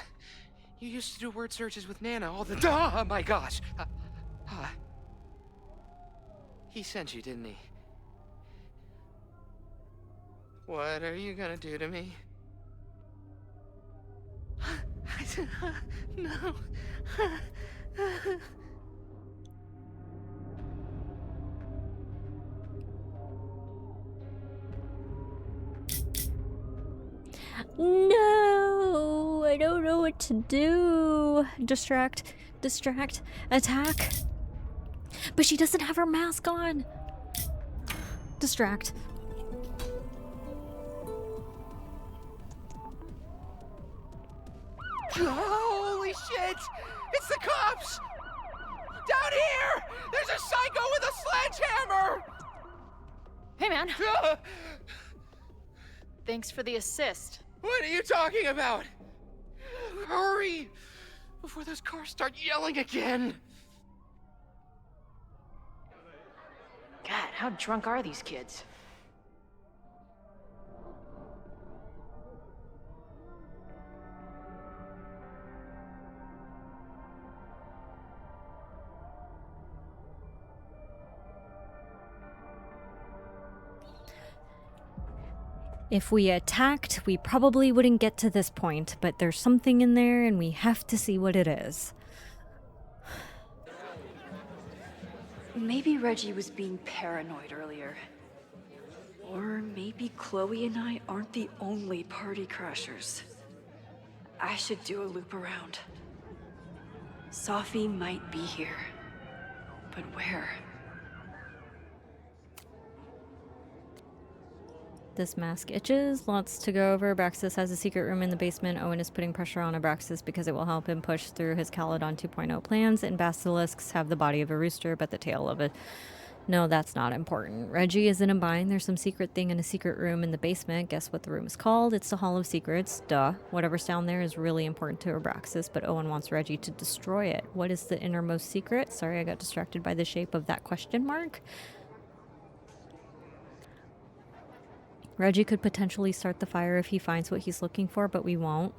You used to do word searches with Nana all the time. Oh my gosh. He sent you, didn't he? What are you gonna do to me? No. No, I don't know what to do. Distract, attack. But she doesn't have her mask on. Distract. Holy shit! It's the cops! Down here! There's a psycho with a sledgehammer! Hey, man. Thanks for the assist. What are you talking about? Hurry! Before those cars start yelling again! God, how drunk are these kids? If we attacked, we probably wouldn't get to this point, but there's something in there and we have to see what it is. Maybe Reggie was being paranoid earlier. maybe Chloe and I aren't the only party crashers. I should do a loop around. Sophie might be here. But where? This mask itches. Lots to go over. Abraxas has a secret room in the basement. Owen is putting pressure on Abraxas because it will help him push through his Caledon 2.0 plans. And basilisks have the body of a rooster, but the tail of a... No, that's not important. Reggie is in a bind. There's some secret thing in a secret room in the basement. Guess what the room is called? It's the Hall of Secrets. Duh. Whatever's down there is really important to Abraxas, but Owen wants Reggie to destroy it. What is the innermost secret? Sorry, I got distracted by the shape of that question mark. Reggie could potentially start the fire if he finds what he's looking for, but we won't.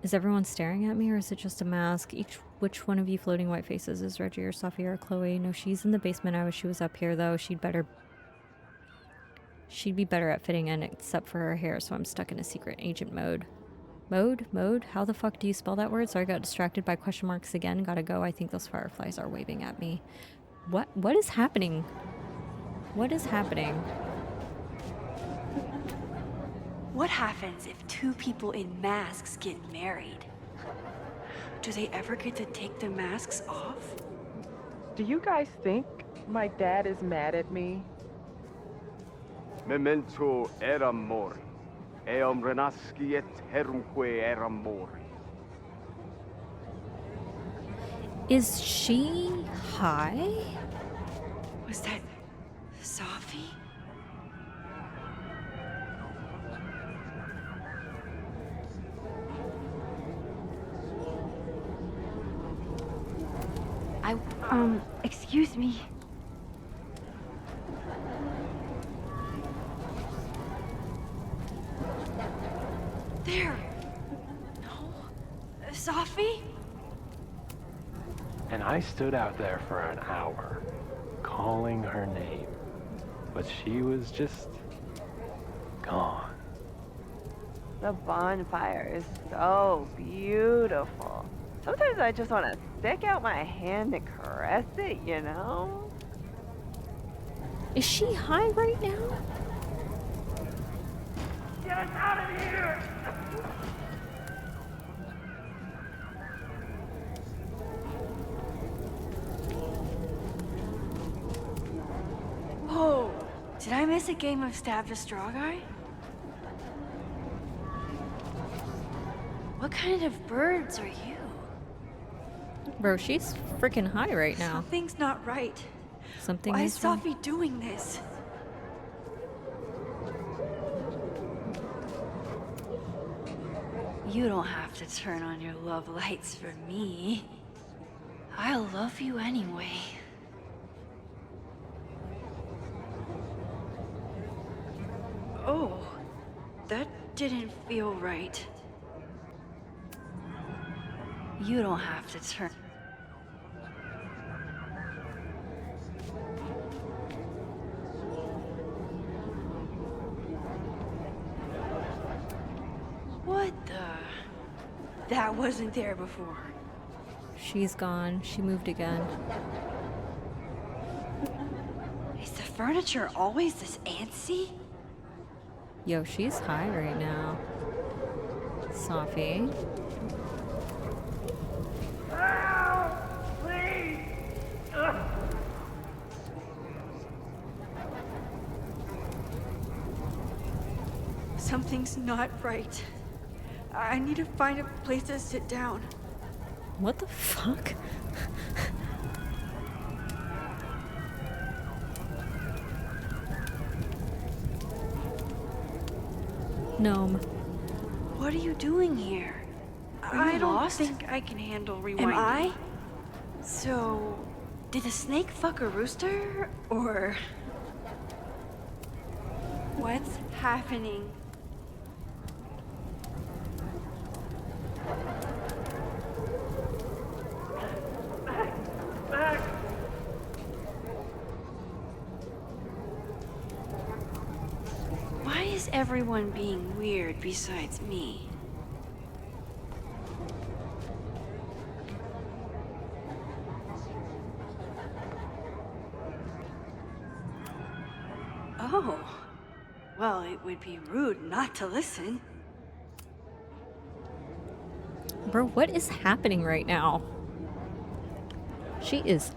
Is everyone staring at me, or is it just a mask? Which one of you floating white faces is Reggie or Sophie or Chloe? No, she's in the basement. I wish she was up here, though. She'd be better at fitting in, except for her hair, so I'm stuck in a secret agent mode. Mode? How the fuck do you spell that word? Sorry, I got distracted by question marks again. Gotta go. I think those fireflies are waving at me. What is happening? What is happening? What happens if two people in masks get married? Do they ever get to take the masks off? Do you guys think my dad is mad at me? Memento eram mori. Eum renasci et herumque eram mori. Is she high? Was that Sophie? Excuse me. There! No? Sophie? And I stood out there for an hour, calling her name. But she was just gone. The bonfire is so beautiful. Sometimes I just want to stick out my hand and caress it, you know? Is she high right now? Get us out of here! Whoa! Did I miss a game of Stab the Straw Guy? What kind of birds are you? Bro, she's freaking high right now. Something's not right. Something Why is is wrong. Sophie doing this? You don't have to turn on your love lights for me. I'll love you anyway. Oh, that didn't feel right. You don't have to turn. What the? That wasn't there before. She's gone. She moved again. Is the furniture always this antsy? Yo, she's high right now. Sophie. Please! Something's not right. I need to find a place to sit down. What the fuck? Gnome. What are you doing here? I don't think I can handle rewinding. Am I? So, did the snake fuck a rooster, or... What's happening? Why is everyone being weird besides me? Oh. Well, it would be rude not to listen. Bro, what is happening right now? She is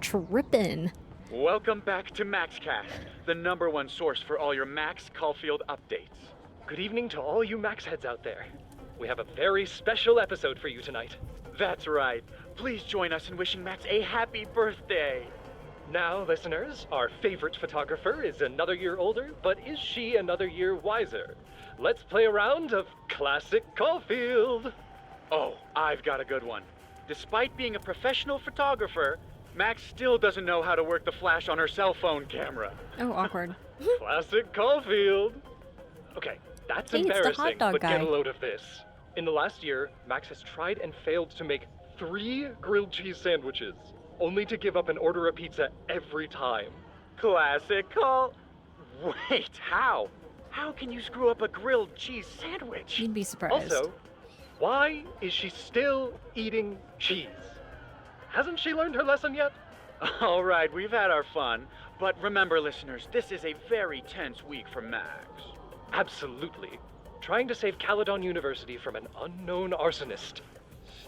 tripping. Welcome back to MaxCast, the #1 source for all your Max Caulfield updates. Good evening to all you Max heads out there. We have a very special episode for you tonight. That's right. Please join us in wishing Max a happy birthday. Now, listeners, our favorite photographer is another year older, but is she another year wiser? Let's play a round of Classic Caulfield. Oh, I've got a good one. Despite being a professional photographer, Max still doesn't know how to work the flash on her cell phone camera. Oh, awkward. Classic Caulfield. Okay, that's Hey, it's the hot embarrassing, dog but guy. get a load of this. In the last year, Max has tried and failed to make 3 grilled cheese sandwiches, only to give up and order a pizza every time. Classic call. Wait, how? How can you screw up a grilled cheese sandwich? You'd be surprised. Also, why is she still eating cheese? Hasn't she learned her lesson yet? All right, we've had our fun, but remember, listeners, this is a very tense week for Max. Absolutely. Trying to save Caledon University from an unknown arsonist.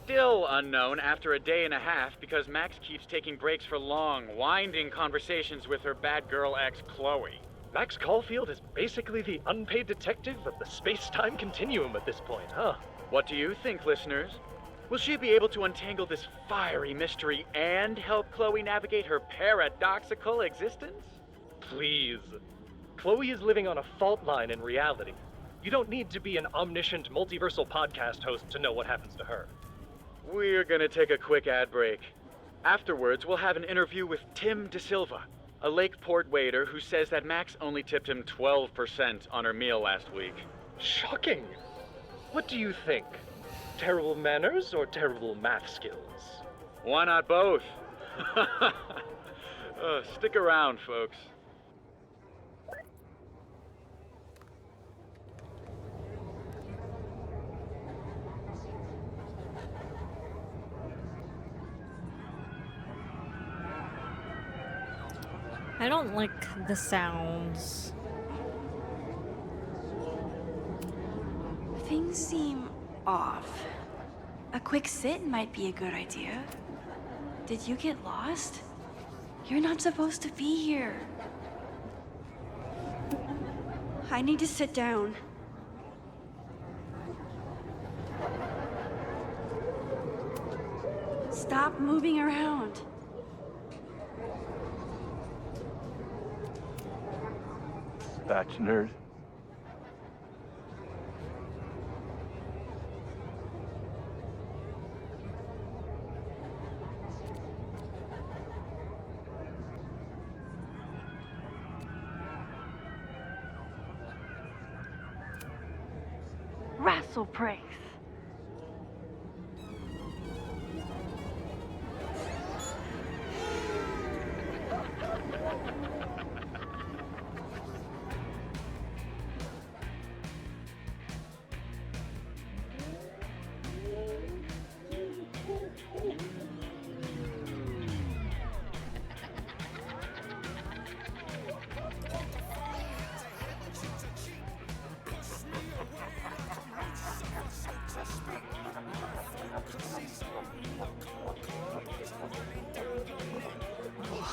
Still unknown after a day and a half because Max keeps taking breaks for long, winding conversations with her bad girl ex, Chloe. Max Caulfield is basically the unpaid detective of the space-time continuum at this point, huh? What do you think, listeners? Will she be able to untangle this fiery mystery and help Chloe navigate her paradoxical existence? Please. Chloe is living on a fault line in reality. You don't need to be an omniscient multiversal podcast host to know what happens to her. We're gonna take a quick ad break. Afterwards, we'll have an interview with Tim DeSilva, a Lakeport waiter who says that Max only tipped him 12% on her meal last week. Shocking! What do you think? Terrible manners or terrible math skills? Why not both? Stick around, folks. I don't like the sounds. Things seem off. A quick sit might be a good idea. Did you get lost? You're not supposed to be here. I need to sit down. Stop moving around. Batch nerd. Wrestle praise.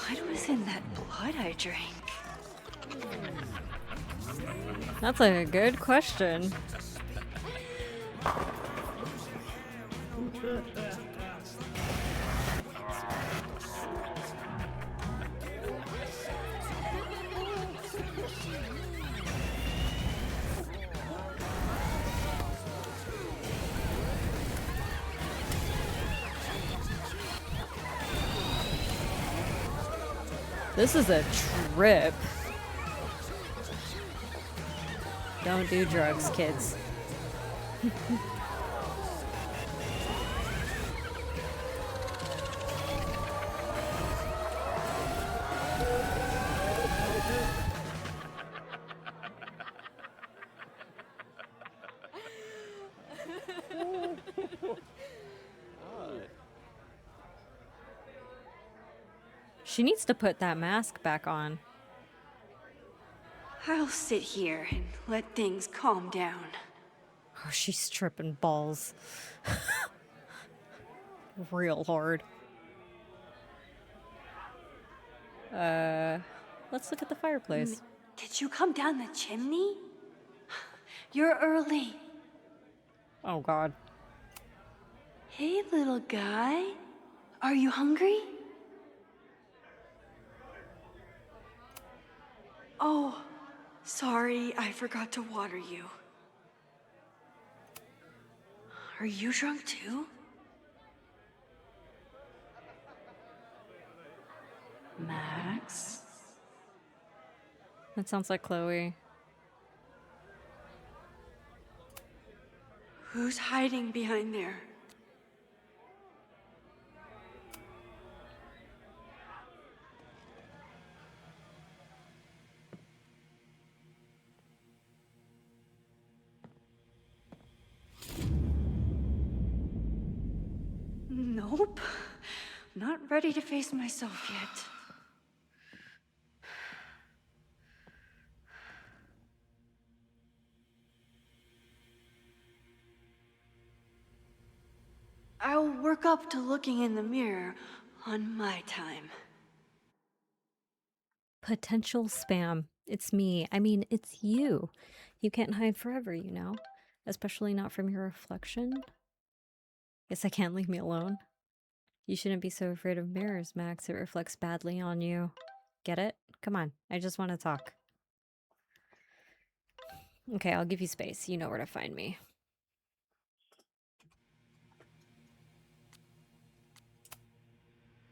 What was in that blood I drank? That's a good question. This is a trip. Don't do drugs, kids. She needs to put that mask back on. I'll sit here and let things calm down. Oh, she's tripping balls. Real hard. Let's look at the fireplace. Did you come down the chimney? You're early. Oh god. Hey, little guy. Are you hungry? Oh, sorry, I forgot to water you. Are you drunk too? Max? That sounds like Chloe. Who's hiding behind there? Nope. Not ready to face myself yet. I'll work up to looking in the mirror on my time. Potential spam. It's me. I mean, it's you. You can't hide forever, you know? Especially not from your reflection. Guess I can't leave me alone. You shouldn't be so afraid of mirrors, Max. It reflects badly on you. Get it? Come on. I just want to talk. Okay, I'll give you space. You know where to find me.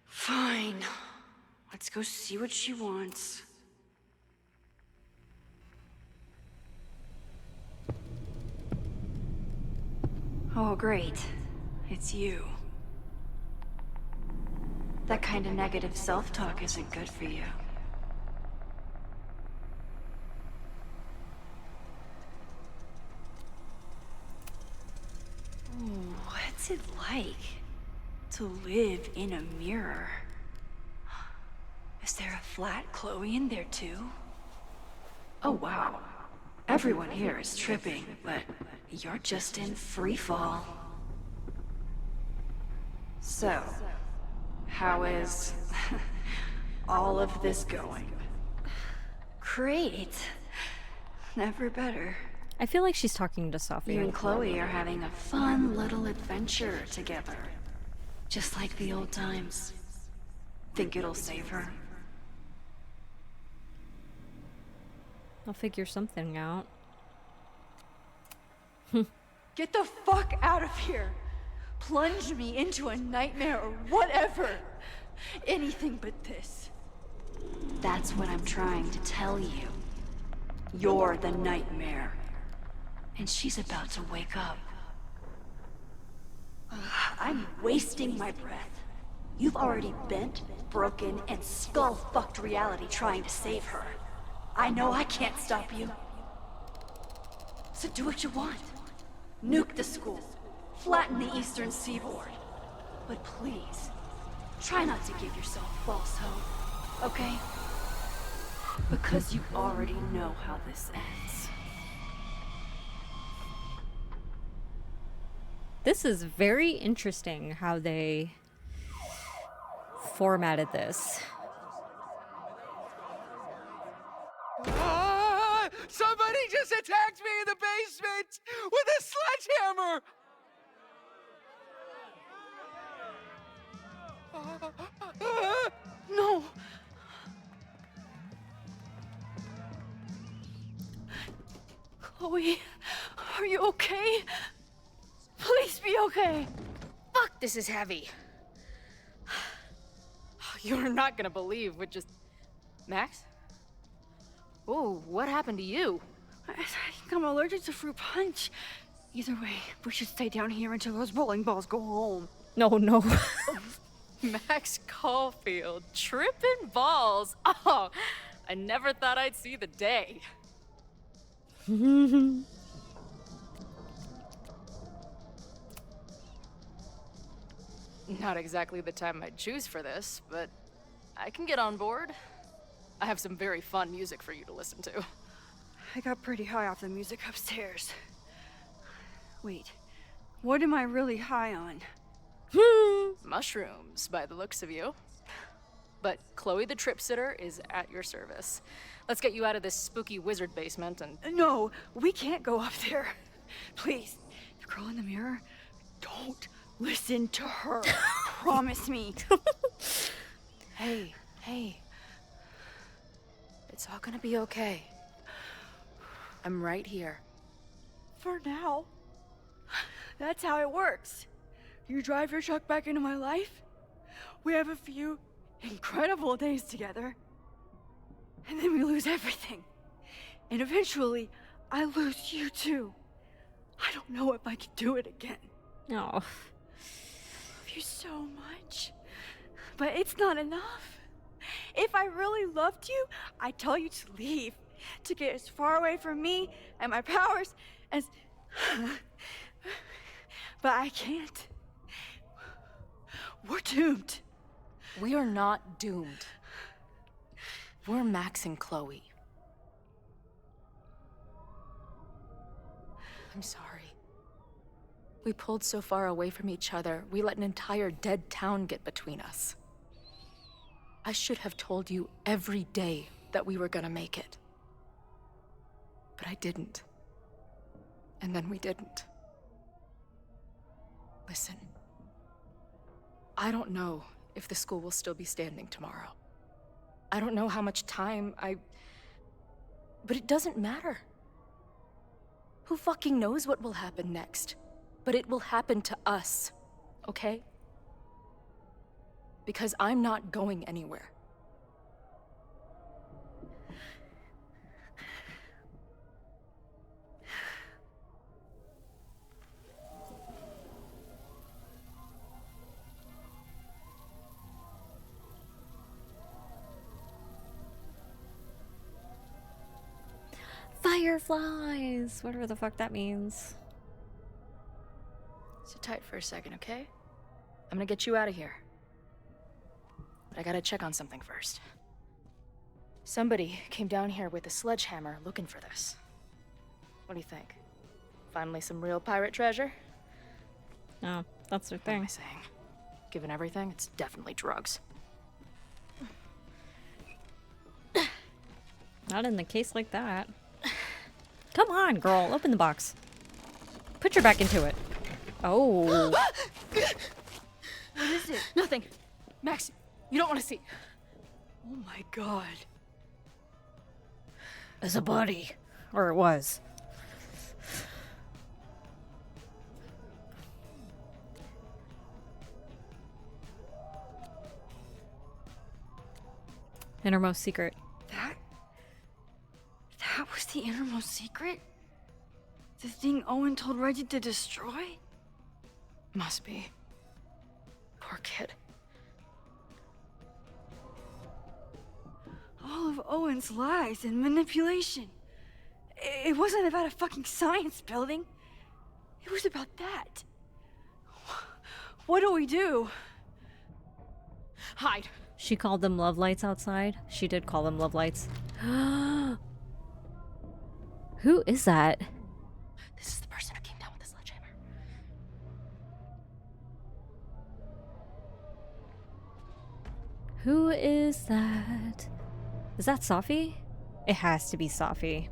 Fine. Let's go see what she wants. Oh, great. It's you. That kind of negative self-talk isn't good for you. Ooh, what's it like to live in a mirror? Is there a flat Chloe in there too? Oh wow. Everyone here is tripping, but you're just in free fall. So, how is all of this going? Great. Never better. I feel like she's talking to Sophie. You and Chloe are having a fun little adventure together. Just like the old times. Think it'll save her? I'll figure something out. Get the fuck out of here! Plunge me into a nightmare or whatever! Anything but this. That's what I'm trying to tell you. You're the nightmare. And she's about to wake up. I'm wasting my breath. You've already bent, broken, and skull-fucked reality trying to save her. I know I can't stop you. So do what you want. Nuke the school. Flatten the eastern seaboard. But please, try not to give yourself false hope, okay? Because you already know how this ends. This is very interesting how they formatted this. Somebody just attacked me in the basement with a sledgehammer! No! Chloe, are you okay? Please be okay! Fuck, this is heavy. You're not gonna believe what just... Max? Ooh, what happened to you? I think I'm allergic to fruit punch. Either way, we should stay down here until those bowling balls go home. No. Max Caulfield, tripping balls. Oh, I never thought I'd see the day. Not exactly the time I'd choose for this, but I can get on board. I have some very fun music for you to listen to. I got pretty high off the music upstairs. Wait, what am I really high on? Mushrooms, by the looks of you. But Chloe the Trip Sitter is at your service. Let's get you out of this spooky wizard basement and... No, we can't go up there. Please, the girl in the mirror, don't listen to her. Promise me. Hey. It's all gonna be okay. I'm right here. For now. That's how it works. You drive your truck back into my life. We have a few incredible days together. And then we lose everything. And eventually, I lose you too. I don't know if I can do it again. No. I love you so much. But it's not enough. If I really loved you, I'd tell you to leave. To get as far away from me and my powers as... But I can't. We're doomed. We are not doomed. We're Max and Chloe. I'm sorry. We pulled so far away from each other, we let an entire dead town get between us. I should have told you every day that we were gonna make it. But I didn't. And then we didn't. Listen. I don't know if the school will still be standing tomorrow. I don't know how much time But it doesn't matter. Who fucking knows what will happen next? But it will happen to us, okay? Because I'm not going anywhere. Fireflies! Whatever the fuck that means. Sit tight for a second, okay? I'm gonna get you out of here. But I gotta check on something first. Somebody came down here with a sledgehammer looking for this. What do you think? Finally some real pirate treasure? Oh, that's their What am I thing. saying? Given everything, it's definitely drugs. Not in the case like that. Come on, girl. Open the box. Put your back into it. Oh. What is it? Nothing. Max, you don't want to see. Oh my god. It's a body. Or it was. Innermost secret. That was the innermost secret? The thing Owen told Reggie to destroy? Must be. Poor kid. All of Owen's lies and manipulation. It wasn't about a fucking science building. It was about that. What do we do? Hide. She called them love lights outside. She did call them love lights. Who is that? This is the person who came down with the sledgehammer. Who is that? Is that Safi? It has to be Safi.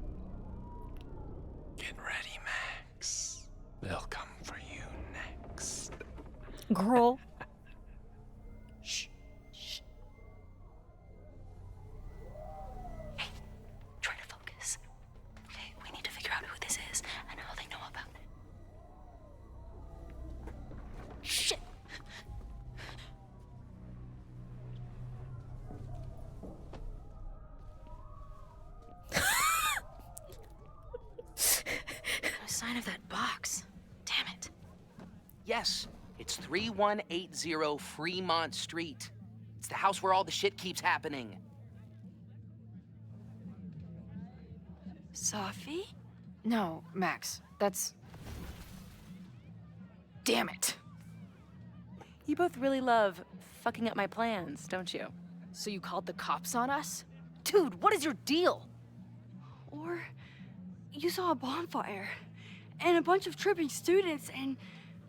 Get ready, Max. They'll come for you next. Girl. Shh. Hey, try to focus. Okay, we need to figure out who this is and how they know about it. Shit. No sign of that box. Damn it. Yes, it's 3180 Fremont Street. It's the house where all the shit keeps happening. Safi? No, Max. That's... Damn it. You both really love fucking up my plans, don't you? So you called the cops on us? Dude, what is your deal? Or you saw a bonfire and a bunch of tripping students and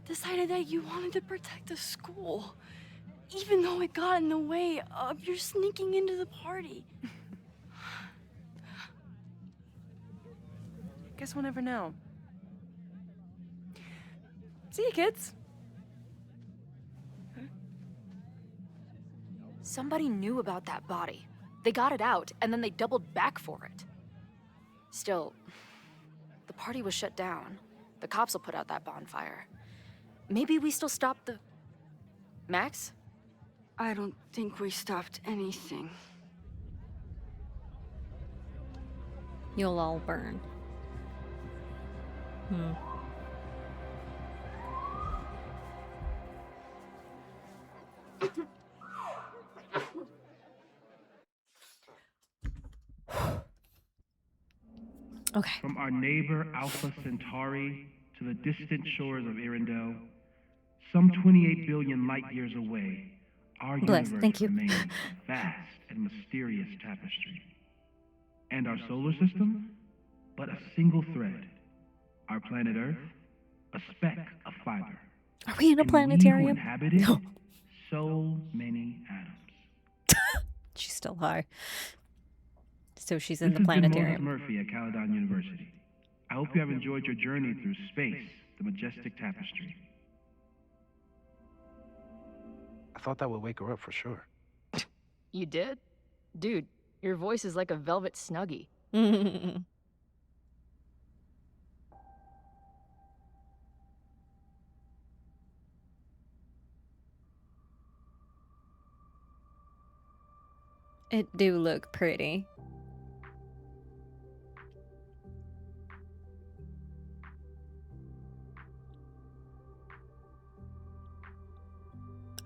decided that you wanted to protect the school, even though it got in the way of your sneaking into the party. Guess we'll never know. See you, kids. Somebody knew about that body. They got it out, and then they doubled back for it. Still, the party was shut down. The cops will put out that bonfire. Maybe we still stop the... Max? I don't think we stopped anything. You'll all burn. Okay. From our neighbor Alpha Centauri to the distant shores of Arendelle, some 28 billion light years away, our Bless, universe thank you. remains a vast and mysterious tapestry. And our solar system, but a single thread. Our planet Earth, a speck of fiber. Are we in a And planetarium? we who inhabit it, so many atoms. She's still high. So she's in This the has been Moses planetarium. Murphy at Caledon University. I hope you have enjoyed your journey through space, the majestic tapestry. I thought that would wake her up for sure. You did? Dude, your voice is like a velvet snuggie. It do look pretty.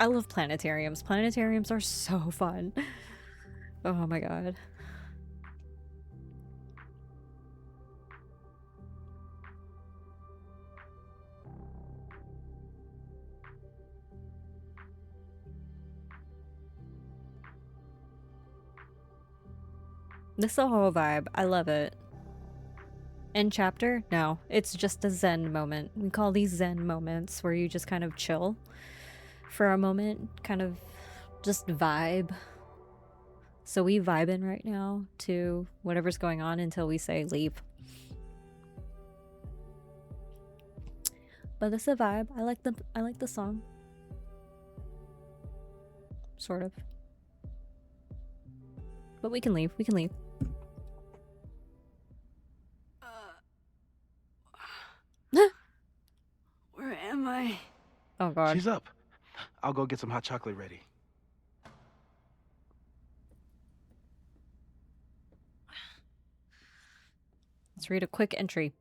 I love planetariums. Planetariums are so fun. Oh my god. This is a whole vibe. I love it. End chapter? No, it's just a zen moment. We call these zen moments where you just kind of chill for a moment, kind of just vibe. So we vibing right now to whatever's going on until we say leave. But this is a vibe. I like the song. Sort of. But we can leave. We can leave. Where am I? Oh god. She's up. I'll go get some hot chocolate ready. Let's read a quick entry.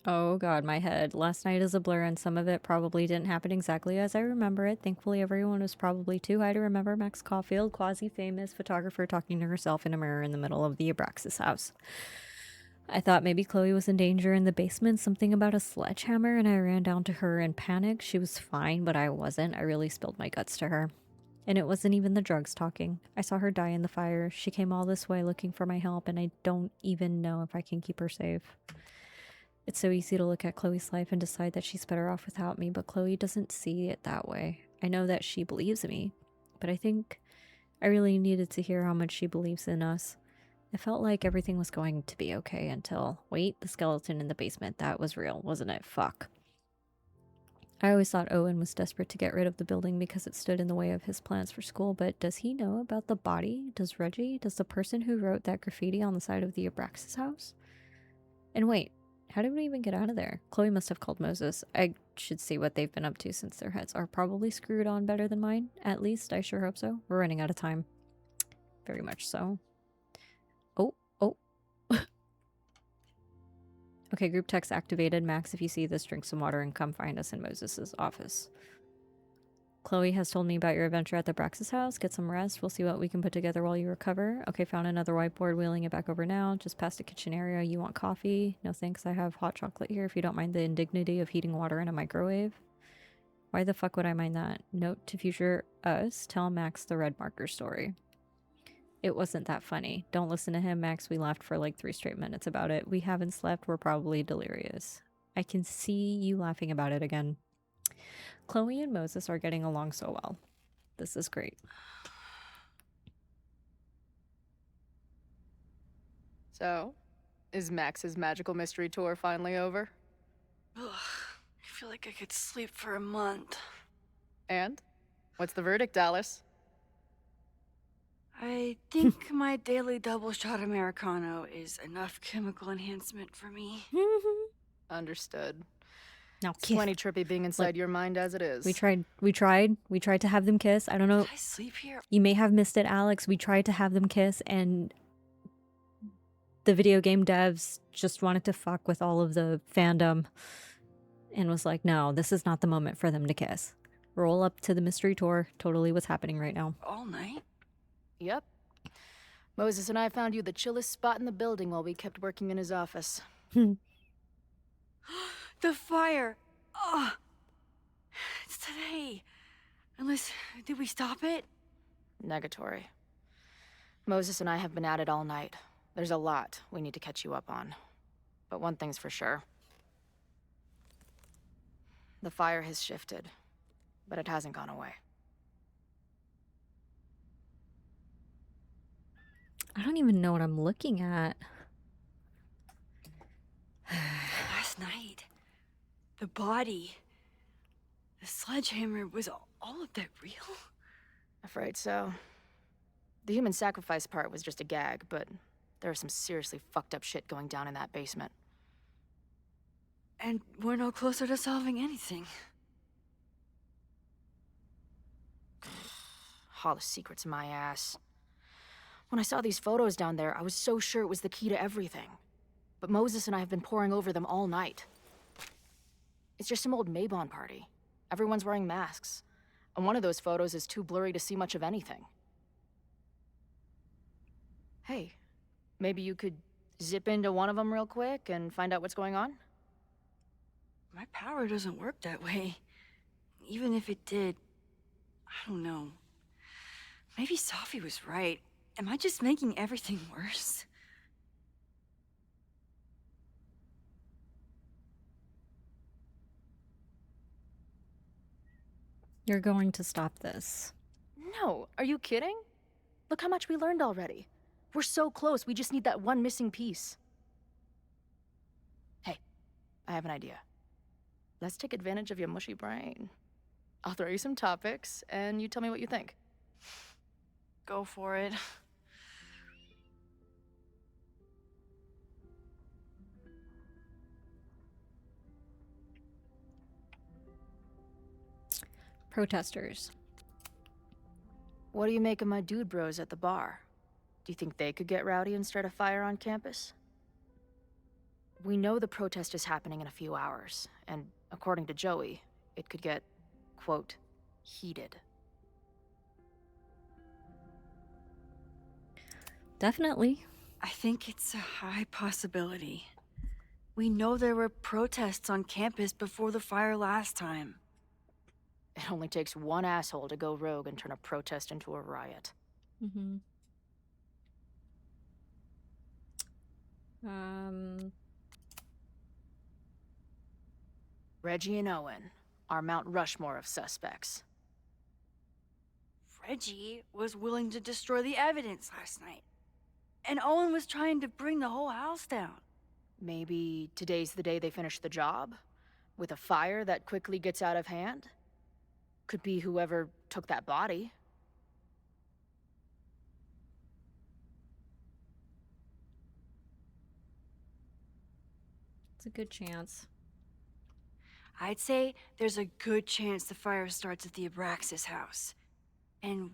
Oh god, my head. Last night is a blur and some of it probably didn't happen exactly as I remember it. Thankfully, everyone was probably too high to remember. Max Caulfield, quasi-famous photographer talking to herself in a mirror in the middle of the Abraxas house. I thought maybe Chloe was in danger in the basement, something about a sledgehammer, and I ran down to her in panic. She was fine, but I wasn't. I really spilled my guts to her. And it wasn't even the drugs talking. I saw her die in the fire. She came all this way looking for my help, and I don't even know if I can keep her safe. It's so easy to look at Chloe's life and decide that she's better off without me, but Chloe doesn't see it that way. I know that she believes in me, but I think I really needed to hear how much she believes in us. It felt like everything was going to be okay until... Wait, the skeleton in the basement. That was real, wasn't it? Fuck. I always thought Owen was desperate to get rid of the building because it stood in the way of his plans for school, but does he know about the body? Does Reggie? Does the person who wrote that graffiti on the side of the Abraxas house? And wait, how did we even get out of there? Chloe must have called Moses. I should see what they've been up to since their heads are probably screwed on better than mine. At least, I sure hope so. We're running out of time. Very much so. Oh. Okay, group text activated. Max, if you see this, drink some water and come find us in Moses's office. Chloe has told me about your adventure at the Braxis house. Get some rest. We'll see what we can put together while you recover. Okay, found another whiteboard. Wheeling it back over now. Just past the kitchen area. You want coffee? No thanks. I have hot chocolate here if you don't mind the indignity of heating water in a microwave. Why the fuck would I mind that? Note to future us. Tell Max the red marker story. It wasn't that funny. Don't listen to him, Max. We laughed for like 3 straight minutes about it. We haven't slept. We're probably delirious. I can see you laughing about it again. Chloe and Moses are getting along so well. This is great. So, is Max's magical mystery tour finally over? Ugh, I feel like I could sleep for a month. And? What's the verdict, Alice? I think my daily double shot Americano is enough chemical enhancement for me. Understood. Now It's plenty trippy being inside your mind as it is. We tried to have them kiss. I don't know. Did I sleep here? You may have missed it, Alex. We tried to have them kiss, and the video game devs just wanted to fuck with all of the fandom and was like, no, this is not the moment for them to kiss. Roll up to the mystery tour. Totally what's happening right now. All night? Yep. Moses and I found you the chillest spot in the building while we kept working in his office. The fire! Oh, it's today. Unless, did we stop it? Negatory. Moses and I have been at it all night. There's a lot we need to catch you up on. But one thing's for sure. The fire has shifted, but it hasn't gone away. I don't even know what I'm looking at. Last night, the body, the sledgehammer, was all of that real? Afraid so. The human sacrifice part was just a gag, but there was some seriously fucked up shit going down in that basement. And we're no closer to solving anything. All the secrets in my ass. When I saw these photos down there, I was so sure it was the key to everything. But Moses and I have been poring over them all night. It's just some old Mabon party. Everyone's wearing masks. And one of those photos is too blurry to see much of anything. Hey, maybe you could zip into one of them real quick and find out what's going on? My power doesn't work that way. Even if it did, I don't know. Maybe Sophie was right. Am I just making everything worse? You're going to stop this. No, are you kidding? Look how much we learned already. We're so close, we just need that one missing piece. Hey, I have an idea. Let's take advantage of your mushy brain. I'll throw you some topics, and you tell me what you think. Go for it. Protesters. What do you make of my dude bros at the bar? Do you think they could get rowdy and start a fire on campus? We know the protest is happening in a few hours, and according to Joey, it could get, quote, heated. Definitely. I think it's a high possibility. We know there were protests on campus before the fire last time. It only takes one asshole to go rogue and turn a protest into a riot. Mm-hmm. Reggie and Owen are Mount Rushmore of suspects. Reggie was willing to destroy the evidence last night. And Owen was trying to bring the whole house down. Maybe today's the day they finish the job? With a fire that quickly gets out of hand? Could be whoever took that body. It's a good chance. I'd say there's a good chance the fire starts at the Abraxas house. And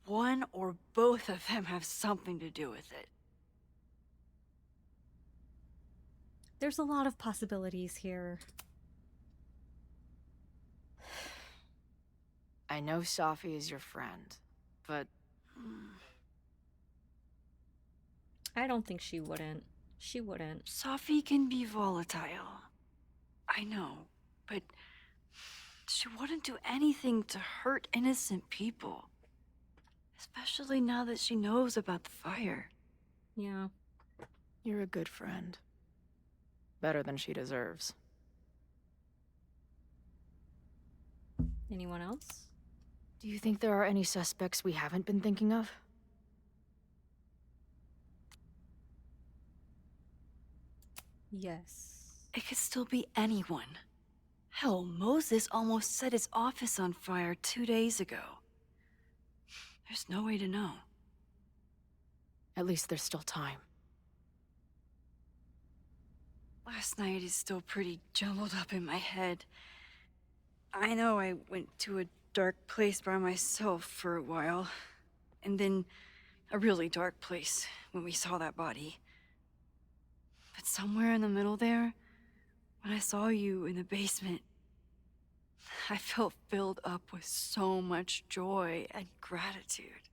one or both of them have something to do with it. There's a lot of possibilities here. I know Sophie is your friend, but... I don't think she wouldn't. She wouldn't. Sophie can be volatile. I know, but she wouldn't do anything to hurt innocent people. Especially now that she knows about the fire. Yeah. You're a good friend. Better than she deserves. Anyone else? Do you think there are any suspects we haven't been thinking of? Yes. It could still be anyone. Hell, Moses almost set his office on fire 2 days ago. There's no way to know. At least there's still time. Last night is still pretty jumbled up in my head. I know I went to a dark place by myself for a while, and then a really dark place when we saw that body. But somewhere in the middle there, when I saw you in the basement, I felt filled up with so much joy and gratitude.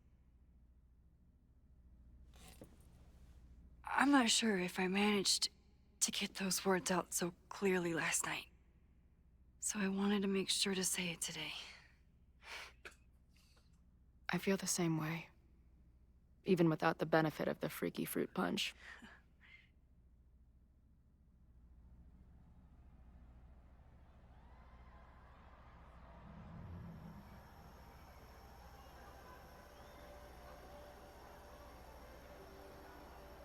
I'm not sure if I managed to get those words out so clearly last night. So I wanted to make sure to say it today. I feel the same way. Even without the benefit of the freaky fruit punch.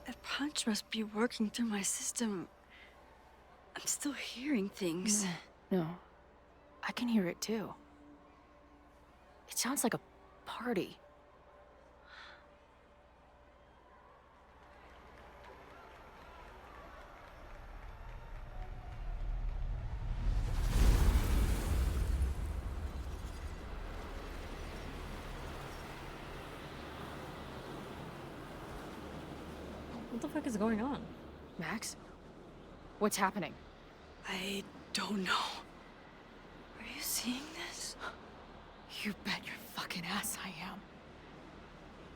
That punch must be working through my system. I'm still hearing things. No. I can hear it too. It sounds like a party. What the fuck is going on? Max? What's happening? I don't know. Are you seeing this? You bet your fucking ass I am.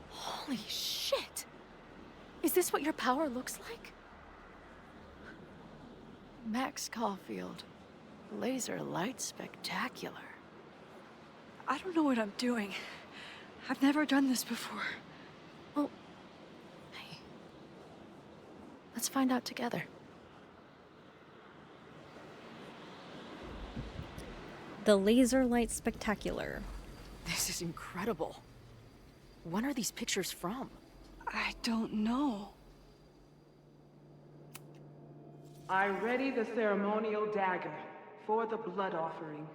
Holy shit! Is this what your power looks like? Max Caulfield. Laser light spectacular. I don't know what I'm doing. I've never done this before. Well, hey. Let's find out together. The Laser Light Spectacular. This is incredible. When are these pictures from? I don't know. I ready the ceremonial dagger for the blood offering.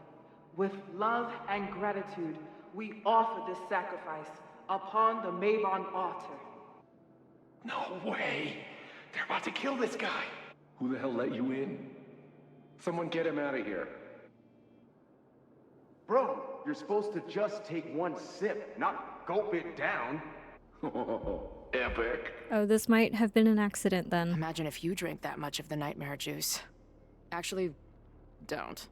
With love and gratitude, we offer this sacrifice upon the Mabon altar. No way! They're about to kill this guy! Who the hell let you in? Someone get him out of here. Bro, you're supposed to just take one sip, not gulp it down. Epic. Oh, this might have been an accident then. Imagine if you drank that much of the nightmare juice. Actually, don't.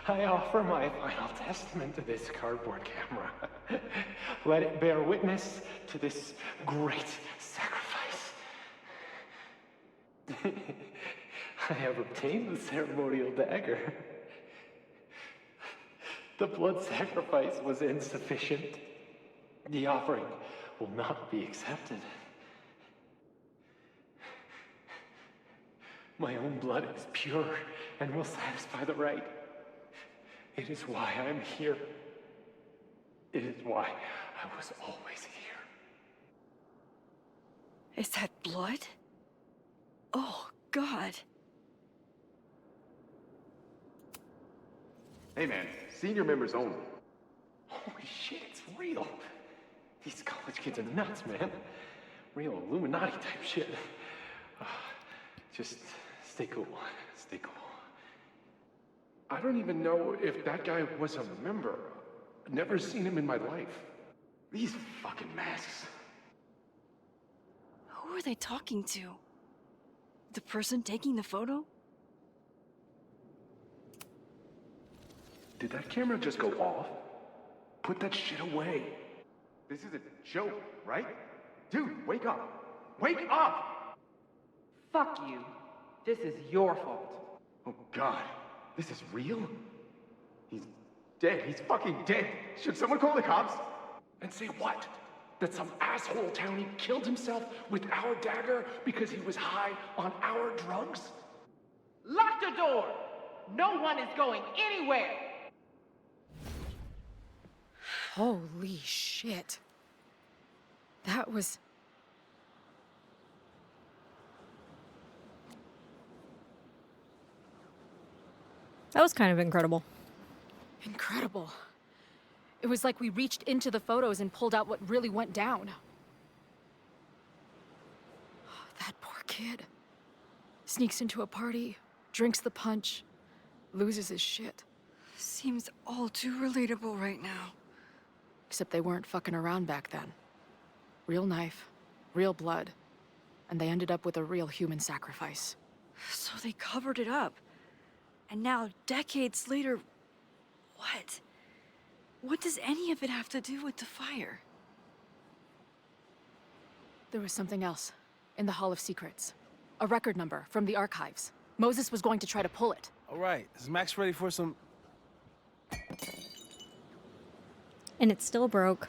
I offer my final testament to this cardboard camera. Let it bear witness to this great sacrifice. I have obtained the ceremonial dagger. The blood sacrifice was insufficient. The offering will not be accepted. My own blood is pure and will satisfy the rite. It is why I'm here. It is why I was always here. Is that blood? Oh, God. Hey man, senior members only. Holy shit, it's real. These college kids are nuts, man. Real Illuminati type shit. Just stay cool. Stay cool. I don't even know if that guy was a member. Never seen him in my life. These fucking masks. Who are they talking to? The person taking the photo? Did that camera just go off? Put that shit away. This is a joke, right? Dude, wake up! Wake up! Fuck you. This is your fault. Oh God, this is real? He's Dead. He's fucking dead. Should someone call the cops? And say what? That some asshole townie killed himself with our dagger because he was high on our drugs? Lock the door! No one is going anywhere! Holy shit. That was... That was kind of incredible. incredible. It was like we reached into the photos and pulled out what really went down. That poor kid. Sneaks into a party, drinks the punch, loses his shit. Seems all too relatable right now. Except they weren't fucking around back then. Real knife, real blood, and they ended up with a real human sacrifice. So they covered it up. And now, decades later, what? What does any of it have to do with the fire? There was something else in the Hall of Secrets. A record number from the archives. Moses was going to try to pull it. All right, is Max ready for some... And it still broke.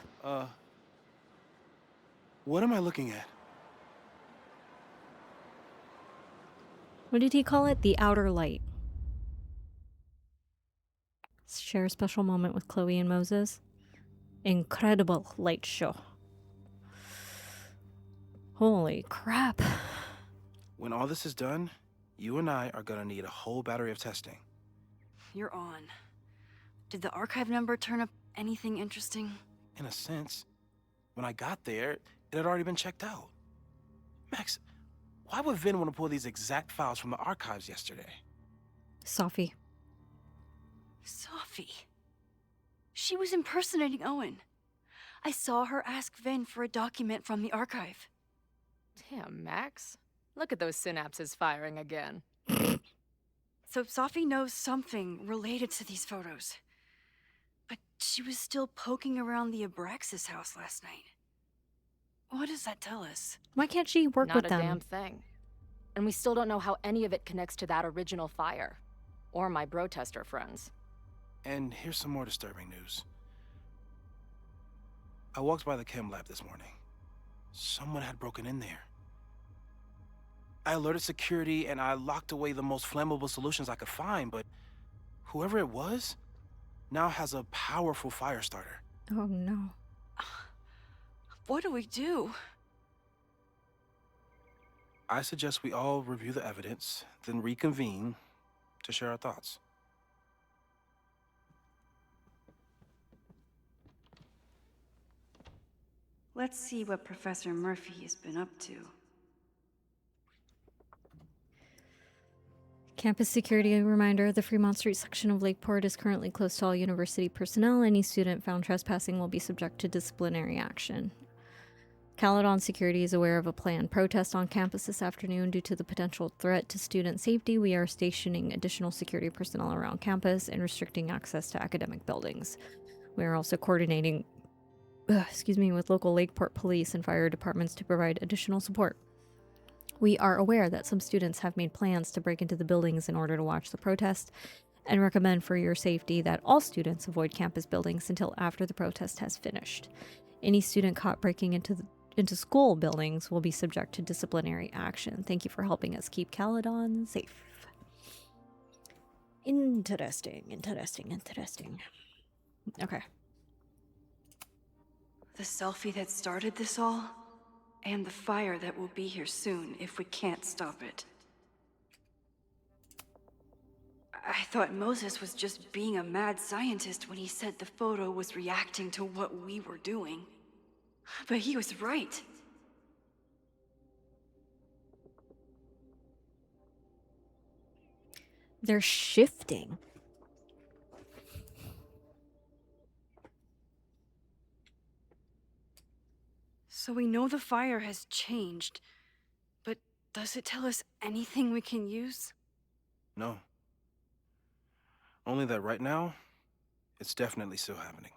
What am I looking at? What did he call it? The outer light. Share a special moment with Chloe and Moses. Incredible light show. Holy crap. When all this is done, you and I are gonna need a whole battery of testing. You're on. Did the archive number turn up anything interesting? In a sense, when I got there, it had already been checked out. Max, why would Vin want to pull these exact files from the archives yesterday? Sophie. Sophie. She was impersonating Owen. I saw her ask Vin for a document from the archive. Damn, Max. Look at those synapses firing again. So Sophie knows something related to these photos. But she was still poking around the Abraxas house last night. What does that tell us? Why can't she work Not with a them? damn thing. And we still don't know how any of it connects to that original fire. Or my bro-tester friends. And here's some more disturbing news. I walked by the chem lab this morning. Someone had broken in there. I alerted security and I locked away the most flammable solutions I could find, but whoever it was now has a powerful fire starter. Oh no. What do we do? I suggest we all review the evidence, then reconvene to share our thoughts. Let's see what Professor Murphy has been up to. Campus security reminder. The Fremont Street section of Lakeport is currently closed to all university personnel. Any student found trespassing will be subject to disciplinary action. Caledon Security is aware of a planned protest on campus this afternoon due to the potential threat to student safety. We are stationing additional security personnel around campus and restricting access to academic buildings. We are also coordinating with local Lakeport police and fire departments to provide additional support. We are aware that some students have made plans to break into the buildings in order to watch the protest and recommend for your safety that all students avoid campus buildings until after the protest has finished. Any student caught breaking into school buildings will be subject to disciplinary action. Thank you for helping us keep Caledon safe. Interesting. Okay. The selfie that started this all, and the fire that will be here soon if we can't stop it. I thought Moses was just being a mad scientist when he said the photo was reacting to what we were doing. But he was right. They're shifting. So we know the fire has changed, but does it tell us anything we can use? No. Only that right now, it's definitely still happening.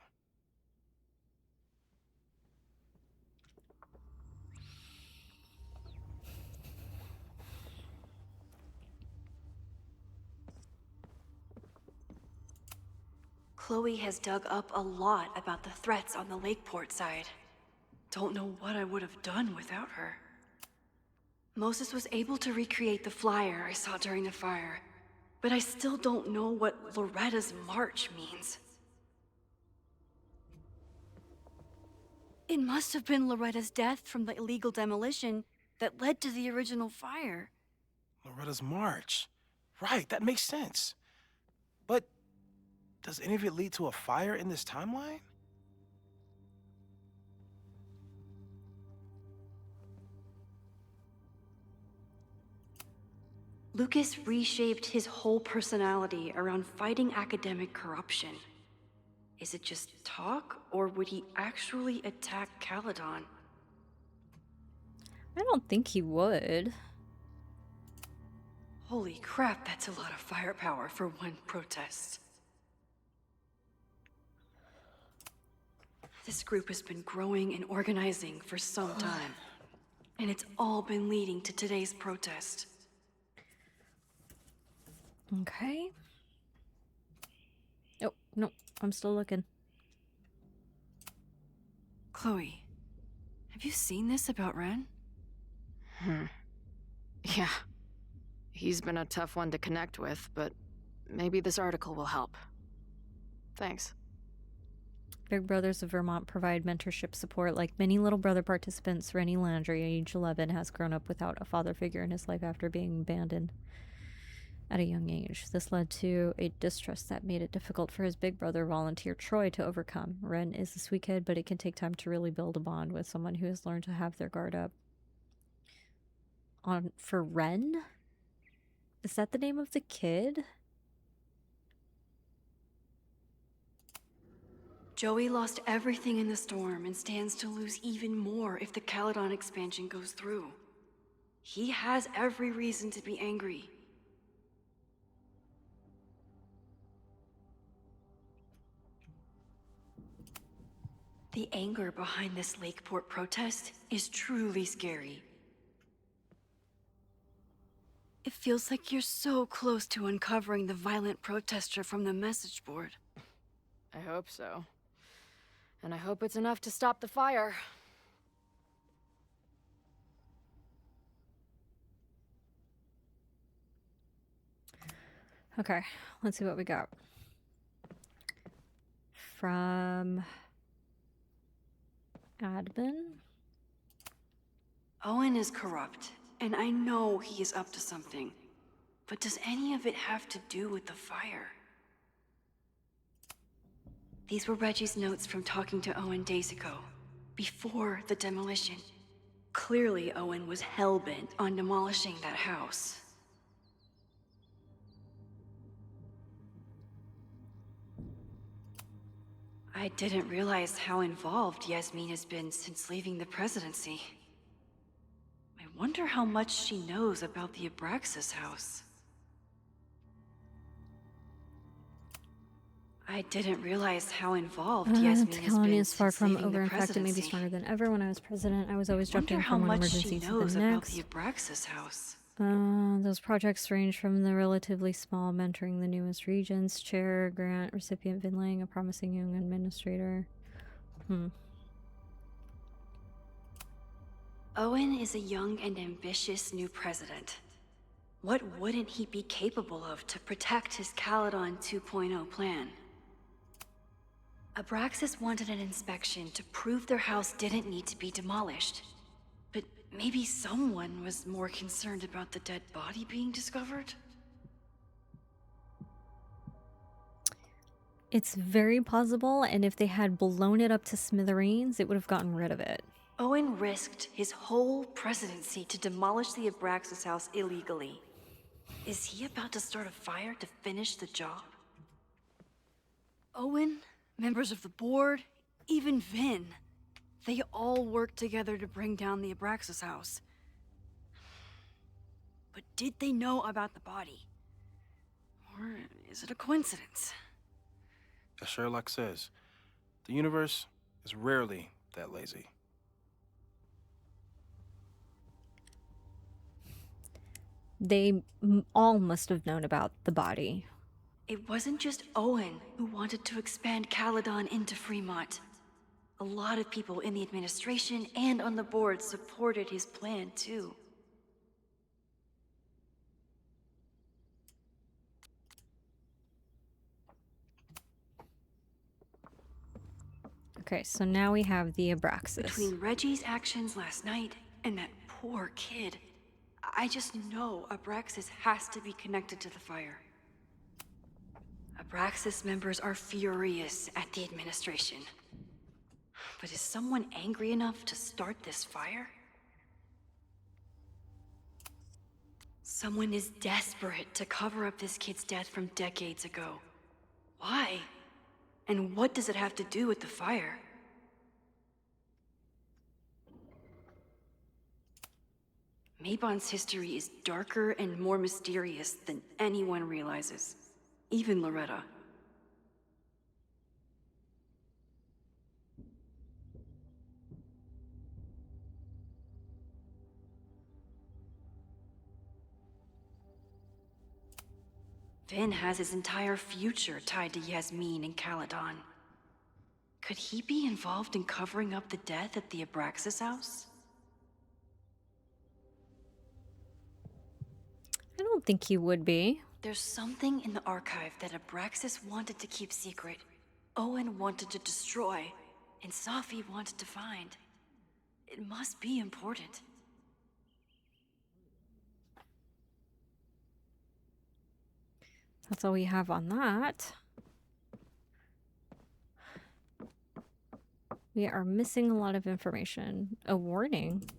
Chloe has dug up a lot about the threats on the Lakeport side. Don't know what I would have done without her. Moses was able to recreate the flyer I saw during the fire, but I still don't know what Loretta's march means. It must have been Loretta's death from the illegal demolition that led to the original fire. Loretta's march. Right, that makes sense. But does any of it lead to a fire in this timeline? Lucas reshaped his whole personality around fighting academic corruption. Is it just talk, or would he actually attack Caledon? I don't think he would. Holy crap, that's a lot of firepower for one protest. This group has been growing and organizing for some time, and it's all been leading to today's protest. Okay. Oh, no, I'm still looking. Chloe, have you seen this about Ren? Yeah. He's been a tough one to connect with, but maybe this article will help. Thanks. Big Brothers of Vermont provide mentorship support. Like many Little Brother participants, Rennie Landry, age 11, has grown up without a father figure in his life after being abandoned at a young age. This led to a distrust that made it difficult for his big brother volunteer Troy to overcome. Ren is a sweet kid, but it can take time to really build a bond with someone who has learned to have their guard up. For Ren? Is that the name of the kid? Joey lost everything in the storm and stands to lose even more if the Caledon expansion goes through. He has every reason to be angry. The anger behind this Lakeport protest is truly scary. It feels like you're so close to uncovering the violent protester from the message board. I hope so. And I hope it's enough to stop the fire. Okay, let's see what we got. From admin. Owen is corrupt, and I know he is up to something. But does any of it have to do with the fire? These were Reggie's notes from talking to Owen days ago, before the demolition. Clearly, Owen was hell-bent on demolishing that house. I didn't realize how involved Yasmin has been since leaving the presidency. I wonder how much she knows about the Abraxas house. I didn't realize how involved Yasmin has Colony been is far since from leaving over. the In fact, it may be presidency. stronger than ever. When I was president, I was always Wonder jumping how from one much emergency she to knows the about next. the Abraxas house. Those projects range from the relatively small mentoring the newest regents, chair, grant, recipient Vinlang, a promising young administrator. Owen is a young and ambitious new president. What wouldn't he be capable of to protect his Caledon 2.0 plan? Abraxas wanted an inspection to prove their house didn't need to be demolished. But maybe someone was more concerned about the dead body being discovered? It's very possible, and if they had blown it up to smithereens, it would have gotten rid of it. Owen risked his whole presidency to demolish the Abraxas house illegally. Is he about to start a fire to finish the job? Owen, members of the board, even Vin. They all worked together to bring down the Abraxas house. But did they know about the body? Or is it a coincidence? As Sherlock says, the universe is rarely that lazy. They all must have known about the body. It wasn't just Owen who wanted to expand Caledon into Fremont. A lot of people in the administration and on the board supported his plan, too. Okay, so now we have the Abraxas. Between Reggie's actions last night and that poor kid, I just know Abraxas has to be connected to the fire. Abraxas members are furious at the administration. But is someone angry enough to start this fire? Someone is desperate to cover up this kid's death from decades ago. Why? And what does it have to do with the fire? Mabon's history is darker and more mysterious than anyone realizes. Even Loretta. Vin has his entire future tied to Yasmin and Caledon. Could he be involved in covering up the death at the Abraxas house? I don't think he would be. There's something in the archive that Abraxas wanted to keep secret, Owen wanted to destroy, and Safi wanted to find. It must be important. That's all we have on that. We are missing a lot of information. A warning.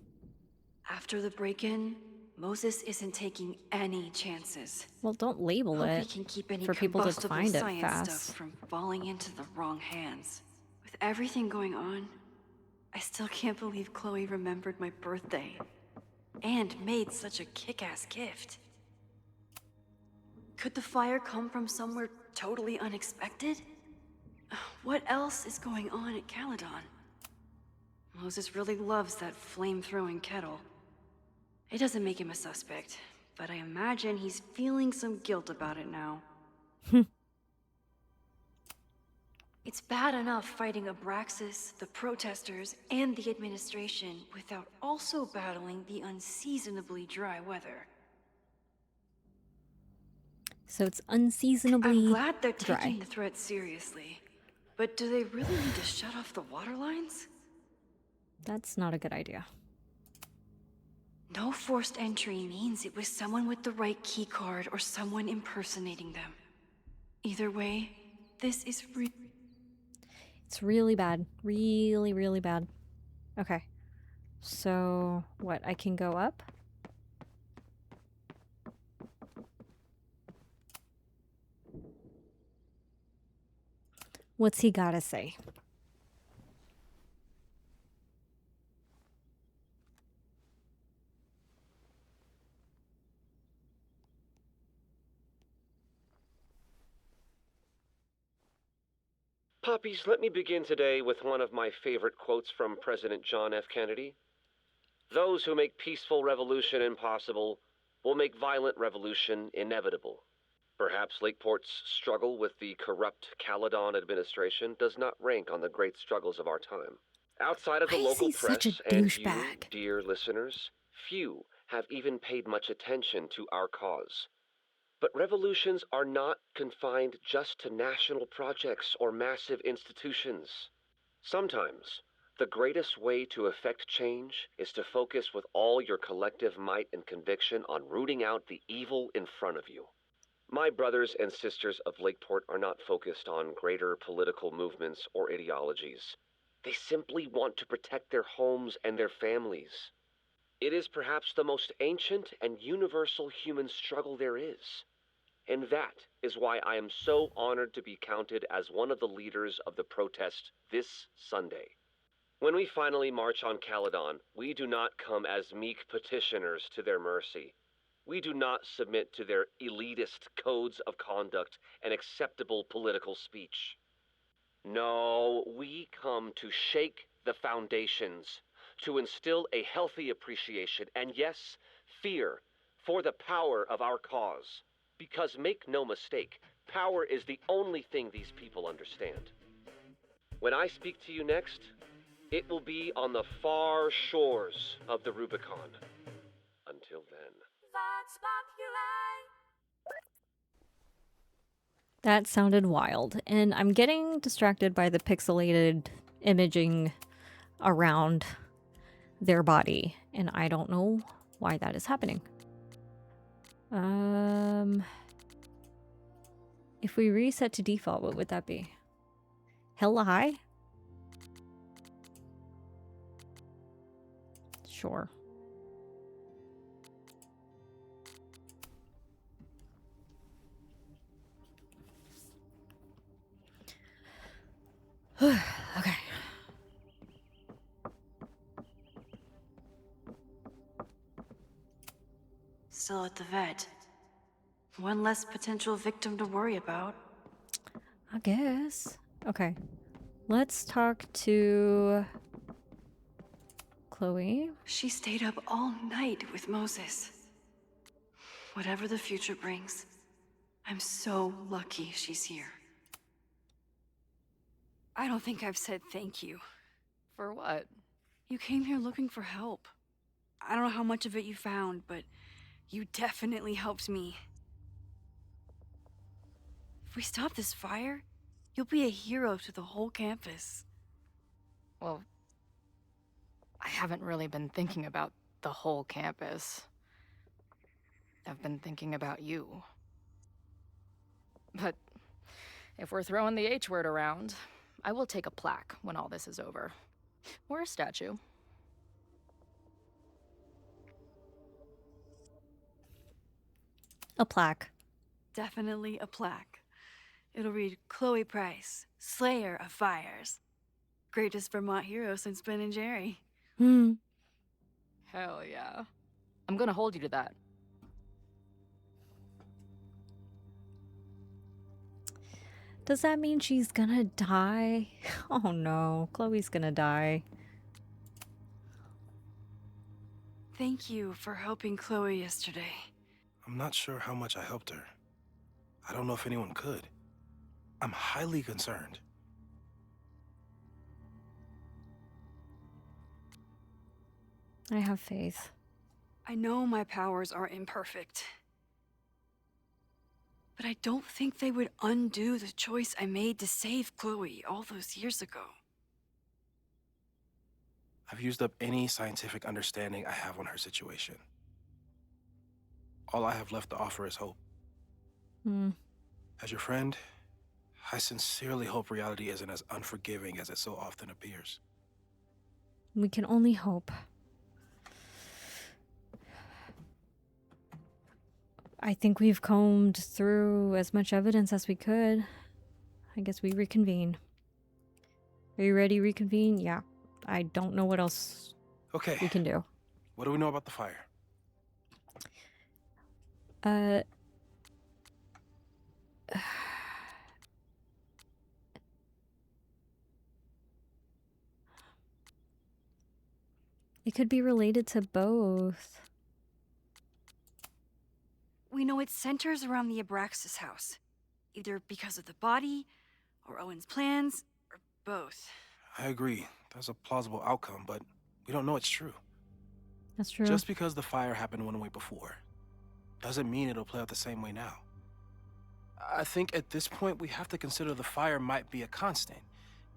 After the break-in, Moses isn't taking any chances. Well, don't label Hope it he can keep any for people to combustible find it science fast. stuff from falling into the wrong hands. With everything going on, I still can't believe Chloe remembered my birthday and made such a kick-ass gift. Could the fire come from somewhere totally unexpected? What else is going on at Caledon? Moses really loves that flame-throwing kettle. It doesn't make him a suspect, but I imagine he's feeling some guilt about it now. It's bad enough fighting Abraxas, the protesters, and the administration without also battling the unseasonably dry weather. So it's unseasonably I'm glad they're dry. taking the threat seriously. But do they really need to shut off the water lines? That's not a good idea. No forced entry means it was someone with the right keycard or someone impersonating them. Either way, this is It's really bad. Really, really bad. Okay. So, what? I can go up? What's he gotta say? Puppies, let me begin today with one of my favorite quotes from President John F. Kennedy. Those who make peaceful revolution impossible will make violent revolution inevitable. Perhaps Lakeport's struggle with the corrupt Caledon administration does not rank on the great struggles of our time. Outside of the local press and you, dear listeners, few have even paid much attention to our cause. But revolutions are not confined just to national projects or massive institutions. Sometimes, the greatest way to effect change is to focus with all your collective might and conviction on rooting out the evil in front of you. My brothers and sisters of Lakeport are not focused on greater political movements or ideologies. They simply want to protect their homes and their families. It is perhaps the most ancient and universal human struggle there is. And that is why I am so honored to be counted as one of the leaders of the protest this Sunday. When we finally march on Caledon, we do not come as meek petitioners to their mercy. We do not submit to their elitist codes of conduct and acceptable political speech. No, we come to shake the foundations, to instill a healthy appreciation and, yes, fear for the power of our cause. Because make no mistake, Power is the only thing these people understand. When I speak to you next, it will be on the far shores of the Rubicon. Until then. That sounded wild, and I'm getting distracted by the pixelated imaging around their body, and I don't know why that is happening. If we reset to default, what would that be? Hella high? Sure. Okay. Still at the vet. One less potential victim to worry about. I guess. Okay. Let's talk to Chloe. She stayed up all night with Moses. Whatever the future brings, I'm so lucky she's here. I don't think I've said thank you. For what? You came here looking for help. I don't know how much of it you found, but you definitely helped me. If we stop this fire, you'll be a hero to the whole campus. Well, I haven't really been thinking about the whole campus. I've been thinking about you. But if we're throwing the H word around, I will take a plaque when all this is over. Or a statue. A plaque. Definitely a plaque. It'll read Chloe Price, Slayer of Fires. Greatest Vermont hero since Ben and Jerry. Hell yeah. I'm gonna hold you to that. Does that mean she's gonna die? Oh no, Chloe's gonna die. Thank you for helping Chloe yesterday. I'm not sure how much I helped her. I don't know if anyone could. I'm highly concerned. I have faith. I know my powers are imperfect. But I don't think they would undo the choice I made to save Chloe all those years ago. I've used up any scientific understanding I have on her situation. All I have left to offer is hope. As your friend, I sincerely hope reality isn't as unforgiving as it so often appears. We can only hope. I think we've combed through as much evidence as we could. I guess we reconvene. Are you ready to reconvene? Yeah. I don't know what else we can do. What do we know about the fire? It could be related to both. We know it centers around the Abraxas house. Either because of the body, or Owen's plans, or both. I agree. That's a plausible outcome, but we don't know it's true. That's true. Just because the fire happened one way before, doesn't mean it'll play out the same way now. I think at this point, we have to consider the fire might be a constant.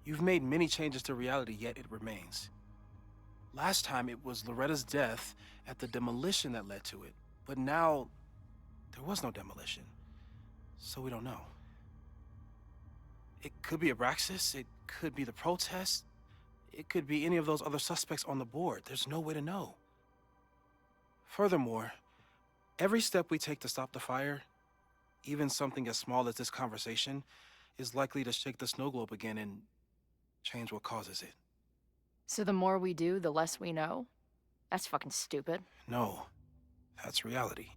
You've made many changes to reality, yet it remains. Last time, it was Loretta's death at the demolition that led to it. But now, there was no demolition. So we don't know. It could be Abraxas, it could be the protest, it could be any of those other suspects on the board. There's no way to know. Furthermore, every step we take to stop the fire, even something as small as this conversation, is likely to shake the snow globe again and change what causes it. So the more we do, the less we know? That's fucking stupid. No, that's reality.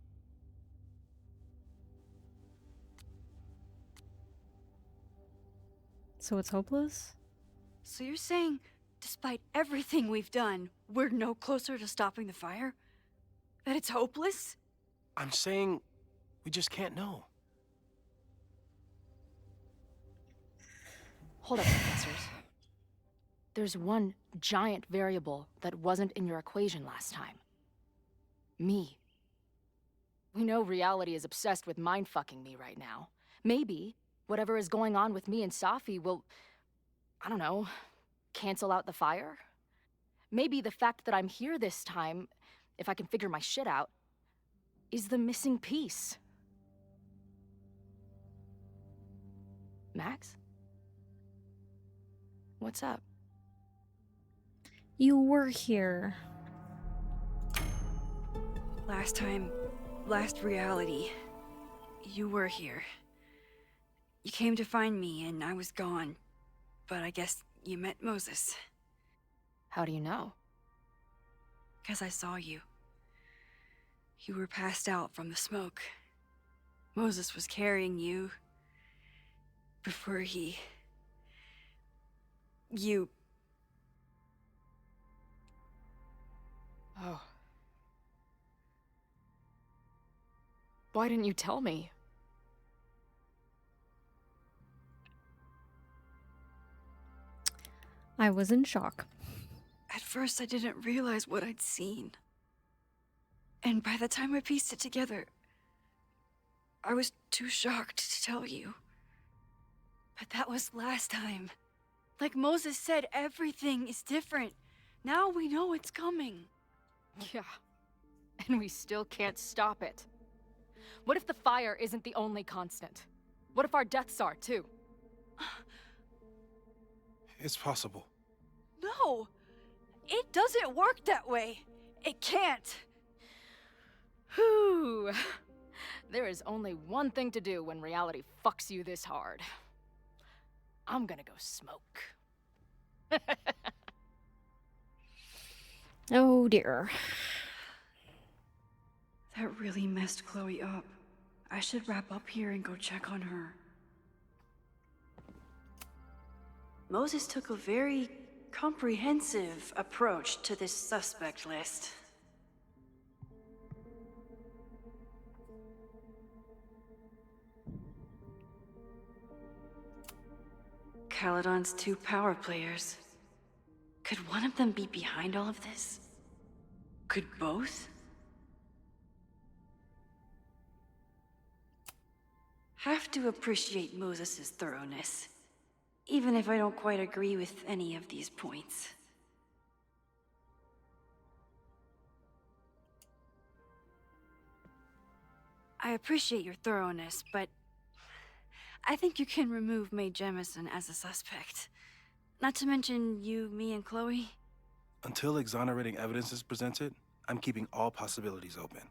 So it's hopeless? So you're saying, despite everything we've done, we're no closer to stopping the fire? That it's hopeless? I'm saying we just can't know. Hold up, professors. There's one giant variable that wasn't in your equation last time. Me. We know reality is obsessed with mind-fucking me right now. Maybe whatever is going on with me and Safi will, I don't know, cancel out the fire? Maybe the fact that I'm here this time, if I can figure my shit out, is the missing piece. Max? What's up? You were here. Last reality, you were here. You came to find me and I was gone, but I guess you met Moses. How do you know? 'Cause I saw you. You were passed out from the smoke. Moses was carrying you before you... Oh. Why didn't you tell me? I was in shock. At first, I didn't realize what I'd seen. And by the time I pieced it together, I was too shocked to tell you. But that was last time. Like Moses said, everything is different. Now we know it's coming. Yeah. And we still can't stop it. What if the fire isn't the only constant? What if our deaths are, too? It's possible. No! It doesn't work that way. It can't. Whew. There is only one thing to do when reality fucks you this hard. I'm gonna go smoke. Oh dear. That really messed Chloe up. I should wrap up here and go check on her. Moses took a very comprehensive approach to this suspect list. Caledon's 2 power players. Could one of them be behind all of this? Could both? Have to appreciate Moses' thoroughness, even if I don't quite agree with any of these points. I appreciate your thoroughness, but I think you can remove Mae Jemison as a suspect. Not to mention you, me, and Chloe. Until exonerating evidence is presented, I'm keeping all possibilities open.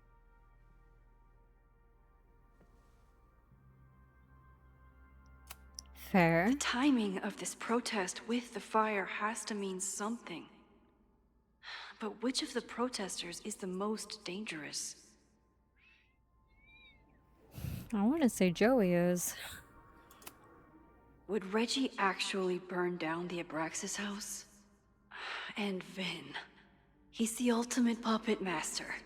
Fair. The timing of this protest with the fire has to mean something. But which of the protesters is the most dangerous? I want to say Joey is. Would Reggie actually burn down the Abraxas house? And Vin. He's the ultimate puppet master.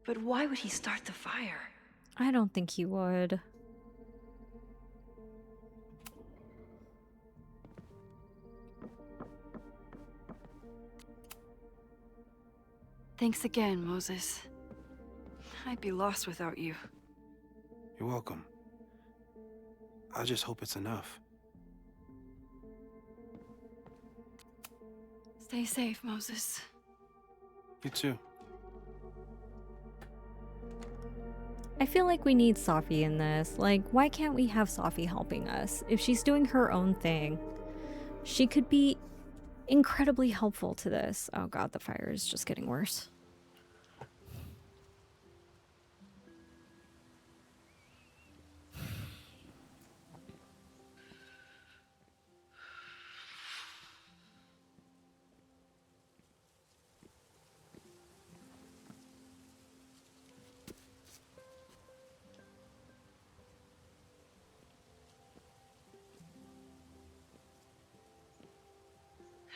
But why would he start the fire? I don't think he would. Thanks again, Moses. I'd be lost without you. You're welcome. I just hope it's enough. Stay safe, Moses. You too. I feel like we need Safi in this. Like, why can't we have Safi helping us? If she's doing her own thing, she could be incredibly helpful to this. Oh god, the fire is just getting worse.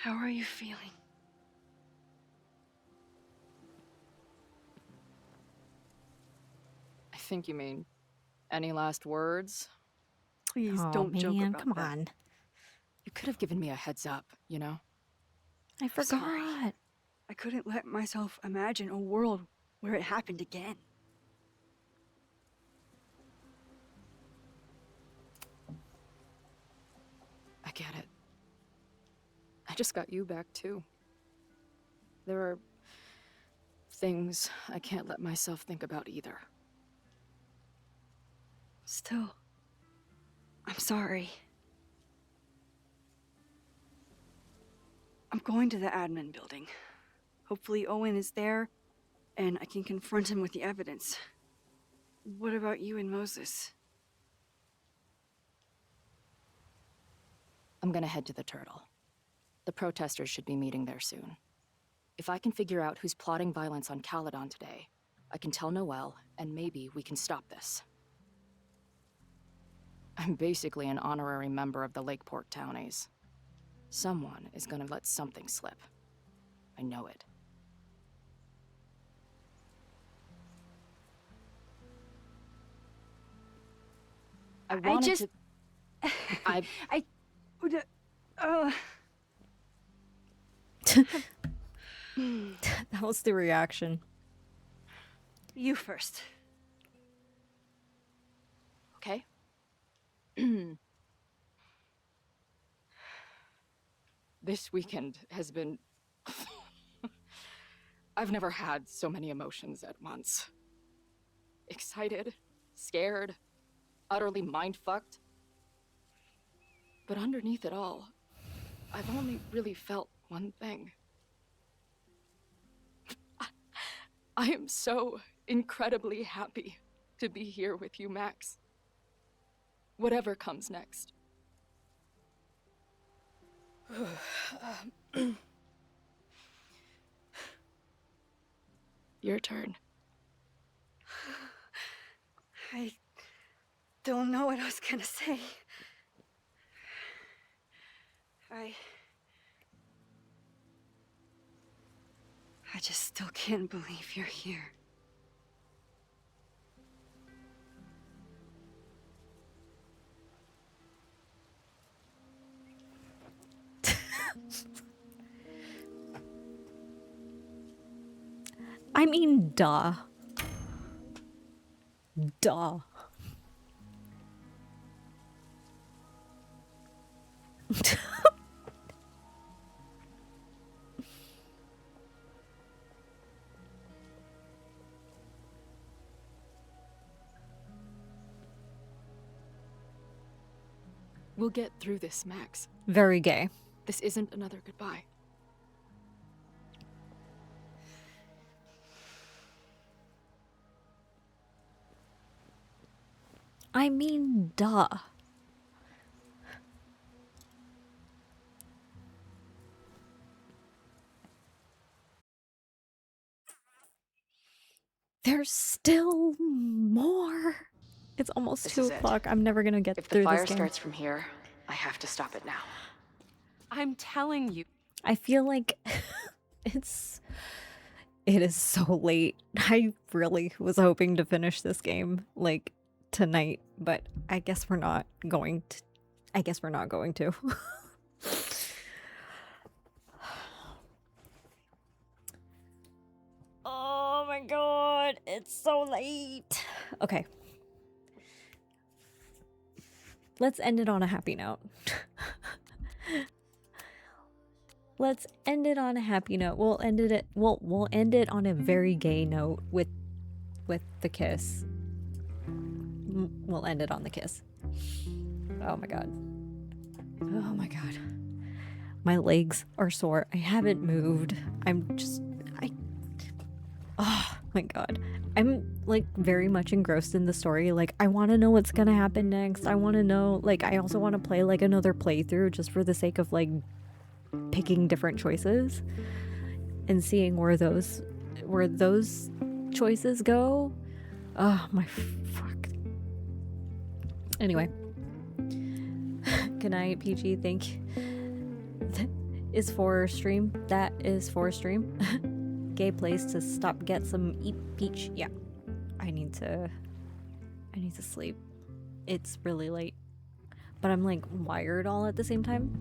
How are you feeling? I think you mean, any last words? Please Oh, don't joke man, about come that. on. You could have given me a heads up, you know? I forgot. Sorry. I couldn't let myself imagine a world where it happened again. I get it. I just got you back, too. There are things I can't let myself think about either. Still, I'm sorry. I'm going to the admin building. Hopefully Owen is there, and I can confront him with the evidence. What about you and Moses? I'm gonna head to the Turtle. The protesters should be meeting there soon. If I can figure out who's plotting violence on Caledon today, I can tell Noelle, and maybe we can stop this. I'm basically an honorary member of the Lakeport Townies. Someone is gonna let something slip. I know it. I wanted I would. That was the reaction. You first. Okay. This weekend has been... I've never had so many emotions at once. Excited, scared, utterly mind-fucked. But underneath it all, I've only really felt one thing. I am so incredibly happy to be here with you, Max. Whatever comes next. Your turn. I don't know what I was gonna say. I just still can't believe you're here. I mean, duh. Duh. We'll get through this, Max. Very gay. This isn't another goodbye. I mean, duh. There's still more. It's almost This 2 is it. o'clock. I'm never gonna get If through the fire this game. starts from here, I have to stop it now. I'm telling you. I feel like it is so late. I really was hoping to finish this game like tonight, but I guess we're not going to. Oh my god, it's so late. Okay. Let's end it on a happy note. Let's end it on a happy note. We'll end it on a very gay note with the kiss. We'll end it on the kiss. Oh my god. Oh my god. My legs are sore. I haven't moved. Oh my god. I'm like very much engrossed in the story. Like I want to know what's going to happen next. I want to know, like I also want to play like another playthrough just for the sake of like picking different choices and seeing where those choices go. Oh my fuck. Anyway. Good night, PG. Thank you. That is for stream. That is for stream. Gay place to stop, get some, eat peach. Yeah. I need to sleep. It's really late. But I'm like wired all at the same time.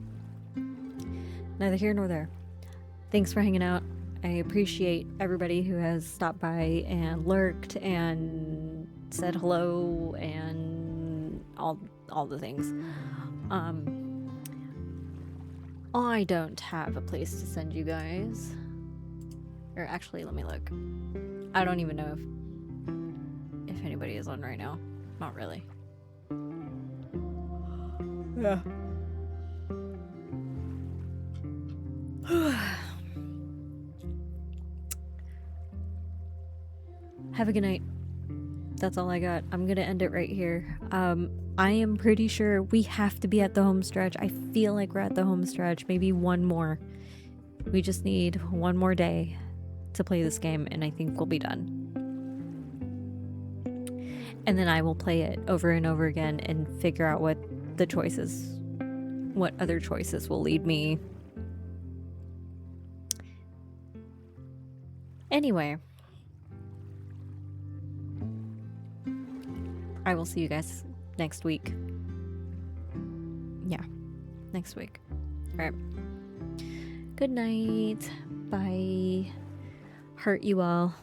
neither here nor there. Thanks for hanging out. I appreciate everybody who has stopped by and lurked and said hello and all the things. I don't have a place to send you guys. Or actually, let me look. I don't even know if anybody is on right now. Not really. Yeah. Have a good night. That's all I got. I'm gonna end it right here. I am pretty sure we have to be at the home stretch. I feel like we're at the home stretch. Maybe one more. We just need one more day to play this game, and I think we'll be done. And then I will play it over and over again and figure out what other choices will lead me. Anyway, I will see you guys next week. Yeah, next week. All right. Good night. Bye. Hurt you all.